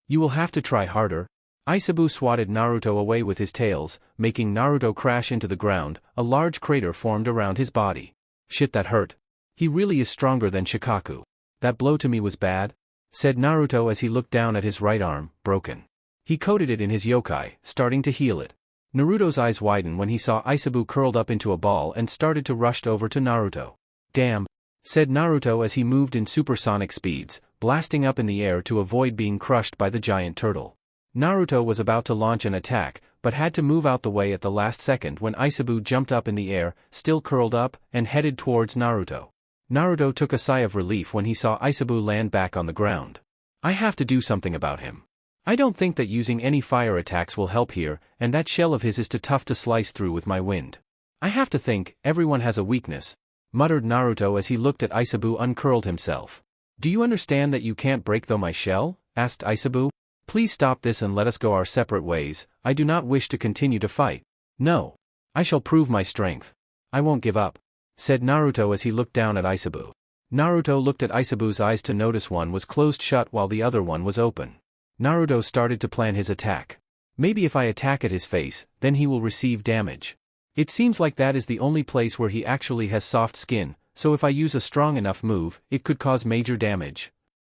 You will have to try harder. Aisabu swatted Naruto away with his tails, making Naruto crash into the ground. A large crater formed around his body. Shit, that hurt. He really is stronger than Shikaku. That blow to me was bad, said Naruto as he looked down at his right arm, broken. He coated it in his yokai, starting to heal it. Naruto's eyes widened when he saw Aisabu curled up into a ball and started to rush over to Naruto. Damn, said Naruto as he moved in supersonic speeds, blasting up in the air to avoid being crushed by the giant turtle. Naruto was about to launch an attack, but had to move out the way at the last second when Aisabu jumped up in the air, still curled up, and headed towards Naruto. Naruto took a sigh of relief when he saw Aisabu land back on the ground. I have to do something about him. I don't think that using any fire attacks will help here, and that shell of his is too tough to slice through with my wind. I have to think, everyone has a weakness, muttered Naruto as he looked at Aisabu uncurled himself. Do you understand that you can't break though my shell? asked Isabu. Please stop this and let us go our separate ways. I do not wish to continue to fight. No. I shall prove my strength. I won't give up, said Naruto as he looked down at Isabu. Naruto looked at Isabu's eyes to notice one was closed shut while the other one was open. Naruto started to plan his attack. Maybe if I attack at his face, then he will receive damage. It seems like that is the only place where he actually has soft skin, so if I use a strong enough move, it could cause major damage,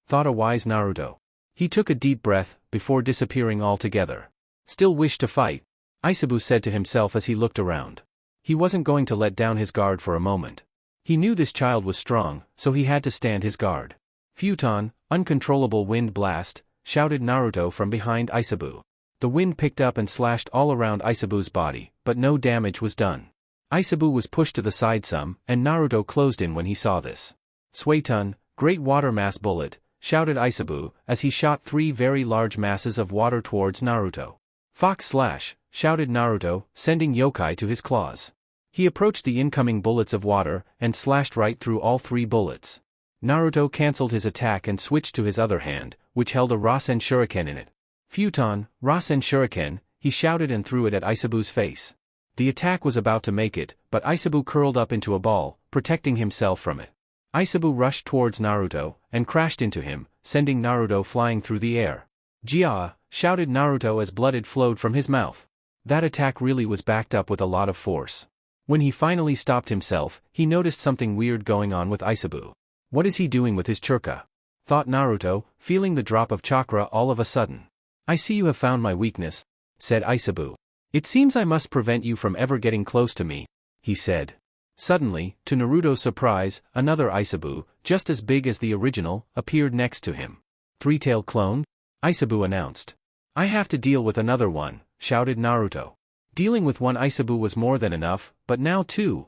thought a wise Naruto. He took a deep breath, before disappearing altogether. Still wish to fight? Isabu said to himself as he looked around. He wasn't going to let down his guard for a moment. He knew this child was strong, so he had to stand his guard. Futon, uncontrollable wind blast, shouted Naruto from behind Isabu. The wind picked up and slashed all around Isabu's body, but no damage was done. Isabu was pushed to the side some, and Naruto closed in when he saw this. Suiton, great water mass bullet, shouted Isabu, as he shot 3 very large masses of water towards Naruto. Fox slash, shouted Naruto, sending yokai to his claws. He approached the incoming bullets of water, and slashed right through all 3 bullets. Naruto cancelled his attack and switched to his other hand, which held a Rasen Shuriken in it. Futon, Rasen Shuriken, he shouted and threw it at Isabu's face. The attack was about to make it, but Isabu curled up into a ball, protecting himself from it. Isabu rushed towards Naruto, and crashed into him, sending Naruto flying through the air. Jia, shouted Naruto as blood flowed from his mouth. That attack really was backed up with a lot of force. When he finally stopped himself, he noticed something weird going on with Isabu. What is he doing with his chakra? Thought Naruto, feeling the drop of chakra all of a sudden. I see you have found my weakness, said Isabu. It seems I must prevent you from ever getting close to me, he said. Suddenly, to Naruto's surprise, another Isabu, just as big as the original, appeared next to him. Three-tailed clone? Isabu announced. I have to deal with another one, shouted Naruto. Dealing with one Isabu was more than enough, but now 2.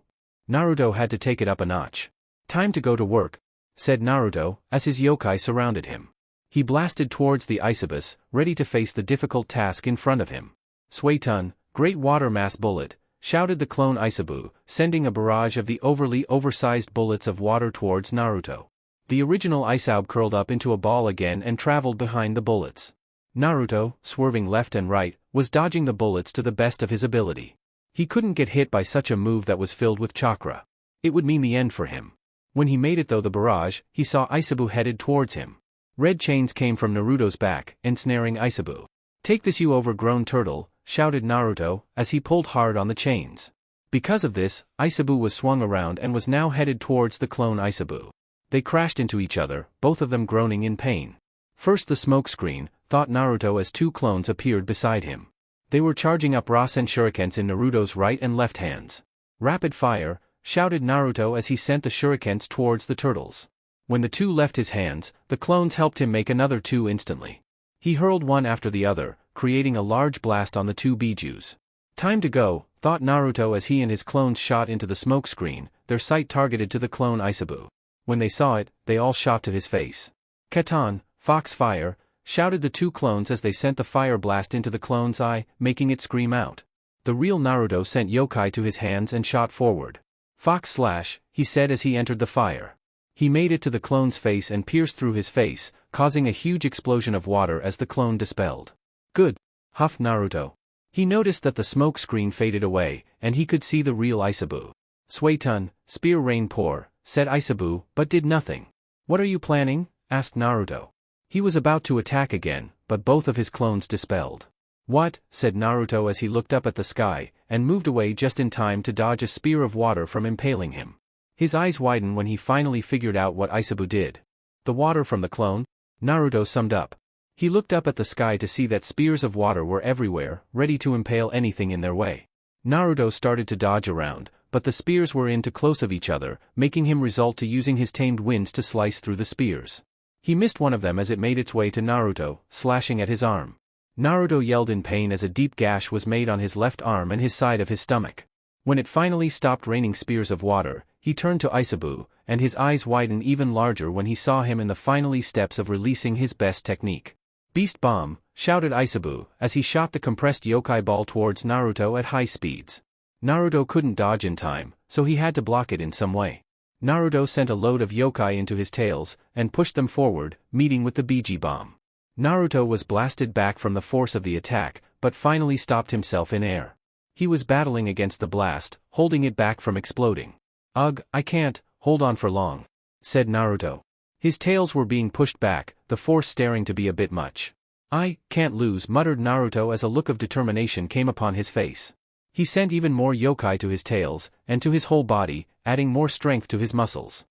Naruto had to take it up a notch. Time to go to work, said Naruto, as his yokai surrounded him. He blasted towards the Isabus, ready to face the difficult task in front of him. Suiton, great water mass bullet, shouted the clone Isabu, sending a barrage of the overly oversized bullets of water towards Naruto. The original Isabu curled up into a ball again and traveled behind the bullets. Naruto, swerving left and right, was dodging the bullets to the best of his ability. He couldn't get hit by such a move that was filled with chakra. It would mean the end for him. When he made it through the barrage, he saw Isabu headed towards him. Red chains came from Naruto's back, ensnaring Isabu. Take this, you overgrown turtle, shouted Naruto, as he pulled hard on the chains. Because of this, Isabu was swung around and was now headed towards the clone Isabu. They crashed into each other, both of them groaning in pain. First the smoke screen, thought Naruto as 2 clones appeared beside him. They were charging up Rasen shurikens in Naruto's right and left hands. Rapid fire, shouted Naruto as he sent the shurikens towards the turtles. When the 2 left his hands, the clones helped him make another 2 instantly. He hurled one after the other, creating a large blast on the 2 bijus. Time to go, thought Naruto as he and his clones shot into the smoke screen, their sight targeted to the clone Isabu. When they saw it, they all shot to his face. Katon, Fox Fire, shouted the 2 clones as they sent the fire blast into the clone's eye, making it scream out. The real Naruto sent yokai to his hands and shot forward. Fox Slash, he said as he entered the fire. He made it to the clone's face and pierced through his face, causing a huge explosion of water as the clone dispelled. Good, huffed Naruto. He noticed that the smoke screen faded away, and he could see the real Isabu. Suiton, Spear Rain Pour, said Isabu, but did nothing. What are you planning? Asked Naruto. He was about to attack again, but both of his clones dispelled. What? Said Naruto as he looked up at the sky, and moved away just in time to dodge a spear of water from impaling him. His eyes widened when he finally figured out what Isabu did. The water from the clone? Naruto summed up. He looked up at the sky to see that spears of water were everywhere, ready to impale anything in their way. Naruto started to dodge around, but the spears were in too close of each other, making him resort to using his tamed winds to slice through the spears. He missed one of them as it made its way to Naruto, slashing at his arm. Naruto yelled in pain as a deep gash was made on his left arm and his side of his stomach. When it finally stopped raining spears of water, he turned to Isabu, and his eyes widened even larger when he saw him in the final steps of releasing his best technique. Beast Bomb, shouted Isabu, as he shot the compressed yokai ball towards Naruto at high speeds. Naruto couldn't dodge in time, so he had to block it in some way. Naruto sent a load of yokai into his tails, and pushed them forward, meeting with the Biji Bomb. Naruto was blasted back from the force of the attack, but finally stopped himself in air. He was battling against the blast, holding it back from exploding. "Ugh, I can't hold on for long," said Naruto. His tails were being pushed back, the force staring to be a bit much. "I can't lose," muttered Naruto as a look of determination came upon his face. He sent even more yokai to his tails, and to his whole body, adding more strength to his muscles.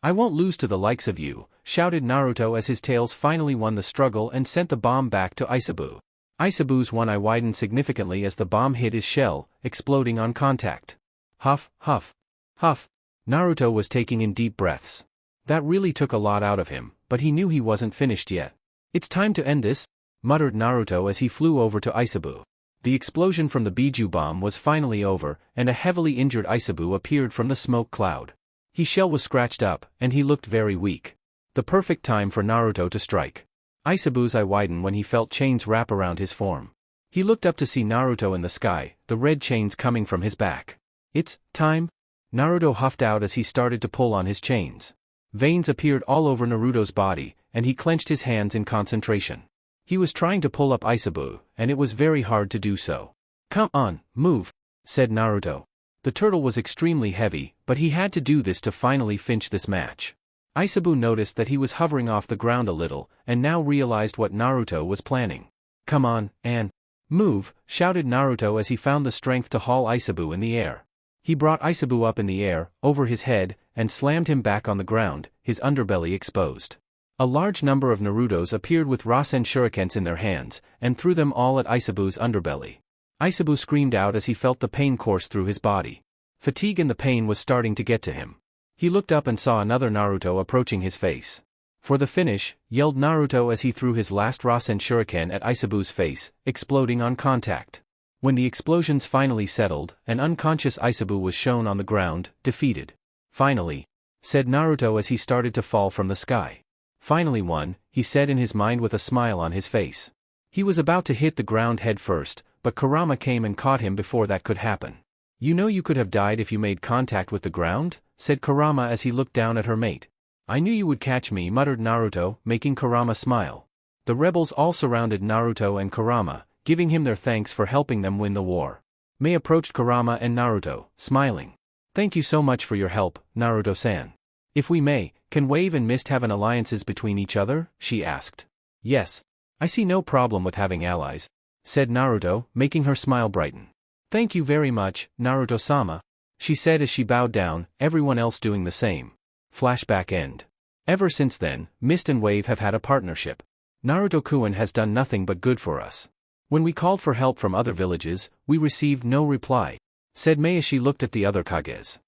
"I won't lose to the likes of you," shouted Naruto as his tails finally won the struggle and sent the bomb back to Isabu. Isabu's one eye widened significantly as the bomb hit his shell, exploding on contact. Huff, huff, huff. Naruto was taking in deep breaths. That really took a lot out of him, but he knew he wasn't finished yet. "It's time to end this," muttered Naruto as he flew over to Isabu. The explosion from the Biju bomb was finally over, and a heavily injured Isabu appeared from the smoke cloud. His shell was scratched up, and he looked very weak. The perfect time for Naruto to strike. Isabu's eye widened when he felt chains wrap around his form. He looked up to see Naruto in the sky, the red chains coming from his back. "It's time?" Naruto huffed out as he started to pull on his chains. Veins appeared all over Naruto's body, and he clenched his hands in concentration. He was trying to pull up Isabu, and it was very hard to do so. "Come on, move," said Naruto. The turtle was extremely heavy, but he had to do this to finally finish this match. Isabu noticed that he was hovering off the ground a little, and now realized what Naruto was planning. "Come on, and move," shouted Naruto as he found the strength to haul Isabu in the air. He brought Isabu up in the air, over his head, and slammed him back on the ground, his underbelly exposed. A large number of Narutos appeared with Rasen shurikens in their hands, and threw them all at Isabu's underbelly. Isabu screamed out as he felt the pain course through his body. Fatigue and the pain was starting to get to him. He looked up and saw another Naruto approaching his face. "For the finish," yelled Naruto as he threw his last Rasen shuriken at Isabu's face, exploding on contact. When the explosions finally settled, an unconscious Isabu was shown on the ground, defeated. "Finally," said Naruto as he started to fall from the sky. "Finally won," he said in his mind with a smile on his face. He was about to hit the ground head first, but Kurama came and caught him before that could happen. "You know you could have died if you made contact with the ground?" said Kurama as he looked down at her mate. "I knew you would catch me," muttered Naruto, making Kurama smile. The rebels all surrounded Naruto and Kurama, giving him their thanks for helping them win the war. Mei approached Kurama and Naruto, smiling. "Thank you so much for your help, Naruto-san. If we may, can Wave and Mist have an alliances between each other?" she asked. "Yes. I see no problem with having allies," said Naruto, making her smile brighten. "Thank you very much, Naruto-sama," she said as she bowed down, everyone else doing the same. Flashback end. Ever since then, Mist and Wave have had a partnership. Naruto-kun has done nothing but good for us. When we called for help from other villages, we received no reply, said Mei as she looked at the other Kages.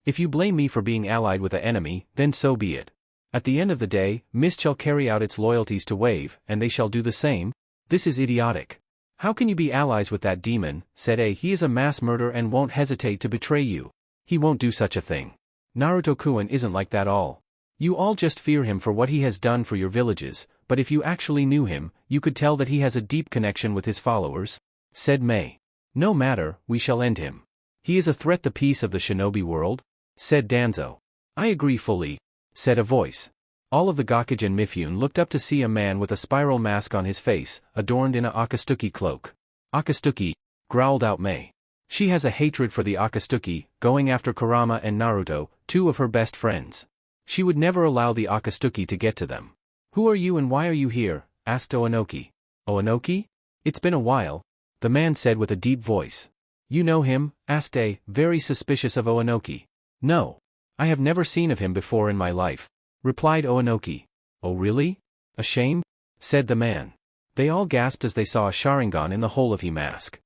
"If you blame me for being allied with an enemy, then so be it. At the end of the day, Mist shall carry out its loyalties to Wave, and they shall do the same. This is idiotic. How can you be allies with that demon?" said A. "He is a mass murderer and won't hesitate to betray you. He won't do such a thing. Naruto-kun isn't like that all. You all just fear him for what he has done for your villages, but if you actually knew him, you could tell that he has a deep connection with his followers," said Mei. "No matter, we shall end him. He is a threat to the peace of the shinobi world," said Danzo. "I agree fully," said a voice. All of the Gakujin Mifune looked up to see a man with a spiral mask on his face, adorned in a Akatsuki cloak. "Akatsuki," growled out Mei. She has a hatred for the Akatsuki, going after Kurama and Naruto, two of her best friends. She would never allow the Akatsuki to get to them. "Who are you and why are you here?" asked Oanoki. "Oanoki? It's been a while," the man said with a deep voice. "You know him?" asked A, very suspicious of Oanoki. "No. I have never seen of him before in my life," replied Oanoki. "Oh really? A shame?" said the man. They all gasped as they saw a Sharingan in the whole of he mask.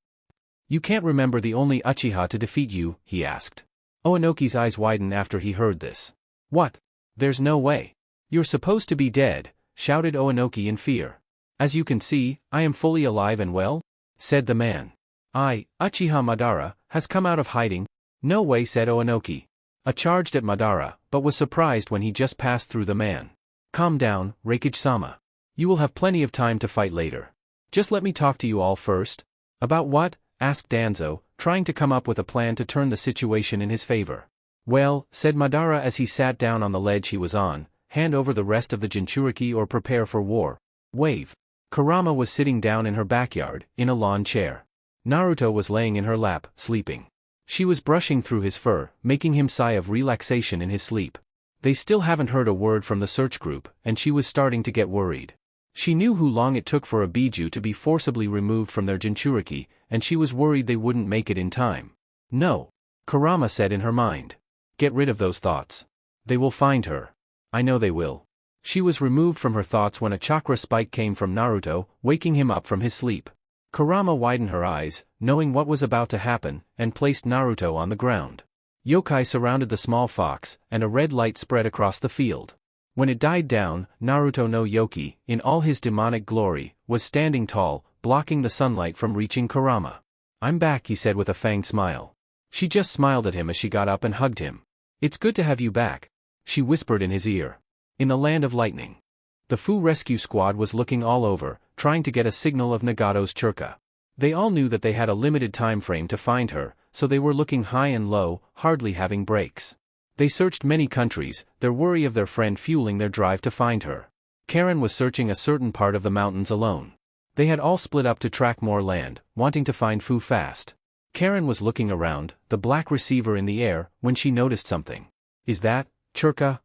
"You can't remember the only Uchiha to defeat you?" he asked. Oanoki's eyes widened after he heard this. "What? There's no way. You're supposed to be dead," shouted Oanoki in fear. "As you can see, I am fully alive and well," said the man. Uchiha Madara, has come out of hiding?" "No way," said Oanoki. I charged at Madara, but was surprised when he just passed through the man. "Calm down, Reikage-sama. You will have plenty of time to fight later. Just let me talk to you all first." "About what?" asked Danzo, trying to come up with a plan to turn the situation in his favor. "Well," said Madara as he sat down on the ledge he was on, "hand over the rest of the Jinchuriki or prepare for war." Wave. Kurama was sitting down in her backyard, in a lawn chair. Naruto was laying in her lap, sleeping. She was brushing through his fur, making him sigh of relaxation in his sleep. They still haven't heard a word from the search group, and she was starting to get worried. She knew how long it took for a Biju to be forcibly removed from their Jinchuriki, and she was worried they wouldn't make it in time. No. Kurama said in her mind. Get rid of those thoughts. They will find her. I know they will. She was removed from her thoughts when a chakra spike came from Naruto, waking him up from his sleep. Kurama widened her eyes, knowing what was about to happen, and placed Naruto on the ground. Yokai surrounded the small fox, and a red light spread across the field. When it died down, Naruto no Yoki, in all his demonic glory, was standing tall, blocking the sunlight from reaching Kurama. I'm back, he said with a fanged smile. She just smiled at him as she got up and hugged him. It's good to have you back, she whispered in his ear. In the land of lightning. The Fu rescue squad was looking all over, trying to get a signal of Nagato's Churka. They all knew that they had a limited time frame to find her, so they were looking high and low, hardly having breaks. They searched many countries, their worry of their friend fueling their drive to find her. Karen was searching a certain part of the mountains alone. They had all split up to track more land, wanting to find Fu fast. Karen was looking around, the black receiver in the air, when she noticed something. Is that Churka?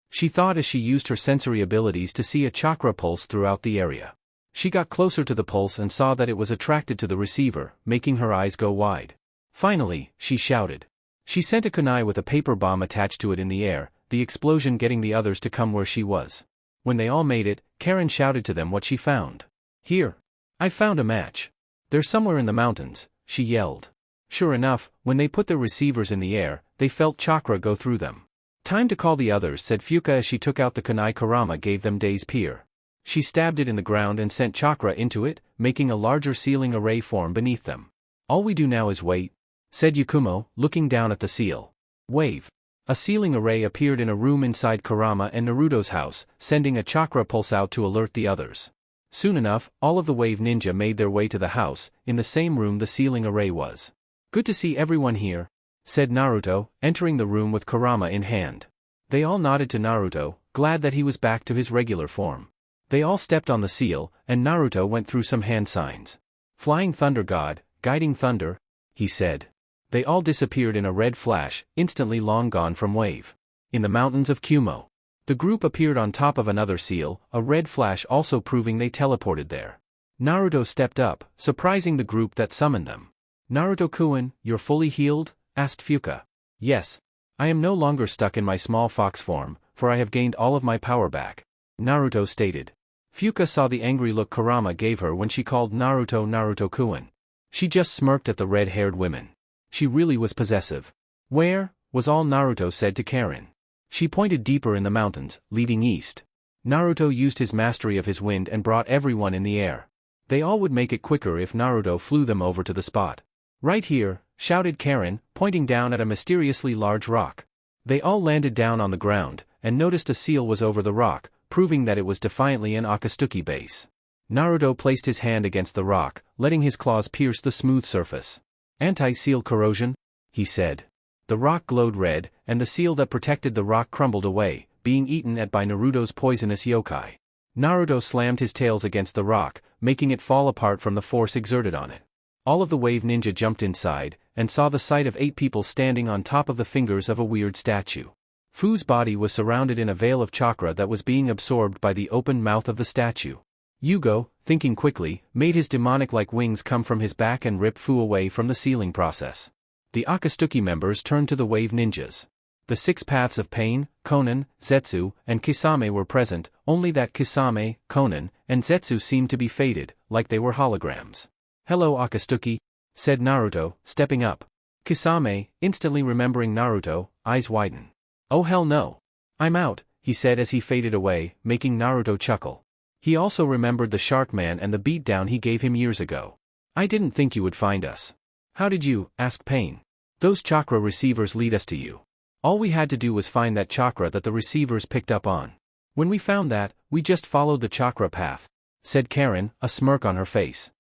She thought as she used her sensory abilities to see a chakra pulse throughout the area. She got closer to the pulse and saw that it was attracted to the receiver, making her eyes go wide. Finally, she shouted. She sent a kunai with a paper bomb attached to it in the air, the explosion getting the others to come where she was. When they all made it, Karen shouted to them what she found. Here. I found a match. They're somewhere in the mountains, she yelled. Sure enough, when they put their receivers in the air, they felt chakra go through them. Time to call the others, said Fuka as she took out the kunai Kurama gave them Day's Pier. She stabbed it in the ground and sent chakra into it, making a larger sealing array form beneath them. All we do now is wait, said Yakumo, looking down at the seal. Wave. A sealing array appeared in a room inside Kurama and Naruto's house, sending a chakra pulse out to alert the others. Soon enough, all of the wave ninja made their way to the house, in the same room the sealing array was. Good to see everyone here, said Naruto, entering the room with Kurama in hand. They all nodded to Naruto, glad that he was back to his regular form. They all stepped on the seal, and Naruto went through some hand signs. Flying Thunder God, Guiding Thunder, he said. They all disappeared in a red flash, instantly long gone from Wave. In the mountains of Kumo. The group appeared on top of another seal, a red flash also proving they teleported there. Naruto stepped up, surprising the group that summoned them. Naruto-kun, you're fully healed? Asked Fuka. Yes. I am no longer stuck in my small fox form, for I have gained all of my power back, Naruto stated. Fuka saw the angry look Kurama gave her when she called Naruto Naruto-kun. She just smirked at the red-haired women. She really was possessive. Where? Was all Naruto said to Karen. She pointed deeper in the mountains, leading east. Naruto used his mastery of his wind and brought everyone in the air. They all would make it quicker if Naruto flew them over to the spot. Right here, shouted Karen, pointing down at a mysteriously large rock. They all landed down on the ground, and noticed a seal was over the rock, proving that it was defiantly an Akatsuki base. Naruto placed his hand against the rock, letting his claws pierce the smooth surface. Anti-seal corrosion? He said. The rock glowed red, and the seal that protected the rock crumbled away, being eaten at by Naruto's poisonous yokai. Naruto slammed his tails against the rock, making it fall apart from the force exerted on it. All of the wave ninja jumped inside, and saw the sight of 8 people standing on top of the fingers of a weird statue. Fu's body was surrounded in a veil of chakra that was being absorbed by the open mouth of the statue. Yugo, thinking quickly, made his demonic-like wings come from his back and rip Fu away from the sealing process. The Akatsuki members turned to the wave ninjas. The 6 paths of pain, Konan, Zetsu, and Kisame were present, only that Kisame, Konan, and Zetsu seemed to be faded, like they were holograms. Hello Akatsuki, said Naruto, stepping up. Kisame, instantly remembering Naruto, eyes widen. Oh hell no. I'm out, he said as he faded away, making Naruto chuckle. He also remembered the Shark Man and the beatdown he gave him years ago. I didn't think you would find us. How did you? Asked Pain. Those chakra receivers lead us to you. All we had to do was find that chakra that the receivers picked up on. When we found that, we just followed the chakra path, said Karen, a smirk on her face.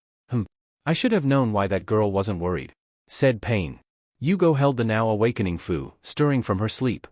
I should have known why that girl wasn't worried, said Pain. Yugo held the now awakening Fu, stirring from her sleep.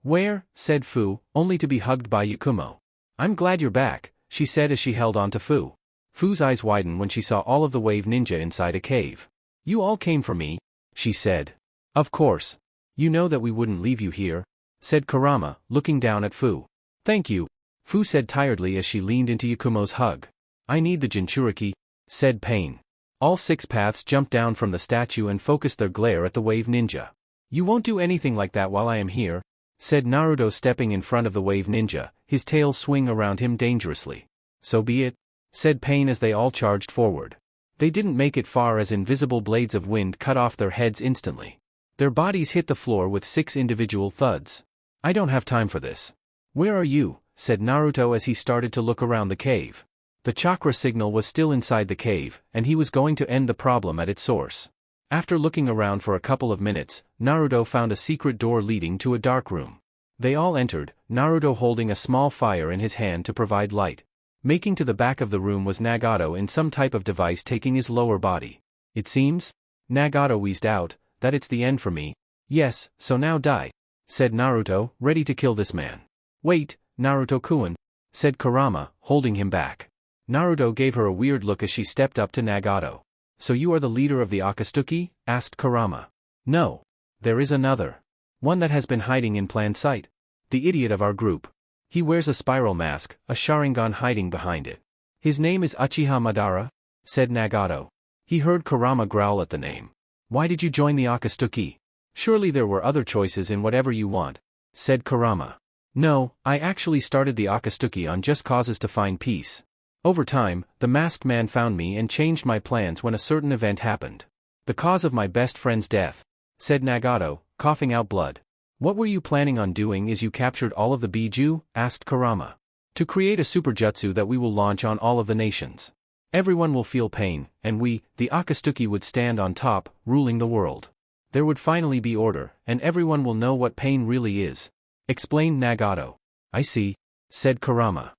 Where? Said Fu, only to be hugged by Yakumo. I'm glad you're back, she said as she held on to Fu. Fu's eyes widened when she saw all of the wave ninja inside a cave. You all came for me, she said. Of course. You know that we wouldn't leave you here, said Kurama, looking down at Fu. Thank you, Fu said tiredly as she leaned into Yakumo's hug. I need the Jinchuriki, said Pain. All 6 paths jumped down from the statue and focused their glare at the wave ninja. You won't do anything like that while I am here, said Naruto stepping in front of the wave ninja, his tail swing around him dangerously. So be it, said Pain as they all charged forward. They didn't make it far as invisible blades of wind cut off their heads instantly. Their bodies hit the floor with 6 individual thuds. I don't have time for this. Where are you? Said Naruto as he started to look around the cave. The chakra signal was still inside the cave, and he was going to end the problem at its source. After looking around for a couple of minutes, Naruto found a secret door leading to a dark room. They all entered, Naruto holding a small fire in his hand to provide light. Making to the back of the room was Nagato in some type of device taking his lower body. It seems, Nagato wheezed out, that it's the end for me. Yes, so now die, said Naruto, ready to kill this man. Wait, Naruto-kun, said Kurama, holding him back. Naruto gave her a weird look as she stepped up to Nagato. So you are the leader of the Akatsuki? Asked Kurama. No. There is another. One that has been hiding in plain sight. The idiot of our group. He wears a spiral mask, a Sharingan hiding behind it. His name is Uchiha Madara, said Nagato. He heard Kurama growl at the name. Why did you join the Akatsuki? Surely there were other choices in whatever you want, said Kurama. No, I actually started the Akatsuki on just causes to find peace. Over time, the masked man found me and changed my plans when a certain event happened. The cause of my best friend's death, said Nagato, coughing out blood. What were you planning on doing as you captured all of the Biju? Asked Kurama. To create a super jutsu that we will launch on all of the nations. Everyone will feel pain, and we, the Akatsuki, would stand on top, ruling the world. There would finally be order, and everyone will know what pain really is, explained Nagato. I see, said Kurama.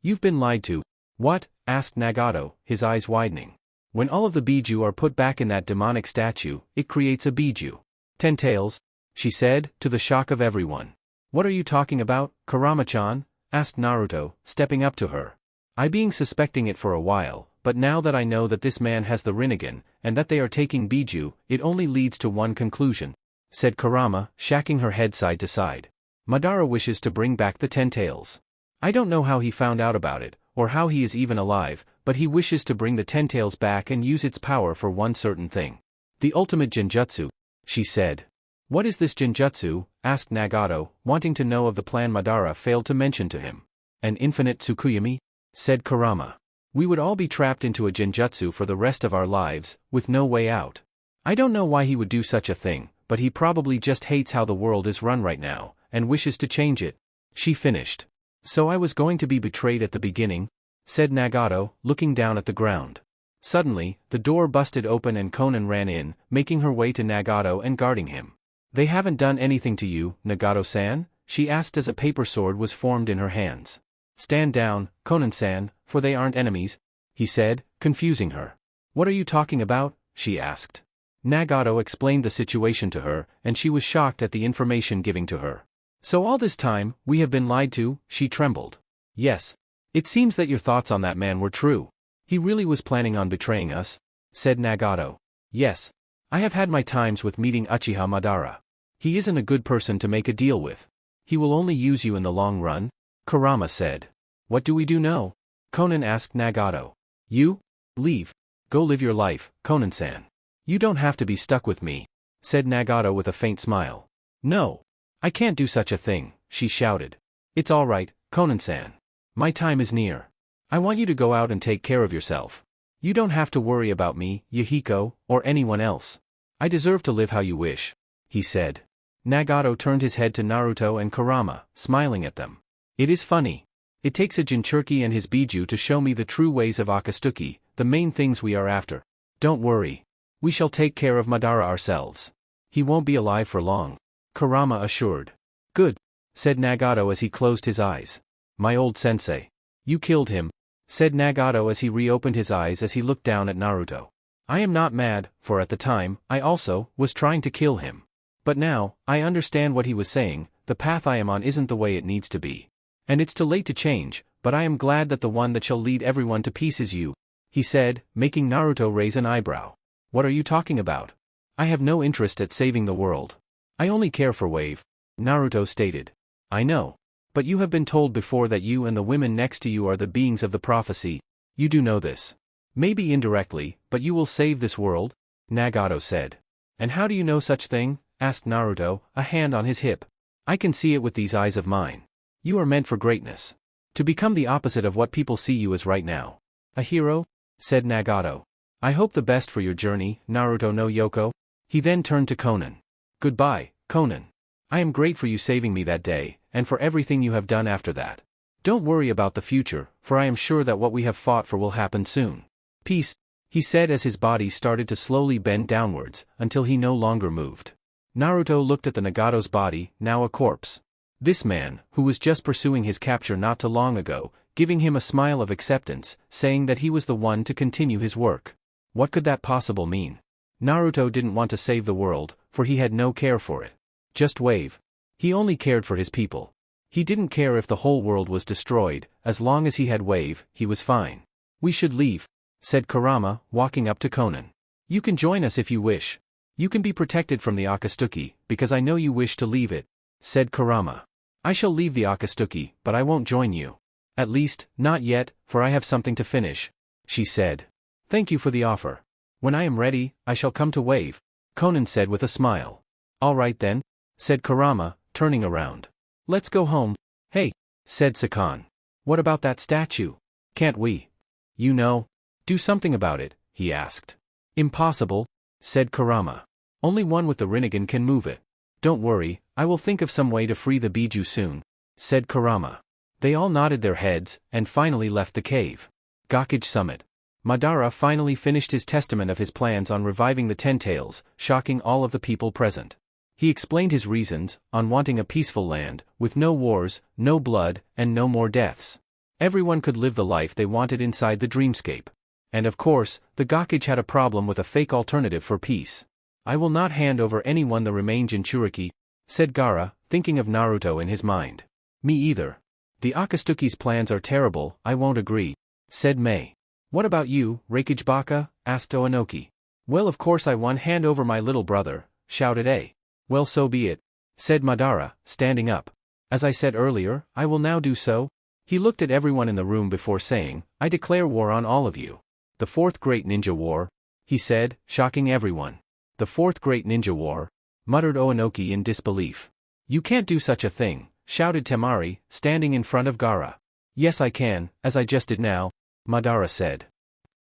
You've been lied to. What? Asked Nagato, his eyes widening. When all of the Biju are put back in that demonic statue, it creates a Biju. 10 tails, she said, to the shock of everyone. What are you talking about, Kurama-chan? Asked Naruto, stepping up to her. I been suspecting it for a while, but now that I know that this man has the Rinnegan, and that they are taking Biju, it only leads to one conclusion, said Kurama, shaking her head side to side. Madara wishes to bring back the 10 tails. I don't know how he found out about it, or how he is even alive, but he wishes to bring the 10 tails back and use its power for one certain thing. The ultimate Genjutsu, she said. What is this Genjutsu? Asked Nagato, wanting to know of the plan Madara failed to mention to him. An infinite Tsukuyomi? Said Kurama. We would all be trapped into a Genjutsu for the rest of our lives, with no way out. I don't know why he would do such a thing, but he probably just hates how the world is run right now, and wishes to change it. She finished. So I was going to be betrayed at the beginning? Said Nagato, looking down at the ground. Suddenly, the door busted open and Konan ran in, making her way to Nagato and guarding him. They haven't done anything to you, Nagato-san? She asked as a paper sword was formed in her hands. Stand down, Konan-san, for they aren't enemies, he said, confusing her. What are you talking about? She asked. Nagato explained the situation to her, and she was shocked at the information given to her. So all this time, we have been lied to? She trembled. Yes. It seems that your thoughts on that man were true. He really was planning on betraying us, said Nagato. Yes. I have had my times with meeting Uchiha Madara. He isn't a good person to make a deal with. He will only use you in the long run, Kurama said. What do we do now? Konan asked Nagato. You? Leave. Go live your life, Konan-san. You don't have to be stuck with me, said Nagato with a faint smile. No. I can't do such a thing, she shouted. It's all right, Konan-san. My time is near. I want you to go out and take care of yourself. You don't have to worry about me, Yahiko, or anyone else. I deserve to live how you wish, he said. Nagato turned his head to Naruto and Kurama, smiling at them. It is funny. It takes a Jinchuriki and his Biju to show me the true ways of Akatsuki, the main things we are after. Don't worry. We shall take care of Madara ourselves. He won't be alive for long, Kurama assured. Good, said Nagato as he closed his eyes. My old sensei. You killed him, said Nagato as he reopened his eyes as he looked down at Naruto. I am not mad, for at the time, I also was trying to kill him. But now, I understand what he was saying, the path I am on isn't the way it needs to be. And it's too late to change, but I am glad that the one that shall lead everyone to peace is you," he said, making Naruto raise an eyebrow. "What are you talking about? I have no interest at saving the world. I only care for Wave," Naruto stated. "I know. But you have been told before that you and the women next to you are the beings of the prophecy. You do know this. Maybe indirectly, but you will save this world?" Nagato said. "And how do you know such thing?" asked Naruto, a hand on his hip. "I can see it with these eyes of mine. You are meant for greatness. To become the opposite of what people see you as right now. A hero?" said Nagato. "I hope the best for your journey, Naruto no Yoko." He then turned to Konan. "Goodbye, Konan. I am great for you saving me that day, and for everything you have done after that. Don't worry about the future, for I am sure that what we have fought for will happen soon. Peace," he said as his body started to slowly bend downwards, until he no longer moved. Naruto looked at the Nagato's body, now a corpse. This man, who was just pursuing his capture not too long ago, giving him a smile of acceptance, saying that he was the one to continue his work. What could that possibly mean? Naruto didn't want to save the world, for he had no care for it. Just Wave. He only cared for his people. He didn't care if the whole world was destroyed, as long as he had Wave, he was fine. "We should leave," said Kurama, walking up to Konan. "You can join us if you wish. You can be protected from the Akatsuki, because I know you wish to leave it," said Kurama. "I shall leave the Akatsuki, but I won't join you. At least, not yet, for I have something to finish," she said. "Thank you for the offer. When I am ready, I shall come to Wave," Konan said with a smile. "All right then," said Kurama, turning around. "Let's go home." "Hey," said Sakan. "What about that statue? Can't we, do something about it?" he asked. "Impossible," said Kurama. "Only one with the Rinnegan can move it." "Don't worry, I will think of some way to free the Biju soon," said Kurama. They all nodded their heads, and finally left the cave. Gakage Summit. Madara finally finished his testament of his plans on reviving the Ten Tails, shocking all of the people present. He explained his reasons, on wanting a peaceful land, with no wars, no blood, and no more deaths. Everyone could live the life they wanted inside the dreamscape. And of course, the Gakage had a problem with a fake alternative for peace. "I will not hand over anyone the remain Jinchuriki," said Gaara, thinking of Naruto in his mind. "Me either. The Akatsuki's plans are terrible, I won't agree," said Mei. "What about you, Raikage Baka?" asked Oanoki. "Well, of course I won't hand over my little brother," shouted A. "Well, so be it," said Madara, standing up. "As I said earlier, I will now do so." He looked at everyone in the room before saying, "I declare war on all of you. The Fourth Great Ninja War," he said, shocking everyone. "The Fourth Great Ninja War," muttered Oanoki in disbelief. "You can't do such a thing," shouted Temari, standing in front of Gaara. "Yes I can, as I just did now," Madara said.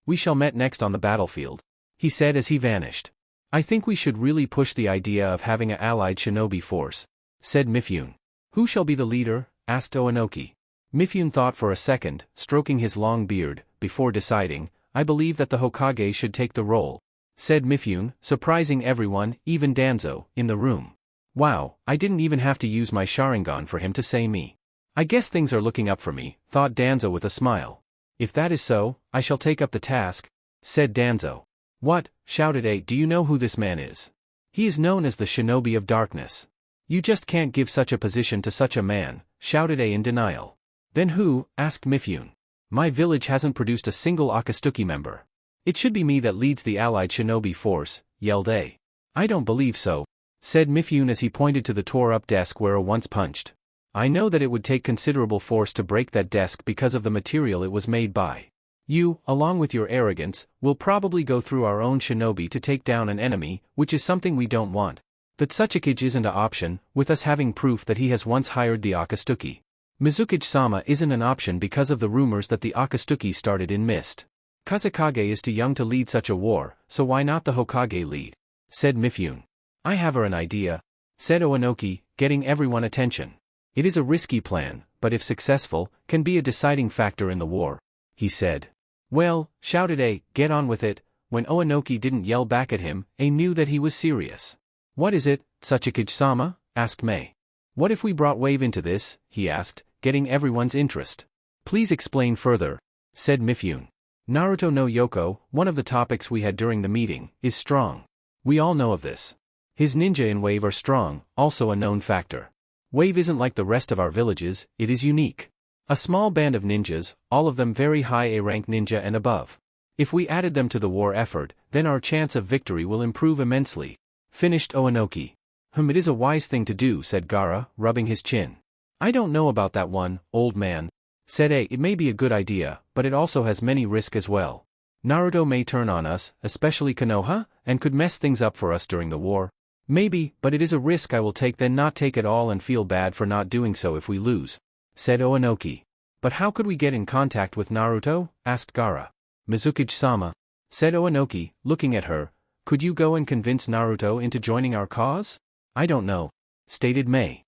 "We shall meet next on the battlefield," he said as he vanished. "I think we should really push the idea of having an allied shinobi force," said Mifune. "Who shall be the leader?" asked Oanoki. Mifune thought for a second, stroking his long beard, before deciding, "I believe that the Hokage should take the role," said Mifune, surprising everyone, even Danzo, in the room. "Wow, I didn't even have to use my Sharingan for him to say me. I guess things are looking up for me," thought Danzo with a smile. "If that is so, I shall take up the task," said Danzo. "What?" shouted A. "Do you know who this man is? He is known as the Shinobi of Darkness." "You just can't give such a position to such a man," shouted A in denial. "Then who?" asked Mifune. "My village hasn't produced a single Akatsuki member. It should be me that leads the allied shinobi force," yelled A. "I don't believe so," said Mifune as he pointed to the tore-up desk where A once punched. "I know that it would take considerable force to break that desk because of the material it was made by. You, along with your arrogance, will probably go through our own shinobi to take down an enemy, which is something we don't want. That Tsuchikage isn't an option, with us having proof that he has once hired the Akatsuki. Mizukage-sama isn't an option because of the rumors that the Akatsuki started in Mist. Kazekage is too young to lead such a war, so why not the Hokage lead?" said Mifune. "I have an idea," said Oanoki, getting everyone attention. "It is a risky plan, but if successful, can be a deciding factor in the war," he said. "Well," shouted A, "get on with it." When Oanoki didn't yell back at him, A knew that he was serious. "What is it, Tsuchikage-sama?" asked Mei. "What if we brought Wave into this?" he asked, getting everyone's interest. "Please explain further," said Mifune. "Naruto no Yoko, one of the topics we had during the meeting, is strong. We all know of this. His ninja and Wave are strong, also a known factor. Wave isn't like the rest of our villages, it is unique. A small band of ninjas, all of them very high A-rank ninja and above. If we added them to the war effort, then our chance of victory will improve immensely. Finished Oanoki. It is a wise thing to do, said Gaara, rubbing his chin. I don't know about that one, old man. Said it may be a good idea, but it also has many risks as well. Naruto may turn on us, especially Konoha, and could mess things up for us during the war. Maybe, but it is a risk I will take, then not take it all and feel bad for not doing so if we lose. Said Oanoki. But how could we get in contact with Naruto? Asked Gaara. Mizukage-sama. Said Oanoki, looking at her. Could you go and convince Naruto into joining our cause? I don't know. Stated Mei.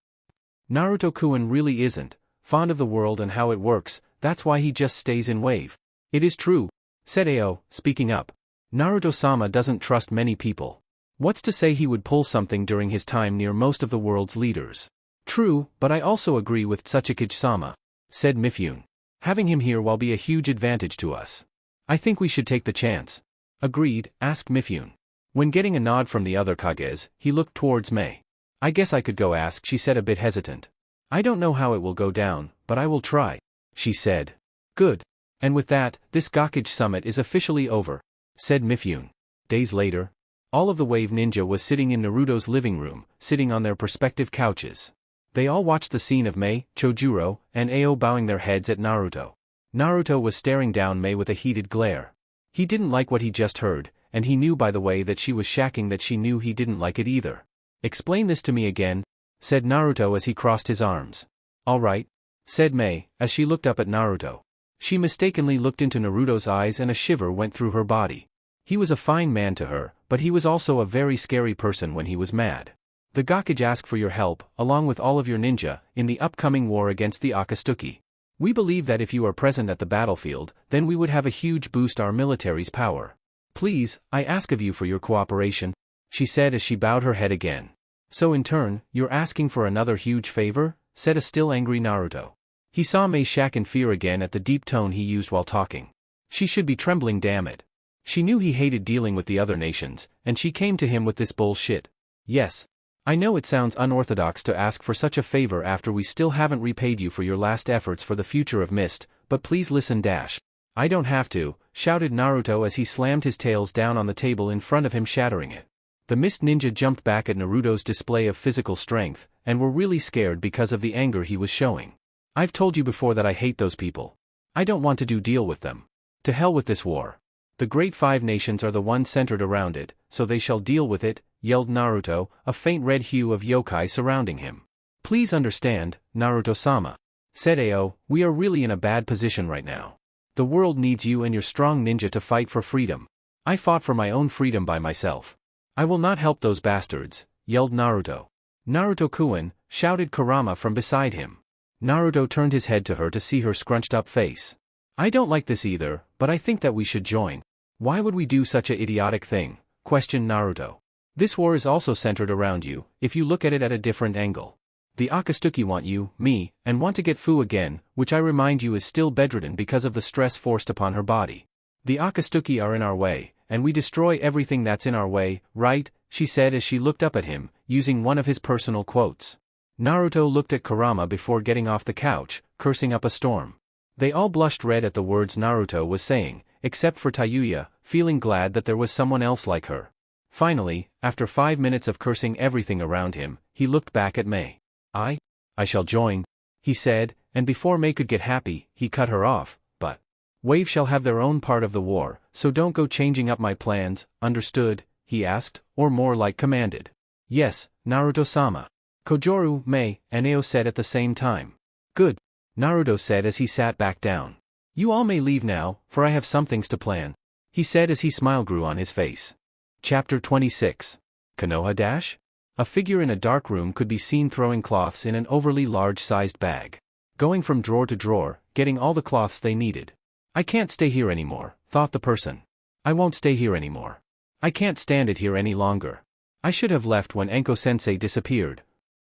Naruto-kun really isn't fond of the world and how it works, that's why he just stays in Wave. It is true. Said Ao, speaking up. Naruto-sama doesn't trust many people. What's to say he would pull something during his time near most of the world's leaders? True, but I also agree with Tsuchikage-sama. Said Mifune. Having him here will be a huge advantage to us. I think we should take the chance. Agreed, asked Mifune. When getting a nod from the other Kages, he looked towards Mei. I guess I could go ask, she said a bit hesitant. I don't know how it will go down, but I will try, she said. Good. And with that, this Gakage summit is officially over, said Mifune. Days later, all of the Wave Ninja was sitting in Naruto's living room, sitting on their respective couches. They all watched the scene of Mei, Chojuro, and Ao bowing their heads at Naruto. Naruto was staring down Mei with a heated glare. He didn't like what he just heard, and he knew by the way that she was shacking that she knew he didn't like it either. Explain this to me again, said Naruto as he crossed his arms. All right, said Mei, as she looked up at Naruto. She mistakenly looked into Naruto's eyes and a shiver went through her body. He was a fine man to her, but he was also a very scary person when he was mad. The Gakage ask for your help, along with all of your ninja, in the upcoming war against the Akatsuki. We believe that if you are present at the battlefield, then we would have a huge boost our military's power. Please, I ask of you for your cooperation, she said as she bowed her head again. So in turn, you're asking for another huge favor? Said a still angry Naruto. He saw Mei shack in fear again at the deep tone he used while talking. She should be trembling, damn it. She knew he hated dealing with the other nations, and she came to him with this bullshit. Yes. I know it sounds unorthodox to ask for such a favor after we still haven't repaid you for your last efforts for the future of Mist, but please listen dash. I don't have to, shouted Naruto as he slammed his tails down on the table in front of him, shattering it. The Mist Ninja jumped back at Naruto's display of physical strength, and were really scared because of the anger he was showing. I've told you before that I hate those people. I don't want to deal with them. To hell with this war. The great five nations are the ones centered around it, so they shall deal with it, yelled Naruto, a faint red hue of yokai surrounding him. Please understand, Naruto-sama. Said Ao, we are really in a bad position right now. The world needs you and your strong ninja to fight for freedom. I fought for my own freedom by myself. I will not help those bastards, yelled Naruto. Naruto-kun, shouted Kurama from beside him. Naruto turned his head to her to see her scrunched up face. I don't like this either, but I think that we should join. Why would we do such a idiotic thing? Questioned Naruto. This war is also centered around you, if you look at it at a different angle. The Akatsuki want you, me, and want to get Fu again, which I remind you is still bedridden because of the stress forced upon her body. The Akatsuki are in our way, and we destroy everything that's in our way, right? She said as she looked up at him, using one of his personal quotes. Naruto looked at Kurama before getting off the couch, cursing up a storm. They all blushed red at the words Naruto was saying, except for Tayuya, feeling glad that there was someone else like her. Finally, after 5 minutes of cursing everything around him, he looked back at Mei. I shall join, he said, and before Mei could get happy, he cut her off, but Wave shall have their own part of the war, so don't go changing up my plans, understood? He asked, or more like commanded. Yes, Naruto-sama. Kojoru, Mei, and Ao said at the same time. Good, Naruto said as he sat back down. You all may leave now, for I have some things to plan, he said as his smile grew on his face. Chapter 26. Konoha dash? A figure in a dark room could be seen throwing cloths in an overly large-sized bag. Going from drawer to drawer, getting all the cloths they needed. I can't stay here anymore, thought the person. I won't stay here anymore. I can't stand it here any longer. I should have left when Anko-sensei disappeared.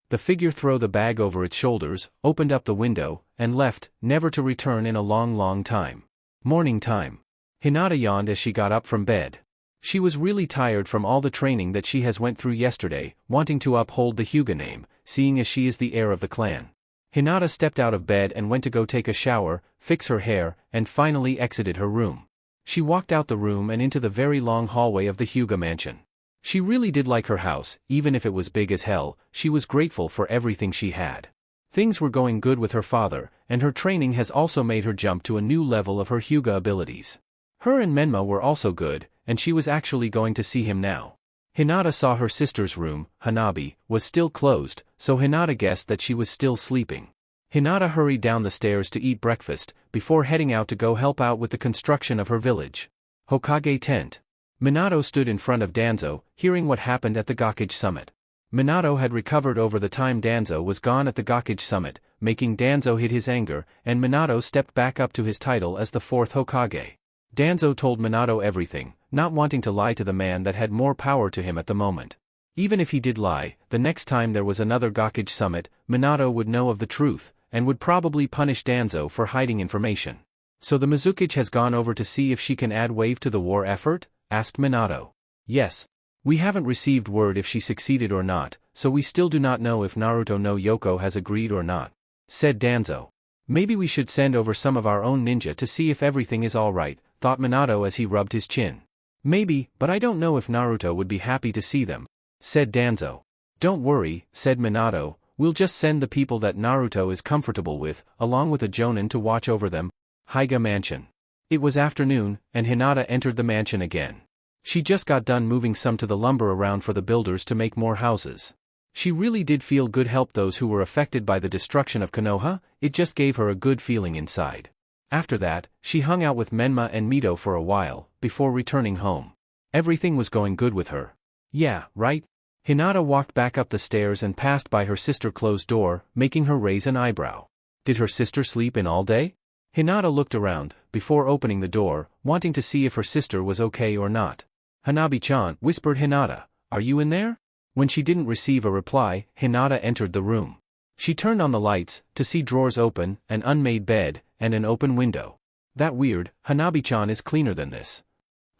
The figure threw the bag over its shoulders, opened up the window, and left, never to return in a long, long time. Morning time. Hinata yawned as she got up from bed. She was really tired from all the training that she has went through yesterday, wanting to uphold the Hyuga name, seeing as she is the heir of the clan. Hinata stepped out of bed and went to go take a shower, fix her hair, and finally exited her room. She walked out the room and into the very long hallway of the Hyuga mansion. She really did like her house, even if it was big as hell. She was grateful for everything she had. Things were going good with her father, and her training has also made her jump to a new level of her Hyuga abilities. Her and Menma were also good, and she was actually going to see him now. Hinata saw her sister's room, Hanabi, was still closed, so Hinata guessed that she was still sleeping. Hinata hurried down the stairs to eat breakfast, before heading out to go help out with the construction of her village. Hokage tent. Minato stood in front of Danzo, hearing what happened at the Gakage summit. Minato had recovered over the time Danzo was gone at the Gakage summit, making Danzo hid his anger, and Minato stepped back up to his title as the fourth Hokage. Danzo told Minato everything, not wanting to lie to the man that had more power to him at the moment. Even if he did lie, the next time there was another Gakage summit, Minato would know of the truth, and would probably punish Danzo for hiding information. So the Mizukage has gone over to see if she can add wave to the war effort? Asked Minato. Yes. We haven't received word if she succeeded or not, so we still do not know if Naruto no Yoko has agreed or not, said Danzo. Maybe we should send over some of our own ninja to see if everything is alright, thought Minato as he rubbed his chin. Maybe, but I don't know if Naruto would be happy to see them, said Danzo. Don't worry, said Minato, we'll just send the people that Naruto is comfortable with, along with a jonin to watch over them. Hyuga Mansion. It was afternoon, and Hinata entered the mansion again. She just got done moving some to the lumber around for the builders to make more houses. She really did feel good help those who were affected by the destruction of Konoha. It just gave her a good feeling inside. After that, she hung out with Menma and Mito for a while, before returning home. Everything was going good with her. Yeah, right? Hinata walked back up the stairs and passed by her sister's closed door, making her raise an eyebrow. Did her sister sleep in all day? Hinata looked around, before opening the door, wanting to see if her sister was okay or not. Hanabi-chan, whispered Hinata, are you in there? When she didn't receive a reply, Hinata entered the room. She turned on the lights, to see drawers open, an unmade bed, and an open window. That weird, Hanabi-chan is cleaner than this,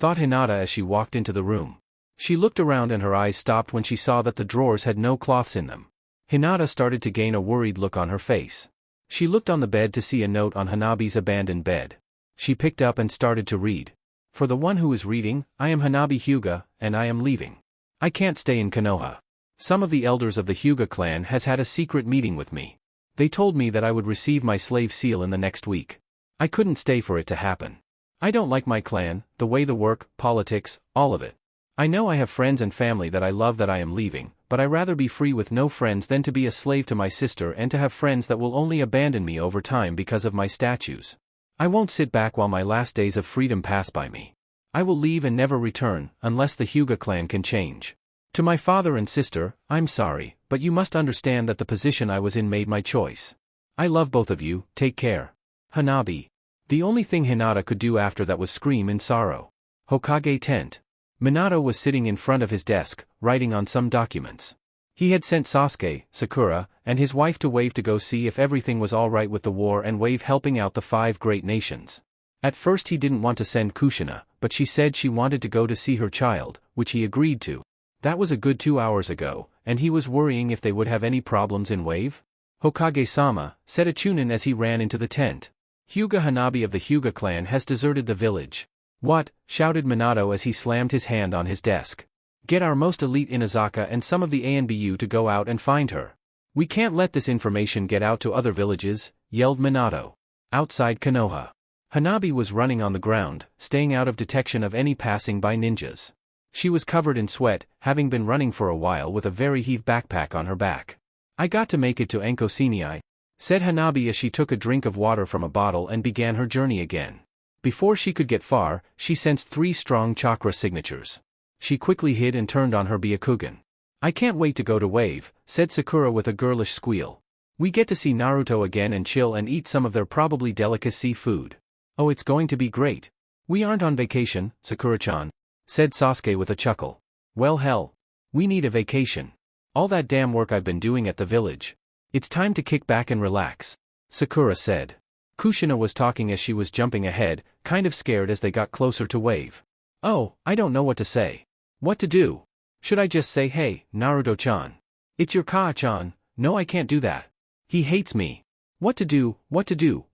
thought Hinata as she walked into the room. She looked around and her eyes stopped when she saw that the drawers had no cloths in them. Hinata started to gain a worried look on her face. She looked on the bed to see a note on Hanabi's abandoned bed. She picked up and started to read. For the one who is reading, I am Hanabi Hyuga, and I am leaving. I can't stay in Konoha. Some of the elders of the Hyuga clan has had a secret meeting with me. They told me that I would receive my slave seal in the next week. I couldn't stay for it to happen. I don't like my clan, the way the work, politics, all of it. I know I have friends and family that I love that I am leaving, but I rather be free with no friends than to be a slave to my sister and to have friends that will only abandon me over time because of my statues. I won't sit back while my last days of freedom pass by me. I will leave and never return, unless the Hyuga clan can change. To my father and sister, I'm sorry, but you must understand that the position I was in made my choice. I love both of you, take care. Hanabi. The only thing Hinata could do after that was scream in sorrow. Hokage tent. Minato was sitting in front of his desk, writing on some documents. He had sent Sasuke, Sakura, and his wife to Wave to go see if everything was alright with the war and Wave helping out the 5 great nations. At first he didn't want to send Kushina, but she said she wanted to go to see her child, which he agreed to. That was a good 2 hours ago, and he was worrying if they would have any problems in Wave. Hokage-sama, said a Chunin as he ran into the tent. Hyuga Hanabi of the Hyuga clan has deserted the village. What? Shouted Minato as he slammed his hand on his desk. Get our most elite Inazaka and some of the ANBU to go out and find her. We can't let this information get out to other villages, yelled Minato. Outside Konoha. Hanabi was running on the ground, staying out of detection of any passing by ninjas. She was covered in sweat, having been running for a while with a very heavy backpack on her back. I got to make it to Ankosinii, said Hanabi as she took a drink of water from a bottle and began her journey again. Before she could get far, she sensed 3 strong chakra signatures. She quickly hid and turned on her Byakugan. I can't wait to go to Wave, said Sakura with a girlish squeal. We get to see Naruto again and chill and eat some of their probably delicacy food. Oh, it's going to be great. We aren't on vacation, Sakura-chan, said Sasuke with a chuckle. Well hell. We need a vacation. All that damn work I've been doing at the village. It's time to kick back and relax, Sakura said. Kushina was talking as she was jumping ahead, kind of scared as they got closer to Wave. Oh, I don't know what to say. What to do? Should I just say hey, Naruto-chan? It's your Kaa-chan? No, I can't do that. He hates me. What to do,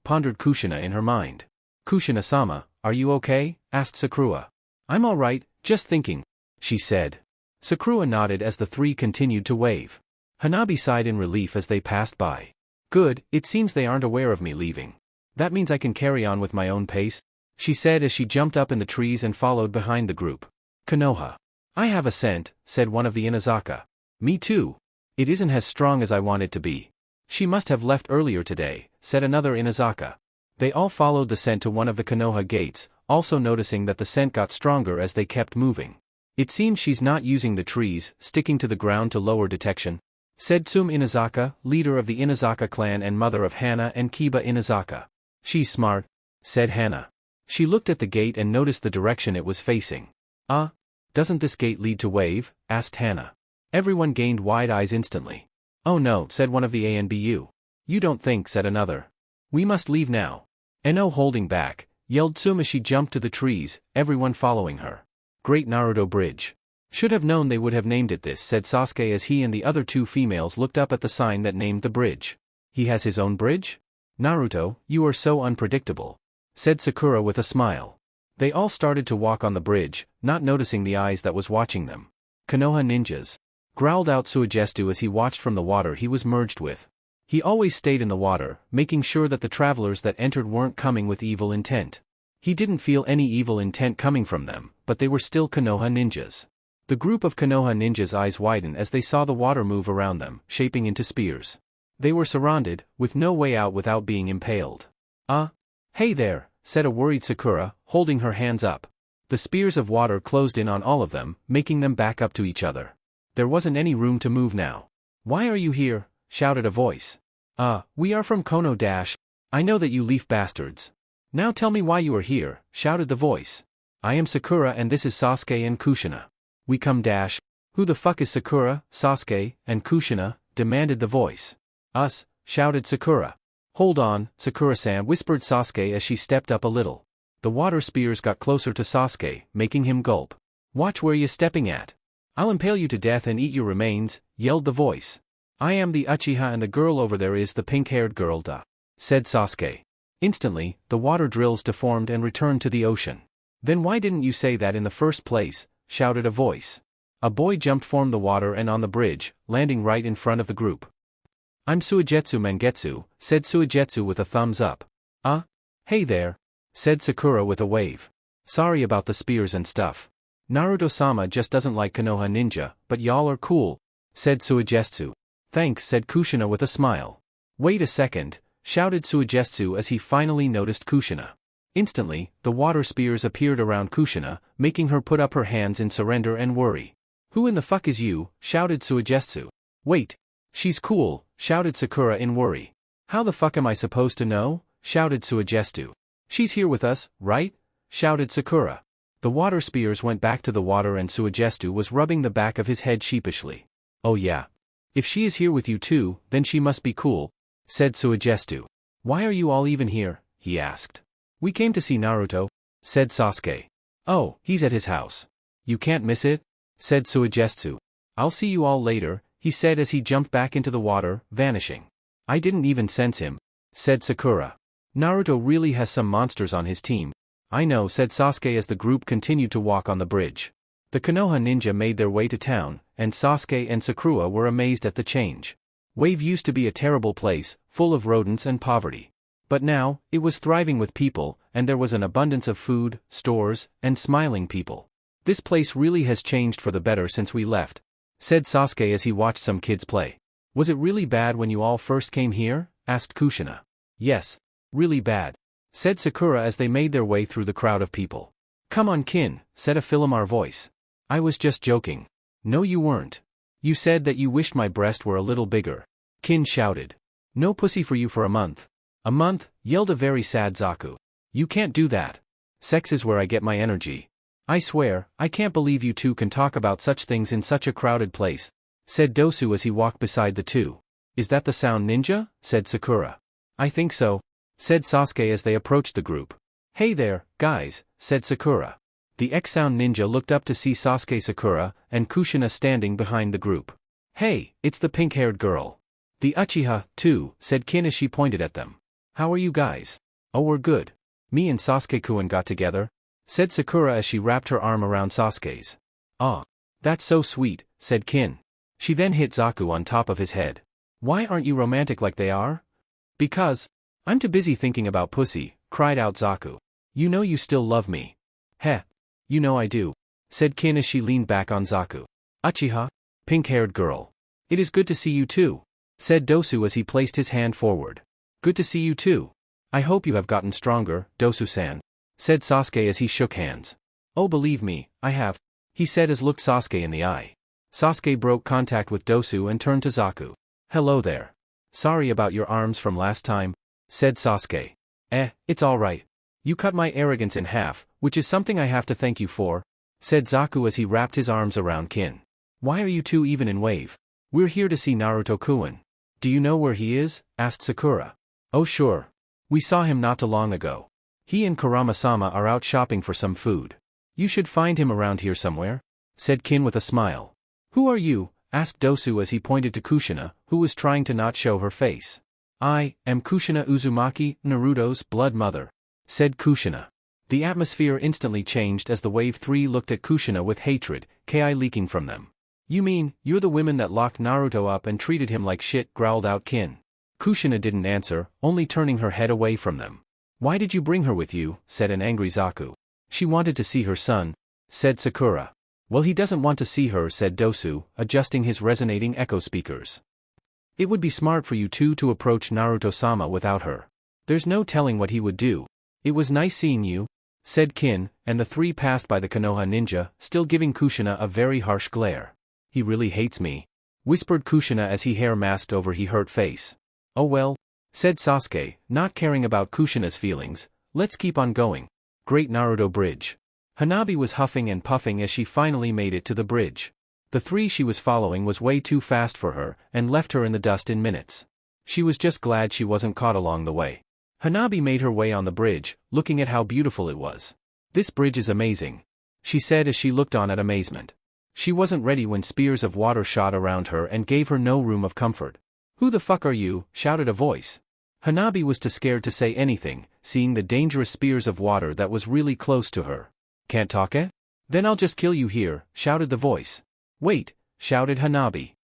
pondered Kushina in her mind. Kushina-sama, are you okay? Asked Sakura. I'm alright, just thinking, she said. Sakura nodded as the three continued to wave. Hanabi sighed in relief as they passed by. Good, it seems they aren't aware of me leaving. That means I can carry on with my own pace, she said as she jumped up in the trees and followed behind the group. Konoha. I have a scent, said one of the Inazaka. Me too. It isn't as strong as I want it to be. She must have left earlier today, said another Inazaka. They all followed the scent to one of the Konoha gates, also noticing that the scent got stronger as they kept moving. It seems she's not using the trees, sticking to the ground to lower detection, said Tsum Inazaka, leader of the Inazaka clan and mother of Hana and Kiba Inazaka. She's smart, said Hana. She looked at the gate and noticed the direction it was facing. Doesn't this gate lead to Wave? Asked Hana. Everyone gained wide eyes instantly. Oh no, said one of the ANBU. You don't think, said another. We must leave now. No holding back, yelled Tsum as she jumped to the trees, everyone following her. Great Naruto Bridge. Should have known they would have named it this, said Sasuke as he and the other two females looked up at the sign that named the bridge. He has his own bridge? Naruto, you are so unpredictable, said Sakura with a smile. They all started to walk on the bridge, not noticing the eyes that was watching them. Konoha ninjas, growled out Suigetsu as he watched from the water he was merged with. He always stayed in the water, making sure that the travelers that entered weren't coming with evil intent. He didn't feel any evil intent coming from them, but they were still Konoha ninjas. The group of Konoha ninjas' eyes widened as they saw the water move around them, shaping into spears. They were surrounded, with no way out without being impaled. Hey there, said a worried Sakura, holding her hands up. The spears of water closed in on all of them, making them back up to each other. There wasn't any room to move now. Why are you here? Shouted a voice. We are from Kono-. I know that you leaf bastards. Now tell me why you are here, shouted the voice. I am Sakura and this is Sasuke and Kushina. We come dash. Who the fuck is Sakura, Sasuke, and Kushina? Demanded the voice. Us, shouted Sakura. Hold on, Sakura-san, whispered Sasuke as she stepped up a little. The water spears got closer to Sasuke, making him gulp. Watch where you stepping at. I'll impale you to death and eat your remains, yelled the voice. I am the Uchiha and the girl over there is the pink-haired girl said Sasuke. Instantly, the water drills deformed and returned to the ocean. Then why didn't you say that in the first place? Shouted a voice. A boy jumped from the water and on the bridge, landing right in front of the group. I'm Suigetsu Mangetsu, said Suigetsu with a thumbs up. Hey there, said Sakura with a wave. Sorry about the spears and stuff. Naruto-sama just doesn't like Konoha ninja, but y'all are cool, said Suigetsu. Thanks, said Kushina with a smile. Wait a second, shouted Suigetsu as he finally noticed Kushina. Instantly, the water spears appeared around Kushina, making her put up her hands in surrender and worry. Who in the fuck is you? Shouted Suigetsu. Wait. She's cool, shouted Sakura in worry. How the fuck am I supposed to know? Shouted Suigetsu. She's here with us, right? Shouted Sakura. The water spears went back to the water and Suigetsu was rubbing the back of his head sheepishly. Oh yeah. If she is here with you too, then she must be cool, said Suigetsu. Why are you all even here? He asked. We came to see Naruto, said Sasuke. Oh, he's at his house. You can't miss it, said Suigetsu. I'll see you all later, he said as he jumped back into the water, vanishing. I didn't even sense him, said Sakura. Naruto really has some monsters on his team. I know, said Sasuke as the group continued to walk on the bridge. The Konoha ninja made their way to town, and Sasuke and Sakura were amazed at the change. Wave used to be a terrible place, full of rodents and poverty. But now, it was thriving with people, and there was an abundance of food, stores, and smiling people. This place really has changed for the better since we left, said Sasuke as he watched some kids play. Was it really bad when you all first came here? Asked Kushina. Yes, really bad, said Sakura as they made their way through the crowd of people. Come on Kin, said a Philomar voice. I was just joking. No you weren't. You said that you wished my breast were a little bigger. Kin shouted. No pussy for you for a month. A month, yelled a very sad Zaku. You can't do that. Sex is where I get my energy. I swear, I can't believe you two can talk about such things in such a crowded place, said Dosu as he walked beside the two. Is that the sound ninja? Said Sakura. I think so, said Sasuke as they approached the group. Hey there, guys, said Sakura. The X-Sound ninja looked up to see Sasuke, Sakura, and Kushina standing behind the group. Hey, it's the pink-haired girl. The Uchiha, too, said Kin as she pointed at them. How are you guys? Oh, we're good. Me and Sasuke-kun got together, said Sakura as she wrapped her arm around Sasuke's. Ah, that's so sweet, said Kin. She then hit Zaku on top of his head. Why aren't you romantic like they are? Because I'm too busy thinking about pussy, cried out Zaku. You know you still love me. Heh. You know I do, said Kin as she leaned back on Zaku. Uchiha, pink-haired girl. It is good to see you too, said Dosu as he placed his hand forward. Good to see you too. I hope you have gotten stronger, Dosu-san, said Sasuke as he shook hands. Oh, believe me, I have, he said as looked Sasuke in the eye. Sasuke broke contact with Dosu and turned to Zaku. Hello there. Sorry about your arms from last time, said Sasuke. It's alright. You cut my arrogance in half, which is something I have to thank you for, said Zaku as he wrapped his arms around Kin. Why are you two even in wave? We're here to see Naruto-kun. Do you know where he is? Asked Sakura. Oh sure. We saw him not too long ago. He and Kurama-sama are out shopping for some food. You should find him around here somewhere, said Kin with a smile. Who are you? Asked Dosu as he pointed to Kushina, who was trying to not show her face. I am Kushina Uzumaki, Naruto's blood mother, said Kushina. The atmosphere instantly changed as the Wave 3 looked at Kushina with hatred, ki leaking from them. You mean, you're the women that locked Naruto up and treated him like shit, growled out Kin. Kushina didn't answer, only turning her head away from them. Why did you bring her with you? Said an angry Zaku. She wanted to see her son, said Sakura. Well, he doesn't want to see her, said Dosu, adjusting his resonating echo speakers. It would be smart for you two to approach Naruto-sama without her. There's no telling what he would do. It was nice seeing you, said Kin, and the three passed by the Konoha ninja, still giving Kushina a very harsh glare. He really hates me, whispered Kushina as he hair masked over his hurt face. Oh well, said Sasuke, not caring about Kushina's feelings, let's keep on going. Great Naruto Bridge. Hanabi was huffing and puffing as she finally made it to the bridge. The three she was following was way too fast for her, and left her in the dust in minutes. She was just glad she wasn't caught along the way. Hanabi made her way on the bridge, looking at how beautiful it was. This bridge is amazing, she said as she looked on at amazement. She wasn't ready when spears of water shot around her and gave her no room of comfort. Who the fuck are you? Shouted a voice. Hanabi was too scared to say anything, seeing the dangerous spears of water that was really close to her. Can't talk, eh? Then I'll just kill you here, shouted the voice. Wait, shouted Hanabi.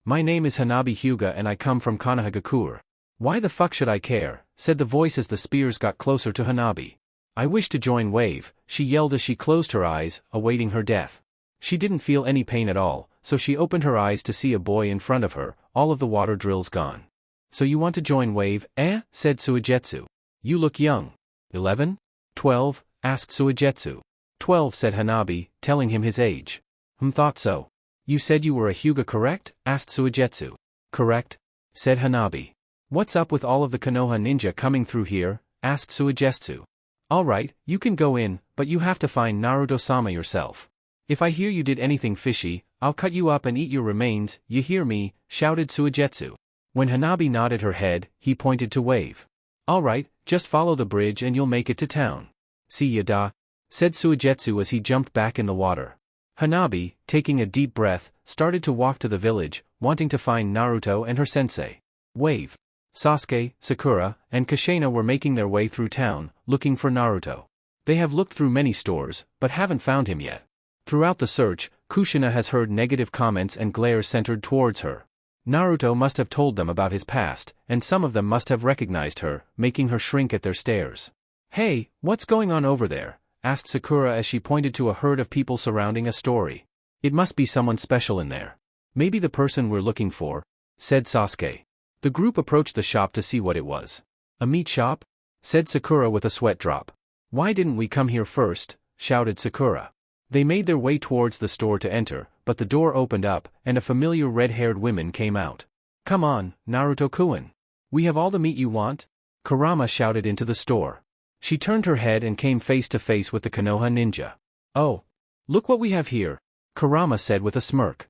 My name is Hanabi Hyuga and I come from Konoha. Why the fuck should I care? Said the voice as the spears got closer to Hanabi. I wish to join Wave, she yelled as she closed her eyes, awaiting her death. She didn't feel any pain at all, so she opened her eyes to see a boy in front of her, all of the water drills gone. So you want to join Wave, eh? Said Suigetsu. You look young. 11? 12? Asked Suigetsu. 12, said Hanabi, telling him his age. Thought so. You said you were a Hyuga, correct? Asked Suigetsu. Correct, said Hanabi. What's up with all of the Konoha ninja coming through here? Asked Suigetsu. Alright, you can go in, but you have to find Naruto-sama yourself. If I hear you did anything fishy, I'll cut you up and eat your remains, you hear me? Shouted Suigetsu. When Hanabi nodded her head, he pointed to Wave. Alright, just follow the bridge and you'll make it to town. See ya da, said Suigetsu as he jumped back in the water. Hanabi, taking a deep breath, started to walk to the village, wanting to find Naruto and her sensei. Wave, Sasuke, Sakura, and Kushina were making their way through town, looking for Naruto. They have looked through many stores, but haven't found him yet. Throughout the search, Kushina has heard negative comments and glares centered towards her. Naruto must have told them about his past, and some of them must have recognized her, making her shrink at their stares. Hey, what's going on over there? Asked Sakura as she pointed to a herd of people surrounding a story. It must be someone special in there. Maybe the person we're looking for, said Sasuke. The group approached the shop to see what it was. A meat shop? Said Sakura with a sweat drop. Why didn't we come here first? Shouted Sakura. They made their way towards the store to enter, but the door opened up, and a familiar red-haired woman came out. Come on, Naruto-kun. We have all the meat you want? Kurama shouted into the store. She turned her head and came face to face with the Konoha ninja. Oh, look what we have here, Kurama said with a smirk.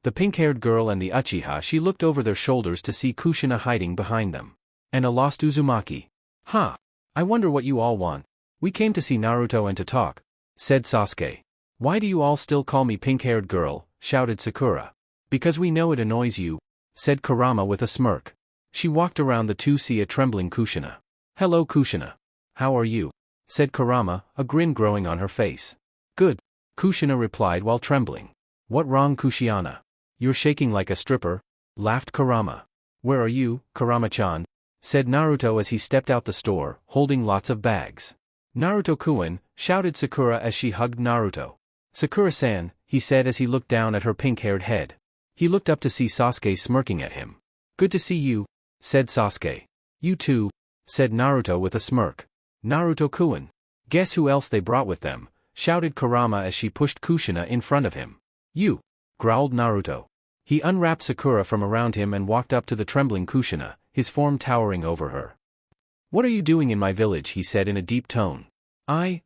The pink-haired girl and the Uchiha, she looked over their shoulders to see Kushina hiding behind them. And a lost Uzumaki. Huh. I wonder what you all want. We came to see Naruto and to talk, said Sasuke. Why do you all still call me pink-haired girl? Shouted Sakura. Because we know it annoys you, said Kurama with a smirk. She walked around the to see a trembling Kushina. Hello Kushina. How are you? Said Kurama, a grin growing on her face. Good. Kushina replied while trembling. What wrong Kushiana? You're shaking like a stripper, laughed Kurama. Where are you, Kurama-chan? Said Naruto as he stepped out the store, holding lots of bags. Naruto-kun, shouted Sakura as she hugged Naruto. Sakura-san, he said as he looked down at her pink-haired head. He looked up to see Sasuke smirking at him. Good to see you, said Sasuke. You too, said Naruto with a smirk. Naruto-kun. Guess who else they brought with them, shouted Kurama as she pushed Kushina in front of him. You, growled Naruto. He unwrapped Sakura from around him and walked up to the trembling Kushina, his form towering over her. What are you doing in my village? He said in a deep tone. I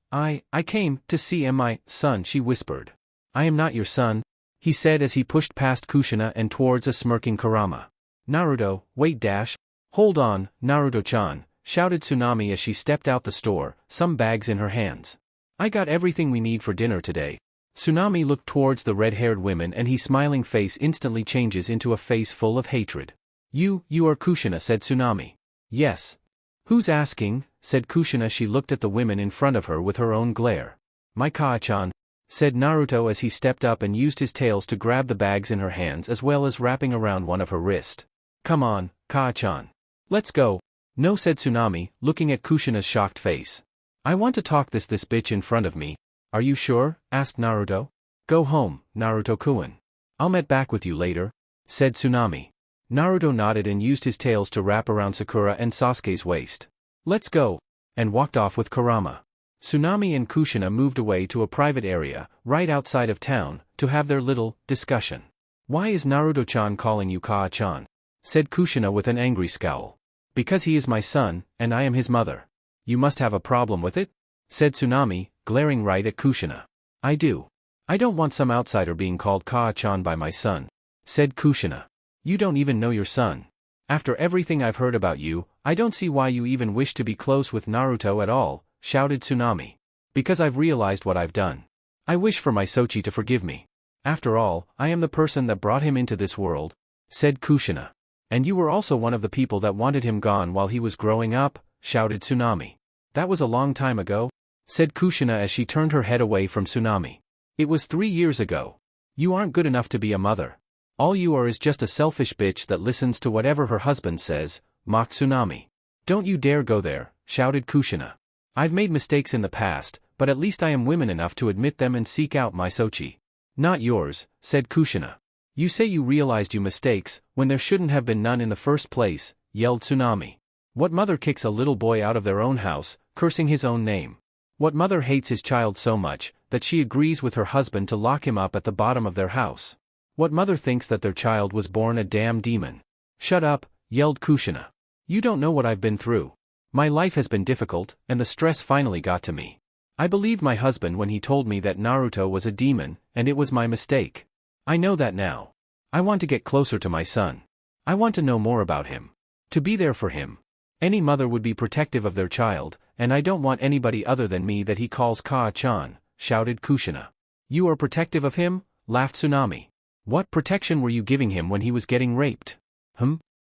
came to see my son, she whispered. I am not your son, he said as he pushed past Kushina and towards a smirking Kurama. Naruto, wait dash. Hold on, Naruto-chan, shouted Tsunami as she stepped out the store, some bags in her hands. I got everything we need for dinner today. Tsunami looked towards the red-haired women and his smiling face instantly changes into a face full of hatred. You are Kushina, said Tsunami. Yes. Who's asking? Said Kushina. She looked at the women in front of her with her own glare. My Kaa-chan, said Naruto as he stepped up and used his tails to grab the bags in her hands as well as wrapping around one of her wrist. Come on, Kaa-chan. Let's go. No, said Tsunami, looking at Kushina's shocked face. I want to talk this bitch in front of me. Are you sure? Asked Naruto. Go home, Naruto-kun. I'll meet back with you later, said Tsunami. Naruto nodded and used his tails to wrap around Sakura and Sasuke's waist. Let's go, and walked off with Kurama. Tsunami and Kushina moved away to a private area, right outside of town, to have their little discussion. Why is Naruto-chan calling you Kaa-chan? Said Kushina with an angry scowl. Because he is my son, and I am his mother. You must have a problem with it? Said Tsunami, glaring right at Kushina. I do. I don't want some outsider being called Kaa-chan by my son, said Kushina. You don't even know your son. After everything I've heard about you, I don't see why you even wish to be close with Naruto at all, shouted Tsunami. Because I've realized what I've done. I wish for my Sochi to forgive me. After all, I am the person that brought him into this world, said Kushina. And you were also one of the people that wanted him gone while he was growing up, shouted Tsunami. That was a long time ago, said Kushina as she turned her head away from Tsunami. It was 3 years ago. You aren't good enough to be a mother. All you are is just a selfish bitch that listens to whatever her husband says, mocked Tsunami. Don't you dare go there, shouted Kushina. I've made mistakes in the past, but at least I am woman enough to admit them and seek out my Sochi. Not yours, said Kushina. You say you realized your mistakes, when there shouldn't have been none in the first place, yelled Tsunami. What mother kicks a little boy out of their own house, cursing his own name? What mother hates his child so much, that she agrees with her husband to lock him up at the bottom of their house? What mother thinks that their child was born a damn demon? Shut up, yelled Kushina. You don't know what I've been through. My life has been difficult, and the stress finally got to me. I believed my husband when he told me that Naruto was a demon, and it was my mistake. I know that now. I want to get closer to my son. I want to know more about him. To be there for him. Any mother would be protective of their child, and I don't want anybody other than me that he calls Kaa-chan, shouted Kushina. You are protective of him? Laughed Tsunami. What protection were you giving him when he was getting raped?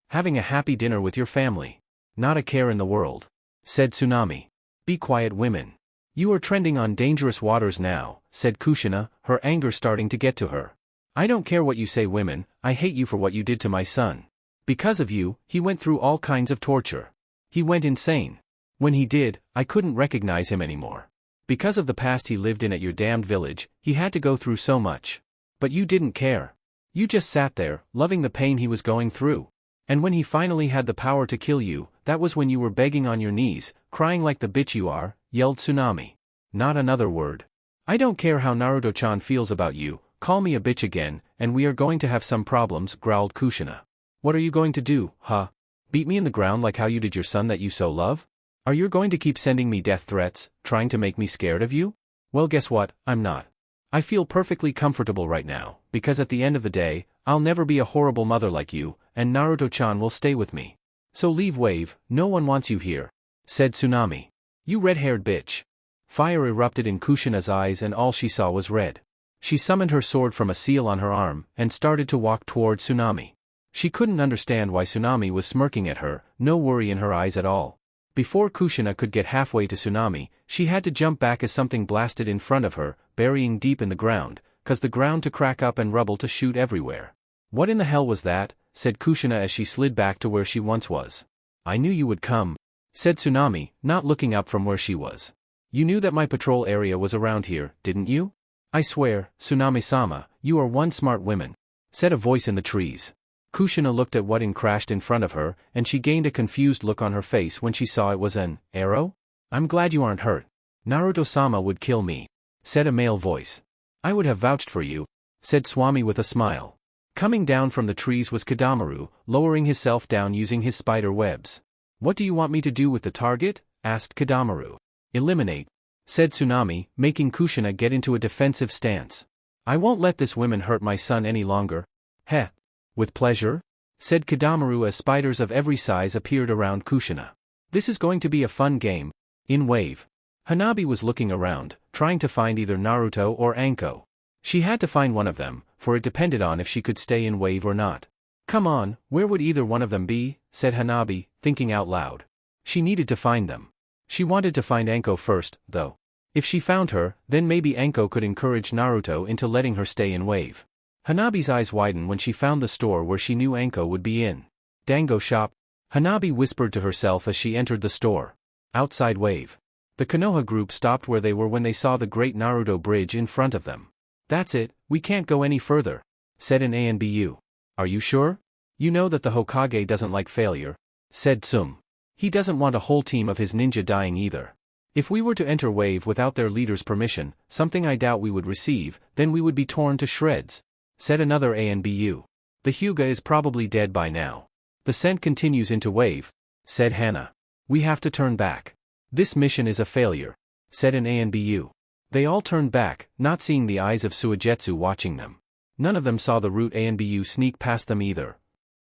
Having a happy dinner with your family. Not a care in the world, said Tsunami. Be quiet, women. You are trending on dangerous waters now, said Kushina, her anger starting to get to her. I don't care what you say, women, I hate you for what you did to my son. Because of you, he went through all kinds of torture. He went insane. When he did, I couldn't recognize him anymore. Because of the past he lived in at your damned village, he had to go through so much. But you didn't care. You just sat there, loving the pain he was going through. And when he finally had the power to kill you, that was when you were begging on your knees, crying like the bitch you are, yelled Tsunami. Not another word. I don't care how Naruto-chan feels about you, call me a bitch again, and we are going to have some problems, growled Kushina. What are you going to do, huh? Beat me in the ground like how you did your son that you so love? Are you going to keep sending me death threats, trying to make me scared of you? Well, guess what, I'm not. I feel perfectly comfortable right now, because at the end of the day, I'll never be a horrible mother like you, and Naruto-chan will stay with me. So leave, Wave, no one wants you here, said Tsunami. You red-haired bitch. Fire erupted in Kushina's eyes and all she saw was red. She summoned her sword from a seal on her arm, and started to walk toward Tsunami. She couldn't understand why Tsunami was smirking at her, no worry in her eyes at all. Before Kushina could get halfway to Tsunami, she had to jump back as something blasted in front of her, burying deep in the ground, cause the ground to crack up and rubble to shoot everywhere. What in the hell was that? Said Kushina as she slid back to where she once was. I knew you would come, said Tsunami, not looking up from where she was. You knew that my patrol area was around here, didn't you? I swear, Tsunami-sama, you are one smart woman, said a voice in the trees. Kushina looked at what crashed in front of her, and she gained a confused look on her face when she saw it was an arrow. I'm glad you aren't hurt. Naruto-sama would kill me, said a male voice. I would have vouched for you, said Swami with a smile. Coming down from the trees was Kidamaru, lowering himself down using his spider webs. What do you want me to do with the target? Asked Kidamaru. Eliminate, said Tsunami, making Kushina get into a defensive stance. I won't let this woman hurt my son any longer. Heh. With pleasure, said Kidamaru as spiders of every size appeared around Kushina. This is going to be a fun game. In Wave. Hanabi was looking around, trying to find either Naruto or Anko. She had to find one of them, for it depended on if she could stay in Wave or not. Come on, where would either one of them be? Said Hanabi, thinking out loud. She needed to find them. She wanted to find Anko first, though. If she found her, then maybe Anko could encourage Naruto into letting her stay in Wave. Hanabi's eyes widened when she found the store where she knew Anko would be in. Dango shop. Hanabi whispered to herself as she entered the store. Outside Wave. The Konoha group stopped where they were when they saw the great Naruto bridge in front of them. That's it, we can't go any further, said an ANBU. Are you sure? You know that the Hokage doesn't like failure, said Tsum. He doesn't want a whole team of his ninja dying either. If we were to enter Wave without their leader's permission, something I doubt we would receive, then we would be torn to shreds, said another ANBU. The Hyuga is probably dead by now. The scent continues into Wave, said Hana. We have to turn back. This mission is a failure, said an ANBU. They all turned back, not seeing the eyes of Suigetsu watching them. None of them saw the root ANBU sneak past them either.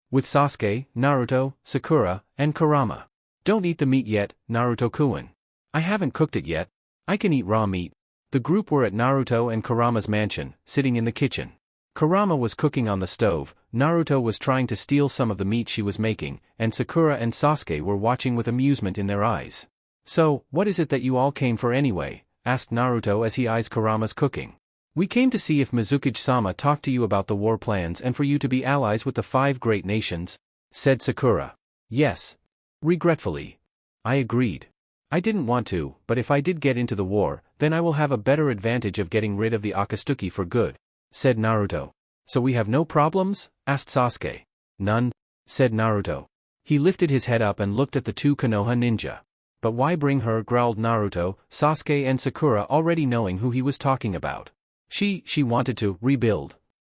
With Sasuke, Naruto, Sakura, and Kurama. Don't eat the meat yet, Naruto-kun. I haven't cooked it yet. I can eat raw meat. The group were at Naruto and Kurama's mansion, sitting in the kitchen. Kurama was cooking on the stove, Naruto was trying to steal some of the meat she was making, and Sakura and Sasuke were watching with amusement in their eyes. So, what is it that you all came for anyway? Asked Naruto as he eyes Kurama's cooking. We came to see if Mizukage-sama talked to you about the war plans and for you to be allies with the 5 great nations, said Sakura. Yes. Regretfully. I agreed. I didn't want to, but if I did get into the war, then I will have a better advantage of getting rid of the Akatsuki for good, said Naruto. So we have no problems? Asked Sasuke. None, said Naruto. He lifted his head up and looked at the 2 Konoha ninja. But why bring her? Growled Naruto, Sasuke and Sakura already knowing who he was talking about. She wanted to rebuild.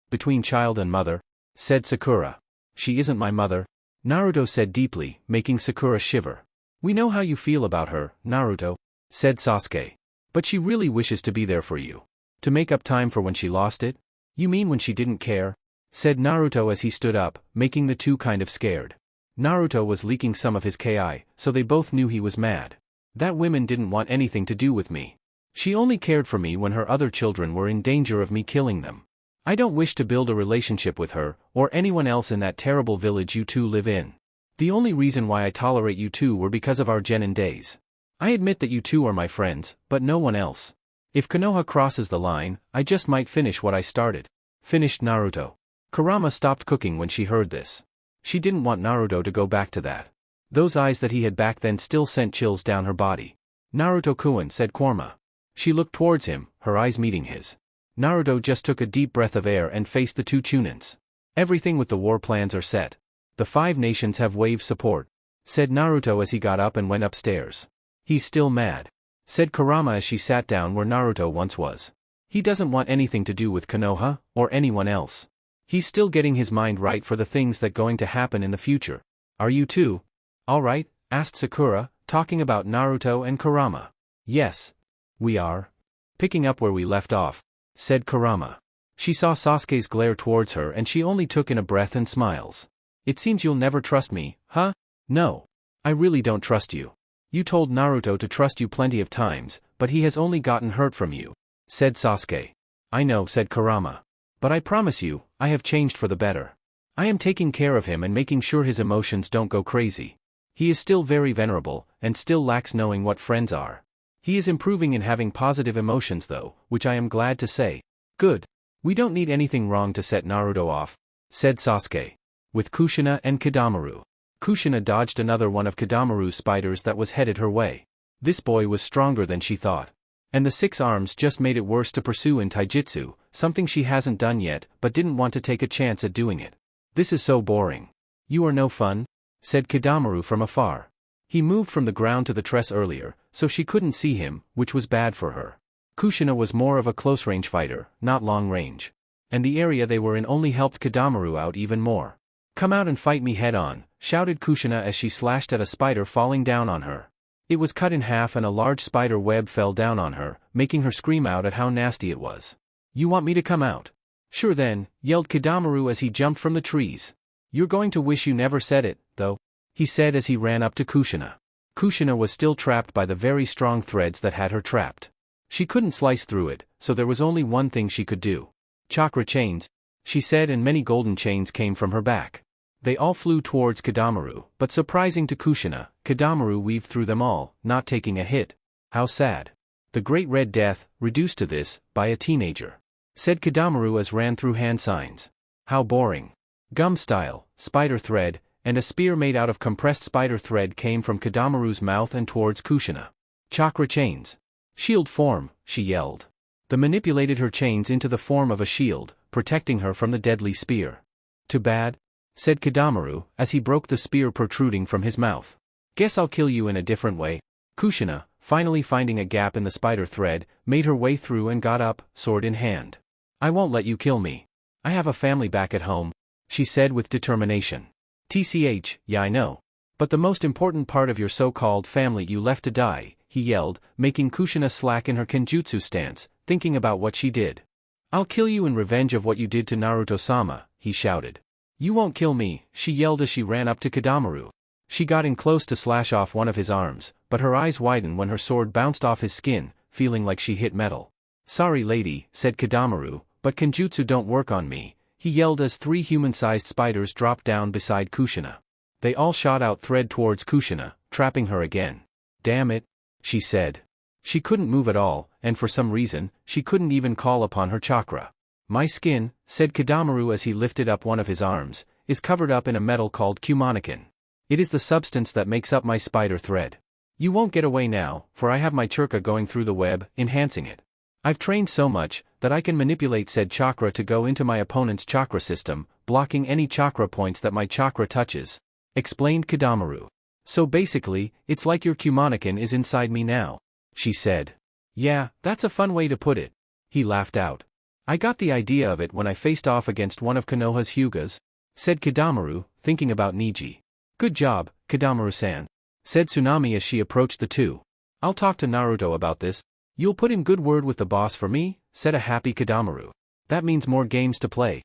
Between child and mother, said Sakura. She isn't my mother, Naruto said deeply, making Sakura shiver. We know how you feel about her, Naruto, said Sasuke. But she really wishes to be there for you. To make up time for when she lost it? You mean when she didn't care? Said Naruto as he stood up, making the 2 kind of scared. Naruto was leaking some of his ki, so they both knew he was mad. That woman didn't want anything to do with me. She only cared for me when her other children were in danger of me killing them. I don't wish to build a relationship with her, or anyone else in that terrible village you 2 live in. The only reason why I tolerate you 2 were because of our genin days. I admit that you 2 are my friends, but no one else. If Konoha crosses the line, I just might finish what I started. Finished Naruto. Kurama stopped cooking when she heard this. She didn't want Naruto to go back to that. Those eyes that he had back then still sent chills down her body. Naruto-kun, said Kurama. She looked towards him, her eyes meeting his. Naruto just took a deep breath of air and faced the 2 chunins. Everything with the war plans are set. The 5 nations have Wave support, said Naruto as he got up and went upstairs. He's still mad, said Kurama as she sat down where Naruto once was. He doesn't want anything to do with Konoha, or anyone else. He's still getting his mind right for the things that going to happen in the future. Are you too? All right, asked Sakura, talking about Naruto and Kurama. Yes. We are. Picking up where we left off, said Kurama. She saw Sasuke's glare towards her and she only took in a breath and smiles. It seems you'll never trust me, huh? No. I really don't trust you. You told Naruto to trust you plenty of times, but he has only gotten hurt from you, said Sasuke. I know, said Kurama. But I promise you, I have changed for the better. I am taking care of him and making sure his emotions don't go crazy. He is still very vulnerable, and still lacks knowing what friends are. He is improving in having positive emotions though, which I am glad to say. Good. We don't need anything wrong to set Naruto off, said Sasuke. With Kushina and Kidamaru. Kushina dodged another one of Kidamaru's spiders that was headed her way. This boy was stronger than she thought. And the 6 arms just made it worse to pursue in taijutsu, something she hasn't done yet but didn't want to take a chance at doing it. This is so boring. You are no fun, said Kidamaru from afar. He moved from the ground to the tress earlier, so she couldn't see him, which was bad for her. Kushina was more of a close-range fighter, not long-range. And the area they were in only helped Kidamaru out even more. Come out and fight me head-on, shouted Kushina as she slashed at a spider falling down on her. It was cut in half and a large spider web fell down on her, making her scream out at how nasty it was. You want me to come out? Sure then, yelled Kidamaru as he jumped from the trees. You're going to wish you never said it, though, he said as he ran up to Kushina. Kushina was still trapped by the very strong threads that had her trapped. She couldn't slice through it, so there was only one thing she could do. Chakra chains, she said, and many golden chains came from her back. They all flew towards Kidamaru, but surprising to Kushina, Kidamaru weaved through them all, not taking a hit. How sad. The Great Red Death, reduced to this, by a teenager, said Kidamaru as ran through hand signs. How boring. Gum style, spider thread, and a spear made out of compressed spider thread came from Kidamaru's mouth and towards Kushina. Chakra chains. Shield form, she yelled. The manipulated her chains into the form of a shield, protecting her from the deadly spear. Too bad, said Kidamaru, as he broke the spear protruding from his mouth. Guess I'll kill you in a different way. Kushina, finally finding a gap in the spider thread, made her way through and got up, sword in hand. I won't let you kill me. I have a family back at home, she said with determination. TCH, yeah I know. But the most important part of your so-called family you left to die, he yelled, making Kushina slack in her kenjutsu stance, thinking about what she did. I'll kill you in revenge of what you did to Naruto-sama, he shouted. You won't kill me, she yelled as she ran up to Kidamaru. She got in close to slash off one of his arms, but her eyes widened when her sword bounced off his skin, feeling like she hit metal. Sorry lady, said Kidamaru, but kenjutsu don't work on me, he yelled as 3 human-sized spiders dropped down beside Kushina. They all shot out thread towards Kushina, trapping her again. Damn it, she said. She couldn't move at all, and for some reason, she couldn't even call upon her chakra. My skin, said Kidamaru as he lifted up one of his arms, is covered up in a metal called Kyuubi. It is the substance that makes up my spider thread. You won't get away now, for I have my chakra going through the web, enhancing it. I've trained so much, that I can manipulate said chakra to go into my opponent's chakra system, blocking any chakra points that my chakra touches, explained Kidamaru. So basically, it's like your Kyuubi is inside me now, she said. Yeah, that's a fun way to put it. He laughed out. I got the idea of it when I faced off against one of Konoha's Hyugas, said Kidamaru, thinking about Niji. Good job, Kidamaru-san, said Tsunami as she approached the two. I'll talk to Naruto about this. You'll put in good word with the boss for me, said a happy Kidamaru. That means more games to play.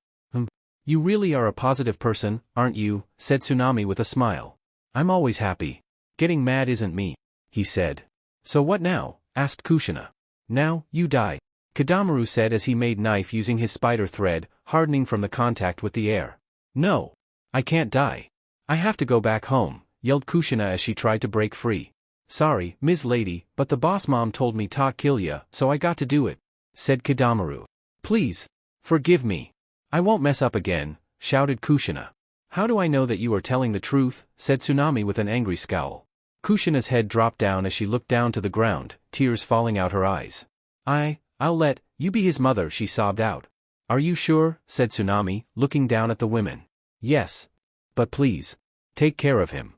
You really are a positive person, aren't you, said Tsunami with a smile. I'm always happy. Getting mad isn't me, he said. So what now, asked Kushina. Now, you die, Kidamaru said as he made knife using his spider thread, hardening from the contact with the air. No. I can't die. I have to go back home, yelled Kushina as she tried to break free. Sorry, Ms. Lady, but the boss mom told me to kill ya, so I got to do it, said Kidamaru. Please. Forgive me. I won't mess up again, shouted Kushina. How do I know that you are telling the truth, said Tsunami with an angry scowl. Kushina's head dropped down as she looked down to the ground, tears falling out her eyes. I'll let you be his mother, she sobbed out. Are you sure, said Tsunami, looking down at the women. Yes. But please. Take care of him.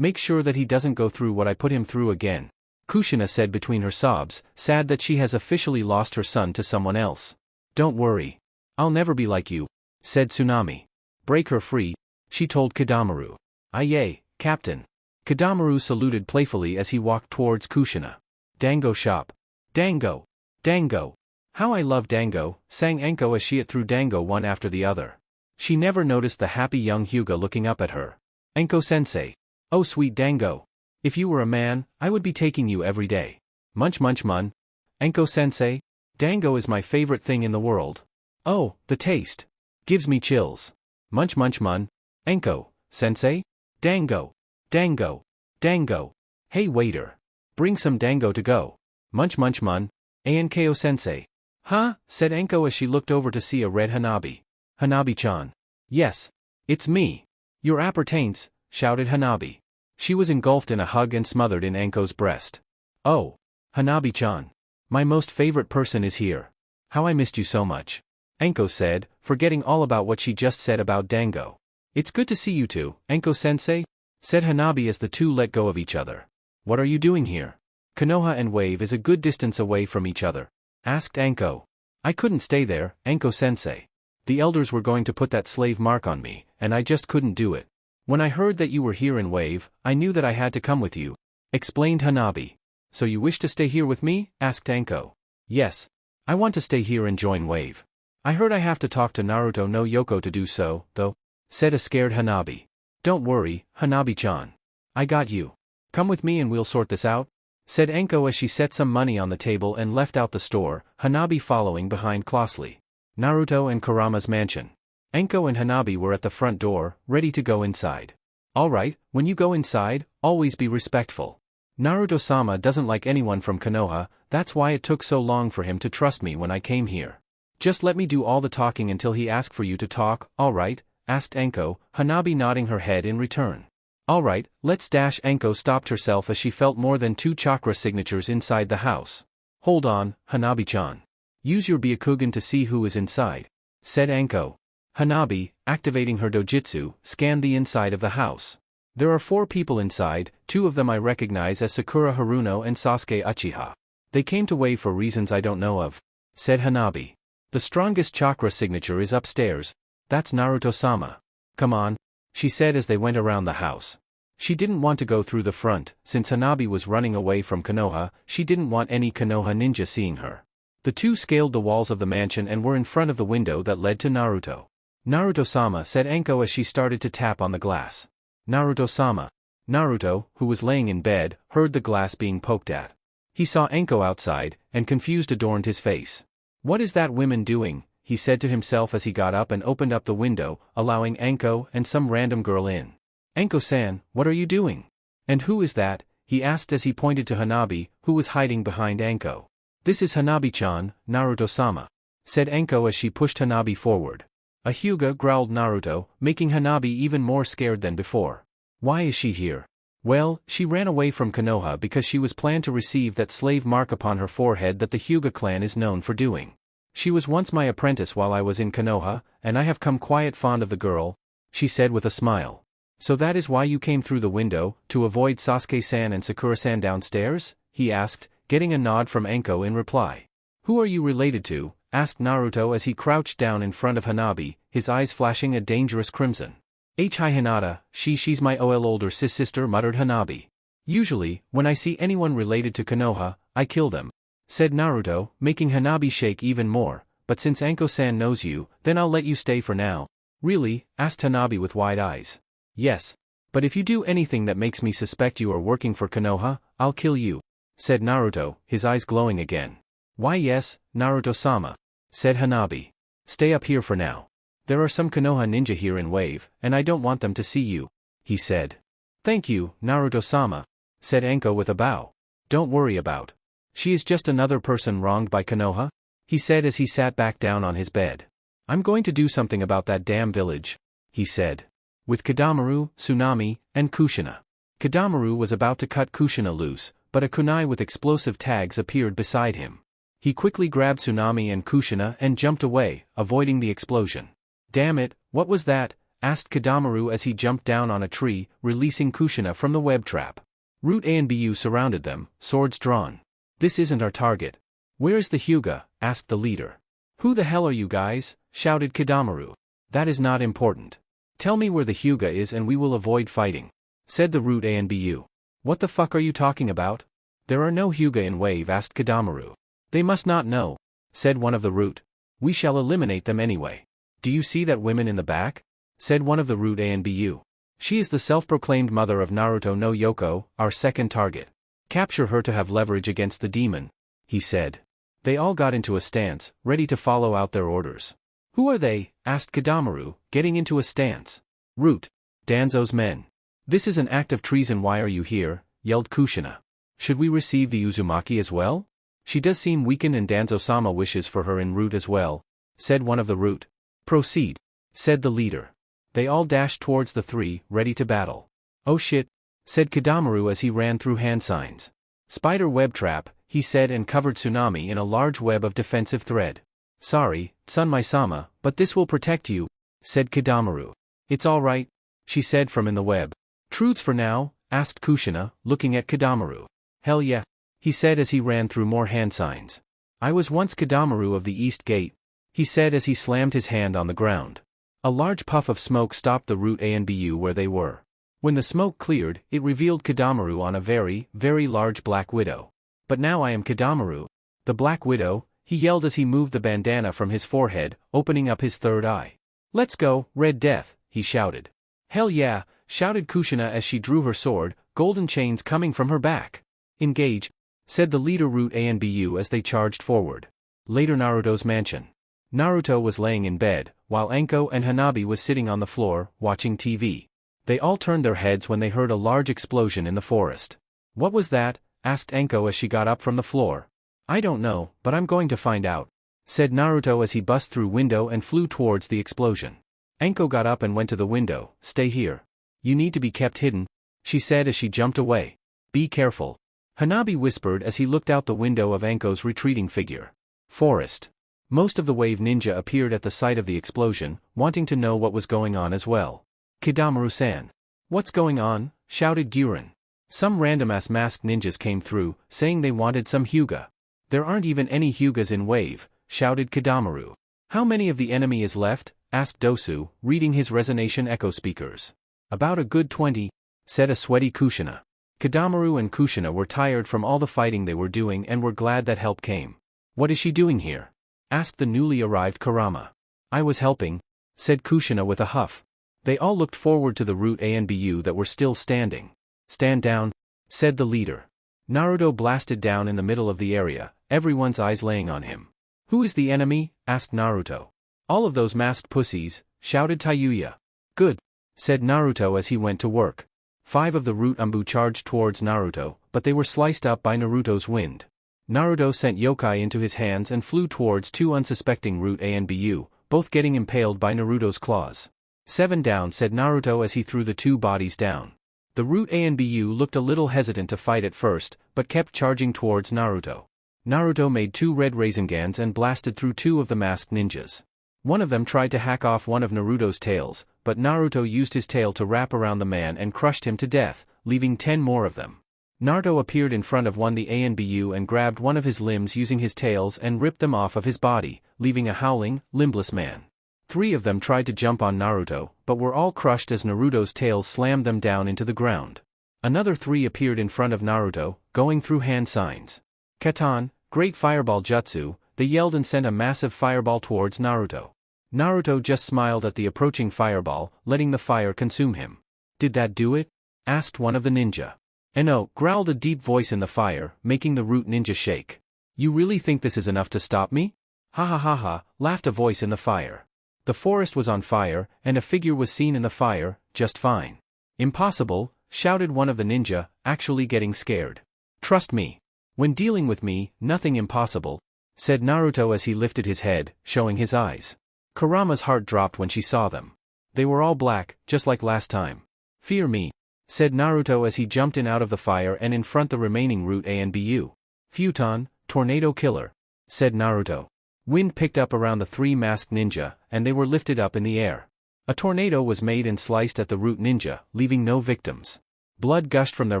Make sure that he doesn't go through what I put him through again, Kushina said between her sobs, sad that she has officially lost her son to someone else. Don't worry. I'll never be like you, said Tsunami. Break her free, she told Kidamaru. Aye, Captain. Kidamaru saluted playfully as he walked towards Kushina. Dango shop. Dango. Dango. How I love Dango, sang Enko as she ate through Dango one after the other. She never noticed the happy young Hyuga looking up at her. Enko-sensei. Oh sweet Dango. If you were a man, I would be taking you every day. Munch munch mun. Enko-sensei. Dango is my favorite thing in the world. Oh, the taste. Gives me chills. Munch munch mun. Enko, sensei? Dango. Dango. Dango. Hey waiter. Bring some dango to go. Munch munch mun. Anko sensei. Huh? Said Enko as she looked over to see a red Hanabi. Hanabi-chan. Yes. It's me. Your appertains, shouted Hanabi. She was engulfed in a hug and smothered in Enko's breast. Oh. Hanabi-chan. My most favorite person is here. How I missed you so much. Enko said, forgetting all about what she just said about Dango. It's good to see you two, Enko-sensei, said Hanabi as the two let go of each other. What are you doing here? Konoha and Wave is a good distance away from each other, asked Enko. I couldn't stay there, Enko-sensei. The elders were going to put that slave mark on me, and I just couldn't do it. When I heard that you were here in Wave, I knew that I had to come with you, explained Hanabi. So you wish to stay here with me? Asked Enko. Yes. I want to stay here and join Wave. I heard I have to talk to Naruto no Yoko to do so, though, said a scared Hanabi. Don't worry, Hanabi-chan. I got you. Come with me and we'll sort this out, said Enko as she set some money on the table and left out the store, Hanabi following behind closely. Naruto and Kurama's mansion. Enko and Hanabi were at the front door, ready to go inside. Alright, when you go inside, always be respectful. Naruto-sama doesn't like anyone from Konoha, that's why it took so long for him to trust me when I came here. Just let me do all the talking until he asks for you to talk, alright? Asked Enko, Hanabi nodding her head in return. Alright, let's dash. Enko stopped herself as she felt more than 2 chakra signatures inside the house. Hold on, Hanabi-chan. Use your Byakugan to see who is inside, said Enko. Hanabi, activating her dojutsu, scanned the inside of the house. There are 4 people inside, 2 of them I recognize as Sakura Haruno and Sasuke Uchiha. They came to Wave for reasons I don't know of, said Hanabi. The strongest chakra signature is upstairs. That's Naruto-sama. Come on, she said as they went around the house. She didn't want to go through the front, since Hanabi was running away from Konoha, she didn't want any Konoha ninja seeing her. The 2 scaled the walls of the mansion and were in front of the window that led to Naruto. Naruto-sama, said Enko as she started to tap on the glass. Naruto-sama. Naruto, who was laying in bed, heard the glass being poked at. He saw Enko outside, and confused adorned his face. What is that woman doing? He said to himself as he got up and opened up the window, allowing Enko and some random girl in. Enko-san, what are you doing? And who is that? He asked as he pointed to Hanabi, who was hiding behind Enko. This is Hanabi-chan, Naruto-sama, said Enko as she pushed Hanabi forward. A Hyuga, growled Naruto, making Hanabi even more scared than before. Why is she here? Well, she ran away from Konoha because she was planned to receive that slave mark upon her forehead that the Hyuga clan is known for doing. She was once my apprentice while I was in Konoha, and I have come quite fond of the girl, she said with a smile. So that is why you came through the window, to avoid Sasuke-san and Sakura-san downstairs? He asked, getting a nod from Enko in reply. Who are you related to? Asked Naruto as he crouched down in front of Hanabi, his eyes flashing a dangerous crimson. Hi Hinata, she's my older sister, muttered Hanabi. Usually, when I see anyone related to Konoha, I kill them, said Naruto, making Hanabi shake even more, but since Enko-san knows you, then I'll let you stay for now. Really? Asked Hanabi with wide eyes. Yes. But if you do anything that makes me suspect you are working for Konoha, I'll kill you, said Naruto, his eyes glowing again. Why yes, Naruto-sama, said Hanabi. Stay up here for now. There are some Konoha ninja here in Wave, and I don't want them to see you, he said. Thank you, Naruto-sama, said Enko with a bow. Don't worry about. She is just another person wronged by Konoha, he said as he sat back down on his bed. I'm going to do something about that damn village, he said. With Kadamaru, Tsunami, and Kushina. Kadamaru was about to cut Kushina loose, but a kunai with explosive tags appeared beside him. He quickly grabbed Tsunami and Kushina and jumped away, avoiding the explosion. Damn it, what was that? Asked Kadamaru as he jumped down on a tree, releasing Kushina from the web trap. Root A and Bu surrounded them, swords drawn. This isn't our target. Where's the Hyuga? Asked the leader. Who the hell are you guys? Shouted Kadamaru. That is not important. Tell me where the Hyuga is and we will avoid fighting, said the Root A and Bu. What the fuck are you talking about? There are no Hyuga in Wave, asked Kadamaru. They must not know, said one of the Root. We shall eliminate them anyway. Do you see that woman in the back? Said one of the Root A and Bu. She is the self-proclaimed mother of Naruto no Yoko, our second target. Capture her to have leverage against the demon, he said. They all got into a stance, ready to follow out their orders. Who are they? asked Kidamaru, getting into a stance. Root. Danzo's men. This is an act of treason. Why are you here? Yelled Kushina. Should we receive the Uzumaki as well? She does seem weakened and Danzo-sama wishes for her en route as well, said one of the root. Proceed, said the leader. They all dashed towards the three, ready to battle. Oh shit, said Kidamaru as he ran through hand signs. Spider web trap, he said, and covered Tsunami in a large web of defensive thread. Sorry, Tsunmai-sama, but this will protect you, said Kidamaru. It's all right, she said from in the web. Truths for now? Asked Kushina, looking at Kidamaru. Hell yeah, he said as he ran through more hand signs. I was once Kidamaru of the East Gate, he said as he slammed his hand on the ground. A large puff of smoke stopped the route ANBU where they were. When the smoke cleared, it revealed Kidamaru on a very, very large Black Widow. But now I am Kidamaru, the Black Widow, he yelled as he moved the bandana from his forehead, opening up his third eye. Let's go, Red Death, he shouted. Hell yeah, shouted Kushina as she drew her sword, golden chains coming from her back. Engage, said the leader route ANBU as they charged forward. Later Naruto's mansion. Naruto was laying in bed, while Anko and Hanabi was sitting on the floor, watching TV. They all turned their heads when they heard a large explosion in the forest. What was that? Asked Anko as she got up from the floor. I don't know, but I'm going to find out, said Naruto as he bust through window and flew towards the explosion. Anko got up and went to the window. Stay here. You need to be kept hidden, she said as she jumped away. Be careful, Hanabi whispered as he looked out the window of Anko's retreating figure. Forest. Most of the wave ninja appeared at the site of the explosion, wanting to know what was going on as well. Kidamaru-san. What's going on? Shouted Guren. Some random-ass masked ninjas came through, saying they wanted some Hyuga. There aren't even any Hyugas in wave, shouted Kidamaru. How many of the enemy is left? Asked Dosu, reading his resonation echo speakers. About a good 20, said a sweaty Kushina. Kidamaru and Kushina were tired from all the fighting they were doing and were glad that help came. What is she doing here? Asked the newly arrived Kurama. I was helping, said Kushina with a huff. They all looked forward to the route ANBU that were still standing. Stand down, said the leader. Naruto blasted down in the middle of the area, everyone's eyes laying on him. Who is the enemy? Asked Naruto. All of those masked pussies, shouted Tayuya. Good, said Naruto as he went to work. 5 of the root Umbu charged towards Naruto, but they were sliced up by Naruto's wind. Naruto sent yokai into his hands and flew towards 2 unsuspecting root ANBU, both getting impaled by Naruto's claws. 7 down, said Naruto as he threw the 2 bodies down. The root ANBU looked a little hesitant to fight at first, but kept charging towards Naruto. Naruto made 2 red Razengans and blasted through 2 of the masked ninjas. One of them tried to hack off one of Naruto's tails, but Naruto used his tail to wrap around the man and crushed him to death, leaving 10 more of them. Naruto appeared in front of one the ANBU and grabbed one of his limbs using his tails and ripped them off of his body, leaving a howling, limbless man. 3 of them tried to jump on Naruto, but were all crushed as Naruto's tail slammed them down into the ground. Another 3 appeared in front of Naruto, going through hand signs. Katan, great fireball jutsu, they yelled and sent a massive fireball towards Naruto. Naruto just smiled at the approaching fireball, letting the fire consume him. Did that do it? Asked one of the ninja. No, growled a deep voice in the fire, making the root ninja shake. You really think this is enough to stop me? Ha ha ha ha, laughed a voice in the fire. The forest was on fire, and a figure was seen in the fire, just fine. Impossible, shouted one of the ninja, actually getting scared. Trust me. When dealing with me, nothing impossible, said Naruto as he lifted his head, showing his eyes. Kurama's heart dropped when she saw them. They were all black, just like last time. Fear me, said Naruto as he jumped in out of the fire and in front the remaining root ANBU. Futon, tornado killer, said Naruto. Wind picked up around the 3 masked ninja, and they were lifted up in the air. A tornado was made and sliced at the root ninja, leaving no victims. Blood gushed from their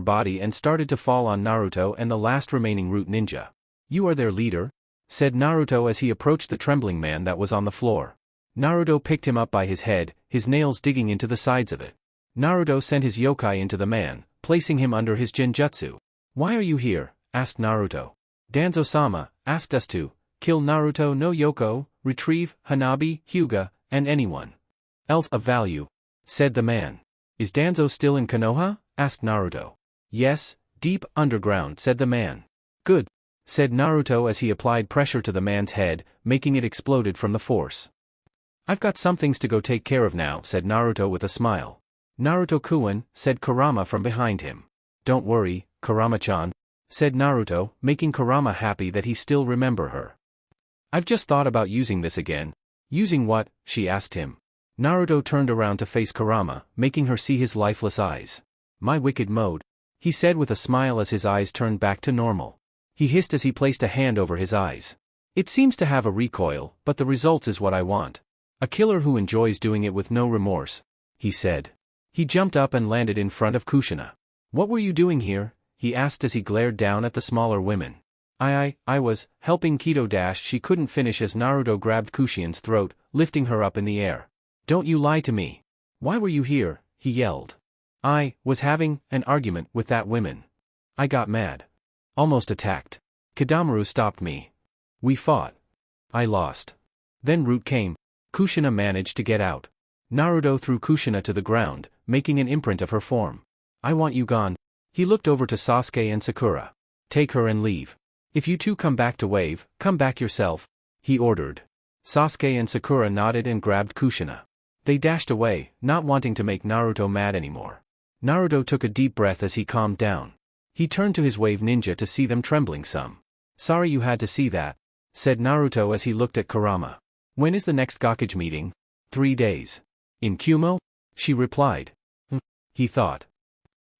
body and started to fall on Naruto and the last remaining root ninja. You are their leader? Said Naruto as he approached the trembling man that was on the floor. Naruto picked him up by his head, his nails digging into the sides of it. Naruto sent his yokai into the man, placing him under his genjutsu. Why are you here? Asked Naruto. Danzo-sama asked us to kill Naruto no Yoko, retrieve Hanabi, Hyuga, and anyone else of value, said the man. Is Danzo still in Konoha? Asked Naruto. Yes, deep underground, said the man. Good, said Naruto as he applied pressure to the man's head, making it exploded from the force. I've got some things to go take care of now, said Naruto with a smile. Naruto-kun, said Kurama from behind him. Don't worry, Kurama-chan, said Naruto, making Kurama happy that he still remember her. I've just thought about using this again. Using what? She asked him. Naruto turned around to face Kurama, making her see his lifeless eyes. My wicked mode, he said with a smile as his eyes turned back to normal. He hissed as he placed a hand over his eyes. It seems to have a recoil, but the results is what I want. A killer who enjoys doing it with no remorse, he said. He jumped up and landed in front of Kushina. What were you doing here? He asked as he glared down at the smaller women. I was helping Kido dash. She couldn't finish as Naruto grabbed Kushin's throat, lifting her up in the air. Don't you lie to me. Why were you here? He yelled. I was having an argument with that woman. I got mad. Almost attacked. Kidamaru stopped me. We fought. I lost. Then Root came. Kushina managed to get out. Naruto threw Kushina to the ground, making an imprint of her form. I want you gone. He looked over to Sasuke and Sakura. Take her and leave. If you two come back to Wave, come back yourself, he ordered. Sasuke and Sakura nodded and grabbed Kushina. They dashed away, not wanting to make Naruto mad anymore. Naruto took a deep breath as he calmed down. He turned to his wave ninja to see them trembling some. Sorry you had to see that, said Naruto as he looked at Kurama. When is the next Gakage meeting? 3 days. In Kumo? She replied. He thought.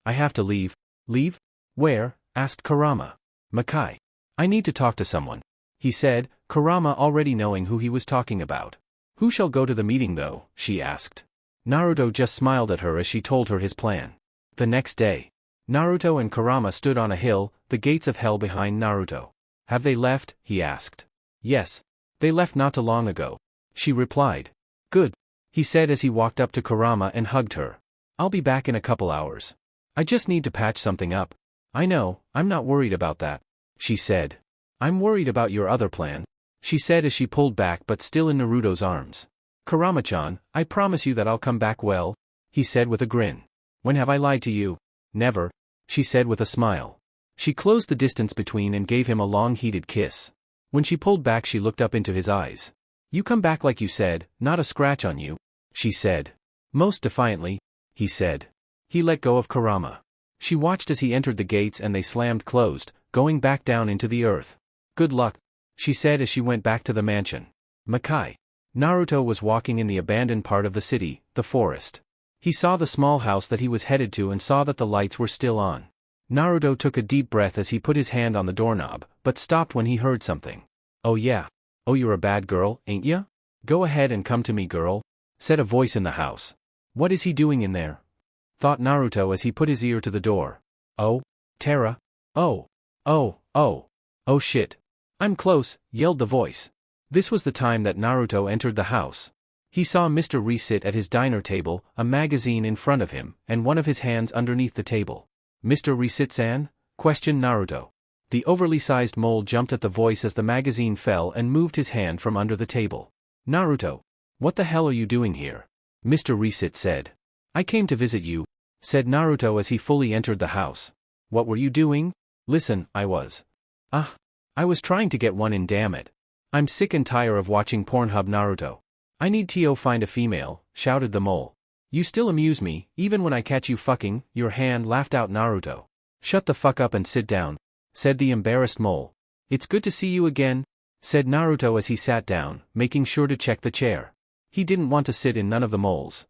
I have to leave. Leave? Where? Asked Kurama. Makai. I need to talk to someone, he said, Kurama already knowing who he was talking about. Who shall go to the meeting though? She asked. Naruto just smiled at her as she told her his plan. The next day, Naruto and Kurama stood on a hill, the gates of hell behind Naruto. Have they left? He asked. Yes. They left not too long ago, she replied. Good, he said as he walked up to Kurama and hugged her. I'll be back in a couple hours. I just need to patch something up. I know, I'm not worried about that, she said. I'm worried about your other plan, she said as she pulled back but still in Naruto's arms. Kurama-chan, I promise you that I'll come back well, he said with a grin. When have I lied to you? Never, she said with a smile. She closed the distance between and gave him a long heated kiss. When she pulled back she looked up into his eyes. You come back like you said, not a scratch on you, she said. Most defiantly, he said. He let go of Kurama. She watched as he entered the gates and they slammed closed, going back down into the earth. Good luck, she said as she went back to the mansion. Makai. Naruto was walking in the abandoned part of the city, the forest. He saw the small house that he was headed to and saw that the lights were still on. Naruto took a deep breath as he put his hand on the doorknob, but stopped when he heard something. Oh yeah. Oh, you're a bad girl, ain't ya? Go ahead and come to me, girl, said a voice in the house. What is he doing in there? Thought Naruto as he put his ear to the door. Oh, Terra? Oh shit. I'm close, yelled the voice. This was the time that Naruto entered the house. He saw Mr. Ri sit at his diner table, a magazine in front of him, and one of his hands underneath the table. Mr. Ri-sit-san? Questioned Naruto. The overly sized mole jumped at the voice as the magazine fell and moved his hand from under the table. Naruto. What the hell are you doing here? Mr. Ri-sit said. I came to visit you, said Naruto as he fully entered the house. What were you doing? Listen, I was trying to get one in, damn it. I'm sick and tired of watching Pornhub. Naruto. I need to find a female, shouted the mole. You still amuse me, even when I catch you fucking your hand, laughed out Naruto. Shut the fuck up and sit down, said the embarrassed mole. It's good to see you again, said Naruto as he sat down, making sure to check the chair. He didn't want to sit in none of the moles.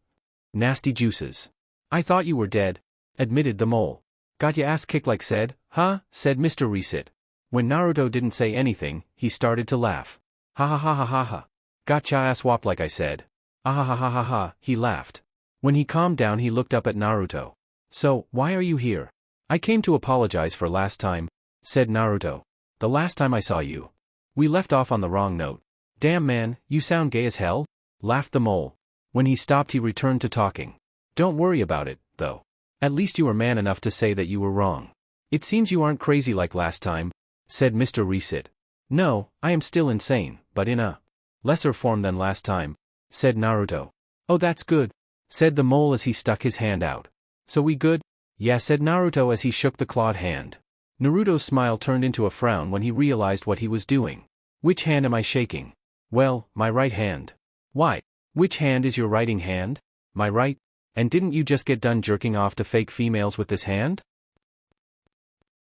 Nasty juices. I thought you were dead, admitted the mole. Got ya ass kicked like said, huh, said Mr. Resit. When Naruto didn't say anything, he started to laugh. Ha ha ha ha ha ha. Gotcha ass whopped like I said. Ah ha ha ha ha ha, he laughed. When he calmed down he looked up at Naruto. So, why are you here? I came to apologize for last time, said Naruto. The last time I saw you. We left off on the wrong note. Damn man, you sound gay as hell, laughed the mole. When he stopped he returned to talking. Don't worry about it, though. At least you were man enough to say that you were wrong. It seems you aren't crazy like last time, said Mr. Resit. No, I am still insane, but in a lesser form than last time, said Naruto. Oh, that's good, said the mole as he stuck his hand out. So we good? Yeah, said Naruto as he shook the clawed hand. Naruto's smile turned into a frown when he realized what he was doing. Which hand am I shaking? Well, my right hand. Why? Which hand is your writing hand? My right? And didn't you just get done jerking off to fake females with this hand?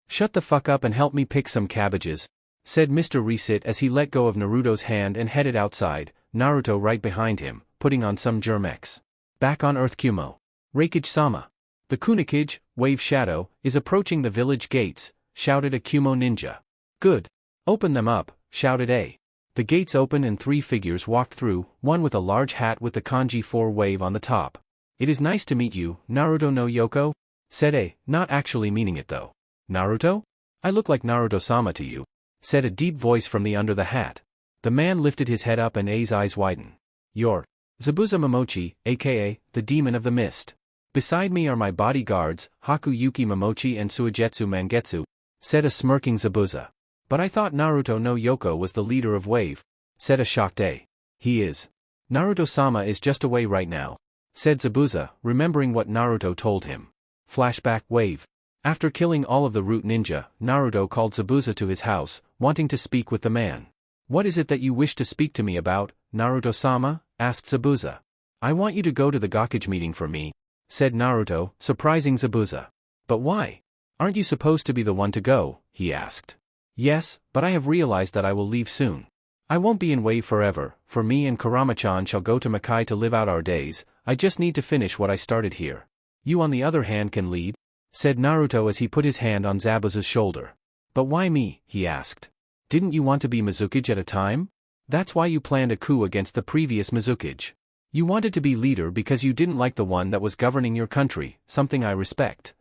Shut the fuck up and help me pick some cabbages, said Mr. Reset as he let go of Naruto's hand and headed outside, Naruto right behind him, putting on some germex. Back on Earth Kumo. Reikage-sama. The Kunikage, Wave Shadow, is approaching the village gates, shouted a Kumo ninja. Good. Open them up, shouted A. The gates opened and 3 figures walked through, one with a large hat with the kanji 4 wave on the top. It is nice to meet you, Naruto no Yoko, said A, not actually meaning it though. Naruto? I look like Naruto-sama to you, said a deep voice from the under the hat. The man lifted his head up and A's eyes widened. You're Zabuza Momochi, aka, the Demon of the Mist. Beside me are my bodyguards, Hakuyuki Momochi and Suigetsu Mangetsu, said a smirking Zabuza. But I thought Naruto no Yoko was the leader of Wave, said a shocked A. He is. Naruto-sama is just away right now, said Zabuza, remembering what Naruto told him. Flashback Wave. After killing all of the root ninja, Naruto called Zabuza to his house, wanting to speak with the man. What is it that you wish to speak to me about, Naruto-sama? Asked Zabuza. I want you to go to the Gakage meeting for me, said Naruto, surprising Zabuza. But why? Aren't you supposed to be the one to go? He asked. Yes, but I have realized that I will leave soon. I won't be in Wave forever, for me and Kurama-chan shall go to Makai to live out our days. I just need to finish what I started here. You on the other hand can lead, said Naruto as he put his hand on Zabuza's shoulder. But why me? He asked. Didn't you want to be Mizukage at a time? That's why you planned a coup against the previous Mizukage. You wanted to be leader because you didn't like the one that was governing your country, something I respect.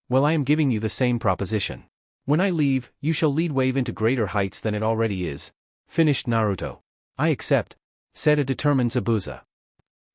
Well, I am giving you the same proposition. When I leave, you shall lead Wave into greater heights than it already is, finished Naruto. I accept, said a determined Zabuza.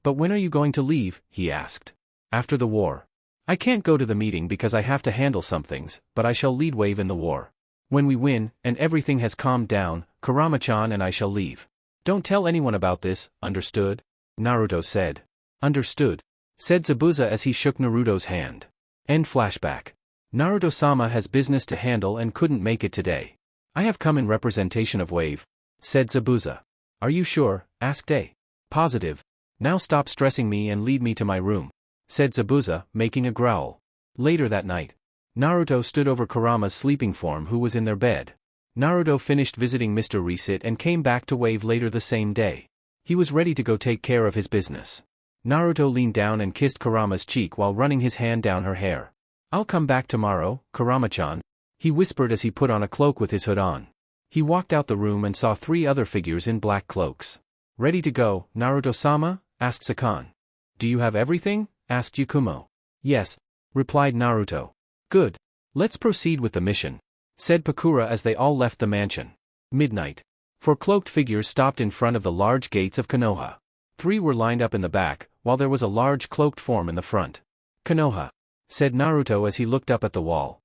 But when are you going to leave? He asked. After the war. I can't go to the meeting because I have to handle some things, but I shall lead Wave in the war. When we win, and everything has calmed down, Kurama-chan and I shall leave. Don't tell anyone about this, understood? Naruto said. Understood, said Zabuza as he shook Naruto's hand. End flashback. Naruto-sama has business to handle and couldn't make it today. I have come in representation of Wave, said Zabuza. Are you sure? Asked A. Positive. Now stop stressing me and lead me to my room, said Zabuza, making a growl. Later that night, Naruto stood over Kurama's sleeping form who was in their bed. Naruto finished visiting Mr. Reset and came back to Wave later the same day. He was ready to go take care of his business. Naruto leaned down and kissed Kurama's cheek while running his hand down her hair. I'll come back tomorrow, Kurama-chan, he whispered as he put on a cloak with his hood on. He walked out the room and saw 3 other figures in black cloaks. Ready to go, Naruto-sama? Asked Sakan. Do you have everything? Asked Yakumo. Yes, replied Naruto. Good. Let's proceed with the mission, said Pakura as they all left the mansion. Midnight. 4 cloaked figures stopped in front of the large gates of Konoha. 3 were lined up in the back, while there was a large cloaked form in the front. Konoha, said Naruto as he looked up at the wall.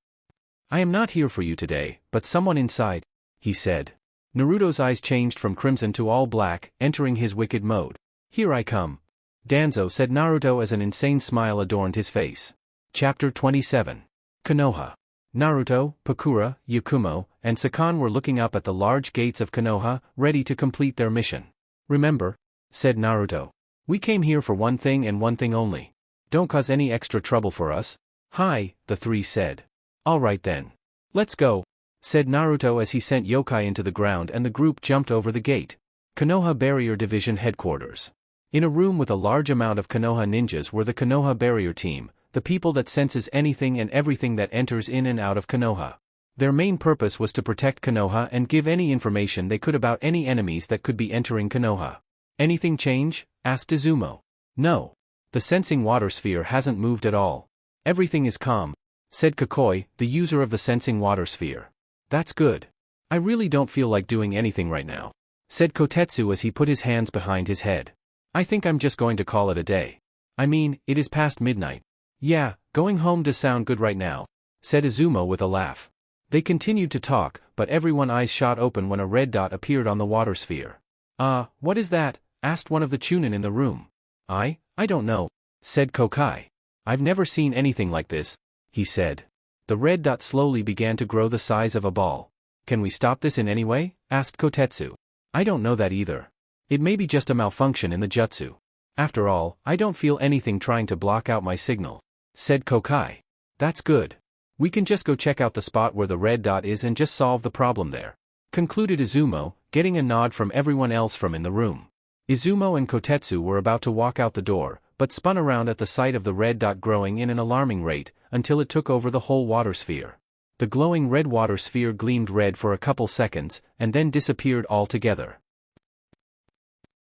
I am not here for you today, but someone inside, he said. Naruto's eyes changed from crimson to all black, entering his wicked mode. Here I come. Danzo, said Naruto as an insane smile adorned his face. Chapter 27. Konoha. Naruto, Pakura, Yakumo, and Sakan were looking up at the large gates of Konoha, ready to complete their mission. Remember, said Naruto. We came here for one thing and one thing only. Don't cause any extra trouble for us. Hi, the 3 said. All right then. Let's go, said Naruto as he sent yokai into the ground and the group jumped over the gate. Konoha Barrier Division Headquarters. In a room with a large amount of Konoha ninjas were the Konoha Barrier Team, the people that senses anything and everything that enters in and out of Konoha. Their main purpose was to protect Konoha and give any information they could about any enemies that could be entering Konoha. Anything change? Asked Izumo. No. The sensing water sphere hasn't moved at all. Everything is calm, said Kakoi, the user of the sensing water sphere. That's good. I really don't feel like doing anything right now, said Kotetsu as he put his hands behind his head. I think I'm just going to call it a day. I mean, it is past midnight. Yeah, going home does sound good right now, said Izumo with a laugh. They continued to talk, but everyone's eyes shot open when a red dot appeared on the water sphere. What is that? Asked one of the Chunin in the room. I don't know, said Kokai. I've never seen anything like this, he said. The red dot slowly began to grow the size of a ball. Can we stop this in any way? Asked Kotetsu. I don't know that either. It may be just a malfunction in the jutsu. After all, I don't feel anything trying to block out my signal, said Kokai. That's good. We can just go check out the spot where the red dot is and just solve the problem there, concluded Izumo, getting a nod from everyone else from in the room. Izumo and Kotetsu were about to walk out the door, but spun around at the sight of the red dot growing in an alarming rate, until it took over the whole water sphere. The glowing red water sphere gleamed red for a couple seconds, and then disappeared altogether.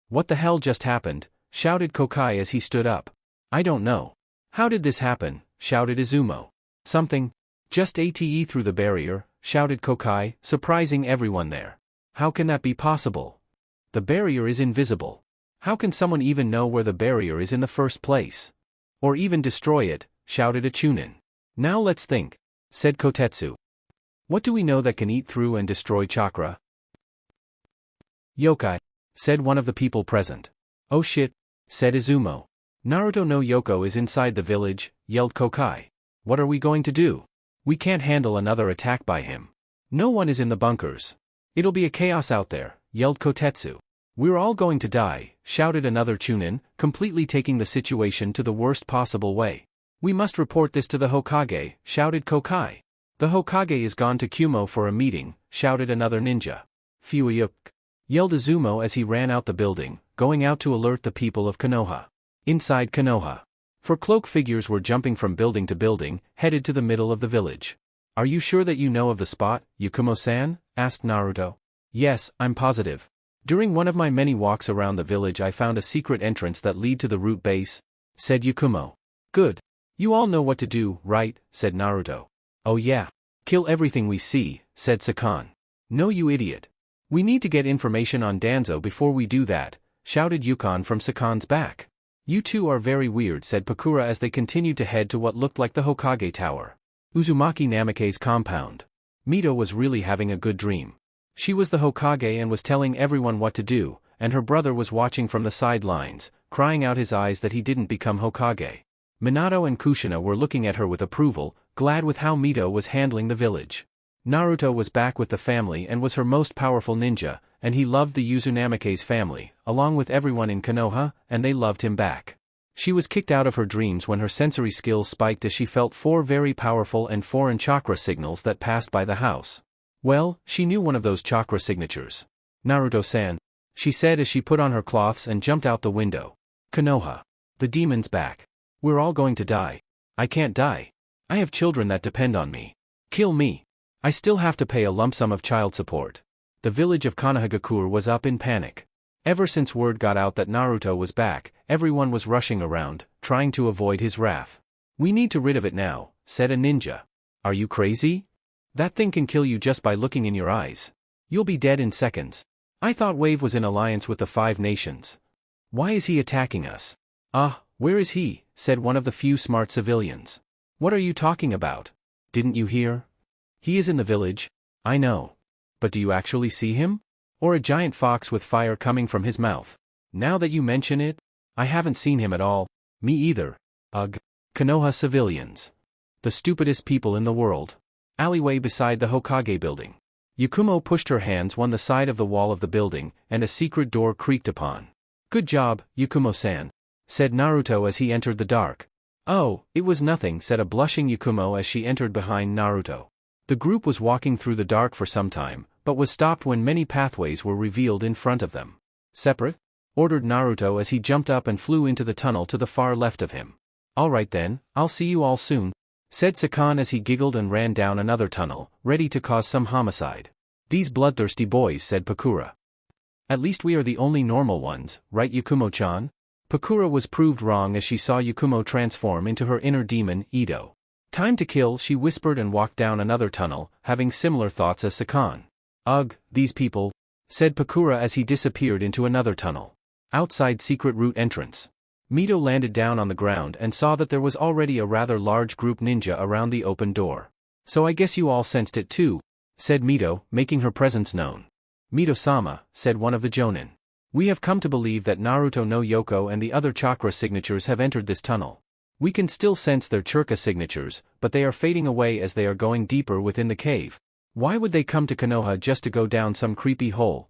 What the hell just happened? Shouted Kokai as he stood up. I don't know. How did this happen? Shouted Izumo. Something. Just ATE through the barrier, shouted Kokai, surprising everyone there. How can that be possible? The barrier is invisible. How can someone even know where the barrier is in the first place? Or even destroy it, shouted a Chunin. Now let's think, said Kotetsu. What do we know that can eat through and destroy chakra? Yokai, said one of the people present. Oh shit, said Izumo. Naruto no Yoko is inside the village, yelled Kokai. What are we going to do? We can't handle another attack by him. No one is in the bunkers. It'll be a chaos out there, yelled Kotetsu. We're all going to die, shouted another Chunin, completely taking the situation to the worst possible way. We must report this to the Hokage, shouted Kokai. The Hokage is gone to Kumo for a meeting, shouted another ninja. Fuyuk, yelled Izumo as he ran out the building, going out to alert the people of Konoha. Inside Konoha. For cloak figures were jumping from building to building, headed to the middle of the village. Are you sure that you know of the spot, Yakumo-san? Asked Naruto. Yes, I'm positive. During one of my many walks around the village I found a secret entrance that lead to the root base, said Yakumo. Good. You all know what to do, right? Said Naruto. Oh yeah. Kill everything we see, said Sakan. No you idiot. We need to get information on Danzo before we do that, shouted Yukon from Sakan's back. You two are very weird, said Pakura as they continued to head to what looked like the Hokage Tower. Uzumaki Namikaze's compound. Mito was really having a good dream. She was the Hokage and was telling everyone what to do, and her brother was watching from the sidelines, crying out his eyes that he didn't become Hokage. Minato and Kushina were looking at her with approval, glad with how Mito was handling the village. Naruto was back with the family and was her most powerful ninja, and he loved the Uzunamikaze family, along with everyone in Konoha, and they loved him back. She was kicked out of her dreams when her sensory skills spiked as she felt 4 very powerful and foreign chakra signals that passed by the house. Well, she knew one of those chakra signatures. Naruto-san, she said as she put on her cloths and jumped out the window. Konoha. The demon's back. We're all going to die. I can't die. I have children that depend on me. Kill me. I still have to pay a lump sum of child support. The village of Konohagakure was up in panic. Ever since word got out that Naruto was back, everyone was rushing around, trying to avoid his wrath. We need to rid of it now, said a ninja. Are you crazy? That thing can kill you just by looking in your eyes. You'll be dead in seconds. I thought Wave was in alliance with the 5 nations. Why is he attacking us? Where is he? Said one of the few smart civilians. What are you talking about? Didn't you hear? He is in the village. I know. But do you actually see him? Or a giant fox with fire coming from his mouth? Now that you mention it, I haven't seen him at all. Me either. Ugh. Konoha civilians. The stupidest people in the world. Alleyway beside the Hokage building. Yakumo pushed her hands on the side of the wall of the building, and a secret door creaked upon. Good job, Yakumo-san, said Naruto as he entered the dark. Oh, it was nothing, said a blushing Yakumo as she entered behind Naruto. The group was walking through the dark for some time, but was stopped when many pathways were revealed in front of them. Separate? Ordered Naruto as he jumped up and flew into the tunnel to the far left of him. Alright then, I'll see you all soon, said Sakan as he giggled and ran down another tunnel, ready to cause some homicide. These bloodthirsty boys, said Pakura. At least we are the only normal ones, right Yakumo-chan? Pakura was proved wrong as she saw Yakumo transform into her inner demon, Ito. Time to kill, she whispered and walked down another tunnel, having similar thoughts as Sakan. Ugh, these people, said Pakura as he disappeared into another tunnel. Outside secret route entrance. Mito landed down on the ground and saw that there was already a rather large group ninja around the open door. So I guess you all sensed it too, said Mito, making her presence known. Mito-sama, said one of the Jonin. We have come to believe that Naruto no Yoko and the other chakra signatures have entered this tunnel. We can still sense their chakra signatures, but they are fading away as they are going deeper within the cave. Why would they come to Konoha just to go down some creepy hole,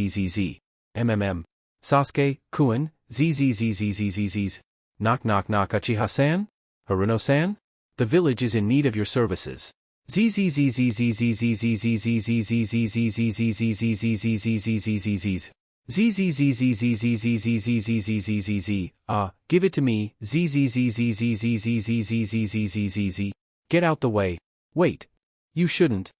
zzzzz. MMM. Sasuke, Kuin, zzzzzzzzzzz. Knock knock knock Uchiha-san? Haruno-san? The village is in need of your services. Give it to me. Get out the way. Wait. You shouldn't.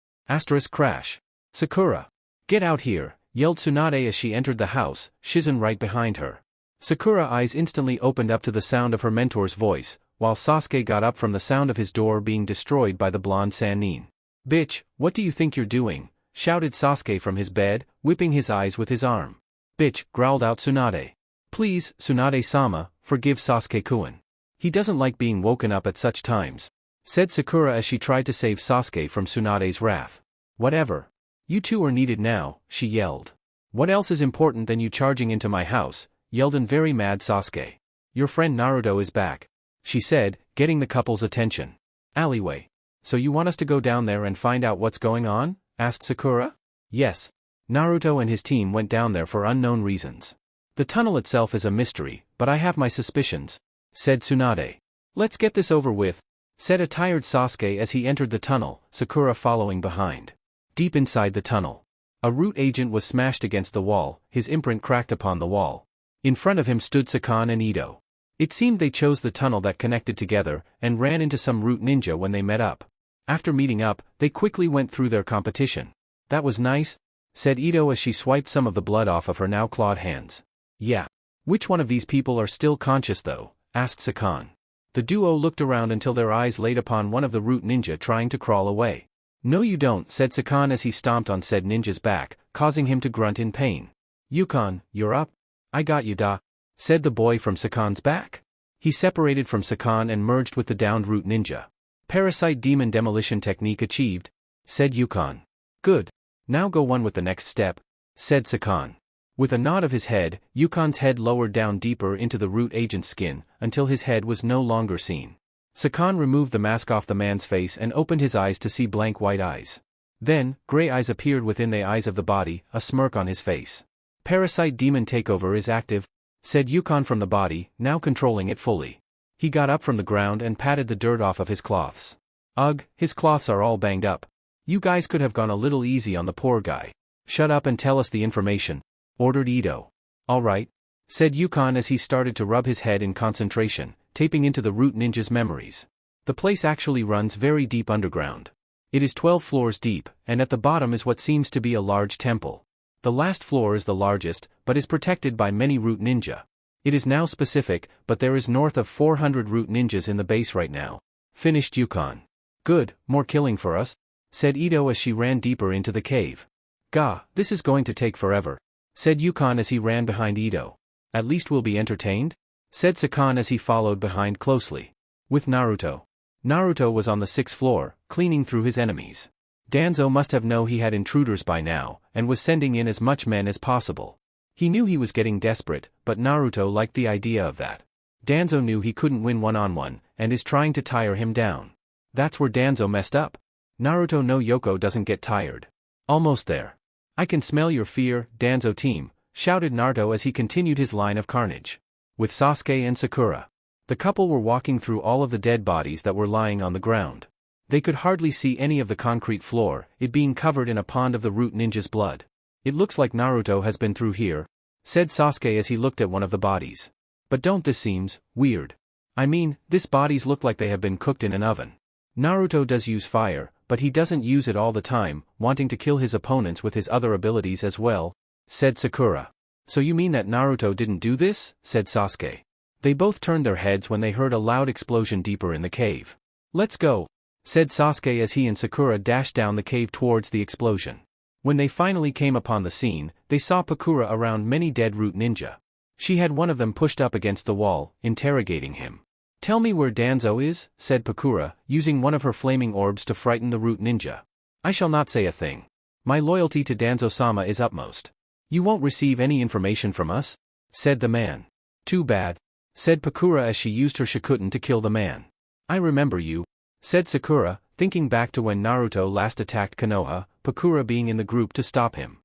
Crash. Sakura. Get out here, yelled Tsunade as she entered the house, Shizen right behind her. Sakura eyes instantly opened up to the sound of her mentor's voice, while Sasuke got up from the sound of his door being destroyed by the blonde Sannin. Bitch, what do you think you're doing? Shouted Sasuke from his bed, whipping his eyes with his arm. Bitch, growled out Tsunade. Please, Tsunade-sama, forgive Sasuke-kun. He doesn't like being woken up at such times, said Sakura as she tried to save Sasuke from Tsunade's wrath. Whatever. You two are needed now, she yelled. What else is important than you charging into my house? Yelled an very mad Sasuke. Your friend Naruto is back, she said, getting the couple's attention. Alleyway. So you want us to go down there and find out what's going on? Asked Sakura. Yes. Naruto and his team went down there for unknown reasons. The tunnel itself is a mystery, but I have my suspicions, said Tsunade. Let's get this over with, said a tired Sasuke as he entered the tunnel, Sakura following behind. Deep inside the tunnel, a root agent was smashed against the wall, his imprint cracked upon the wall. In front of him stood Sakon and Ito. It seemed they chose the tunnel that connected together, and ran into some root ninja when they met up. After meeting up, they quickly went through their competition. That was nice, said Ito as she swiped some of the blood off of her now clawed hands. Yeah. Which one of these people are still conscious though? Asked Sakon. The duo looked around until their eyes laid upon one of the root ninja trying to crawl away. No you don't, said Sakon as he stomped on said ninja's back, causing him to grunt in pain. Yukon, you're up? I got you da, said the boy from Sakon's back. He separated from Sakon and merged with the downed root ninja. Parasite demon demolition technique achieved, said Yukon. Good. Now go one with the next step, said Sakon. With a nod of his head, Yukon's head lowered down deeper into the root agent's skin, until his head was no longer seen. Sakon removed the mask off the man's face and opened his eyes to see blank white eyes. Then, gray eyes appeared within the eyes of the body, a smirk on his face. Parasite demon takeover is active, said Yukon from the body, now controlling it fully. He got up from the ground and patted the dirt off of his cloths. Ugh, his cloths are all banged up. You guys could have gone a little easy on the poor guy. Shut up and tell us the information, ordered Ito. All right, said Yukon as he started to rub his head in concentration, taping into the root ninja's memories. The place actually runs very deep underground. It is 12 floors deep, and at the bottom is what seems to be a large temple. The last floor is the largest, but is protected by many root ninja. It is now specific, but there is north of 400 root ninjas in the base right now. Finished Yukon. Good, more killing for us, said Ito as she ran deeper into the cave. Gah, this is going to take forever, said Yukon as he ran behind Ito. At least we'll be entertained, said Sakon as he followed behind closely. With Naruto. Naruto was on the 6th floor, cleaning through his enemies. Danzo must have known he had intruders by now, and was sending in as much men as possible. He knew he was getting desperate, but Naruto liked the idea of that. Danzo knew he couldn't win one-on-one, and is trying to tire him down. That's where Danzo messed up. Naruto no Yoko doesn't get tired. Almost there. I can smell your fear, Danzo team, shouted Naruto as he continued his line of carnage. With Sasuke and Sakura. The couple were walking through all of the dead bodies that were lying on the ground. They could hardly see any of the concrete floor, it being covered in a pond of the root ninja's blood. It looks like Naruto has been through here, said Sasuke as he looked at one of the bodies. But don't this seems weird. I mean, this bodies look like they have been cooked in an oven. Naruto does use fire, but he doesn't use it all the time, wanting to kill his opponents with his other abilities as well, said Sakura. So you mean that Naruto didn't do this? Said Sasuke. They both turned their heads when they heard a loud explosion deeper in the cave. Let's go, said Sasuke as he and Sakura dashed down the cave towards the explosion. When they finally came upon the scene, they saw Pakura around many dead root ninja. She had one of them pushed up against the wall, interrogating him. Tell me where Danzo is, said Pakura, using one of her flaming orbs to frighten the root ninja. I shall not say a thing. My loyalty to Danzo-sama is utmost. You won't receive any information from us? Said the man. Too bad, said Pakura as she used her Shikutten to kill the man. I remember you, said Sakura, thinking back to when Naruto last attacked Konoha, Pakura being in the group to stop him.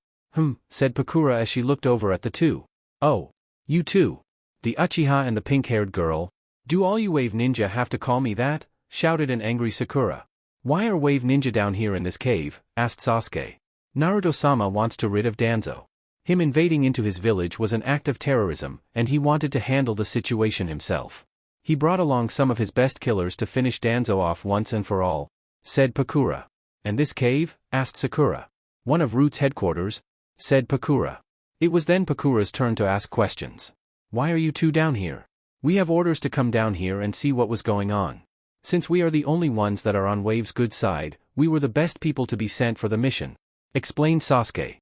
Said Pakura as she looked over at the two. Oh, you two. The Uchiha and the pink-haired girl. Do all you wave ninja have to call me that? Shouted an angry Sakura. Why are wave ninja down here in this cave? Asked Sasuke. Naruto-sama wants to rid of Danzo. Him invading into his village was an act of terrorism, and he wanted to handle the situation himself. He brought along some of his best killers to finish Danzo off once and for all, said Pakura. And this cave? Asked Sakura. One of Root's headquarters? Said Pakura. It was then Pakura's turn to ask questions. Why are you two down here? We have orders to come down here and see what was going on. Since we are the only ones that are on Wave's good side, we were the best people to be sent for the mission, explained Sasuke.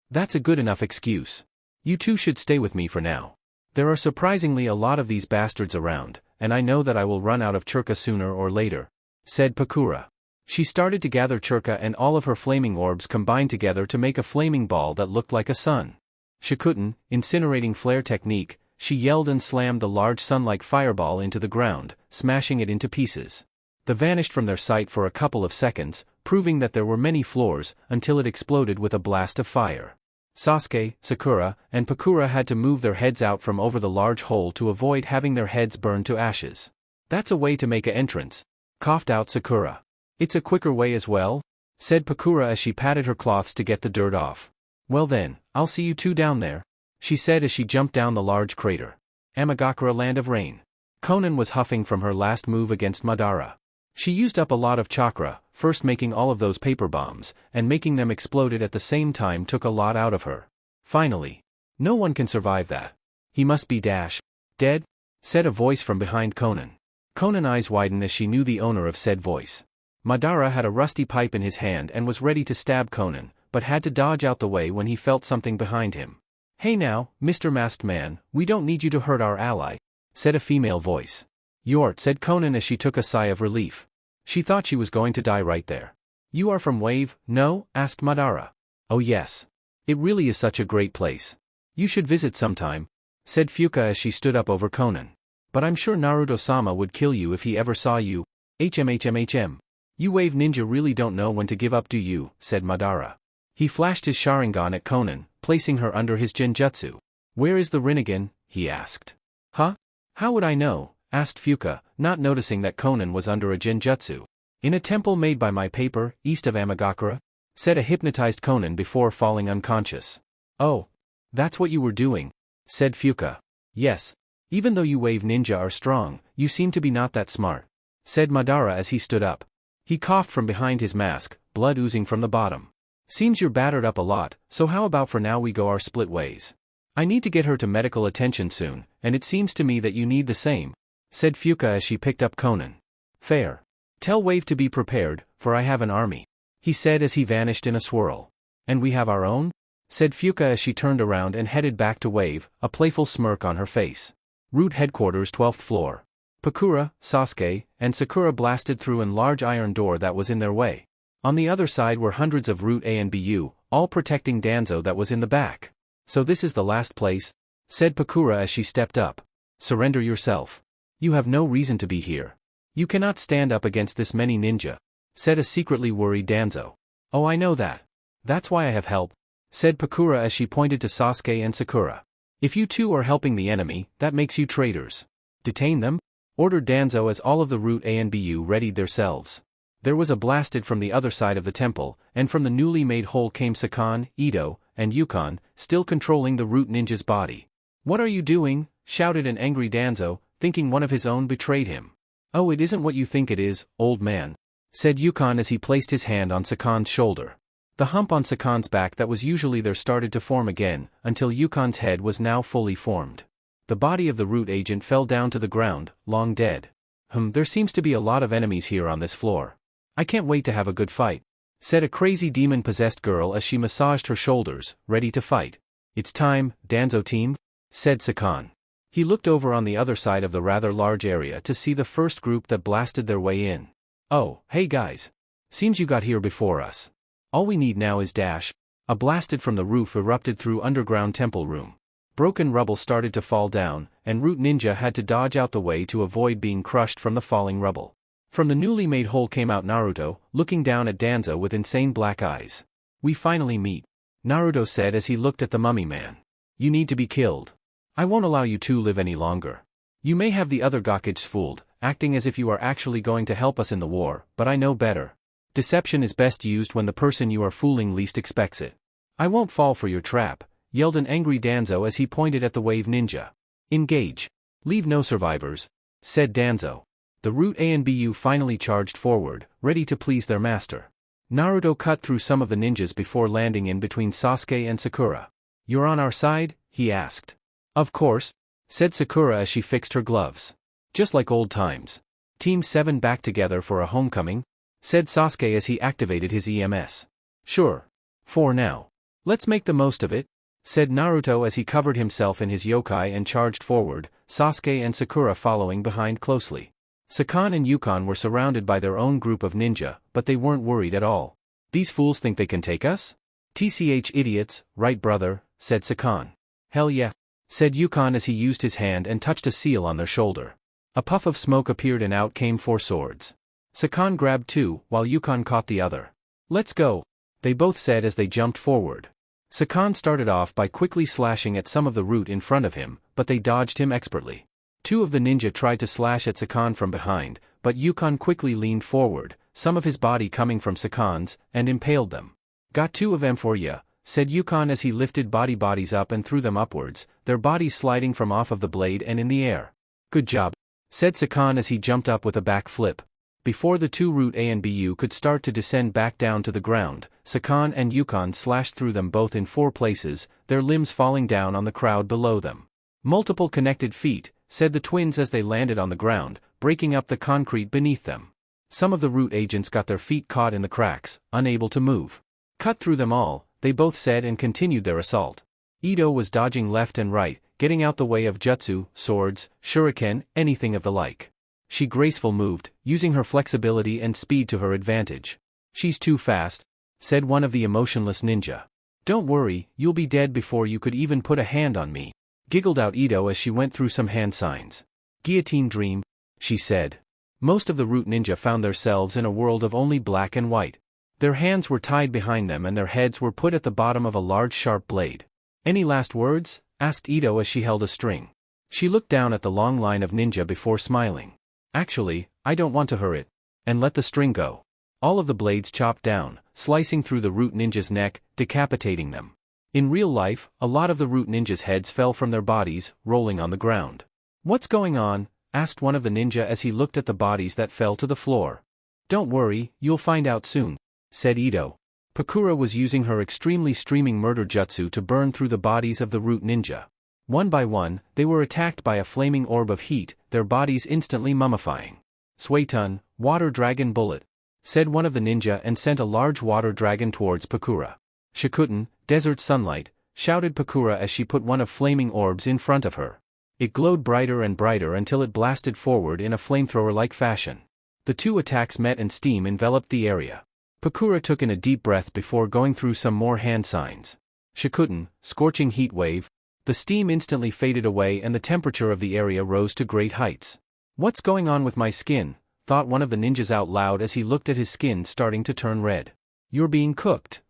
That's a good enough excuse. You two should stay with me for now. There are surprisingly a lot of these bastards around, and I know that I will run out of churka sooner or later, said Pakura. She started to gather churka and all of her flaming orbs combined together to make a flaming ball that looked like a sun. Shikutten, incinerating flare technique, she yelled and slammed the large sun-like fireball into the ground, smashing it into pieces. They vanished from their sight for a couple of seconds, proving that there were many floors, until it exploded with a blast of fire. Sasuke, Sakura, and Pakura had to move their heads out from over the large hole to avoid having their heads burned to ashes. That's a way to make an entrance, coughed out Sakura. It's a quicker way as well, said Pakura as she patted her cloths to get the dirt off. Well then, I'll see you two down there, she said as she jumped down the large crater. Amagakura Land of Rain. Konan was huffing from her last move against Madara. She used up a lot of chakra, first making all of those paper bombs, and making them exploded at the same time took a lot out of her. Finally. No one can survive that. He must be dead, said a voice from behind Konan. Konan's eyes widened as she knew the owner of said voice. Madara had a rusty pipe in his hand and was ready to stab Konan, but had to dodge out the way when he felt something behind him. Hey now, Mr. Masked Man, we don't need you to hurt our ally, said a female voice. Yort, said Konan as she took a sigh of relief. She thought she was going to die right there. You are from Wave, no? Asked Madara. Oh yes. It really is such a great place. You should visit sometime, said Fuka as she stood up over Konan. But I'm sure Naruto-sama would kill you if he ever saw you. HMHMHM. You Wave ninja really don't know when to give up, do you? Said Madara. He flashed his Sharingan at Konan, placing her under his Genjutsu. Where is the Rinnegan? He asked. Huh? How would I know? Asked Fuka, not noticing that Konan was under a Genjutsu. In a temple made by my paper, east of Amagakura? Said a hypnotized Konan before falling unconscious. Oh. That's what you were doing, said Fuka. Yes. Even though you Wave ninja are strong, you seem to be not that smart, said Madara as he stood up. He coughed from behind his mask, blood oozing from the bottom. Seems you're battered up a lot, so how about for now we go our split ways? I need to get her to medical attention soon, and it seems to me that you need the same, said Fuka as she picked up Konan. Fair. Tell Wave to be prepared, for I have an army, he said as he vanished in a swirl. And we have our own? Said Fuka as she turned around and headed back to Wave, a playful smirk on her face. Root Headquarters 12th floor. Pakura, Sasuke, and Sakura blasted through an large iron door that was in their way. On the other side were hundreds of Root A and BU, all protecting Danzo that was in the back. So this is the last place? Said Pakura as she stepped up. Surrender yourself. You have no reason to be here. You cannot stand up against this many ninja, said a secretly worried Danzo. Oh, I know that. That's why I have help, said Pakura as she pointed to Sasuke and Sakura. If you two are helping the enemy, that makes you traitors. Detain them? Ordered Danzo as all of the Root A and BU readied themselves. There was a blasted from the other side of the temple, and from the newly made hole came Sakan, Ito, and Yukon, still controlling the Root ninja's body. What are you doing? Shouted an angry Danzo, thinking one of his own betrayed him. Oh, it isn't what you think it is, old man, said Yukon as he placed his hand on Sakon's shoulder. The hump on Sakon's back that was usually there started to form again, until Yukon's head was now fully formed. The body of the root agent fell down to the ground, long dead. There seems to be a lot of enemies here on this floor. I can't wait to have a good fight, said a crazy demon-possessed girl as she massaged her shoulders, ready to fight. It's time, Danzo team, said Sakon. He looked over on the other side of the rather large area to see the first group that blasted their way in. Oh, hey guys. Seems you got here before us. All we need now is dash. A blasted from the roof erupted through underground temple room. Broken rubble started to fall down, and Root Ninja had to dodge out the way to avoid being crushed from the falling rubble. From the newly made hole came out Naruto, looking down at Danzo with insane black eyes. We finally meet, Naruto said as he looked at the mummy man. You need to be killed. I won't allow you to live any longer. You may have the other Gokage fooled, acting as if you are actually going to help us in the war, but I know better. Deception is best used when the person you are fooling least expects it. I won't fall for your trap, yelled an angry Danzo as he pointed at the wave ninja. Engage. Leave no survivors, said Danzo. The Root A and BU finally charged forward, ready to please their master. Naruto cut through some of the ninjas before landing in between Sasuke and Sakura. You're on our side? He asked. Of course, said Sakura as she fixed her gloves. Just like old times. Team 7 back together for a homecoming? Said Sasuke as he activated his EMS. Sure. For now. Let's make the most of it, said Naruto as he covered himself in his yokai and charged forward, Sasuke and Sakura following behind closely. Sakon and Yukon were surrounded by their own group of ninja, but they weren't worried at all. These fools think they can take us? TCH idiots, right brother, said Sakon. Hell yeah, said Yukon as he used his hand and touched a seal on their shoulder. A puff of smoke appeared and out came 4 swords. Sakon grabbed 2, while Yukon caught the other. Let's go, they both said as they jumped forward. Sakon started off by quickly slashing at some of the root in front of him, but they dodged him expertly. 2 of the ninja tried to slash at Sakon from behind, but Yukon quickly leaned forward, some of his body coming from Sakon's, and impaled them. Got 2 of them for ya, said Yukon as he lifted bodies up and threw them upwards, their bodies sliding from off of the blade and in the air. Good job, said Sakon as he jumped up with a back flip. Before the 2 Root A and BU could start to descend back down to the ground, Sakon and Yukon slashed through them both in 4 places, their limbs falling down on the crowd below them. Multiple connected feet, said the twins as they landed on the ground, breaking up the concrete beneath them. Some of the root agents got their feet caught in the cracks, unable to move. Cut through them all, they both said and continued their assault. Ito was dodging left and right, getting out the way of jutsu, swords, shuriken, anything of the like. She graceful moved, using her flexibility and speed to her advantage. She's too fast, said one of the emotionless ninja. Don't worry, you'll be dead before you could even put a hand on me, giggled out Ito as she went through some hand signs. Guillotine dream, she said. Most of the root ninja found themselves in a world of only black and white. Their hands were tied behind them and their heads were put at the bottom of a large sharp blade. Any last words? Asked Ito as she held a string. She looked down at the long line of ninja before smiling. Actually, I don't want to hurt it. And let the string go. All of the blades chopped down, slicing through the root ninja's neck, decapitating them. In real life, a lot of the root ninjas' heads fell from their bodies, rolling on the ground. What's going on? Asked one of the ninja as he looked at the bodies that fell to the floor. Don't worry, you'll find out soon, said Ito. Pakura was using her extremely streaming murder jutsu to burn through the bodies of the root ninja. One by one, they were attacked by a flaming orb of heat, their bodies instantly mummifying. Suetun, water dragon bullet, said one of the ninja and sent a large water dragon towards Pakura. Shikuten, desert sunlight, shouted Pakura as she put one of flaming orbs in front of her. It glowed brighter and brighter until it blasted forward in a flamethrower-like fashion. The 2 attacks met and steam enveloped the area. Pakura took in a deep breath before going through some more hand signs. Shikuten, scorching heat wave. The steam instantly faded away and the temperature of the area rose to great heights. What's going on with my skin? Thought one of the ninjas out loud as he looked at his skin starting to turn red. You're being cooked.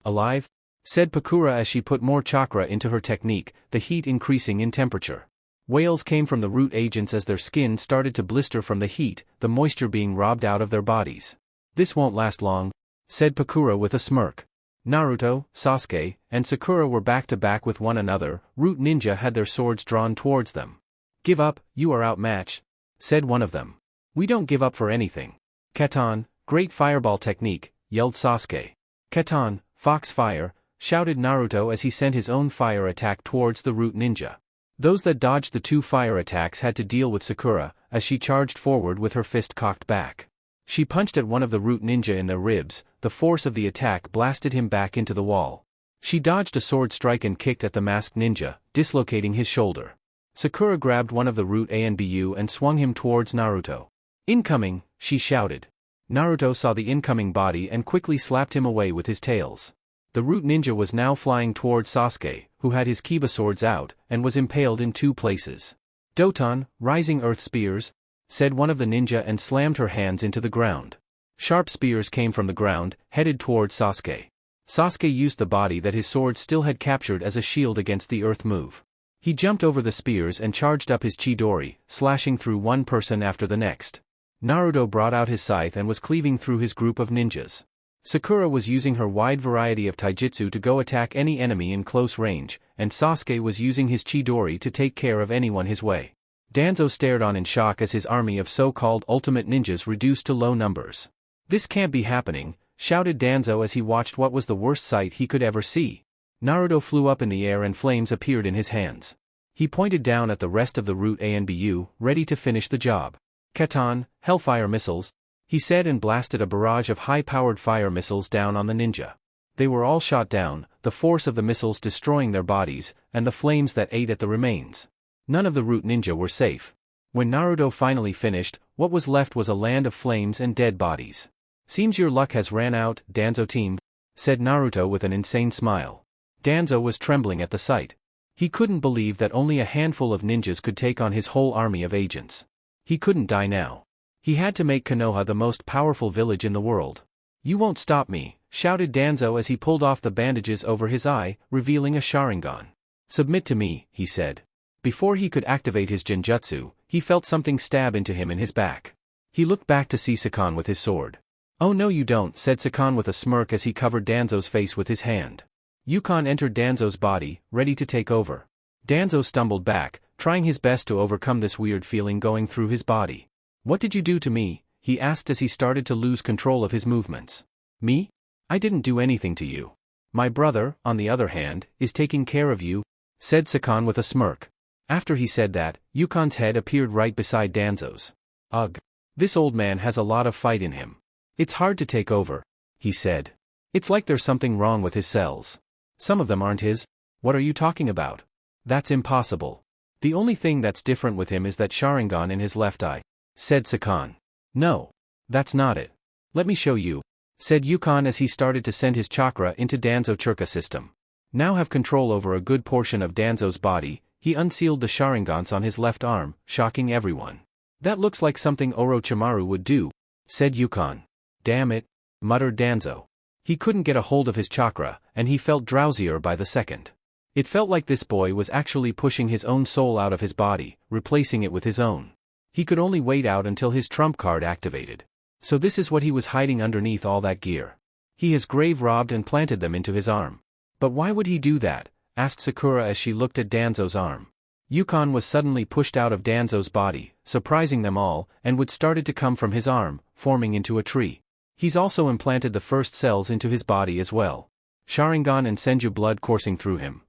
Alive? Said Pakura as she put more chakra into her technique, the heat increasing in temperature. Wails came from the root agents as their skin started to blister from the heat, the moisture being robbed out of their bodies. This won't last long, said Pakura with a smirk. Naruto, Sasuke, and Sakura were back to back with one another. Root ninja had their swords drawn towards them. Give up, you are outmatched, said one of them. We don't give up for anything. Katon, Great fireball technique, yelled Sasuke. Keton, Fox Fire, shouted Naruto as he sent his own fire attack towards the root ninja. Those that dodged the two fire attacks had to deal with Sakura, as she charged forward with her fist cocked back. She punched at one of the root ninja in the ribs, the force of the attack blasted him back into the wall. She dodged a sword strike and kicked at the masked ninja, dislocating his shoulder. Sakura grabbed one of the root Anbu and swung him towards Naruto. Incoming, she shouted. Naruto saw the incoming body and quickly slapped him away with his tails. The root ninja was now flying towards Sasuke, who had his Kiba swords out, and was impaled in two places. Doton, rising earth spears, said one of the ninja and slammed her hands into the ground. Sharp spears came from the ground, headed towards Sasuke. Sasuke used the body that his sword still had captured as a shield against the earth move. He jumped over the spears and charged up his Chidori, slashing through one person after the next. Naruto brought out his scythe and was cleaving through his group of ninjas. Sakura was using her wide variety of taijutsu to go attack any enemy in close range, and Sasuke was using his Chidori to take care of anyone his way. Danzo stared on in shock as his army of so-called ultimate ninjas reduced to low numbers. "This can't be happening," shouted Danzo as he watched what was the worst sight he could ever see. Naruto flew up in the air and flames appeared in his hands. He pointed down at the rest of the root Anbu, ready to finish the job. "Keton, Hellfire missiles," he said and blasted a barrage of high-powered fire missiles down on the ninja. They were all shot down, the force of the missiles destroying their bodies, and the flames that ate at the remains. None of the root ninja were safe. When Naruto finally finished, what was left was a land of flames and dead bodies. "Seems your luck has ran out, Danzo team," said Naruto with an insane smile. Danzo was trembling at the sight. He couldn't believe that only a handful of ninjas could take on his whole army of agents. He couldn't die now. He had to make Konoha the most powerful village in the world. "You won't stop me," shouted Danzo as he pulled off the bandages over his eye, revealing a Sharingan. "Submit to me," he said. Before he could activate his genjutsu, he felt something stab into him in his back. He looked back to see Sakon with his sword. "Oh no you don't," said Sakon with a smirk as he covered Danzo's face with his hand. Yukon entered Danzo's body, ready to take over. Danzo stumbled back, trying his best to overcome this weird feeling going through his body. "What did you do to me?" he asked as he started to lose control of his movements. "Me? I didn't do anything to you. My brother, on the other hand, is taking care of you," said Sakon with a smirk. After he said that, Yukon's head appeared right beside Danzo's. "Ugh. This old man has a lot of fight in him. It's hard to take over," he said. "It's like there's something wrong with his cells. Some of them aren't his." "What are you talking about?" "That's impossible. The only thing that's different with him is that Sharingan in his left eye," said Sakon. "No. That's not it. Let me show you," said Yukon as he started to send his chakra into Danzo Churka system. Now have control over a good portion of Danzo's body, he unsealed the Sharingans on his left arm, shocking everyone. "That looks like something Orochimaru would do," said Yukon. "Damn it," muttered Danzo. He couldn't get a hold of his chakra, and he felt drowsier by the second. It felt like this boy was actually pushing his own soul out of his body, replacing it with his own. He could only wait out until his trump card activated. So this is what he was hiding underneath all that gear. He has grave robbed and planted them into his arm. "But why would he do that?" asked Sakura as she looked at Danzo's arm. Yukon was suddenly pushed out of Danzo's body, surprising them all, and would started to come from his arm, forming into a tree. He's also implanted the first cells into his body as well. Sharingan and Senju blood coursing through him.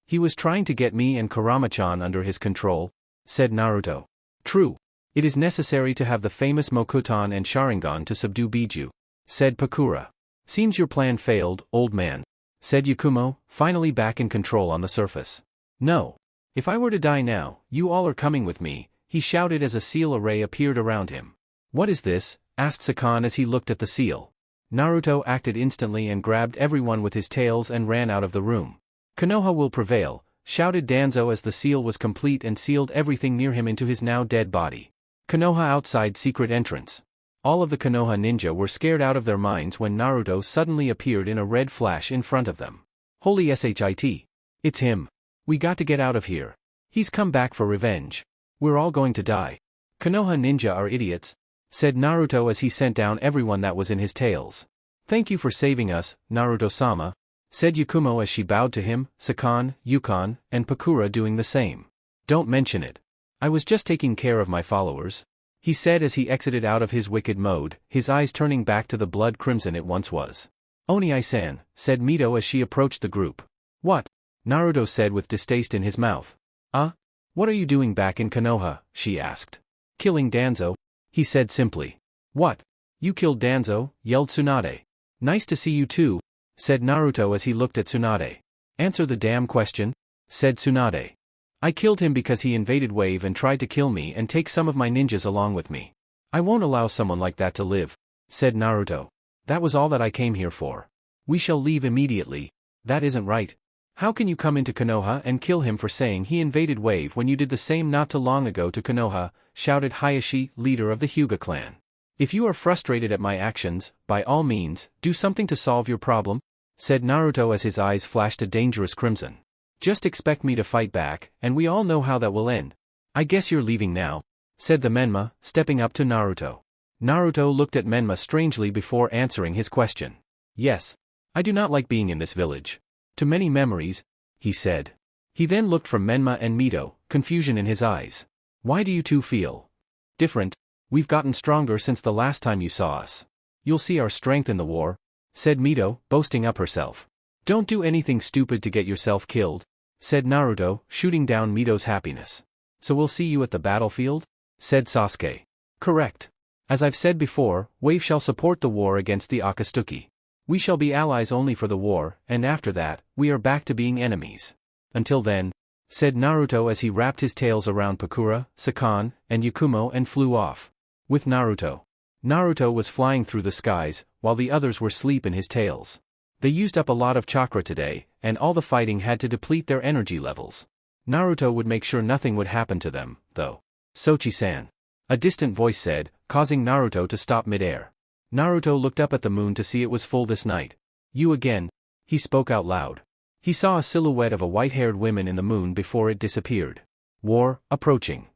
"He was trying to get me and Kurama-chan under his control," said Naruto. "True. It is necessary to have the famous Mokuton and Sharingan to subdue Biju," said Pakura. "Seems your plan failed, old man," said Yakumo, finally back in control on the surface. "No. If I were to die now, you all are coming with me," he shouted as a seal array appeared around him. "What is this?" asked Sakon as he looked at the seal. Naruto acted instantly and grabbed everyone with his tails and ran out of the room. "Konoha will prevail," shouted Danzo as the seal was complete and sealed everything near him into his now dead body. Konoha outside secret entrance. All of the Konoha ninja were scared out of their minds when Naruto suddenly appeared in a red flash in front of them. "Holy shit. It's him. We got to get out of here. He's come back for revenge. We're all going to die. Konoha ninja are idiots," said Naruto as he sent down everyone that was in his tails. "Thank you for saving us, Naruto-sama," said Yakumo as she bowed to him, Sakon, Yukon, and Pakura doing the same. "Don't mention it. I was just taking care of my followers," he said as he exited out of his wicked mode, his eyes turning back to the blood crimson it once was. Oni-san, said Mito as she approached the group. What? Naruto said with distaste in his mouth. What are you doing back in Konoha? She asked. Killing Danzo, he said simply. What? You killed Danzo? Yelled Tsunade. Nice to see you too, said Naruto as he looked at Tsunade. Answer the damn question, said Tsunade. I killed him because he invaded Wave and tried to kill me and take some of my ninjas along with me. I won't allow someone like that to live, said Naruto. That was all that I came here for. We shall leave immediately. That isn't right. How can you come into Konoha and kill him for saying he invaded Wave when you did the same not too long ago to Konoha, shouted Hayashi, leader of the Hyuga clan. If you are frustrated at my actions, by all means, do something to solve your problem, said Naruto as his eyes flashed a dangerous crimson. Just expect me to fight back, and we all know how that will end. I guess you're leaving now, said the Menma, stepping up to Naruto. Naruto looked at Menma strangely before answering his question. Yes. I do not like being in this village. Too many memories, he said. He then looked from Menma and Mito, confusion in his eyes. Why do you two feel different? We've gotten stronger since the last time you saw us. You'll see our strength in the war, said Mito, boasting up herself. Don't do anything stupid to get yourself killed, said Naruto, shooting down Mito's happiness. So we'll see you at the battlefield? Said Sasuke. Correct. As I've said before, Wave shall support the war against the Akatsuki. We shall be allies only for the war, and after that, we are back to being enemies. Until then, said Naruto as he wrapped his tails around Pakura, Sakan, and Yakumo and flew off. With Naruto. Naruto was flying through the skies, while the others were asleep in his tails. They used up a lot of chakra today, and all the fighting had to deplete their energy levels. Naruto would make sure nothing would happen to them, though. Sochi-san. A distant voice said, causing Naruto to stop midair. Naruto looked up at the moon to see it was full this night. You again? He spoke out loud. He saw a silhouette of a white-haired woman in the moon before it disappeared. War, approaching.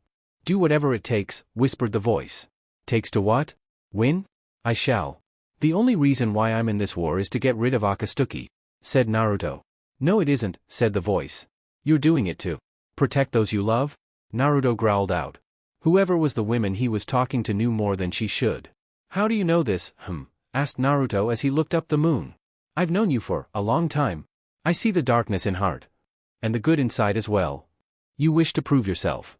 Do whatever it takes, whispered the voice. Takes to what? Win? I shall. The only reason why I'm in this war is to get rid of Akatsuki, said Naruto. No it isn't, said the voice. You're doing it to protect those you love? Naruto growled out. Whoever was the woman he was talking to knew more than she should. How do you know this, asked Naruto as he looked up the moon. I've known you for a long time. I see the darkness in heart. And the good inside as well. You wish to prove yourself.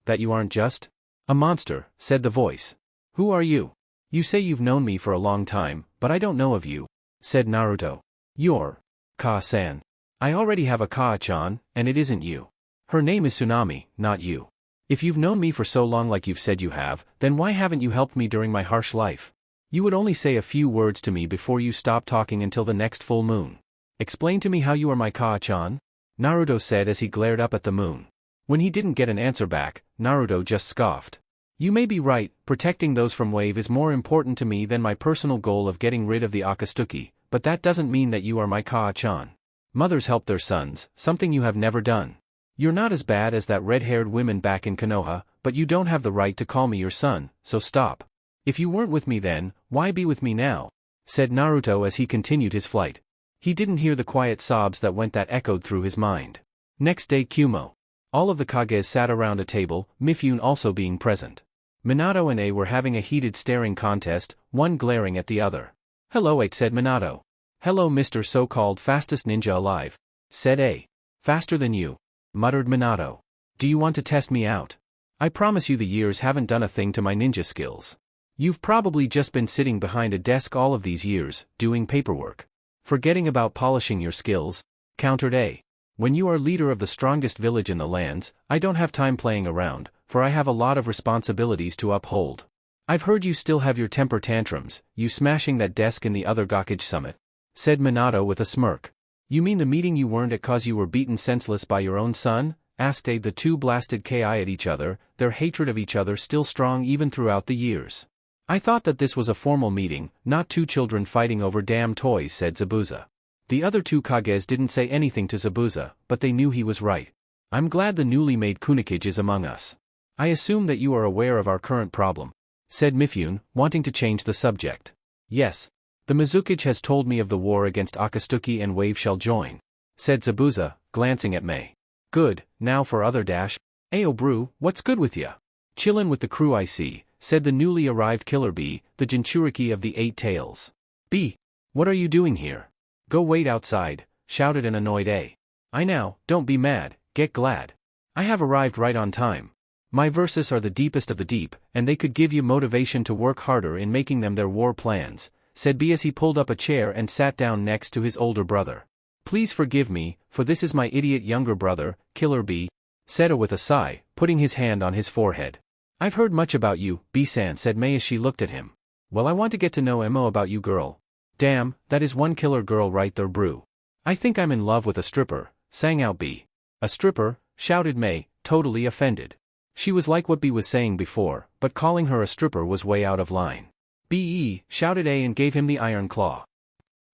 That you aren't just a monster, said the voice. Who are you? You say you've known me for a long time, but I don't know of you, said Naruto. You're Ka-san. I already have a Ka-chan, and it isn't you. Her name is Tsunami, not you. If you've known me for so long like you've said you have, then why haven't you helped me during my harsh life? You would only say a few words to me before you stop talking until the next full moon. Explain to me how you are my Ka-chan? Naruto said as he glared up at the moon. When he didn't get an answer back, Naruto just scoffed. You may be right, protecting those from Wave is more important to me than my personal goal of getting rid of the Akatsuki, but that doesn't mean that you are my Ka-chan. Mothers help their sons, something you have never done. You're not as bad as that red-haired woman back in Konoha, but you don't have the right to call me your son, so stop. If you weren't with me then, why be with me now? Said Naruto as he continued his flight. He didn't hear the quiet sobs that echoed through his mind. Next day Kyuumo. All of the Kages sat around a table, Mifune also being present. Minato and A were having a heated staring contest, one glaring at the other. Hello A, said Minato. Hello Mr. So-called fastest ninja alive, said A. Faster than you, muttered Minato. Do you want to test me out? I promise you the years haven't done a thing to my ninja skills. You've probably just been sitting behind a desk all of these years, doing paperwork. Forgetting about polishing your skills, countered A. When you are leader of the strongest village in the lands, I don't have time playing around, for I have a lot of responsibilities to uphold. I've heard you still have your temper tantrums, you smashing that desk in the other Gakage summit, said Minato with a smirk. You mean the meeting you weren't at cause you were beaten senseless by your own son? Asked A. The two blasted Ki at each other, their hatred of each other still strong even throughout the years. I thought that this was a formal meeting, not two children fighting over damn toys, said Zabuza. The other two Kages didn't say anything to Zabuza, but they knew he was right. I'm glad the newly made Kunikage is among us. I assume that you are aware of our current problem, said Mifune, wanting to change the subject. Yes. The Mizukage has told me of the war against Akatsuki and Wave shall join, said Zabuza, glancing at Mei. Good, now for other dash. Ayo brew, what's good with ya? Chillin' with the crew I see, said the newly arrived killer bee, the Jinchuriki of the 8 tails. "Bee, what are you doing here? Go wait outside," shouted an annoyed A. "I now, don't be mad, get glad. I have arrived right on time. My verses are the deepest of the deep, and they could give you motivation to work harder in making them their war plans," said B as he pulled up a chair and sat down next to his older brother. "Please forgive me, for this is my idiot younger brother, Killer B," said A with a sigh, putting his hand on his forehead. "I've heard much about you, B-san," said Mei as she looked at him. "Well, I want to get to know mo about you, girl." "Damn, that is one killer girl right there, brew. I think I'm in love with a stripper," sang out B. "A stripper?" shouted Mei, totally offended. She was like what B was saying before, but calling her a stripper was way out of line. "B-e," shouted A and gave him the iron claw.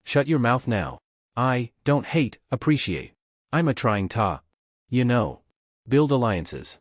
"Shut your mouth now. I don't hate, appreciate. I'm a trying ta. You know. Build alliances."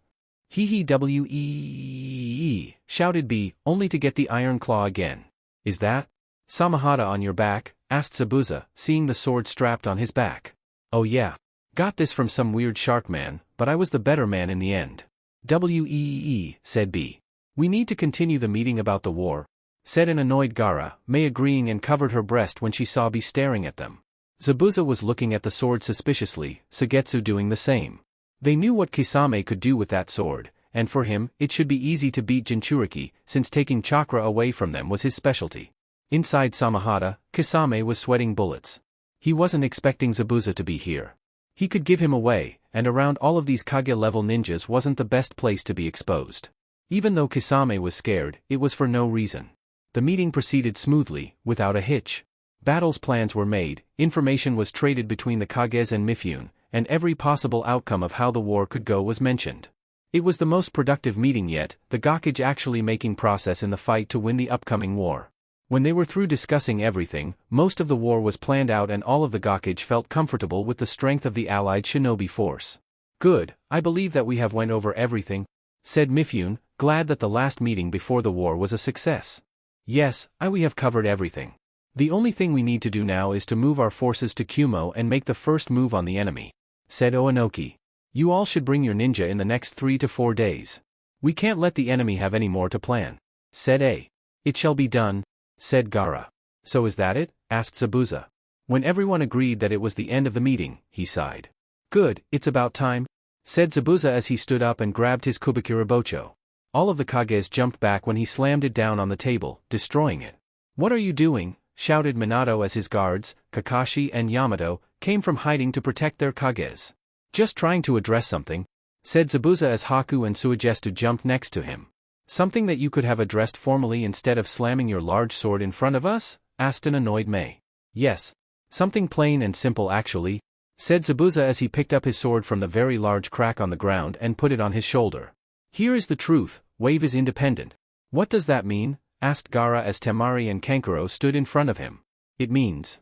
"Hee wee," shouted B, only to get the iron claw again. "Is that Samahata on your back?" asked Zabuza, seeing the sword strapped on his back. "Oh yeah. Got this from some weird shark man, but I was the better man in the end." "Wee," said B. "We need to continue the meeting about the war," said an annoyed Gaara, Mei agreeing and covered her breast when she saw B staring at them. Zabuza was looking at the sword suspiciously, Sugetsu doing the same. They knew what Kisame could do with that sword, and for him, it should be easy to beat Jinchuriki, since taking chakra away from them was his specialty. Inside Samahata, Kisame was sweating bullets. He wasn't expecting Zabuza to be here. He could give him away, and around all of these Kage-level ninjas wasn't the best place to be exposed. Even though Kisame was scared, it was for no reason. The meeting proceeded smoothly, without a hitch. Battles plans were made, information was traded between the Kages and Mifune, and every possible outcome of how the war could go was mentioned. It was the most productive meeting yet, the Gakage actually making progress in the fight to win the upcoming war. When they were through discussing everything, most of the war was planned out and all of the Gakage felt comfortable with the strength of the allied shinobi force. "Good, I believe that we have went over everything," said Mifune, glad that the last meeting before the war was a success. "Yes, we have covered everything. The only thing we need to do now is to move our forces to Kumo and make the first move on the enemy," said Oanoki. "You all should bring your ninja in the next 3 to 4 days. We can't let the enemy have any more to plan," said A. "It shall be done," said Gaara. "So is that it?" asked Zabuza. When everyone agreed that it was the end of the meeting, he sighed. "Good, it's about time," said Zabuza as he stood up and grabbed his Kubikura Bocho. All of the Kages jumped back when he slammed it down on the table, destroying it. "What are you doing?" shouted Minato as his guards, Kakashi and Yamato, came from hiding to protect their Kages. "Just trying to address something," said Zabuza as Haku and Suigestu jumped next to him. "Something that you could have addressed formally instead of slamming your large sword in front of us?" asked an annoyed Mei. "Yes. Something plain and simple actually," said Zabuza as he picked up his sword from the very large crack on the ground and put it on his shoulder. "Here is the truth, Wave is independent." "What does that mean?" asked Gaara as Temari and Kankuro stood in front of him. "It means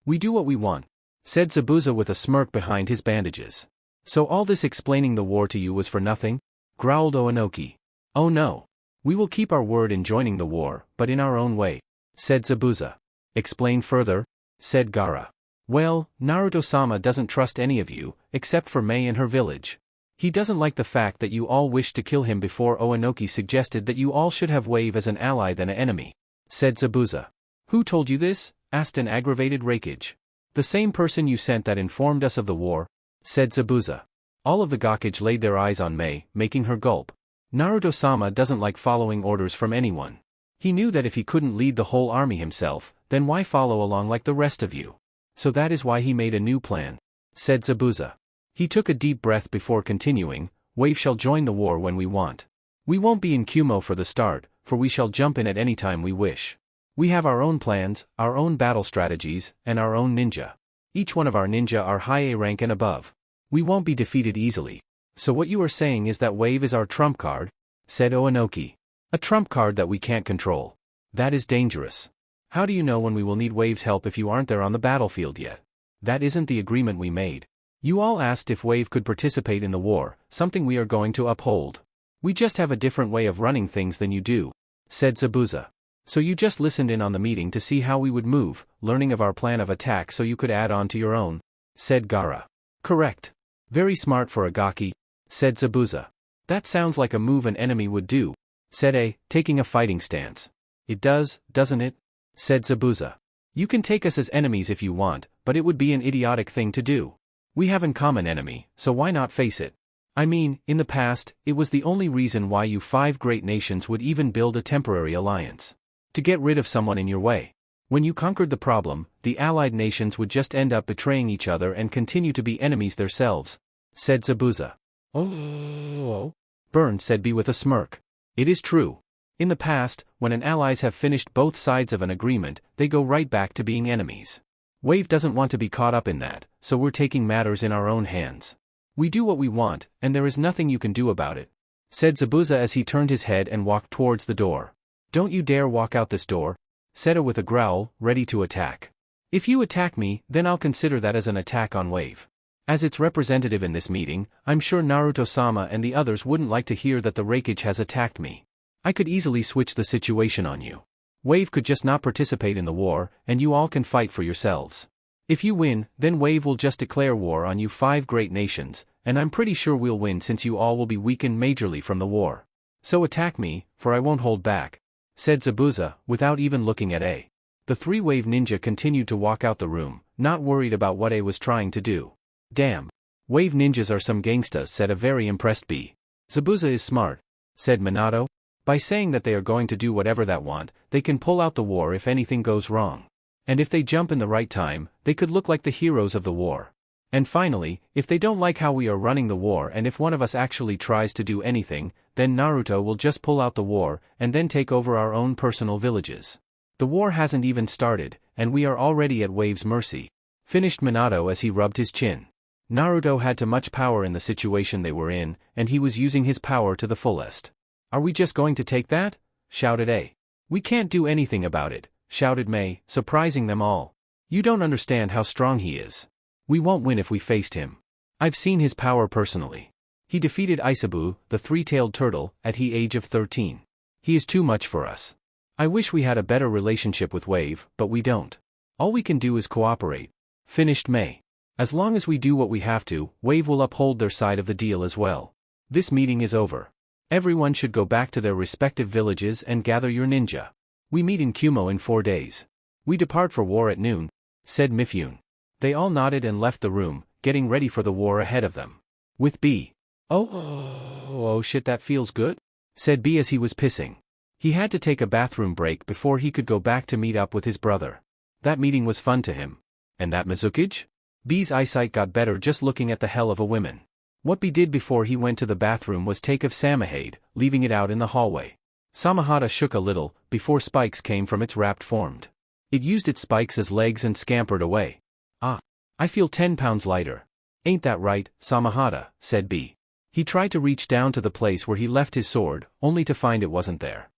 we do what we want," said Zabuza with a smirk behind his bandages. "So all this explaining the war to you was for nothing?" growled Oanoki. "Oh no. We will keep our word in joining the war, but in our own way," said Zabuza. "Explain further," said Gaara. "Well, Naruto-sama doesn't trust any of you, except for Mei and her village. He doesn't like the fact that you all wished to kill him before Oanoki suggested that you all should have Wave as an ally than an enemy," said Zabuza. "Who told you this?" asked an aggravated Reikage. "The same person you sent that informed us of the war," said Zabuza. All of the Gakage laid their eyes on Mei, making her gulp. Naruto-sama doesn't like following orders from anyone. He knew that if he couldn't lead the whole army himself, then why follow along like the rest of you? So that is why he made a new plan, said Zabuza. He took a deep breath before continuing, Wave shall join the war when we want. We won't be in Kumo for the start, for we shall jump in at any time we wish. We have our own plans, our own battle strategies, and our own ninja. Each one of our ninja are high A rank and above. We won't be defeated easily. So what you are saying is that Wave is our trump card? Said Oanoki. A trump card that we can't control. That is dangerous. How do you know when we will need Wave's help if you aren't there on the battlefield yet? That isn't the agreement we made. You all asked if Wave could participate in the war, something we are going to uphold. We just have a different way of running things than you do, said Zabuza. So you just listened in on the meeting to see how we would move, learning of our plan of attack so you could add on to your own, said Gaara. Correct. Very smart for a Gaki, said Zabuza. That sounds like a move an enemy would do, said A, taking a fighting stance. It does, doesn't it? Said Zabuza. You can take us as enemies if you want, but it would be an idiotic thing to do. We have a common enemy, so why not face it? I mean, in the past, it was the only reason why you 5 great nations would even build a temporary alliance. To get rid of someone in your way. When you conquered the problem, the allied nations would just end up betraying each other and continue to be enemies themselves, said Zabuza. Oh. Burn, said B with a smirk. It is true. In the past, when an allies have finished both sides of an agreement, they go right back to being enemies. Wave doesn't want to be caught up in that, so we're taking matters in our own hands. We do what we want, and there is nothing you can do about it, said Zabuza as he turned his head and walked towards the door. Don't you dare walk out this door, said A with a growl, ready to attack. If you attack me, then I'll consider that as an attack on Wave. As its representative in this meeting, I'm sure Naruto-sama and the others wouldn't like to hear that the Raikage has attacked me. I could easily switch the situation on you. Wave could just not participate in the war, and you all can fight for yourselves. If you win, then Wave will just declare war on you 5 great nations, and I'm pretty sure we'll win since you all will be weakened majorly from the war. So attack me, for I won't hold back, said Zabuza, without even looking at A. The 3-wave ninja continued to walk out the room, not worried about what A was trying to do. Damn. Wave ninjas are some gangstas, said a very impressed B. Zabuza is smart, said Minato. By saying that they are going to do whatever they want, they can pull out the war if anything goes wrong. And if they jump in the right time, they could look like the heroes of the war. And finally, if they don't like how we are running the war and if one of us actually tries to do anything, then Naruto will just pull out the war and then take over our own personal villages. The war hasn't even started, and we are already at Wave's mercy, finished Minato as he rubbed his chin. Naruto had too much power in the situation they were in, and he was using his power to the fullest. Are we just going to take that? Shouted A. We can't do anything about it, shouted Mei, surprising them all. You don't understand how strong he is. We won't win if we faced him. I've seen his power personally. He defeated Isabu, the 3-tailed turtle, at the age of 13. He is too much for us. I wish we had a better relationship with Wave, but we don't. All we can do is cooperate, finished Mei. As long as we do what we have to, Wave will uphold their side of the deal as well. This meeting is over. Everyone should go back to their respective villages and gather your ninja. We meet in Kumo in 4 days. We depart for war at noon, said Mifune. They all nodded and left the room, getting ready for the war ahead of them. With B. Oh shit, that feels good, said B as he was pissing. He had to take a bathroom break before he could go back to meet up with his brother. That meeting was fun to him. And that Mizukage? B's eyesight got better just looking at the hell of a woman. What B did before he went to the bathroom was take of Samahade, leaving it out in the hallway. Samahada shook a little, before spikes came from its wrapped formed. It used its spikes as legs and scampered away. Ah. I feel 10 pounds lighter. Ain't that right, Samahada, said B. He tried to reach down to the place where he left his sword, only to find it wasn't there.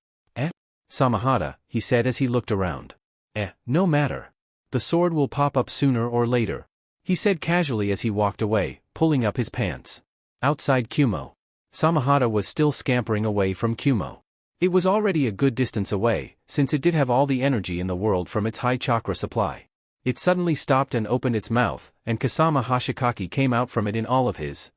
Samahada, he said as he looked around. No matter. The sword will pop up sooner or later, he said casually as he walked away, pulling up his pants. Outside Kumo. Samahada was still scampering away from Kumo. It was already a good distance away, since it did have all the energy in the world from its high chakra supply. It suddenly stopped and opened its mouth, and Kasama Hashikaki came out from it in all of his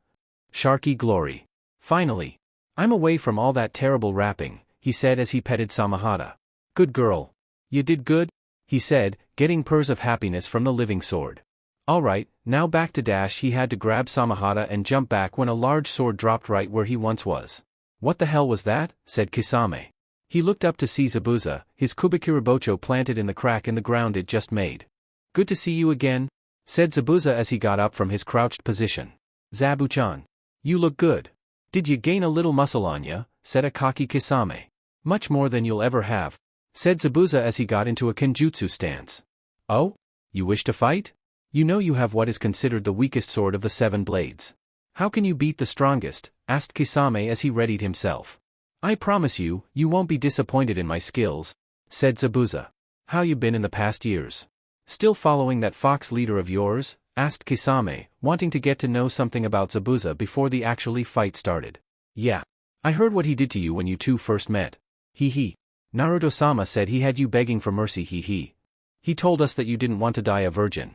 sharky glory. Finally. I'm away from all that terrible rapping, he said as he petted Samahada. Good girl. You did good, he said, getting purrs of happiness from the living sword. Alright, now back to dash. He had to grab Samahada and jump back when a large sword dropped right where he once was. What the hell was that? Said Kisame. He looked up to see Zabuza, his Kubikiribocho planted in the crack in the ground it just made. Good to see you again, said Zabuza as he got up from his crouched position. Zabu-chan. You look good. Did you gain a little muscle on ya? Said Akaki Kisame. Much more than you'll ever have, said Zabuza as he got into a kenjutsu stance. Oh? You wish to fight? You know you have what is considered the weakest sword of the 7 blades. How can you beat the strongest? Asked Kisame as he readied himself. I promise you, you won't be disappointed in my skills, said Zabuza. How you been in the past years? Still following that fox leader of yours? Asked Kisame, wanting to get to know something about Zabuza before the actually fight started. Yeah. I heard what he did to you when you two first met. Hee. Naruto-sama said he had you begging for mercy. Hee. He told us that you didn't want to die a virgin.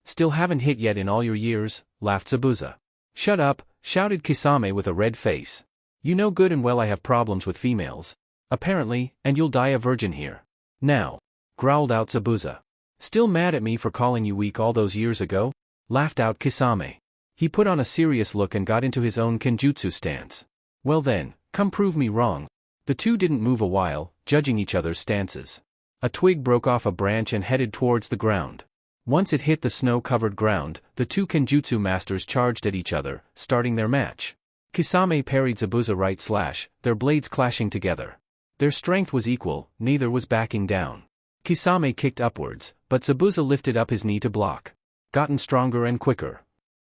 Still haven't hit yet in all your years, laughed Zabuza. Shut up, shouted Kisame with a red face. You know good and well I have problems with females. Apparently, and you'll die a virgin here. Now. Growled out Zabuza. Still mad at me for calling you weak all those years ago? Laughed out Kisame. He put on a serious look and got into his own kenjutsu stance. Well then, come prove me wrong. The two didn't move a while, judging each other's stances. A twig broke off a branch and headed towards the ground. Once it hit the snow-covered ground, the two kenjutsu masters charged at each other, starting their match. Kisame parried Zabuza right slash, their blades clashing together. Their strength was equal, neither was backing down. Kisame kicked upwards, but Zabuza lifted up his knee to block. Gotten stronger and quicker.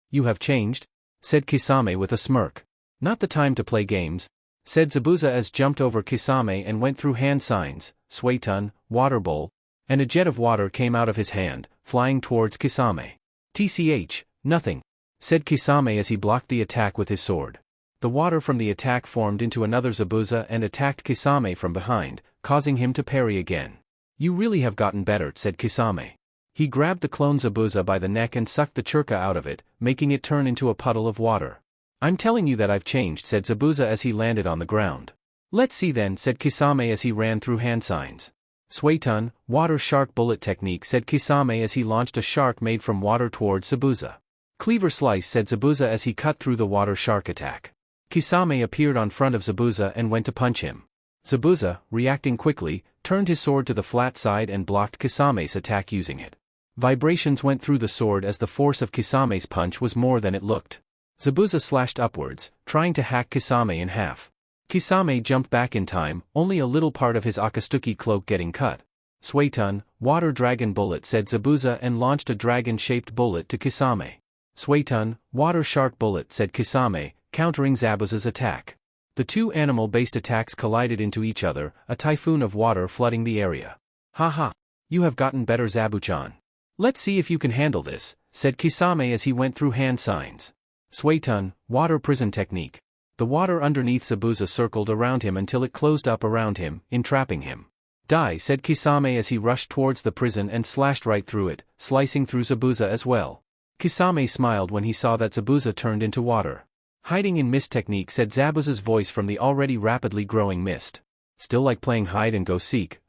You have changed? Said Kisame with a smirk. Not the time to play games, said Zabuza as jumped over Kisame and went through hand signs, Suetun, water bowl, and a jet of water came out of his hand, flying towards Kisame. TCH, nothing, said Kisame as he blocked the attack with his sword. The water from the attack formed into another Zabuza and attacked Kisame from behind, causing him to parry again. You really have gotten better, said Kisame. He grabbed the clone Zabuza by the neck and sucked the churka out of it, making it turn into a puddle of water. I'm telling you that I've changed, said Zabuza as he landed on the ground. Let's see then, said Kisame as he ran through hand signs. Suetun, water shark bullet technique, said Kisame as he launched a shark made from water towards Zabuza. Cleaver slice, said Zabuza as he cut through the water shark attack. Kisame appeared on front of Zabuza and went to punch him. Zabuza, reacting quickly, turned his sword to the flat side and blocked Kisame's attack using it. Vibrations went through the sword as the force of Kisame's punch was more than it looked. Zabuza slashed upwards, trying to hack Kisame in half. Kisame jumped back in time, only a little part of his Akatsuki cloak getting cut. Suetun, water dragon bullet, said Zabuza and launched a dragon-shaped bullet to Kisame. Suetun, water shark bullet, said Kisame, countering Zabuza's attack. The two animal-based attacks collided into each other, a typhoon of water flooding the area. Haha. You have gotten better, Zabuchan. Let's see if you can handle this, said Kisame as he went through hand signs. Suetun, water prison technique. The water underneath Zabuza circled around him until it closed up around him, entrapping him. Die, said Kisame as he rushed towards the prison and slashed right through it, slicing through Zabuza as well. Kisame smiled when he saw that Zabuza turned into water. Hiding in mist technique, said Zabuza's voice from the already rapidly growing mist. Still like playing hide and go seek,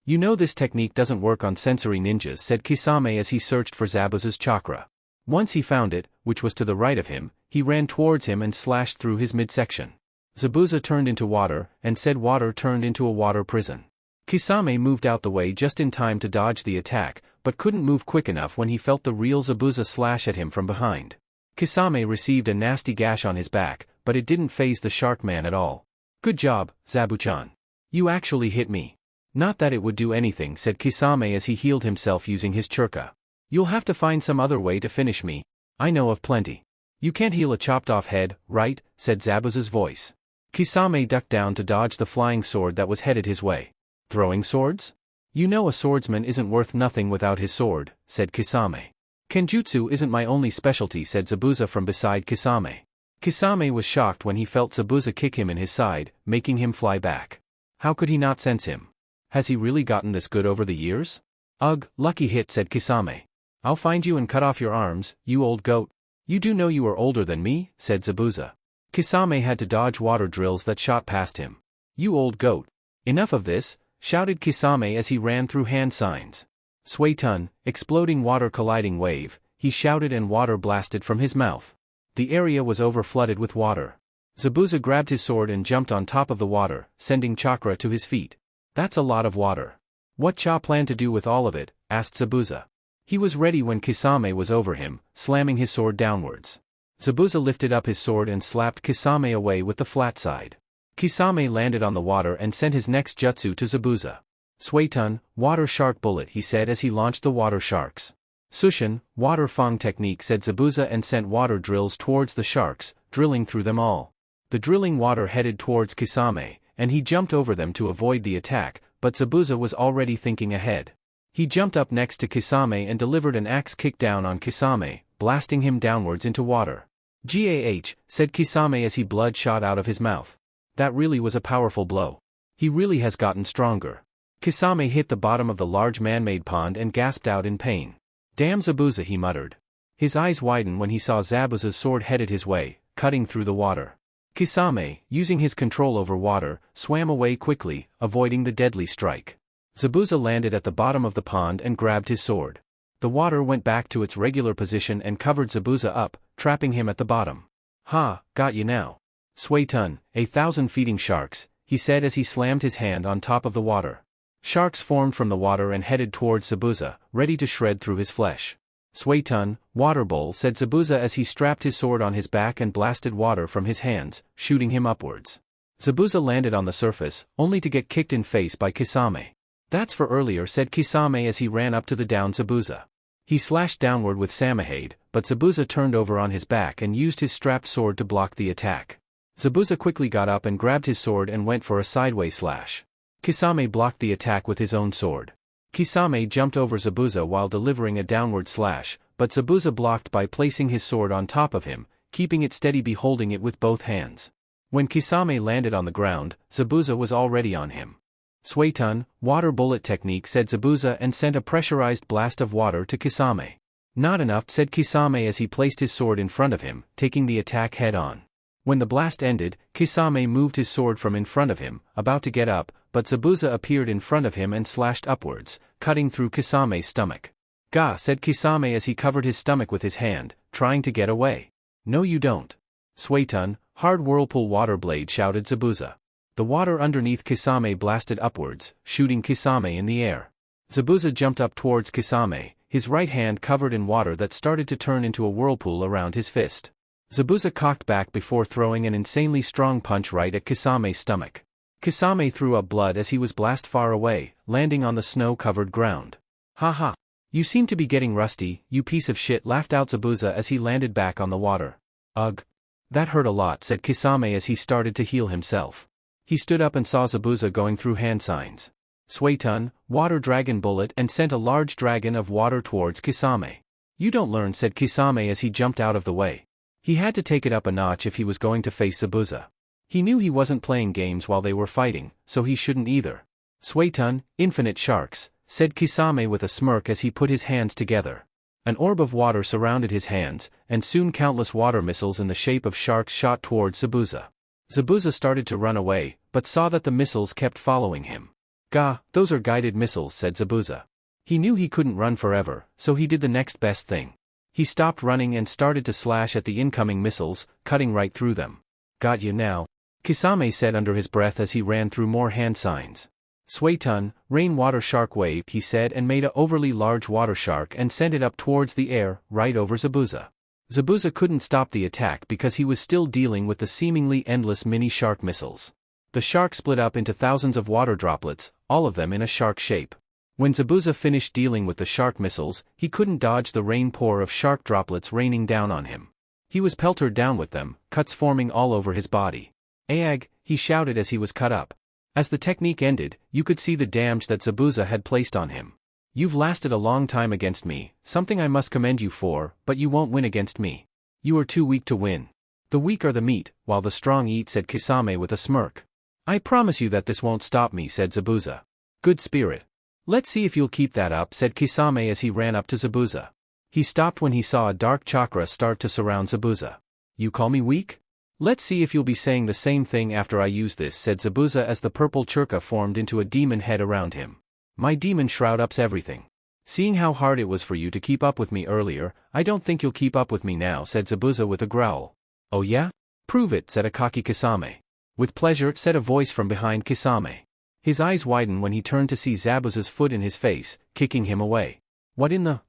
You know this technique doesn't work on sensory ninjas, said Kisame as he searched for Zabuza's chakra. Once he found it, which was to the right of him, he ran towards him and slashed through his midsection. Zabuza turned into water, and said water turned into a water prison. Kisame moved out the way just in time to dodge the attack, but couldn't move quick enough when he felt the real Zabuza slash at him from behind. Kisame received a nasty gash on his back, but it didn't faze the shark man at all. Good job, Zabuchan. You actually hit me. Not that it would do anything, said Kisame as he healed himself using his churka. You'll have to find some other way to finish me. I know of plenty. You can't heal a chopped-off head, right? Said Zabuza's voice. Kisame ducked down to dodge the flying sword that was headed his way. Throwing swords? You know a swordsman isn't worth nothing without his sword, said Kisame. Kenjutsu isn't my only specialty, said Zabuza from beside Kisame. Kisame was shocked when he felt Zabuza kick him in his side, making him fly back. How could he not sense him? Has he really gotten this good over the years? Ugh, lucky hit, said Kisame. I'll find you and cut off your arms, you old goat. You do know you are older than me, said Zabuza. Kisame had to dodge water drills that shot past him. You old goat. Enough of this, shouted Kisame as he ran through hand signs. Suetun, exploding water colliding wave, he shouted and water blasted from his mouth. The area was overflooded with water. Zabuza grabbed his sword and jumped on top of the water, sending chakra to his feet. That's a lot of water. What Cha planned to do with all of it? Asked Zabuza. He was ready when Kisame was over him, slamming his sword downwards. Zabuza lifted up his sword and slapped Kisame away with the flat side. Kisame landed on the water and sent his next jutsu to Zabuza. Suetun, water shark bullet, he said as he launched the water sharks. Sushin, water fang technique, said Zabuza and sent water drills towards the sharks, drilling through them all. The drilling water headed towards Kisame, and he jumped over them to avoid the attack, but Zabuza was already thinking ahead. He jumped up next to Kisame and delivered an axe kick down on Kisame, blasting him downwards into water. Gah, said Kisame as he blood shot out of his mouth. That really was a powerful blow. He really has gotten stronger. Kisame hit the bottom of the large man-made pond and gasped out in pain. Damn Zabuza, he muttered. His eyes widened when he saw Zabuza's sword headed his way, cutting through the water. Kisame, using his control over water, swam away quickly, avoiding the deadly strike. Zabuza landed at the bottom of the pond and grabbed his sword. The water went back to its regular position and covered Zabuza up, trapping him at the bottom. "Ha, got you now. Suetun, 1,000 feeding sharks," he said as he slammed his hand on top of the water. Sharks formed from the water and headed towards Zabuza, ready to shred through his flesh. "Suetun, water bowl," said Zabuza as he strapped his sword on his back and blasted water from his hands, shooting him upwards. Zabuza landed on the surface, only to get kicked in face by Kisame. "That's for earlier," said Kisame as he ran up to the downed Zabuza. He slashed downward with Samahade, but Zabuza turned over on his back and used his strapped sword to block the attack. Zabuza quickly got up and grabbed his sword and went for a sideways slash. Kisame blocked the attack with his own sword. Kisame jumped over Zabuza while delivering a downward slash, but Zabuza blocked by placing his sword on top of him, keeping it steady by holding it with both hands. When Kisame landed on the ground, Zabuza was already on him. "Suetun, water bullet technique," said Zabuza and sent a pressurized blast of water to Kisame. "Not enough," said Kisame as he placed his sword in front of him, taking the attack head-on. When the blast ended, Kisame moved his sword from in front of him, about to get up, but Zabuza appeared in front of him and slashed upwards, cutting through Kisame's stomach. "Gah," said Kisame as he covered his stomach with his hand, trying to get away. "No you don't. Suetun, hard whirlpool water blade," shouted Zabuza. The water underneath Kisame blasted upwards, shooting Kisame in the air. Zabuza jumped up towards Kisame, his right hand covered in water that started to turn into a whirlpool around his fist. Zabuza cocked back before throwing an insanely strong punch right at Kisame's stomach. Kisame threw up blood as he was blasted far away, landing on the snow-covered ground. "Ha ha. You seem to be getting rusty, you piece of shit," laughed out Zabuza as he landed back on the water. "Ugh. That hurt a lot," said Kisame as he started to heal himself. He stood up and saw Zabuza going through hand signs. "Suetun, water dragon bullet," and sent a large dragon of water towards Kisame. "You don't learn," said Kisame as he jumped out of the way. He had to take it up a notch if he was going to face Zabuza. He knew he wasn't playing games while they were fighting, so he shouldn't either. "Suetun, infinite sharks," said Kisame with a smirk as he put his hands together. An orb of water surrounded his hands, and soon countless water missiles in the shape of sharks shot towards Zabuza. Zabuza started to run away, but saw that the missiles kept following him. "Gah, those are guided missiles," said Zabuza. He knew he couldn't run forever, so he did the next best thing. He stopped running and started to slash at the incoming missiles, cutting right through them. "Got you now," Kisame said under his breath as he ran through more hand signs. "Suetun, rainwater shark wave," he said and made a overly large water shark and sent it up towards the air, right over Zabuza. Zabuza couldn't stop the attack because he was still dealing with the seemingly endless mini-shark missiles. The shark split up into thousands of water droplets, all of them in a shark shape. When Zabuza finished dealing with the shark missiles, he couldn't dodge the rain pour of shark droplets raining down on him. He was pelted down with them, cuts forming all over his body. "Aag," he shouted as he was cut up. As the technique ended, you could see the damage that Zabuza had placed on him. "You've lasted a long time against me, something I must commend you for, but you won't win against me. You are too weak to win. The weak are the meat, while the strong eat," said Kisame with a smirk. "I promise you that this won't stop me," said Zabuza. "Good spirit. Let's see if you'll keep that up," said Kisame as he ran up to Zabuza. He stopped when he saw a dark chakra start to surround Zabuza. "You call me weak? Let's see if you'll be saying the same thing after I use this," said Zabuza as the purple churka formed into a demon head around him. "My demon shroud ups everything. Seeing how hard it was for you to keep up with me earlier, I don't think you'll keep up with me now," said Zabuza with a growl. "Oh yeah? Prove it," said Akaki Kisame. "With pleasure," said a voice from behind Kisame. His eyes widened when he turned to see Zabuza's foot in his face, kicking him away. "What in the?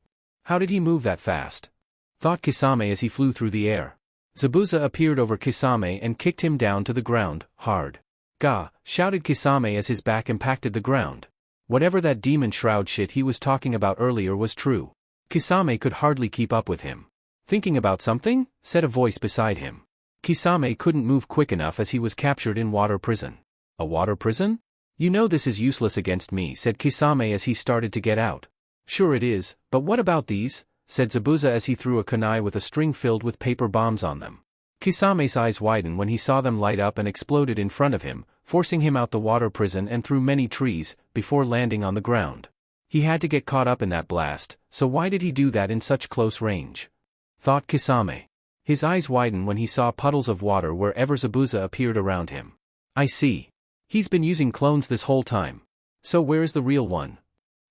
How did he move that fast?" thought Kisame as he flew through the air. Zabuza appeared over Kisame and kicked him down to the ground, hard. "Gah," shouted Kisame as his back impacted the ground. Whatever that demon shroud shit he was talking about earlier was true. Kisame could hardly keep up with him. "Thinking about something?" said a voice beside him. Kisame couldn't move quick enough as he was captured in water prison. "A water prison? You know this is useless against me," said Kisame as he started to get out. "Sure it is, but what about these?" said Zabuza as he threw a kunai with a string filled with paper bombs on them. Kisame's eyes widened when he saw them light up and exploded in front of him, forcing him out the water prison and through many trees, before landing on the ground. He had to get caught up in that blast, so why did he do that in such close range? Thought Kisame. His eyes widened when he saw puddles of water wherever Zabuza appeared around him. I see. He's been using clones this whole time. So where is the real one?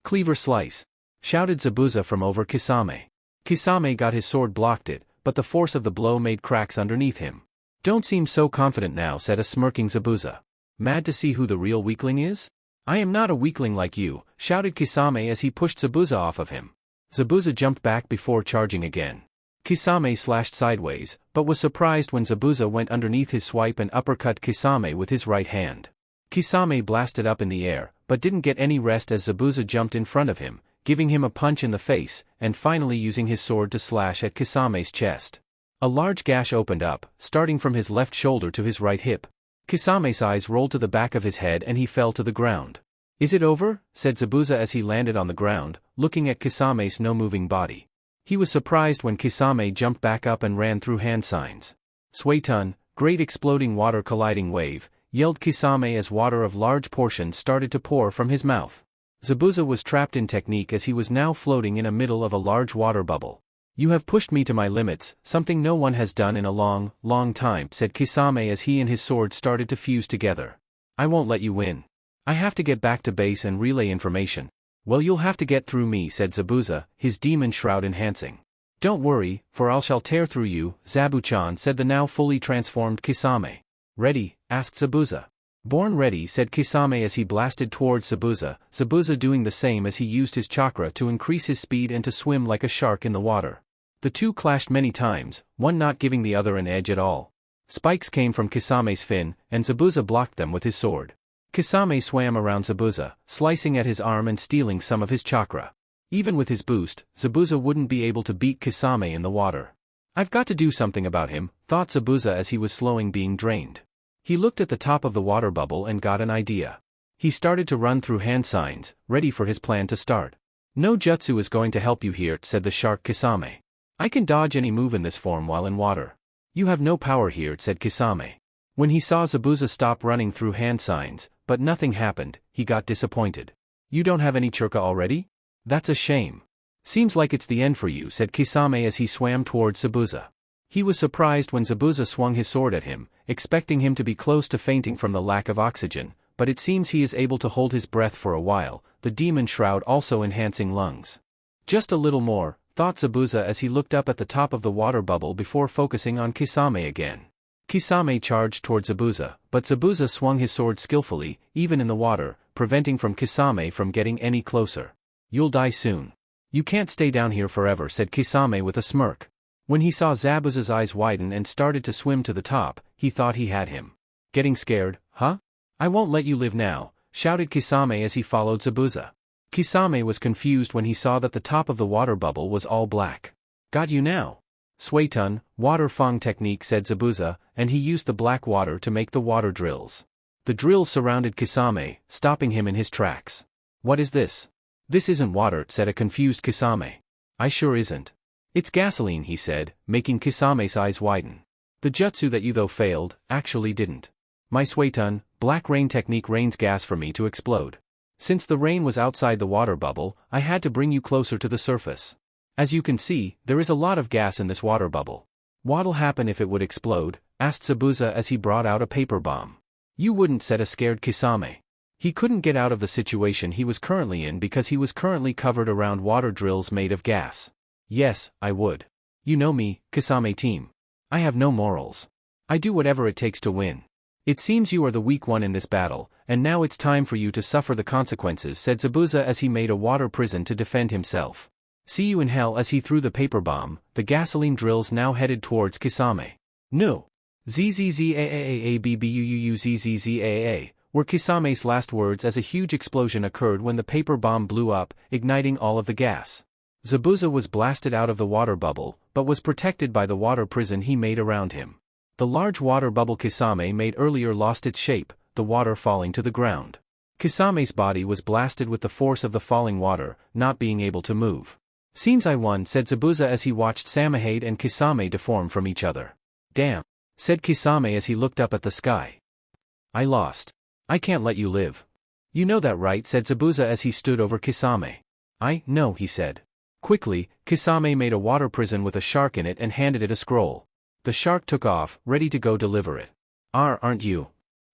Cleaver slice! Shouted Zabuza from over Kisame. Kisame got his sword blocked it, but the force of the blow made cracks underneath him. Don't seem so confident now, said a smirking Zabuza. Mad to see who the real weakling is? I am not a weakling like you, shouted Kisame as he pushed Zabuza off of him. Zabuza jumped back before charging again. Kisame slashed sideways, but was surprised when Zabuza went underneath his swipe and uppercut Kisame with his right hand. Kisame blasted up in the air, but didn't get any rest as Zabuza jumped in front of him, giving him a punch in the face, and finally using his sword to slash at Kisame's chest. A large gash opened up, starting from his left shoulder to his right hip. Kisame's eyes rolled to the back of his head and he fell to the ground. Is it over? Said Zabuza as he landed on the ground, looking at Kisame's no-moving body. He was surprised when Kisame jumped back up and ran through hand signs. Suetun, great exploding water colliding wave, yelled Kisame as water of large portions started to pour from his mouth. Zabuza was trapped in technique as he was now floating in the middle of a large water bubble. You have pushed me to my limits, something no one has done in a long, long time, said Kisame as he and his sword started to fuse together. I won't let you win. I have to get back to base and relay information. Well, you'll have to get through me, said Zabuza, his demon shroud enhancing. Don't worry, for I shall tear through you, Zabu-chan, said the now fully transformed Kisame. Ready? Asked Zabuza. Born ready, said Kisame as he blasted towards Zabuza, Zabuza doing the same as he used his chakra to increase his speed and to swim like a shark in the water. The two clashed many times, one not giving the other an edge at all. Spikes came from Kisame's fin, and Zabuza blocked them with his sword. Kisame swam around Zabuza, slicing at his arm and stealing some of his chakra. Even with his boost, Zabuza wouldn't be able to beat Kisame in the water. I've got to do something about him, thought Zabuza as he was slowing being drained. He looked at the top of the water bubble and got an idea. He started to run through hand signs, ready for his plan to start. No jutsu is going to help you here, said the shark Kisame. I can dodge any move in this form while in water. You have no power here, said Kisame. When he saw Zabuza stop running through hand signs, but nothing happened, he got disappointed. You don't have any churka already? That's a shame. Seems like it's the end for you, said Kisame as he swam towards Zabuza. He was surprised when Zabuza swung his sword at him, expecting him to be close to fainting from the lack of oxygen, but it seems he is able to hold his breath for a while, the demon shroud also enhancing lungs. Just a little more, thought Zabuza as he looked up at the top of the water bubble before focusing on Kisame again. Kisame charged toward Zabuza, but Zabuza swung his sword skillfully, even in the water, preventing from Kisame from getting any closer. You'll die soon. You can't stay down here forever, said Kisame with a smirk. When he saw Zabuza's eyes widen and started to swim to the top, he thought he had him. Getting scared, huh? I won't let you live now, shouted Kisame as he followed Zabuza. Kisame was confused when he saw that the top of the water bubble was all black. Got you now. Suetun, water fang technique, said Zabuza, and he used the black water to make the water drills. The drills surrounded Kisame, stopping him in his tracks. What is this? This isn't water, said a confused Kisame. I sure isn't. It's gasoline, he said, making Kisame's eyes widen. The jutsu that you though failed, actually didn't. My Suetun, black rain technique rains gas for me to explode. Since the rain was outside the water bubble, I had to bring you closer to the surface. As you can see, there is a lot of gas in this water bubble. What'll happen if it would explode? Asked Zabuza as he brought out a paper bomb. You wouldn't, said a scared Kisame. He couldn't get out of the situation he was currently in because he was currently covered around water drills made of gas. Yes, I would. You know me, Kisame team. I have no morals. I do whatever it takes to win. It seems you are the weak one in this battle, and now it's time for you to suffer the consequences, said Zabuza as he made a water prison to defend himself. See you in hell. As he threw the paper bomb, the gasoline drills now headed towards Kisame. No. ZZZAAABBUUUZZZAA were Kisame's last words as a huge explosion occurred when the paper bomb blew up, igniting all of the gas. Zabuza was blasted out of the water bubble, but was protected by the water prison he made around him. The large water bubble Kisame made earlier lost its shape, the water falling to the ground. Kisame's body was blasted with the force of the falling water, not being able to move. Seems I won, said Zabuza as he watched Samahade and Kisame deform from each other. Damn, said Kisame as he looked up at the sky. I lost. I can't let you live. You know that, right? Said Zabuza as he stood over Kisame. I know, he said. Quickly, Kisame made a water prison with a shark in it and handed it a scroll. The shark took off, ready to go deliver it. Aren't you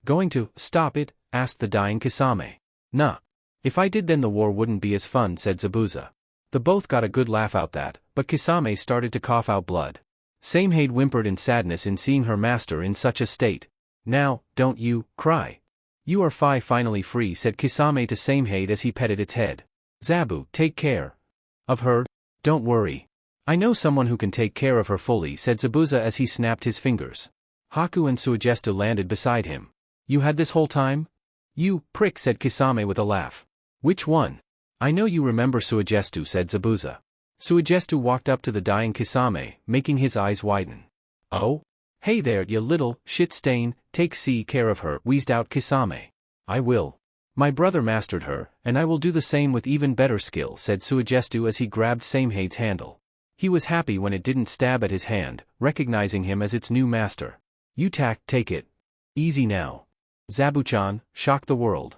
going to stop it?" asked the dying Kisame. "Nah. If I did then the war wouldn't be as fun," said Zabuza. The both got a good laugh out that, but Kisame started to cough out blood. Samehade whimpered in sadness in seeing her master in such a state. "Now, don't you cry. You are finally free," said Kisame to Samehade as he petted its head. "Zabu, take care of her. Don't worry. I know someone who can take care of her fully," said Zabuza as he snapped his fingers. Haku and Suigestu landed beside him. "You had this whole time?" "You prick," said Kisame with a laugh. "Which one?" "I know you remember Suigestu," said Zabuza. Suigestu walked up to the dying Kisame, making his eyes widen. "Oh? Hey there, you little shit stain, take care of her," wheezed out Kisame. "I will. My brother mastered her, and I will do the same with even better skill," said Suigestu as he grabbed Samehade's handle. He was happy when it didn't stab at his hand, recognizing him as its new master. "You take it. Easy now. Zabu-chan, shock the world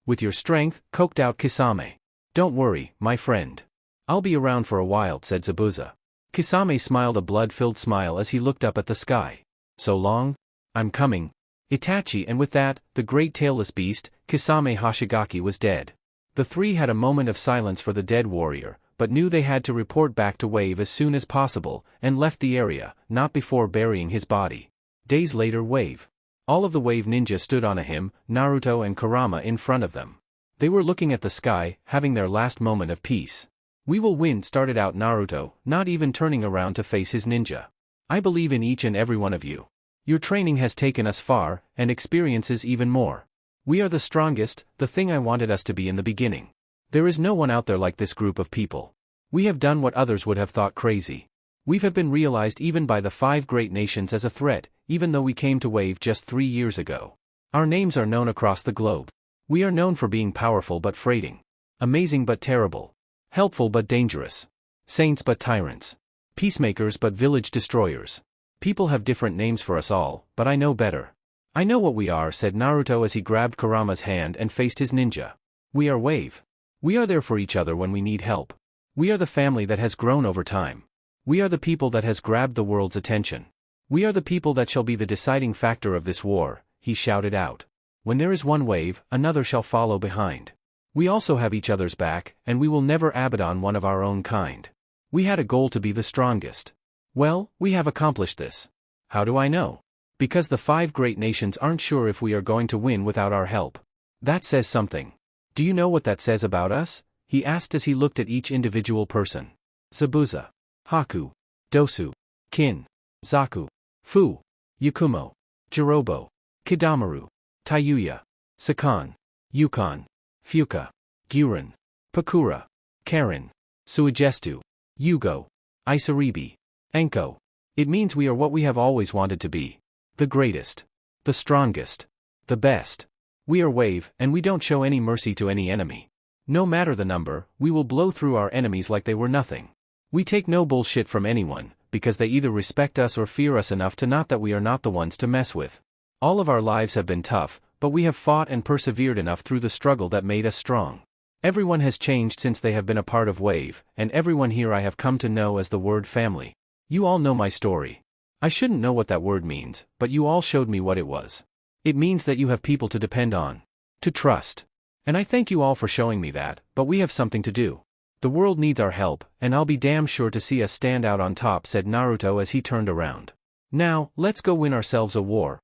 with your strength," coked out Kisame. "Don't worry, my friend. I'll be around for a while," said Zabuza. Kisame smiled a blood-filled smile as he looked up at the sky. "So long? I'm coming." Itachi, and with that, the great tailless beast, Kisame Hoshigaki, was dead. The three had a moment of silence for the dead warrior, but knew they had to report back to Wave as soon as possible, and left the area, not before burying his body. Days later, Wave. All of the Wave ninja stood on him, Naruto and Kurama in front of them. They were looking at the sky, having their last moment of peace. "We will win," started out Naruto, not even turning around to face his ninja. "I believe in each and every one of you. Your training has taken us far, and experiences even more. We are the strongest, the thing I wanted us to be in the beginning. There is no one out there like this group of people. We have done what others would have thought crazy. We have been realized even by the 5 great nations as a threat, even though we came to Wave just 3 years ago. Our names are known across the globe. We are known for being powerful but freighting. Amazing but terrible. Helpful but dangerous. Saints but tyrants. Peacemakers but village destroyers. People have different names for us all, but I know better. I know what we are," said Naruto as he grabbed Kurama's hand and faced his ninja. "We are Wave. We are there for each other when we need help. We are the family that has grown over time. We are the people that has grabbed the world's attention. We are the people that shall be the deciding factor of this war," he shouted out. "When there is one Wave, another shall follow behind. We also have each other's back, and we will never abandon one of our own kind. We had a goal to be the strongest. Well, we have accomplished this. How do I know? Because the 5 great nations aren't sure if we are going to win without our help. That says something. Do you know what that says about us?" he asked as he looked at each individual person. Zabuza. Haku. Dosu. Kin. Zaku. Fu. Yakumo. Jirobo. Kidamaru. Tayuya. Sakan. Yukon. Fuka. Guren. Pakura. Karen. Suigestu. Yugo. Isaribi. Enko. It means we are what we have always wanted to be. The greatest. The strongest. The best. We are Wave, and we don't show any mercy to any enemy. No matter the number, we will blow through our enemies like they were nothing. We take no bullshit from anyone, because they either respect us or fear us enough to not that we are not the ones to mess with. All of our lives have been tough, but we have fought and persevered enough through the struggle that made us strong. Everyone has changed since they have been a part of Wave, and everyone here I have come to know as the word family. You all know my story. I shouldn't know what that word means, but you all showed me what it was. It means that you have people to depend on. To trust. And I thank you all for showing me that, but we have something to do. The world needs our help, and I'll be damn sure to see us stand out on top," said Naruto as he turned around. "Now, let's go win ourselves a war,